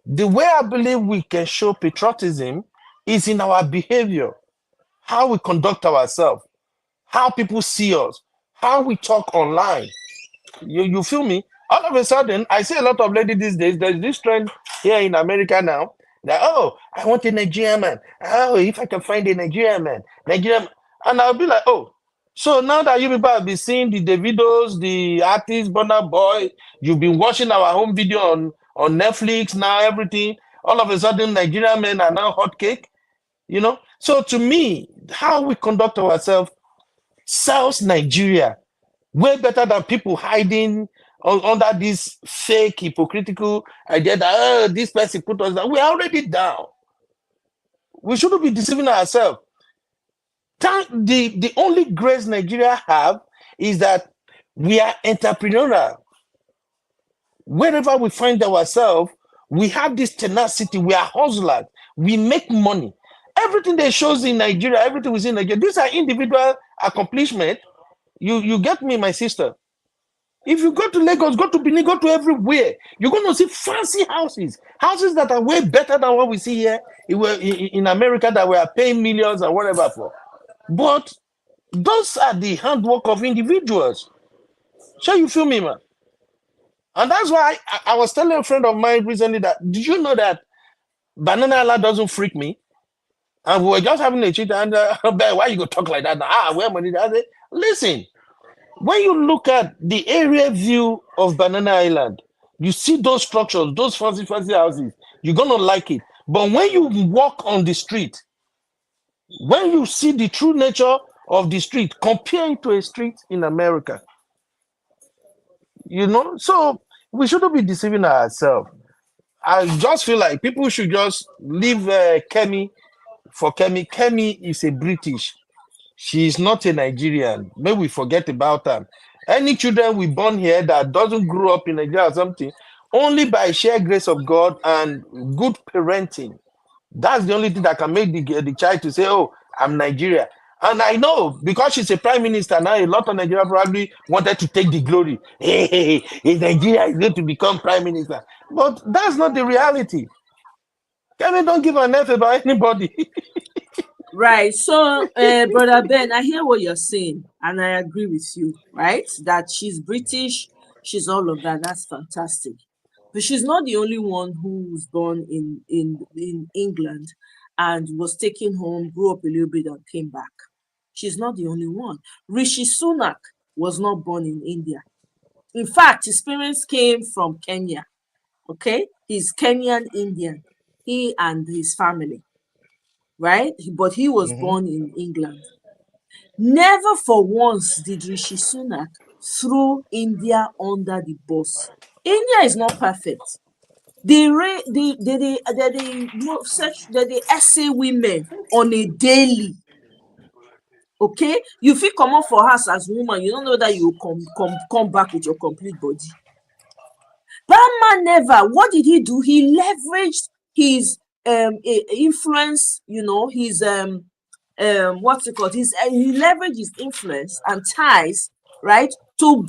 the way I believe we can show patriotism is in our behavior, how we conduct ourselves, how people see us, how we talk online. You feel me? All of a sudden, I see a lot of ladies these days. There's this trend here in America now that, oh, I want a Nigerian man. Oh, if I can find a Nigerian man, and I'll be like, oh, so now that you people have been seeing the Davidos, the artists, Burna Boy, you've been watching our home video on Netflix now, everything. All of a sudden, Nigerian men are now hot cake, you know? So to me, how we conduct ourselves sells Nigeria way better than people hiding under this fake, hypocritical idea that, oh, this person put us down. We're already down. We shouldn't be deceiving ourselves. The only grace Nigeria have is that we are entrepreneurial. Wherever we find ourselves, we have this tenacity. We are hustlers. We make money. Everything that shows in Nigeria, everything we see in Nigeria, these are individual accomplishments. You get me, my sister. If you go to Lagos, go to Benin, go to everywhere, you're going to see fancy houses that are way better than what we see here in America that we are paying millions or whatever for. But those are the handwork of individuals. Sure, you feel me, man? And that's why I was telling a friend of mine recently that, did you know that Banana Island doesn't freak me? And we were just having a chat, and why you go talk like that? Where money? I said, listen, when you look at the area view of Banana Island, you see those structures, those fancy houses, you're going to like it. But when you walk on the street, when you see the true nature of the street, compare it to a street in America, you know, so we shouldn't be deceiving ourselves. I just feel like people should just leave Kemi for Kemi. Kemi is a British. She is not a Nigerian. Maybe we forget about her. Any children we born here that doesn't grow up in Nigeria or something, only by sheer grace of God and good parenting. That's the only thing that can make the child to say, oh, I'm Nigeria. And I know, because she's a prime minister now, a lot of Nigeria probably wanted to take the glory. Hey, Nigeria is going to become prime minister. But that's not the reality. Kevin, don't give an F about anybody. Right. So, Brother Ben, I hear what you're saying, and I agree with you, right? That she's British, she's all of that. That's fantastic. But she's not the only one who was born in England and was taken home, grew up a little bit, and came back. She's not the only one. Rishi Sunak was not born in India. In fact, his parents came from Kenya. Okay? He's Kenyan Indian. He and his family. Right? But he was born in England. Never for once did Rishi Sunak throw India under the bus. India is not perfect. They essay women on a daily. Okay? You feel come up for us as woman, you don't know that you come back with your complete body. That man never. What did he do? He leveraged his influence, you know, his what's it called? He leveraged his influence and ties right? To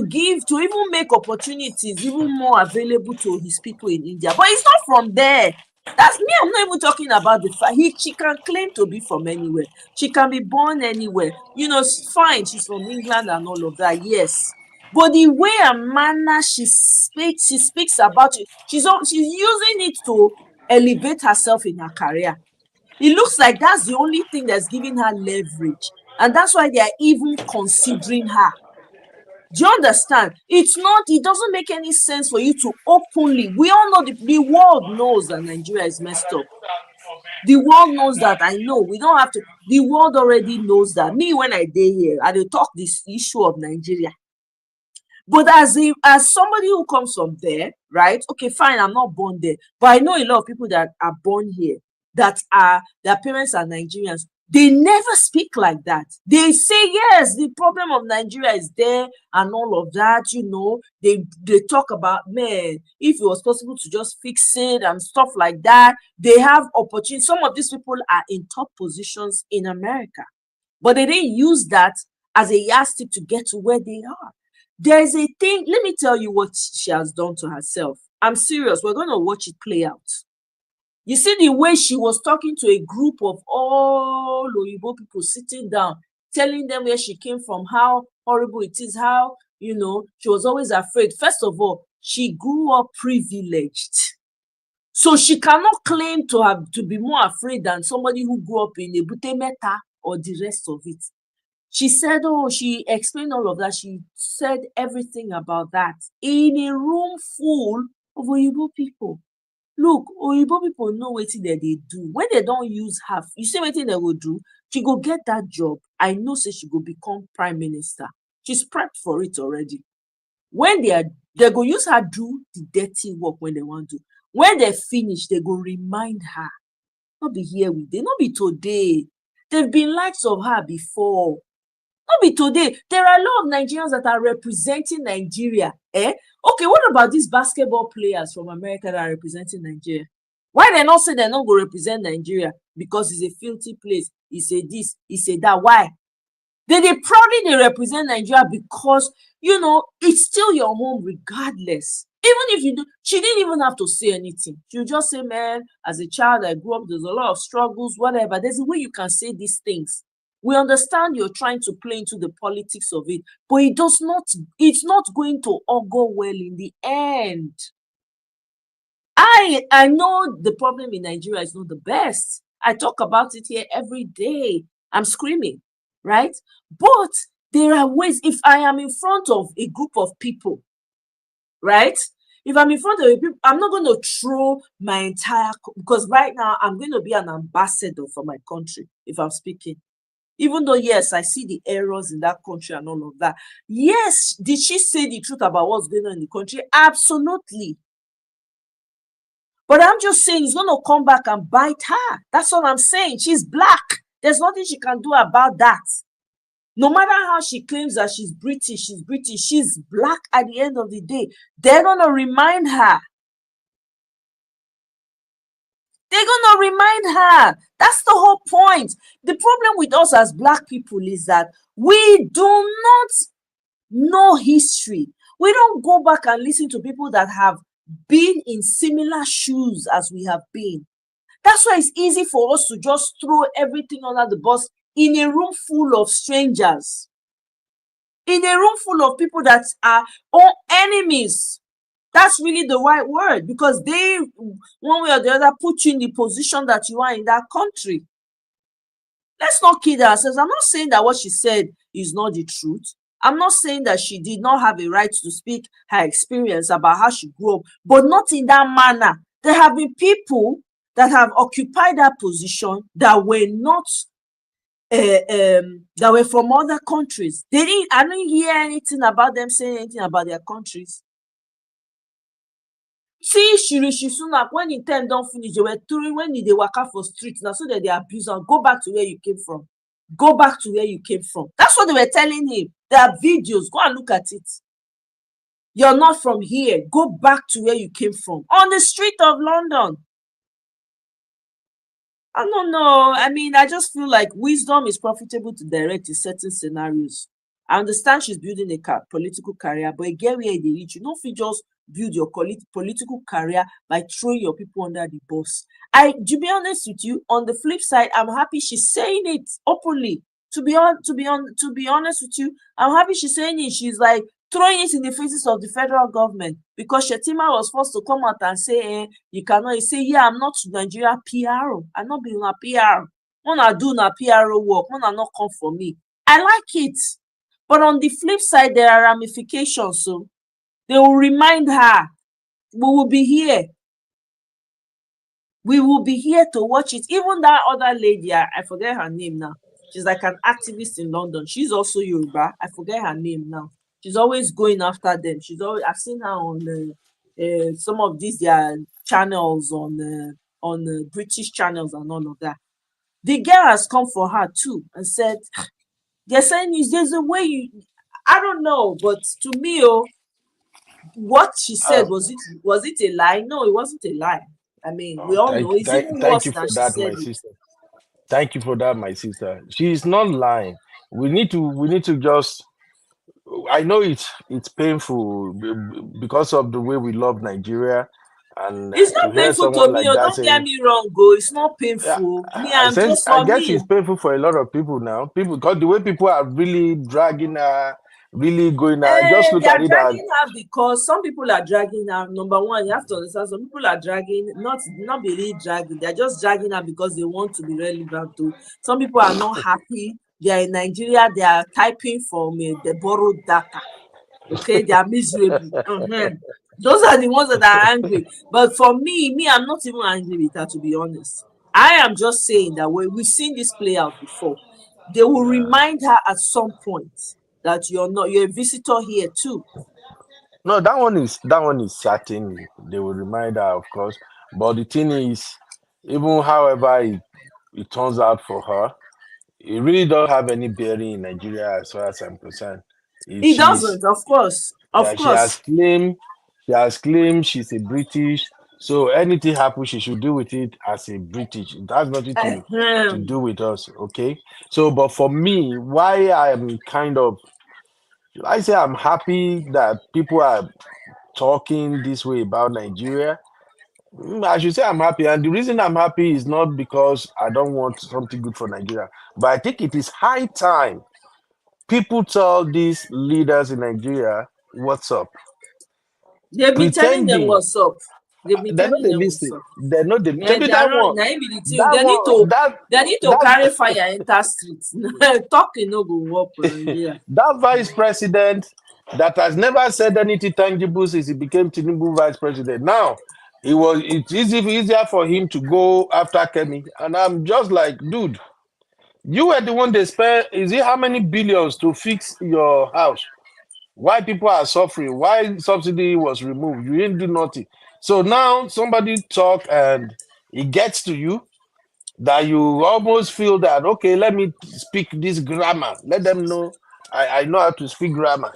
give, to even make opportunities even more available to his people in India. But it's not from there. That's me. I'm not even talking about the fact she can claim to be from anywhere. She can be born anywhere. You know, fine. She's from England and all of that. Yes. But the way and manner she speaks about it, she's using it to elevate herself in her career. It looks like that's the only thing that's giving her leverage. And that's why they are even considering her. Do you understand? It doesn't make any sense for you to openly, we all know, the world knows that Nigeria is messed up. The world knows that. I know, we don't have to, the world already knows that. Me, when I day here, I dey talk this issue of Nigeria. But as somebody who comes from there, right? Okay, fine, I'm not born there, but I know a lot of people that are born here, that their parents are Nigerians. They never speak like that. They say, yes, the problem of Nigeria is there and all of that, you know. They talk about, man, if it was possible to just fix it and stuff like that. They have opportunity. Some of these people are in top positions in America, but they didn't use that as a yardstick to get to where they are. There's a thing, let me tell you what she has done to herself. I'm serious. We're going to watch it play out. You see the way she was talking to a group of all Oyibo people sitting down, telling them where she came from, how horrible it is, how, you know, she was always afraid. First of all, she grew up privileged. So she cannot claim to be more afraid than somebody who grew up in Ebute Metta or the rest of it. She said, she explained all of that. She said everything about that in a room full of Oyibo people. Look, Oyibo people know what they do. When they don't use half, you see what they will do? She go get that job. I know, say she go become prime minister. She's prepped for it already. When they go use her do the dirty work when they want to. When they finish, they go remind her. Not be here with them, not be today. They've been likes of her before. Not be today. There are a lot of Nigerians that are representing Nigeria. Okay, what about these basketball players from America that are representing Nigeria? Why they not say they're not going to represent Nigeria? Because it's a filthy place. It's a this, it's a that. Why? They proudly represent Nigeria because, you know, it's still your home regardless. Even if you do, she didn't even have to say anything. She'll just say, man, as a child I grew up, there's a lot of struggles, whatever. There's a way you can say these things. We understand you're trying to play into the politics of it, but it's not going to all go well in the end. I know the problem in Nigeria is not the best. I talk about it here every day. I'm screaming, right? But there are ways. If I am in front of a group of people, right? If I'm in front of a people, I'm not going to throw my entire, because right now I'm going to be an ambassador for my country if I'm speaking. Even though, yes, I see the errors in that country and all of that. Yes, did she say the truth about what's going on in the country? Absolutely. But I'm just saying it's going to come back and bite her. That's what I'm saying. She's black. There's nothing she can do about that. No matter how she claims that she's British, she's black at the end of the day. They're going to remind her. They're going to remind her. That's the whole point. The problem with us as black people is that we do not know history. We don't go back and listen to people that have been in similar shoes as we have been. That's why it's easy for us to just throw everything under the bus in a room full of strangers. In a room full of people that are all enemies. That's really the right word, because they, one way or the other, put you in the position that you are in that country. Let's not kid ourselves. I'm not saying that what she said is not the truth. I'm not saying that she did not have a right to speak her experience about how she grew up, but not in that manner. There have been people that have occupied that position that were not, that were from other countries. I didn't hear anything about them saying anything about their countries. See, Rishi Sunak, when the term don't finish, they were throwing, when they work out for streets, now so that they abuse her. Go back to where you came from. Go back to where you came from. That's what they were telling him. There are videos. Go and look at it. You're not from here. Go back to where you came from. On the street of London. I don't know. I mean, I just feel like wisdom is profitable to direct in certain scenarios. I understand she's building a political career, but again, where they reach, you don't feel just build your political career by throwing your people under the bus. To be honest with you, on the flip side, I'm happy she's saying it openly. To be honest with you, I'm happy she's saying it. She's like throwing it in the faces of the federal government, because Shetima was forced to come out and say, you cannot say, yeah, I'm not Nigeria PRO. I'm not being a PR. When I do na PRO work, when I not come for me. I like it. But on the flip side, there are ramifications. So they will remind her, we will be here. We will be here to watch it. Even that other lady, I forget her name now. She's like an activist in London. She's also Yoruba. I forget her name now. She's always going after them. I've seen her on some of these their channels on British channels and all of that. The girl has come for her too and said, they're saying there's a way I don't know, but to me, what she said, was it a lie? No, it wasn't a lie. I mean, we all know it's even worse than she said it. Sister. Thank you for that, my sister. She is not lying. We need to just. I know it's painful because of the way we love Nigeria, and it's not to hear painful someone to me. like that Don't saying, get me wrong, go. It's not painful. Me, I'm just I for guess me. it's painful for a lot of people now. Because the way people are really dragging her, really going out. Just look They are at it as dragging her because some people are dragging her. Number one, you have to understand, some people are dragging, not really dragging. They're just dragging her because they want to be relevant too. Some people are not happy. They are in Nigeria. They are typing from the borrowed data. Okay, they are miserable. Those are the ones that are angry. But for me, I'm not even angry with her, to be honest. I am just saying that we've seen this play out before. They will remind her at some point that you're a visitor here too. no, that one is certain. They will remind her, of course. But the thing is, even however it turns out for her, it really don't have any bearing in Nigeria as far as I'm concerned. It doesn't, of course. She has claimed she's a British, so anything happens, she should deal with it as a British. It has nothing to do with us, okay? So, but for me, why I am kind of, I say I'm happy that people are talking this way about Nigeria. I should say I'm happy, and the reason I'm happy is not because I don't want something good for Nigeria, but I think it is high time people tell these leaders in Nigeria what's up. They've been telling them what's up. They've been telling them what's up. They're not the Yeah, they are not. They need to carry fire enter streets. Talking no go work for Nigeria. That vice president that has never said anything tangible since he became Tinubu vice president. Now it's easier for him to go after Kemi. And I'm just like, dude, you were the one they spent, is it how many billions to fix your house? Why people are suffering? Why subsidy was removed? You didn't do nothing. So now somebody talk and it gets to you that you almost feel that, okay, let me speak this grammar. Let them know I know how to speak grammar.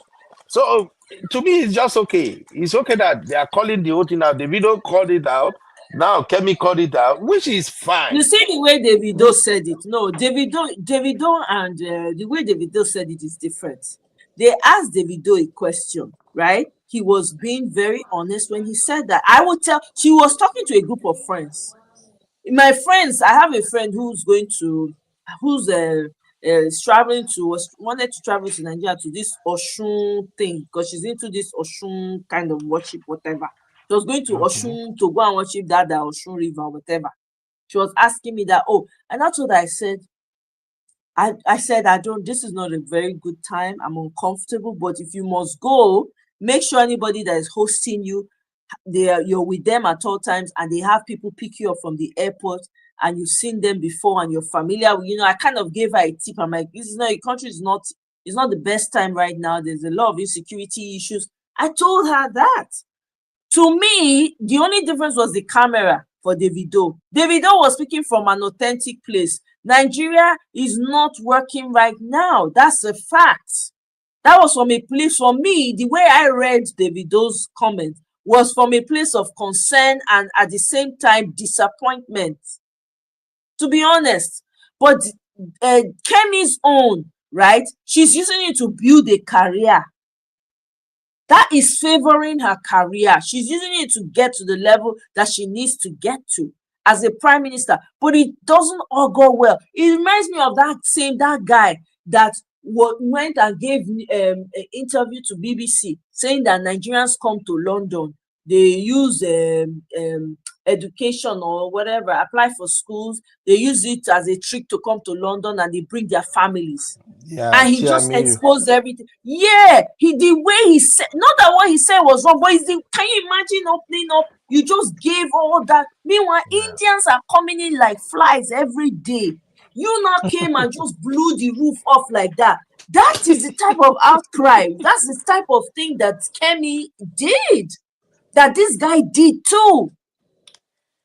So to me, it's just okay. It's okay that they are calling the whole thing out. The video called it out. Now Kemi called it out, which is fine. You see the way Davido said it. No, Davido and the way Davido said it is different. They asked Davido a question, right? He was being very honest when he said that. I would tell, she was talking to a group of friends. My friends, I have a friend who's traveling wanted to travel to Nigeria to this Oshun thing, because she's into this Oshun kind of worship, whatever. She was going to Oshun to go and worship that Oshun River, whatever. She was asking me that, and that's what I said. I said, this is not a very good time. I'm uncomfortable, but if you must go, make sure anybody that is hosting you, you're with them at all times, and they have people pick you up from the airport, and you've seen them before and you're familiar with, I kind of gave her a tip. I'm like, this is not, your country is not the best time right now. There's a lot of insecurity issues. I told her that. To me, the only difference was the camera for Davido. Davido was speaking from an authentic place. Nigeria is not working right now. That's a fact. That was from a place, for me, the way I read Davido's comment was from a place of concern and at the same time disappointment, to be honest. But Kemi's own right? She's using it to build a career. That is favoring her career. She's using it to get to the level that she needs to get to as a prime minister. But it doesn't all go well. It reminds me of that guy that went and gave an interview to BBC saying that Nigerians come to London, they use education or whatever, apply for schools, they use it as a trick to come to London and they bring their families. Yeah, and he just exposed everything. Yeah, the way he said, not that what he said was wrong, but can you imagine opening up? You just gave all that. Meanwhile, Indians are coming in like flies every day. You now came and just blew the roof off like that. That is the type of outcry. That's the type of thing that Kemi did. That this guy did too.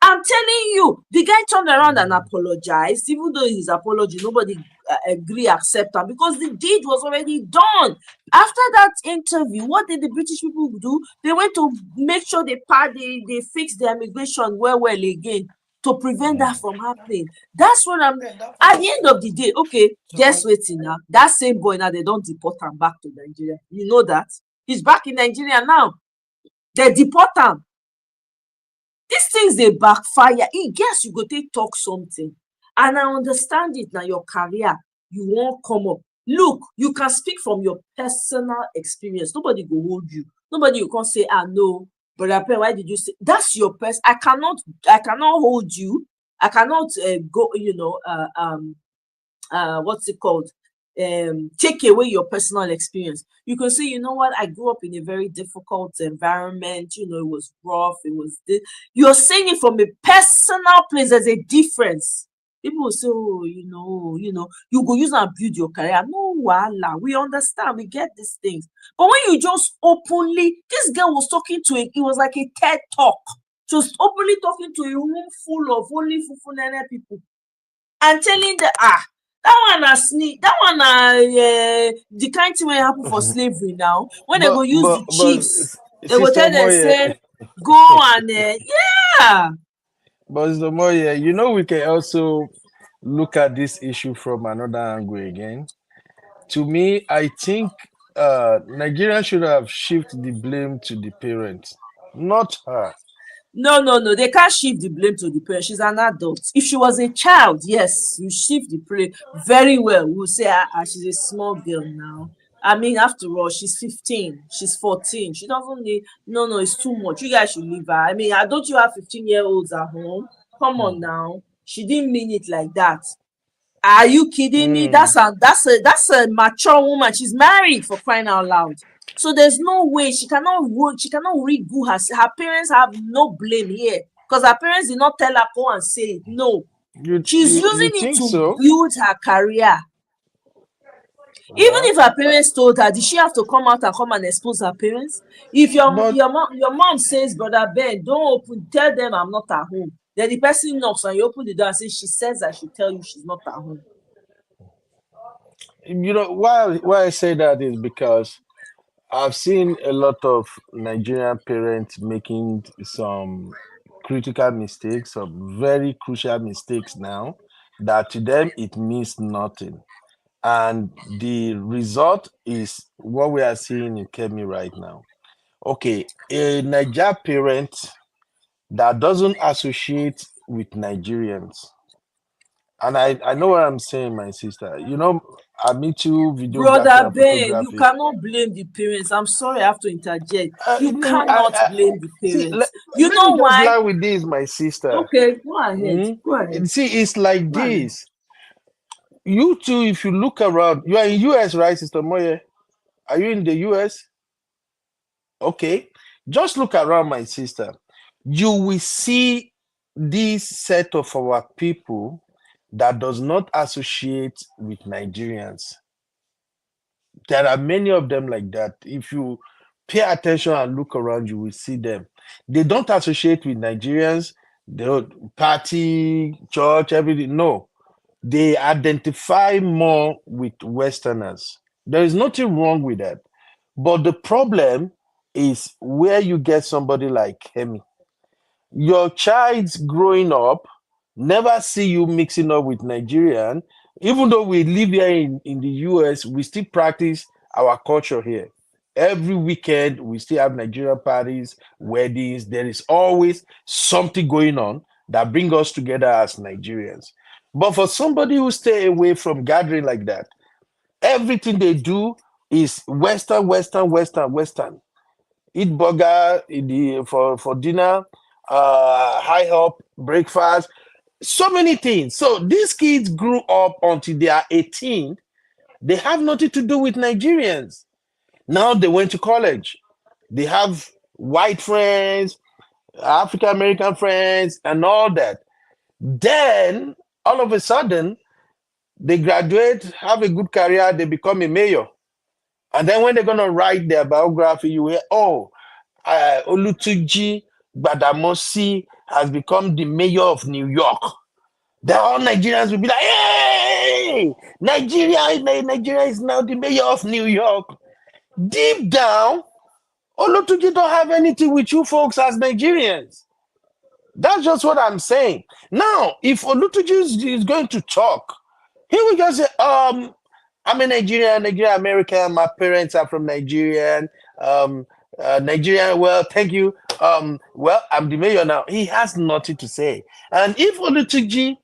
I'm telling you, the guy turned around and apologized. Even though his apology, nobody accept him because the deed was already done. After that interview, what did the British people do? They went to make sure they fix their immigration well again to prevent that from happening. That's what I'm. At the end of the day, okay, guess what now? That same boy now, they don't deport him back to Nigeria. You know that? He's back in Nigeria now. They deport him. These things, they backfire. Guess you go take talk something. And I understand it now, your career, you won't come up. Look, you can speak from your personal experience. Nobody will hold you. Nobody will come say, no, Brother Pen, why did you say? That's your person. I cannot hold you. I cannot go, what's it called? Take away your personal experience. You can say, you know what, I grew up in a very difficult environment, it was rough, it was this. You're saying it from a personal place. There's a difference. People will say, oh, you go use and build your career. No, voila, we understand, we get these things. But when you just openly, this girl was talking to it was like a TED talk, just openly talking to a room full of only fufunene people and telling them, that one sneak. That one the kind thing will happen for slavery now. When they go use the chiefs, they will tell them, say, go and yeah. But Mr. Moye, we can also look at this issue from another angle again. To me, I think Nigerians should have shifted the blame to the parents, not her. No, they can't shift the blame to the parent. She's an adult. If she was a child, yes, you shift the blame very well. We'll say she's a small girl now. I mean, after all, she's 15, she's 14. She doesn't need, no, it's too much. You guys should leave her. I mean, don't you have 15-year-olds at home? Come on now. She didn't mean it like that. Are you kidding me? That's a mature woman. She's married, for crying out loud. So there's no way she cannot redo her parents have no blame here because her parents did not tell her go and say it. No, she's using it to build her career. Even if her parents told her, did she have to come out and expose her parents? If your mom says, Brother Ben, don't open, tell them I'm not at home. Then the person knocks and you open the door and says she says I should tell you she's not at home. Why I say that is because I've seen a lot of Nigerian parents making some critical mistakes, some very crucial mistakes now, that to them it means nothing. And the result is what we are seeing in Kemi right now. Okay, a Nigerian parent that doesn't associate with Nigerians. And I know what I'm saying, my sister. I meet you, videography. Brother Ben, you cannot blame the parents. I'm sorry, I have to interject. You cannot blame the parents. You know why? Lie with this, my sister. Okay, go ahead. Go ahead. See, it's like this. You too, if you look around, you are in US, right, Sister Moye? Are you in the US? Okay. Just look around, my sister. You will see this set of our people that does not associate with Nigerians. There are many of them like that. If you pay attention and look around, you will see them. They don't associate with Nigerians, they don't party, church, everything. No. They identify more with Westerners. There is nothing wrong with that. But the problem is where you get somebody like Kemi. Your child's growing up, never see you mixing up with Nigerian, Even though we live here in the US, we still practice our culture here. Every weekend, we still have Nigerian parties, weddings. There is always something going on that brings us together as Nigerians. But for somebody who stay away from gathering like that, everything they do is Western, Western, Western, Western. Eat burger for dinner, high hop, breakfast, so many things. So these kids grew up until they are 18. They have nothing to do with Nigerians. Now they went to college. They have white friends, African American friends, and all that. Then all of a sudden, they graduate, have a good career, they become a mayor. And then when they're gonna write their biography, you hear, oh, Olutunji Gbadamosi has become the mayor of New York. Then all Nigerians will be like, hey, Nigeria is now the mayor of New York. Deep down, Olutunji don't have anything with you folks as Nigerians. That's just what I'm saying. Now, if Olutunji is going to talk, he will just say, I'm a Nigerian American. My parents are from Nigeria. Nigerian, well, thank you. Well, I'm the mayor now. He has nothing to say. And if Olutunji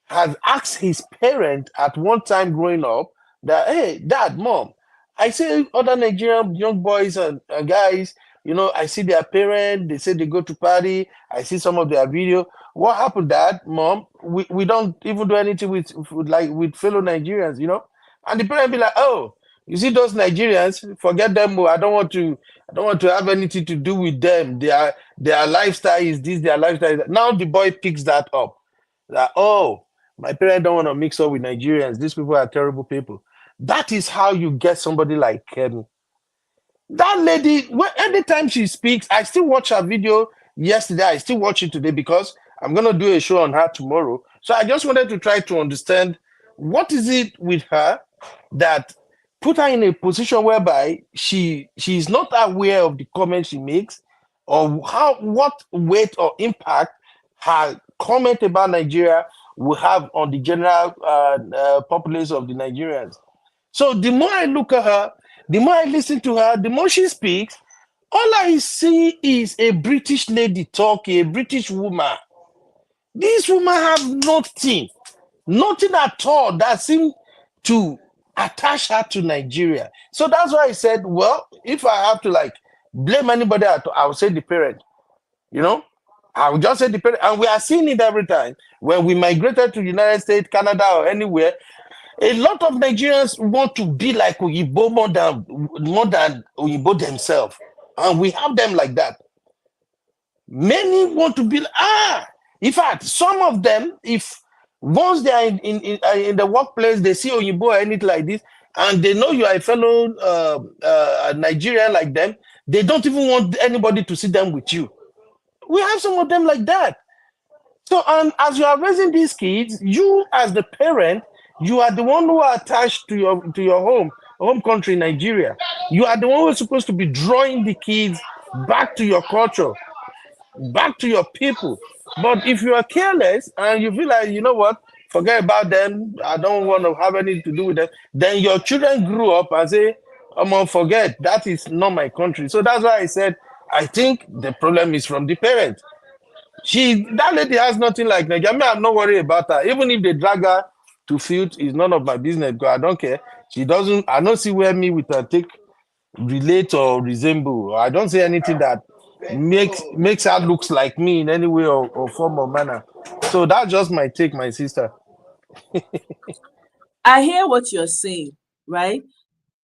has asked his parent at one time growing up that, hey, dad, mom, I see other Nigerian young boys and guys, I see their parents, they say they go to party. I see some of their video. What happened, dad, mom? We don't even do anything with fellow Nigerians, And the parent be like, oh, you see those Nigerians, forget them. I don't want to have anything to do with them. Their lifestyle is this, their lifestyle is that. Now the boy picks that up. That, oh, my parents don't want to mix up with Nigerians. These people are terrible people. That is how you get somebody like Kemi. That lady, anytime she speaks, I still watch her video yesterday. I still watch it today because I'm going to do a show on her tomorrow. So I just wanted to try to understand what is it with her that put her in a position whereby she is not aware of the comments she makes or what weight or impact her comment about Nigeria will have on the general populace of the Nigerians. So the more I look at her, the more I listen to her, the more she speaks, all I see is a British lady talking, a British woman. This woman have nothing at all that seems to attach her to Nigeria. So that's why I said, well, if I have to blame anybody, I would say the parent. I would just say the parent. And we are seeing it every time. When we migrated to the United States, Canada, or anywhere, a lot of Nigerians want to be like Oyibo more than Oyibo themselves. And we have them like that. Many want to be in fact, some of them, if once they are in the workplace, they see Oyibo or anything like this, and they know you are a fellow Nigerian like them, they don't even want anybody to see them with you. We have some of them like that. So as you are raising these kids, you as the parent, you are the one who are attached to your home country, Nigeria. You are the one who is supposed to be drawing the kids back to your culture, back to your people. But if you are careless and you feel like, you know what, forget about them, I don't want to have anything to do with them, then your children grew up and say, I'm gonna forget, that is not my country. So that's why I said, I think the problem is from the parent. That lady has nothing like Nigeria. I'm not worried about her. Even if they drag her to field, it's none of my business because I don't care. I don't see where me with her relate or resemble. I don't say anything that makes her looks like me in any way or form or manner. So that's just my take, my sister. I hear what you're saying, right?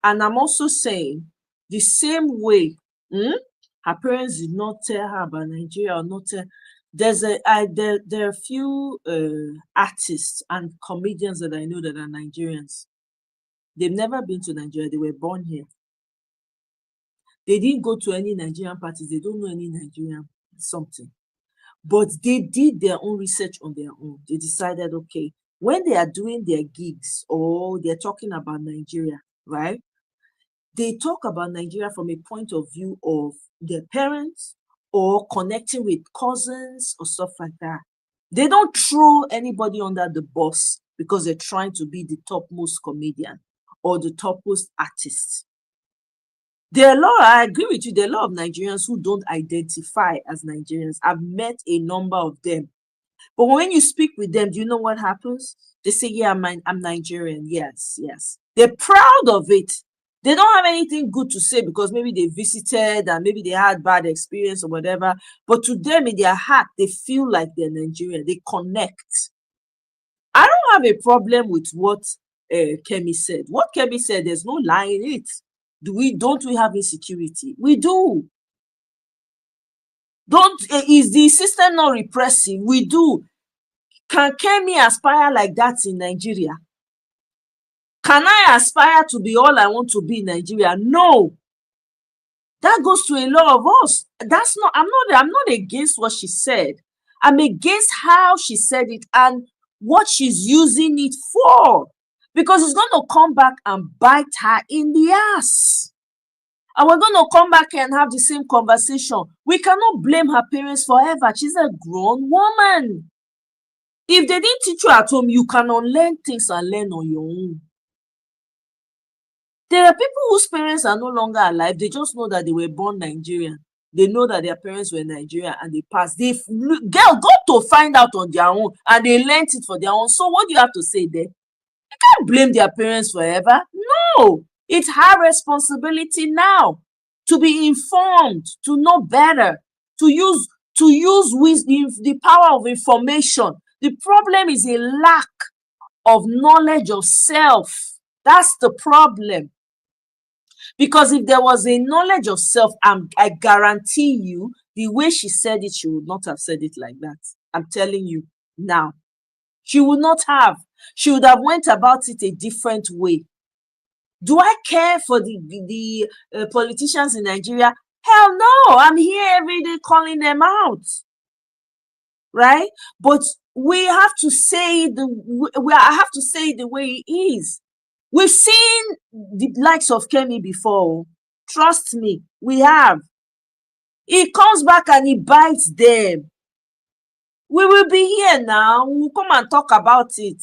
And I'm also saying the same way her parents did not tell her about Nigeria or not tell. There are a few artists and comedians that I know that are Nigerians. They've never been to Nigeria. They were born here. They didn't go to any Nigerian parties. They don't know any Nigerian something. But they did their own research on their own. They decided, okay, when they are doing their gigs or they're talking about Nigeria, right? They talk about Nigeria from a point of view of their parents or connecting with cousins or stuff like that. They don't throw anybody under the bus because they're trying to be the topmost comedian or the topmost artist. There are a lot, I agree with you, there are a lot of Nigerians who don't identify as Nigerians. I've met a number of them. But when you speak with them, do you know what happens? They say, yeah, I'm Nigerian. Yes, yes. They're proud of it. They don't have anything good to say because maybe they visited and maybe they had bad experience or whatever. But to them, in their heart, they feel like they're Nigerian. They connect. I don't have a problem with what Kemi said. What Kemi said, there's no lie in it. Don't we have insecurity? We do. Is the system not repressive? We do. Can Kemi aspire like that in Nigeria? Can I aspire to be all I want to be in Nigeria? No. That goes to a lot of us. I'm not against what she said. I'm against how she said it and what she's using it for. Because it's going to come back and bite her in the ass. And we're going to come back and have the same conversation. We cannot blame her parents forever. She's a grown woman. If they didn't teach you at home, you can unlearn things and learn on your own. There are people whose parents are no longer alive. They just know that they were born Nigerian. They know that their parents were Nigerian and they passed. They got to find out on their own and they learned it for their own. So what do you have to say there? You can't blame their parents forever. No. It's her responsibility now to be informed, to know better, to use wisdom, the power of information. The problem is a lack of knowledge of self. That's the problem. Because if there was a knowledge of self, I guarantee you, the way she said it, she would not have said it like that. I'm telling you now. She would not have. She would have went about it a different way. Do I care for the politicians in Nigeria? Hell no. I'm here every day calling them out. Right? But we have to say I have to say it the way it is. We've seen the likes of Kemi before. Trust me, we have. He comes back and he bites them. We will be here now. We'll come and talk about it.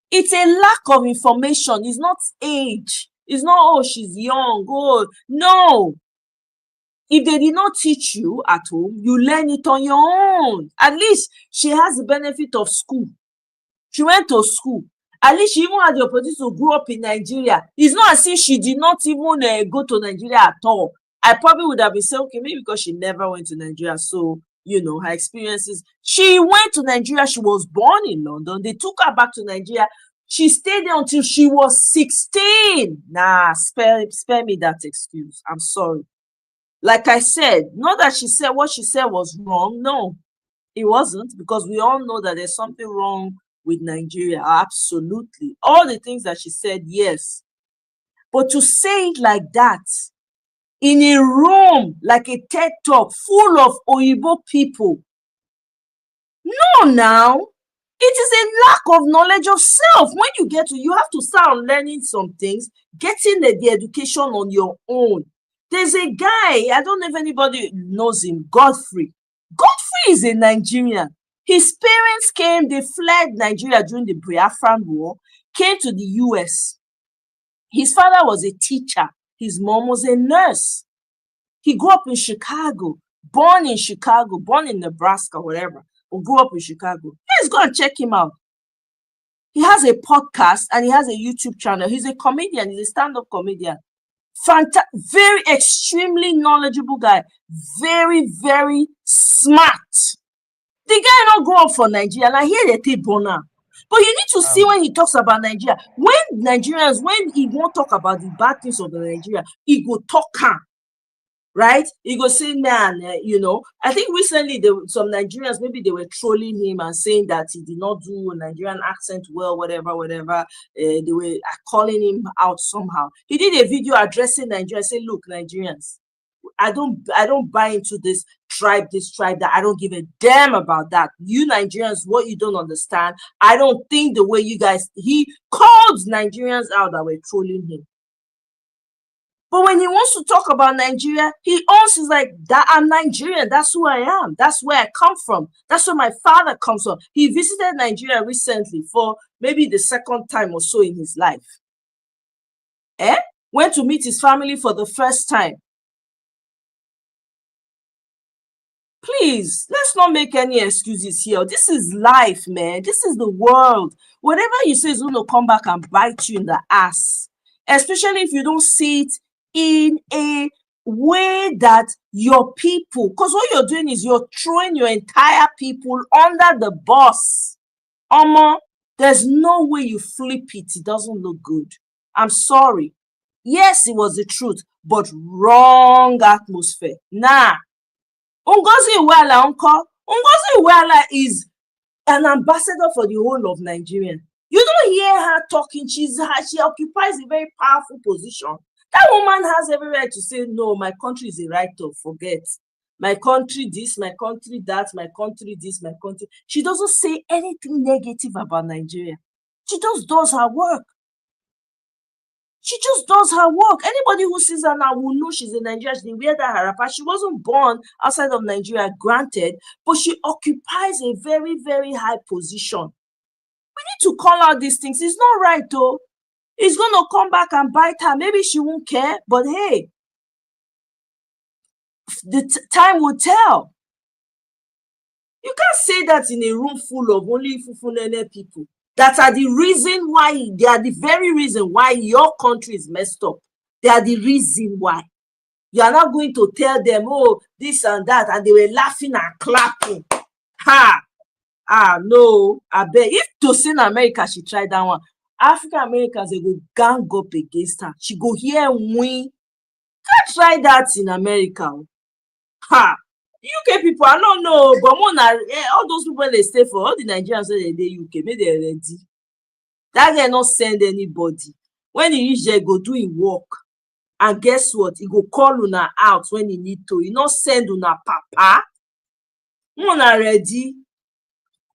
It's a lack of information. It's not age. It's not, oh, she's young. Oh, no. If they did not teach you at home, you learn it on your own. At least she has the benefit of school. She went to school. At least she even had the opportunity to grow up in Nigeria. It's not as if she did not even go to Nigeria at all. I probably would have been saying, okay, maybe because she never went to Nigeria. So, you know, her experiences. She went to Nigeria. She was born in London. They took her back to Nigeria. She stayed there until she was 16. Nah, spare me that excuse. I'm sorry. Like I said, not that she said what she said was wrong. No, it wasn't, because we all know that there's something wrong with Nigeria. Absolutely. All the things that she said, yes. But to say it like that, in a room, like a TED Talk, full of Oyibo people, no, now. It is a lack of knowledge of self. When you get to, you have to start learning some things, getting the education on your own. There's a guy, I don't know if anybody knows him, Godfrey. Godfrey is a Nigerian. His parents came, they fled Nigeria during the Biafran War, came to the US. His father was a teacher. His mom was a nurse. He grew up in Chicago, born in Nebraska, whatever. Or grew up in Chicago. Let's go and check him out. He has a podcast and he has a YouTube channel. He's a comedian. He's a stand-up comedian. Very extremely knowledgeable guy. Very, very smart. The guy not grow up for Nigeria. I hear they take Bona. But you need to see when he talks about Nigeria. When he won't talk about the bad things of Nigeria, he go talk calm. Right? He go say, man, you know, I think recently some Nigerians, maybe they were trolling him and saying that he did not do a Nigerian accent well, whatever. They were calling him out somehow. He did a video addressing Nigeria, saying, look, Nigerians, I don't buy into this tribe, that. I don't give a damn about that. You Nigerians, what you don't understand, I don't think the way you guys, he called Nigerians out that were trolling him. But when he wants to talk about Nigeria, he also is like, that I'm Nigerian. That's who I am. That's where I come from. That's where my father comes from. He visited Nigeria recently for maybe the second time or so in his life. Went to meet his family for the first time. Please, let's not make any excuses here. This is life, man. This is the world. Whatever you say is going to come back and bite you in the ass, especially if you don't see it in a way that your people, because what you're doing is you're throwing your entire people under the bus. There's no way you flip it. It doesn't look good. I'm sorry. Yes, it was the truth, but wrong atmosphere. Nah. Ngozi Iweala is an ambassador for the whole of Nigeria. You don't hear her talking. She occupies a very powerful position. That woman has every right to say, no, my country is a write-off. Forget. My country this, my country that, my country this, my country. She doesn't say anything negative about Nigeria. She just does her work. She just does her work. Anybody who sees her now will know she's in Nigeria. She wear that harappa. She wasn't born outside of Nigeria, granted, but she occupies a very, very high position. We need to call out these things. It's not right, though. It's going to come back and bite her. Maybe she won't care, but hey, the time will tell. You can't say that in a room full of only Fufunene people. That are the reason why, they are the very reason why your country is messed up. They are the reason why. You are not going to tell them, oh, this and that, and they were laughing and clapping. No, I bet. If to see in America, she tried that one. African Americans, they go gang up against her. She go here and win. Can't try that in America. UK people, I don't know, but all those people they stay for, all the Nigerians say they UK, maybe they're ready. That guy not send anybody. When he reach there, go do his work. And guess what? He go call Una out when he need to. He not send Una papa. Una ready.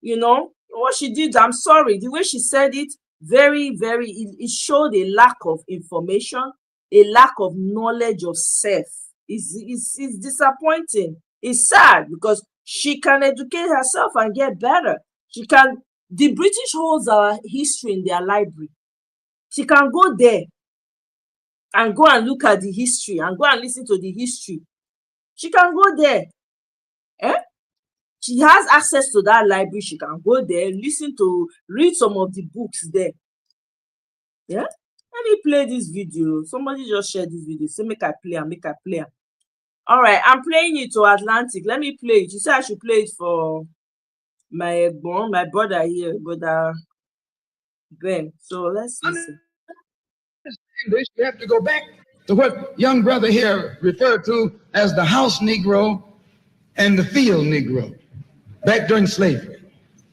You know, what she did, I'm sorry. The way she said it, very, very, it showed a lack of information, a lack of knowledge of self. It's disappointing. It's sad because she can educate herself and get better. She can, the British holds our history in their library. She can go there and go and look at the history and go and listen to the history. She can go there. She has access to that library. She can go there, read some of the books there. Yeah? Let me play this video. Somebody just shared this video. Say, make I play. All right, I'm playing it to Atlantic. Let me play it. You said I should play it for my brother here, brother Ben. So let's listen. English, we have to go back to what young brother here referred to as the house Negro and the field Negro. Back during slavery,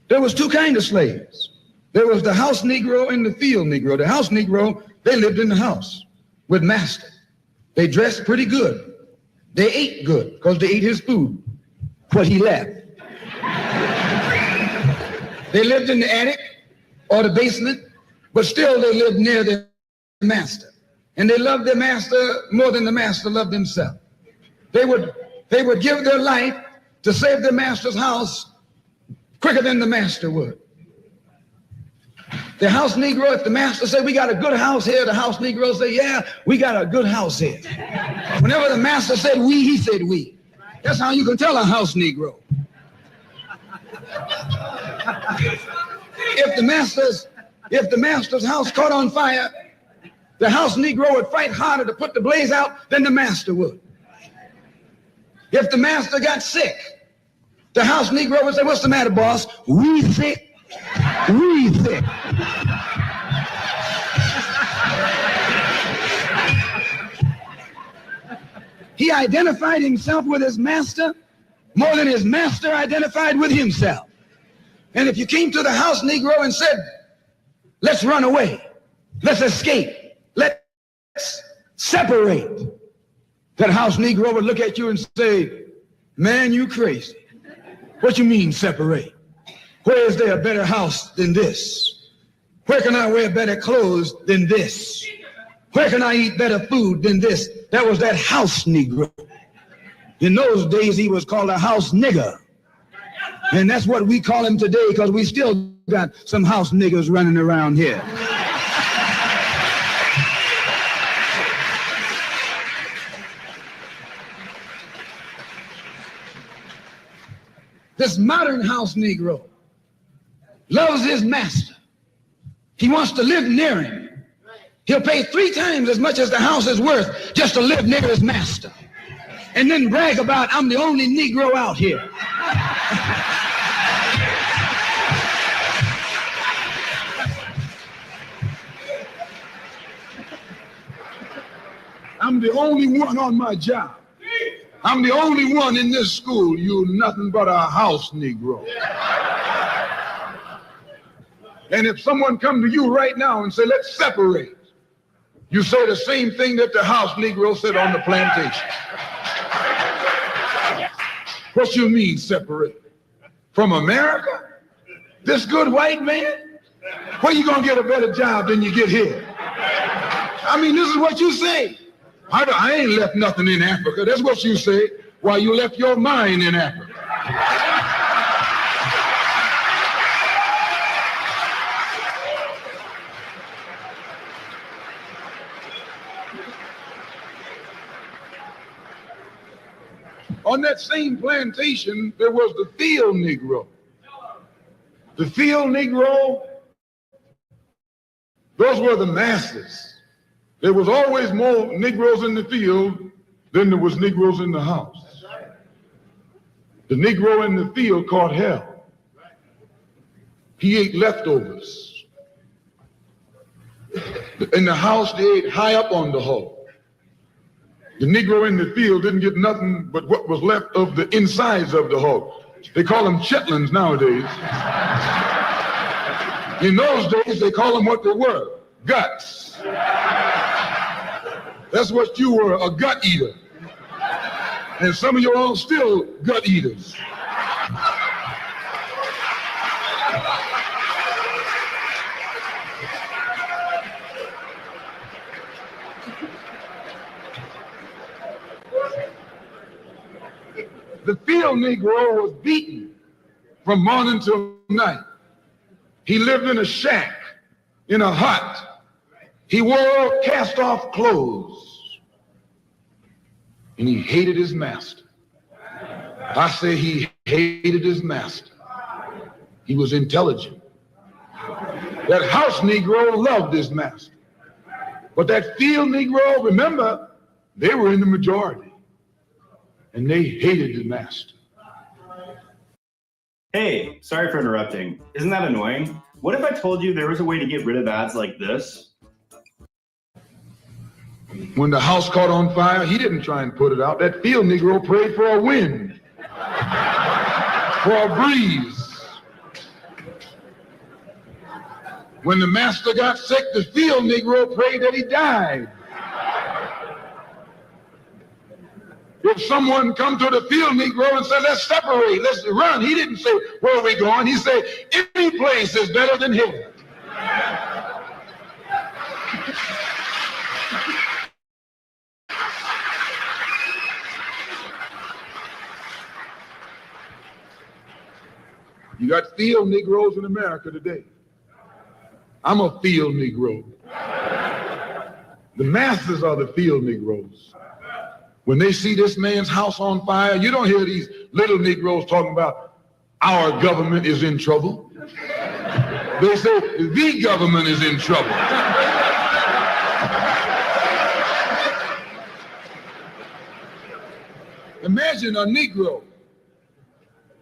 there was two kinds of slaves. There was the house Negro and the field Negro. The house Negro, they lived in the house with master. They dressed pretty good. They ate good because they ate his food, what he left. They lived in the attic or the basement, but still they lived near their master. And they loved their master more than the master loved himself. They would give their life to save their master's house quicker than the master would. The house Negro, if the master said, we got a good house here, the house Negro say, yeah, we got a good house here. Whenever the master said we, he said we. That's how you can tell a house Negro. If the master's house caught on fire, the house Negro would fight harder to put the blaze out than the master would. If the master got sick, the house Negro would say, what's the matter, boss? We sick. We sick. He identified himself with his master more than his master identified with himself. And if you came to the house Negro and said, let's run away, let's escape, let's separate, that house Negro would look at you and say, man, you crazy. What you mean separate? Where is there a better house than this? Where can I wear better clothes than this? Where can I eat better food than this? That was that house Negro. In those days, he was called a house nigger. And that's what we call him today, because we still got some house niggers running around here. This modern house Negro loves his master. He wants to live near him. He'll pay 3 times as much as the house is worth just to live near his master. And then brag about, I'm the only Negro out here. I'm the only one on my job. I'm the only one in this school. You're nothing but a house Negro. And if someone come to you right now and say, let's separate, you say the same thing that the house Negro said on the plantation. What you mean separate? From America? This good white man? Where you gonna get a better job than you get here? I mean, this is what you say. I ain't left nothing in Africa. That's what you say. Why, you left your mind in Africa. On that same plantation, there was the field Negro. The field Negro, those were the masses. There was always more Negroes in the field than there was Negroes in the house. The Negro in the field caught hell. He ate leftovers. In the house, they ate high up on the hog. The Negro in the field didn't get nothing but what was left of the insides of the hog. They call them chitlins nowadays. In those days, they call them what they were, guts. That's what you were, a gut eater. And some of you all still gut eaters. The field Negro was beaten from morning till night. He lived in a shack, in a hut. He wore cast-off clothes. And he hated his master. I say he hated his master. He was intelligent. That house Negro loved his master. But that field Negro, remember, they were in the majority. And they hated the master. Hey, sorry for interrupting. Isn't that annoying? What if I told you there was a way to get rid of ads like this? When the house caught on fire, he didn't try and put it out. That field Negro prayed for a wind, for a breeze. When the master got sick, the field Negro prayed that he died. If someone come to the field Negro and said, let's separate, let's run, he didn't say, where are we going? He said, any place is better than here. You got field Negroes in America today. I'm a field Negro. The masses are the field Negroes. When they see this man's house on fire, you don't hear these little Negroes talking about our government is in trouble. They say the government is in trouble. Imagine a Negro,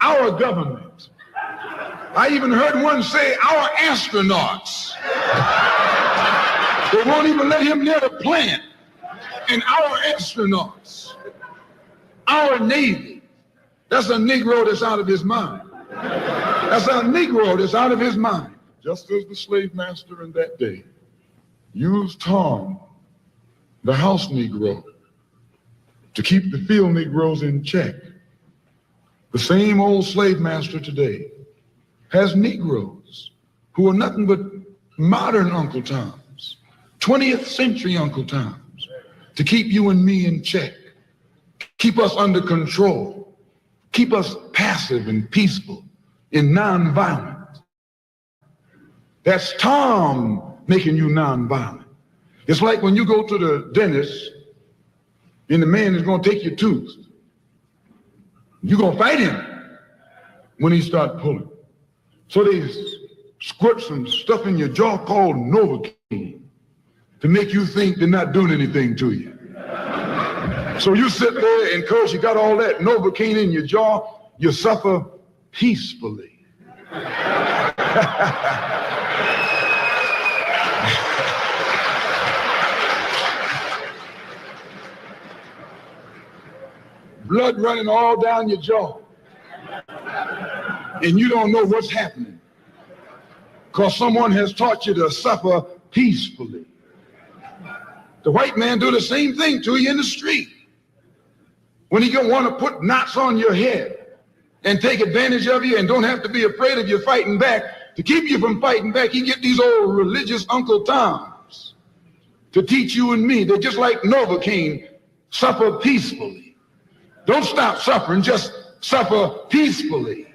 our government. I even heard one say our astronauts. They won't even let him near the plant. And our astronauts, our Navy, that's a Negro that's out of his mind. That's a Negro that's out of his mind. Just as the slave master in that day used Tom, the house Negro, to keep the field Negroes in check, the same old slave master today has Negroes who are nothing but modern Uncle Toms, 20th century Uncle Toms, to keep you and me in check, keep us under control, keep us passive and peaceful and nonviolent. That's Tom making you nonviolent. It's like when you go to the dentist and the man is going to take your tooth. You're going to fight him when he starts pulling. So they squirt some stuff in your jaw called Novocaine to make you think they're not doing anything to you. So you sit there, and because you got all that Novocaine in your jaw, you suffer peacefully. Blood running all down your jaw. And you don't know what's happening because someone has taught you to suffer peacefully. The white man do the same thing to you in the street. When he gonna want to put knots on your head and take advantage of you and don't have to be afraid of you fighting back, to keep you from fighting back, he get these old religious Uncle Toms to teach you and me. They're just like Novocaine, suffer peacefully. Don't stop suffering, just suffer peacefully.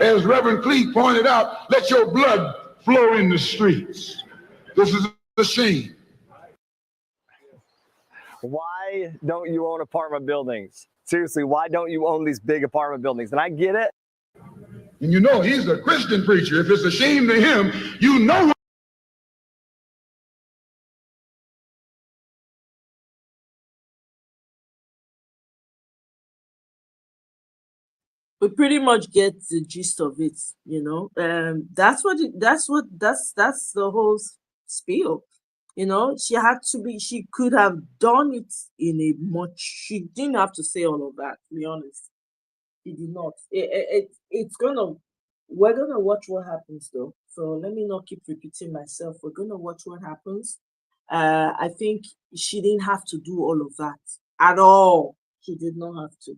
As Reverend Cleave pointed out, let your blood flow in the streets. This is a shame. Why don't you own apartment buildings? Seriously, why don't you own these big apartment buildings? And I get it. And you know he's a Christian preacher. If it's a shame to him, you know. We pretty much get the gist of it, you know. That's the whole spiel. You know, she could have done it in a much, she didn't have to say all of that, to be honest. She did not. We're gonna watch what happens though. So let me not keep repeating myself. We're gonna watch what happens. I think she didn't have to do all of that at all. She did not have to.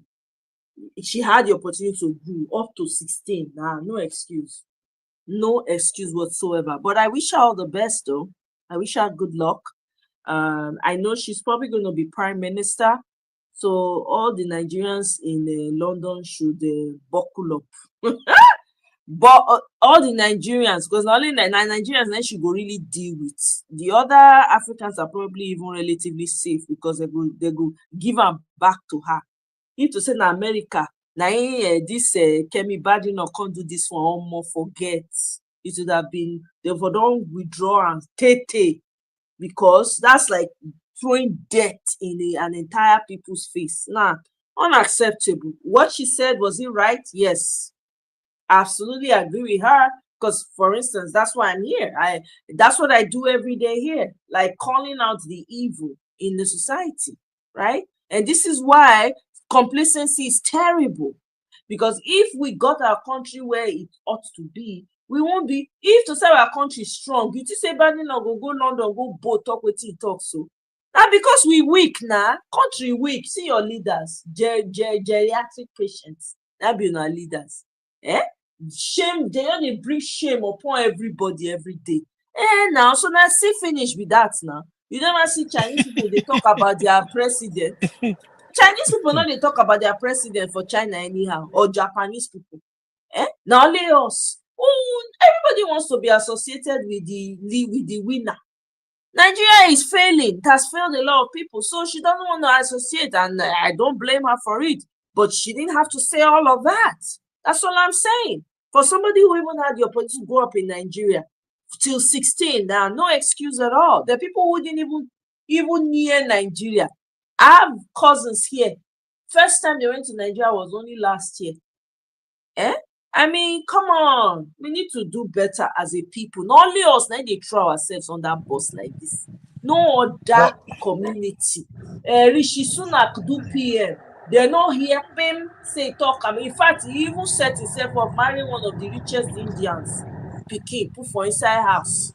She had the opportunity to go up to 16. No excuse. No excuse whatsoever. But I wish her all the best though. I wish her good luck. I know she's probably going to be prime minister. So all the Nigerians in London should buckle up. But all the Nigerians, because not only Nigerians, then she go really deal with. The other Africans are probably even relatively safe because they go give them back to her. If to say in America, now this Kemi Badino can't do this for almost forget. It would have been they would don't withdraw and tete because that's like throwing death in an entire people's face. Nah, unacceptable. What she said, was it right? Yes. Absolutely agree with her. Because for instance, that's why I'm here. That's what I do every day here, like calling out the evil in the society, right? And this is why complacency is terrible. Because if we got our country where it ought to be, we won't be. If to say our country is strong, you say Biden go London, go both talk with it talk so. Now because we weak now, country weak. See your leaders, geriatric patients. That be our leaders. Shame, they only bring shame upon everybody every day. Now, so now see finish with that now. You never see Chinese people, they talk about their president. Chinese people know they talk about their president for China anyhow, or Japanese people. Now only us. Everybody wants to be associated with the winner. Nigeria is failing. It has failed a lot of people. So she doesn't want to associate, and I don't blame her for it. But she didn't have to say all of that. That's all I'm saying. For somebody who even had the opportunity to grow up in Nigeria till 16, now no excuse at all. The people who didn't even near Nigeria. I have cousins here. First time they went to Nigeria was only last year. I mean, come on. We need to do better as a people. Not only us, now they throw ourselves on that bus like this. No other community. Rishi Sunak do PM. They not hear him say talk. I mean, in fact, he even set himself up marrying one of the richest Indians. Pikin, put for inside house.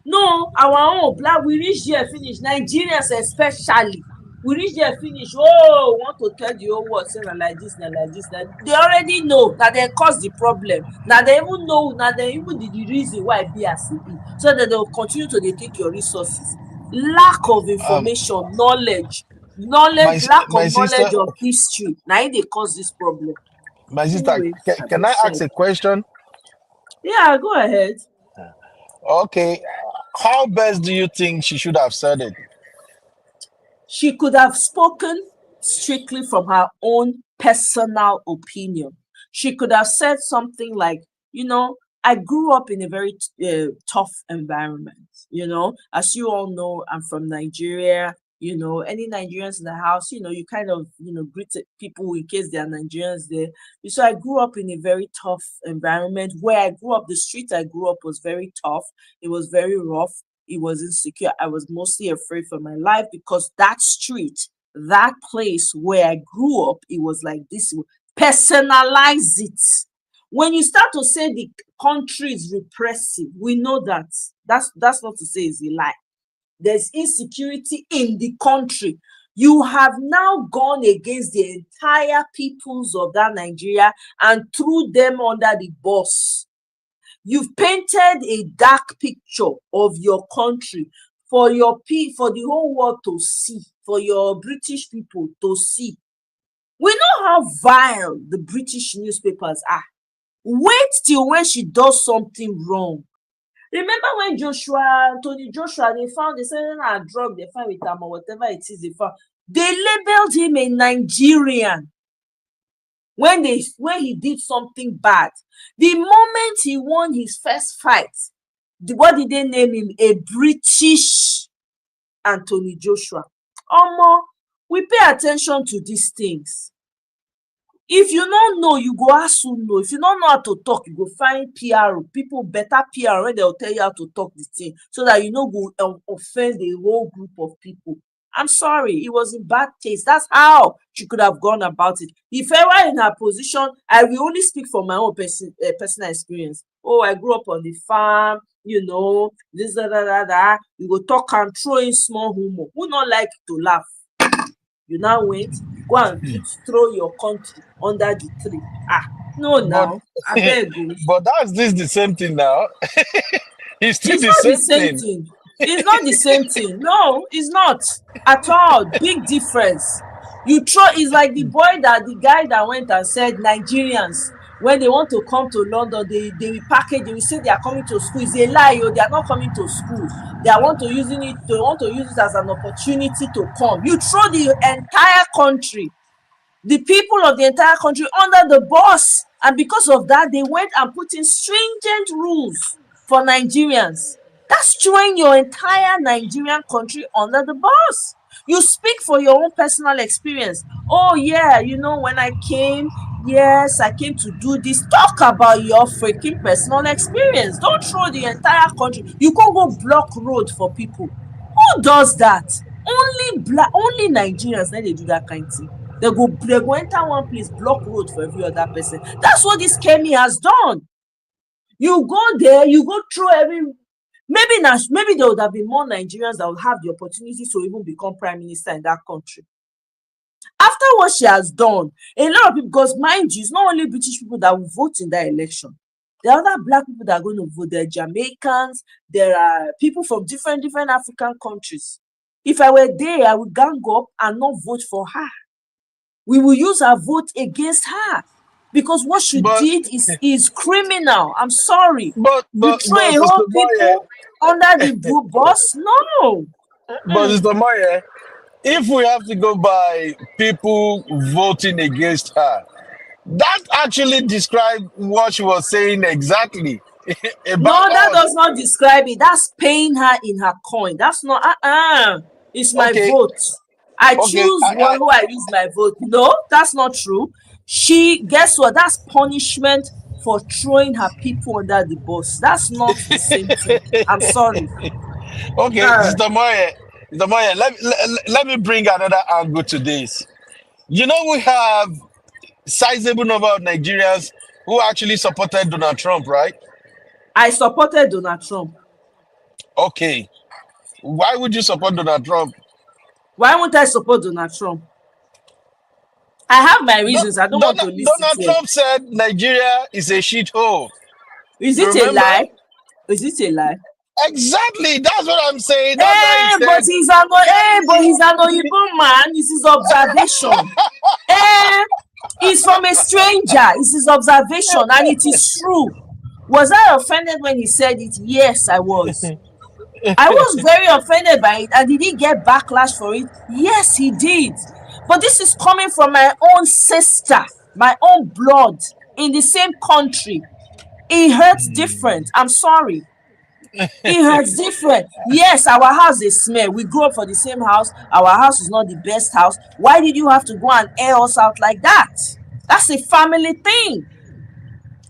No, our own black, we reach here, finish. Nigerians especially. We reach there finish. Oh, want to tell the whole world say na like this, na like this. Na they already know. Na they cause the problem. Na they even know. Na they even the reason why be as it be. So that they will continue to dey take your resources. Lack of information, knowledge, lack my of knowledge sister, of history. Na it dey cause this problem. my sister, Anyway, I can I just ask said. a question? Yeah, go ahead. Okay, how best do you think she should have said it? She could have spoken strictly from her own personal opinion. She could have said something like, I grew up in a very tough environment. As you all know, I'm from Nigeria. Any Nigerians in the house, you kind of, greet people in case there are Nigerians there. So I grew up in a very tough environment. Where I grew up, the street I grew up was very tough. It was very rough. It was insecure. I was mostly afraid for my life because that street, that place where I grew up, it was like this. Personalize it. When you start to say the country is repressive, we know that. That's not to say it's a lie. There's insecurity in the country. You have now gone against the entire peoples of that Nigeria and threw them under the bus. You've painted a dark picture of your country for the whole world to see, for your British people to see. We know how vile the British newspapers are. Wait till when she does something wrong. Remember when Tony Joshua, they said a drug they found with him or whatever it is they found. They labeled him a Nigerian. When he did something bad, the moment he won his first fight, what did they name him? A British Anthony Joshua. We pay attention to these things. If you don't know, you go ask who know. If you don't know how to talk, you go find PR people, better PR, when they'll tell you how to talk this thing, so that you know go offend the whole group of people. I'm sorry, it was in bad taste. That's how she could have gone about it. If I were in her position, I will only speak from my own personal experience. Oh, I grew up on the farm, this, You go talk and throw in small humor. Who not like to laugh? You now wait, go and throw your country under the tree. No, now, I beg you. But that's the same thing now. It's still It's the not the same same thing. thing. It's not the same thing. No, it's not at all. Big difference. It's like the guy that went and said Nigerians, when they want to come to London, they will package, they will say they are coming to school. It's a lie, they are not coming to school. They want to use it as an opportunity to come. You throw the entire country, the people of the entire country under the bus. And because of that, they went and put in stringent rules for Nigerians. That's throwing your entire Nigerian country under the bus. You speak for your own personal experience. Oh yeah, when I came, yes, I came to do this. Talk about your freaking personal experience. Don't throw the entire country. You can't go block road for people. Who does that? Only Nigerians, now they do that kind of thing. They go enter one place, block road for every other person. That's what this Kemi has done. You go there, you go through maybe there would have been more Nigerians that would have the opportunity to even become prime minister in that country. After what she has done, a lot of people, because mind you, it's not only British people that will vote in that election. There are other black people that are going to vote. There are Jamaicans, there are people from different African countries. If I were there, I would gang up and not vote for her. We will use our vote against her because what she did is criminal. I'm sorry. You throw a whole people under the bus? No. But Mr. Moye, if we have to go by people voting against her, that actually describes what she was saying exactly. No, that does not describe it. That's paying her in her coin. That's not it's my vote. I choose who I use my vote. No, that's not true. Guess what? That's punishment for throwing her people under the bus. That's not the same thing. I'm sorry. Okay, Mr. Moye, let me bring another angle to this. We have sizable number of Nigerians who actually supported Donald Trump, right? I supported Donald Trump. Okay. Why would you support Donald Trump? Why won't I support Donald Trump? I have my reasons. I don't want to list Donald it here. Trump said Nigeria is a shithole. Is You it a remember? lie? Is it a lie? Exactly. That's what I'm saying. That's why he said. But he's an Oyibo man. This is observation. It's from a stranger. It's his observation, and it is true. Was I offended when he said it? Yes, I was. I was very offended by it. And did he get backlash for it? Yes, he did. But this is coming from my own sister, my own blood, in the same country. It hurts different. I'm sorry. It hurts different. Yes, our house is smell. We grew up for the same house. Our house is not the best house. Why did you have to go and air us out like that? That's a family thing.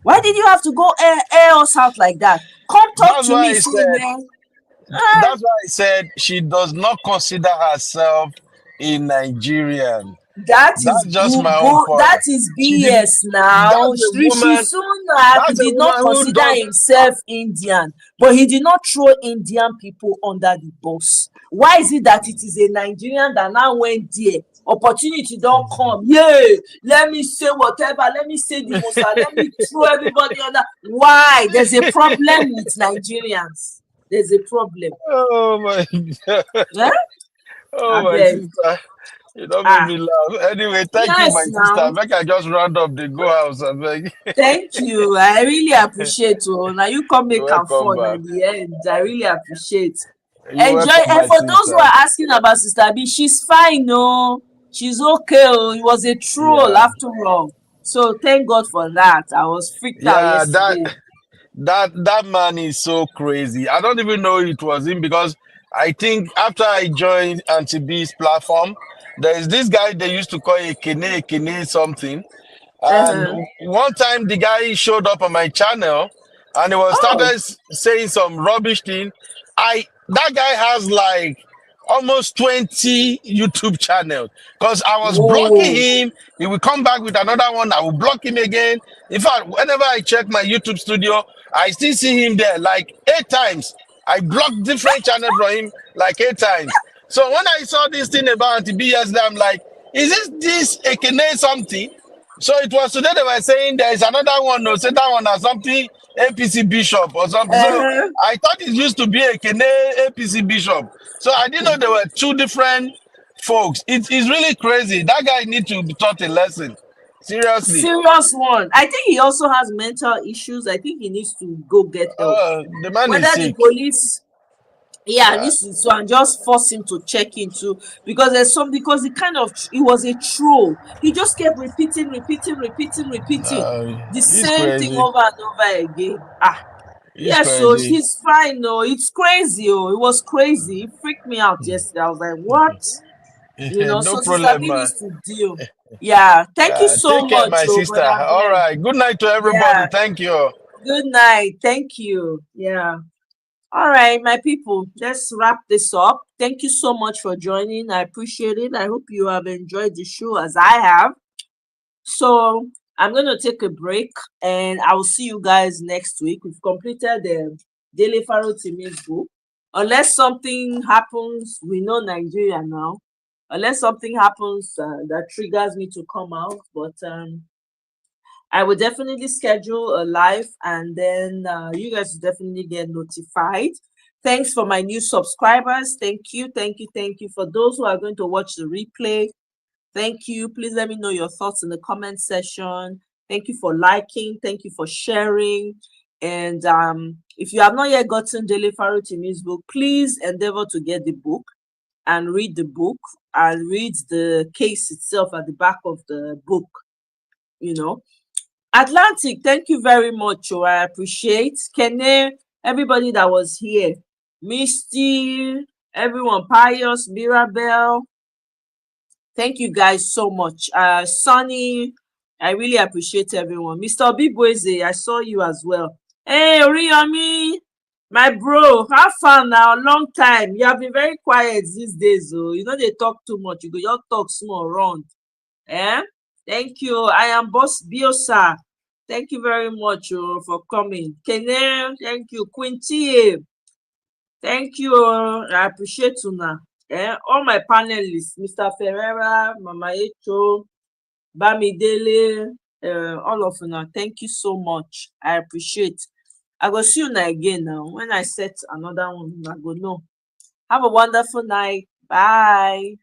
Why did you have to go air us out like that? Come talk to me, man. That's why I said she does not consider herself a Nigerian. That's just my own point. That is BS now. Rishi Sunak did not consider himself Indian, but he did not throw Indian people under the bus. Why is it that it is a Nigerian that now went there? Opportunity don't come. Yeah, let me say whatever. Let me say the most. Let me throw everybody under. Why? There's a problem with Nigerians. There's a problem. Oh my God. Yeah? Oh my sister. You don't make me laugh. Anyway, thank you, my sister. Make I just round up the go house. Thank you. I really appreciate you. Now you come make a fun at the end. I really appreciate. Enjoy. And for those who are asking about Sister B, she's fine. No, she's okay. It was a troll after all. So thank God for that. I was freaked out yesterday. That man is so crazy. I don't even know it was him because I think after I joined Auntie B's platform, there is this guy they used to call Ekene something. And one time the guy showed up on my channel and he was started saying some rubbish thing. That guy has like almost 20 YouTube channels because I was blocking him. He will come back with another one. I will block him again. In fact, whenever I check my YouTube studio, I still see him there like 8 times. I blocked different channels from him like 8 times. So when I saw this thing about Auntie B yesterday, I'm like, is this Ekene something? So it was today they were saying there is another one, no, say that one has something APC bishop or something. So I thought it used to be Ekene APC bishop. So I didn't know there were 2 different folks. It's really crazy. That guy needs to be taught a lesson. Seriously. Serious one. I think he also has mental issues. I think he needs to go get help. The man Whether is sick. the police so and just force him to check into because there's some because it was a troll. He just kept repeating the same thing over and over again. So he's fine. No, it's crazy. It was crazy. It freaked me out yesterday. I was like, what? No so problem, Sister needs to deal. Thank you so take care, much, my sister. All right. Good night to everybody. Thank you. Good night. Thank you. All right, my people, let's wrap this up. Thank you so much for joining. I appreciate it. I hope you have enjoyed the show as I have. So I'm going to take a break and I will see you guys next week. We've completed the Daily Pharaoh Timmy's book. Unless something happens, we know Nigeria now. Unless something happens that triggers me to come out. But I will definitely schedule a live and then you guys will definitely get notified. Thanks for my new subscribers. Thank you. For those who are going to watch the replay, thank you. Please let me know your thoughts in the comment section. Thank you for liking. Thank you for sharing. And if you have not yet gotten Daily Pharaoh Timmy's book, please endeavor to get the book and read the book and read the case itself at the back of the book, Atlantic, thank you very much. I appreciate. Kene, everybody that was here. Misty, everyone, Pius, Mirabel. Thank you guys so much. Sonny, I really appreciate everyone. Mr. Bibweze, I saw you as well. Hey, Oriyomi, my bro, have fun now. Long time. You have been very quiet these days. They talk too much. You just talk small around. Thank you. I am Boss Biosa. Thank you very much for coming. Kene, thank you. Quinty, thank you. I appreciate you now. All my panelists, Mr. Ferreira, Mama Echo, Bamidele, all of you now, thank you so much. I appreciate. I go see you now again now. When I set another one, I go know. Have a wonderful night. Bye.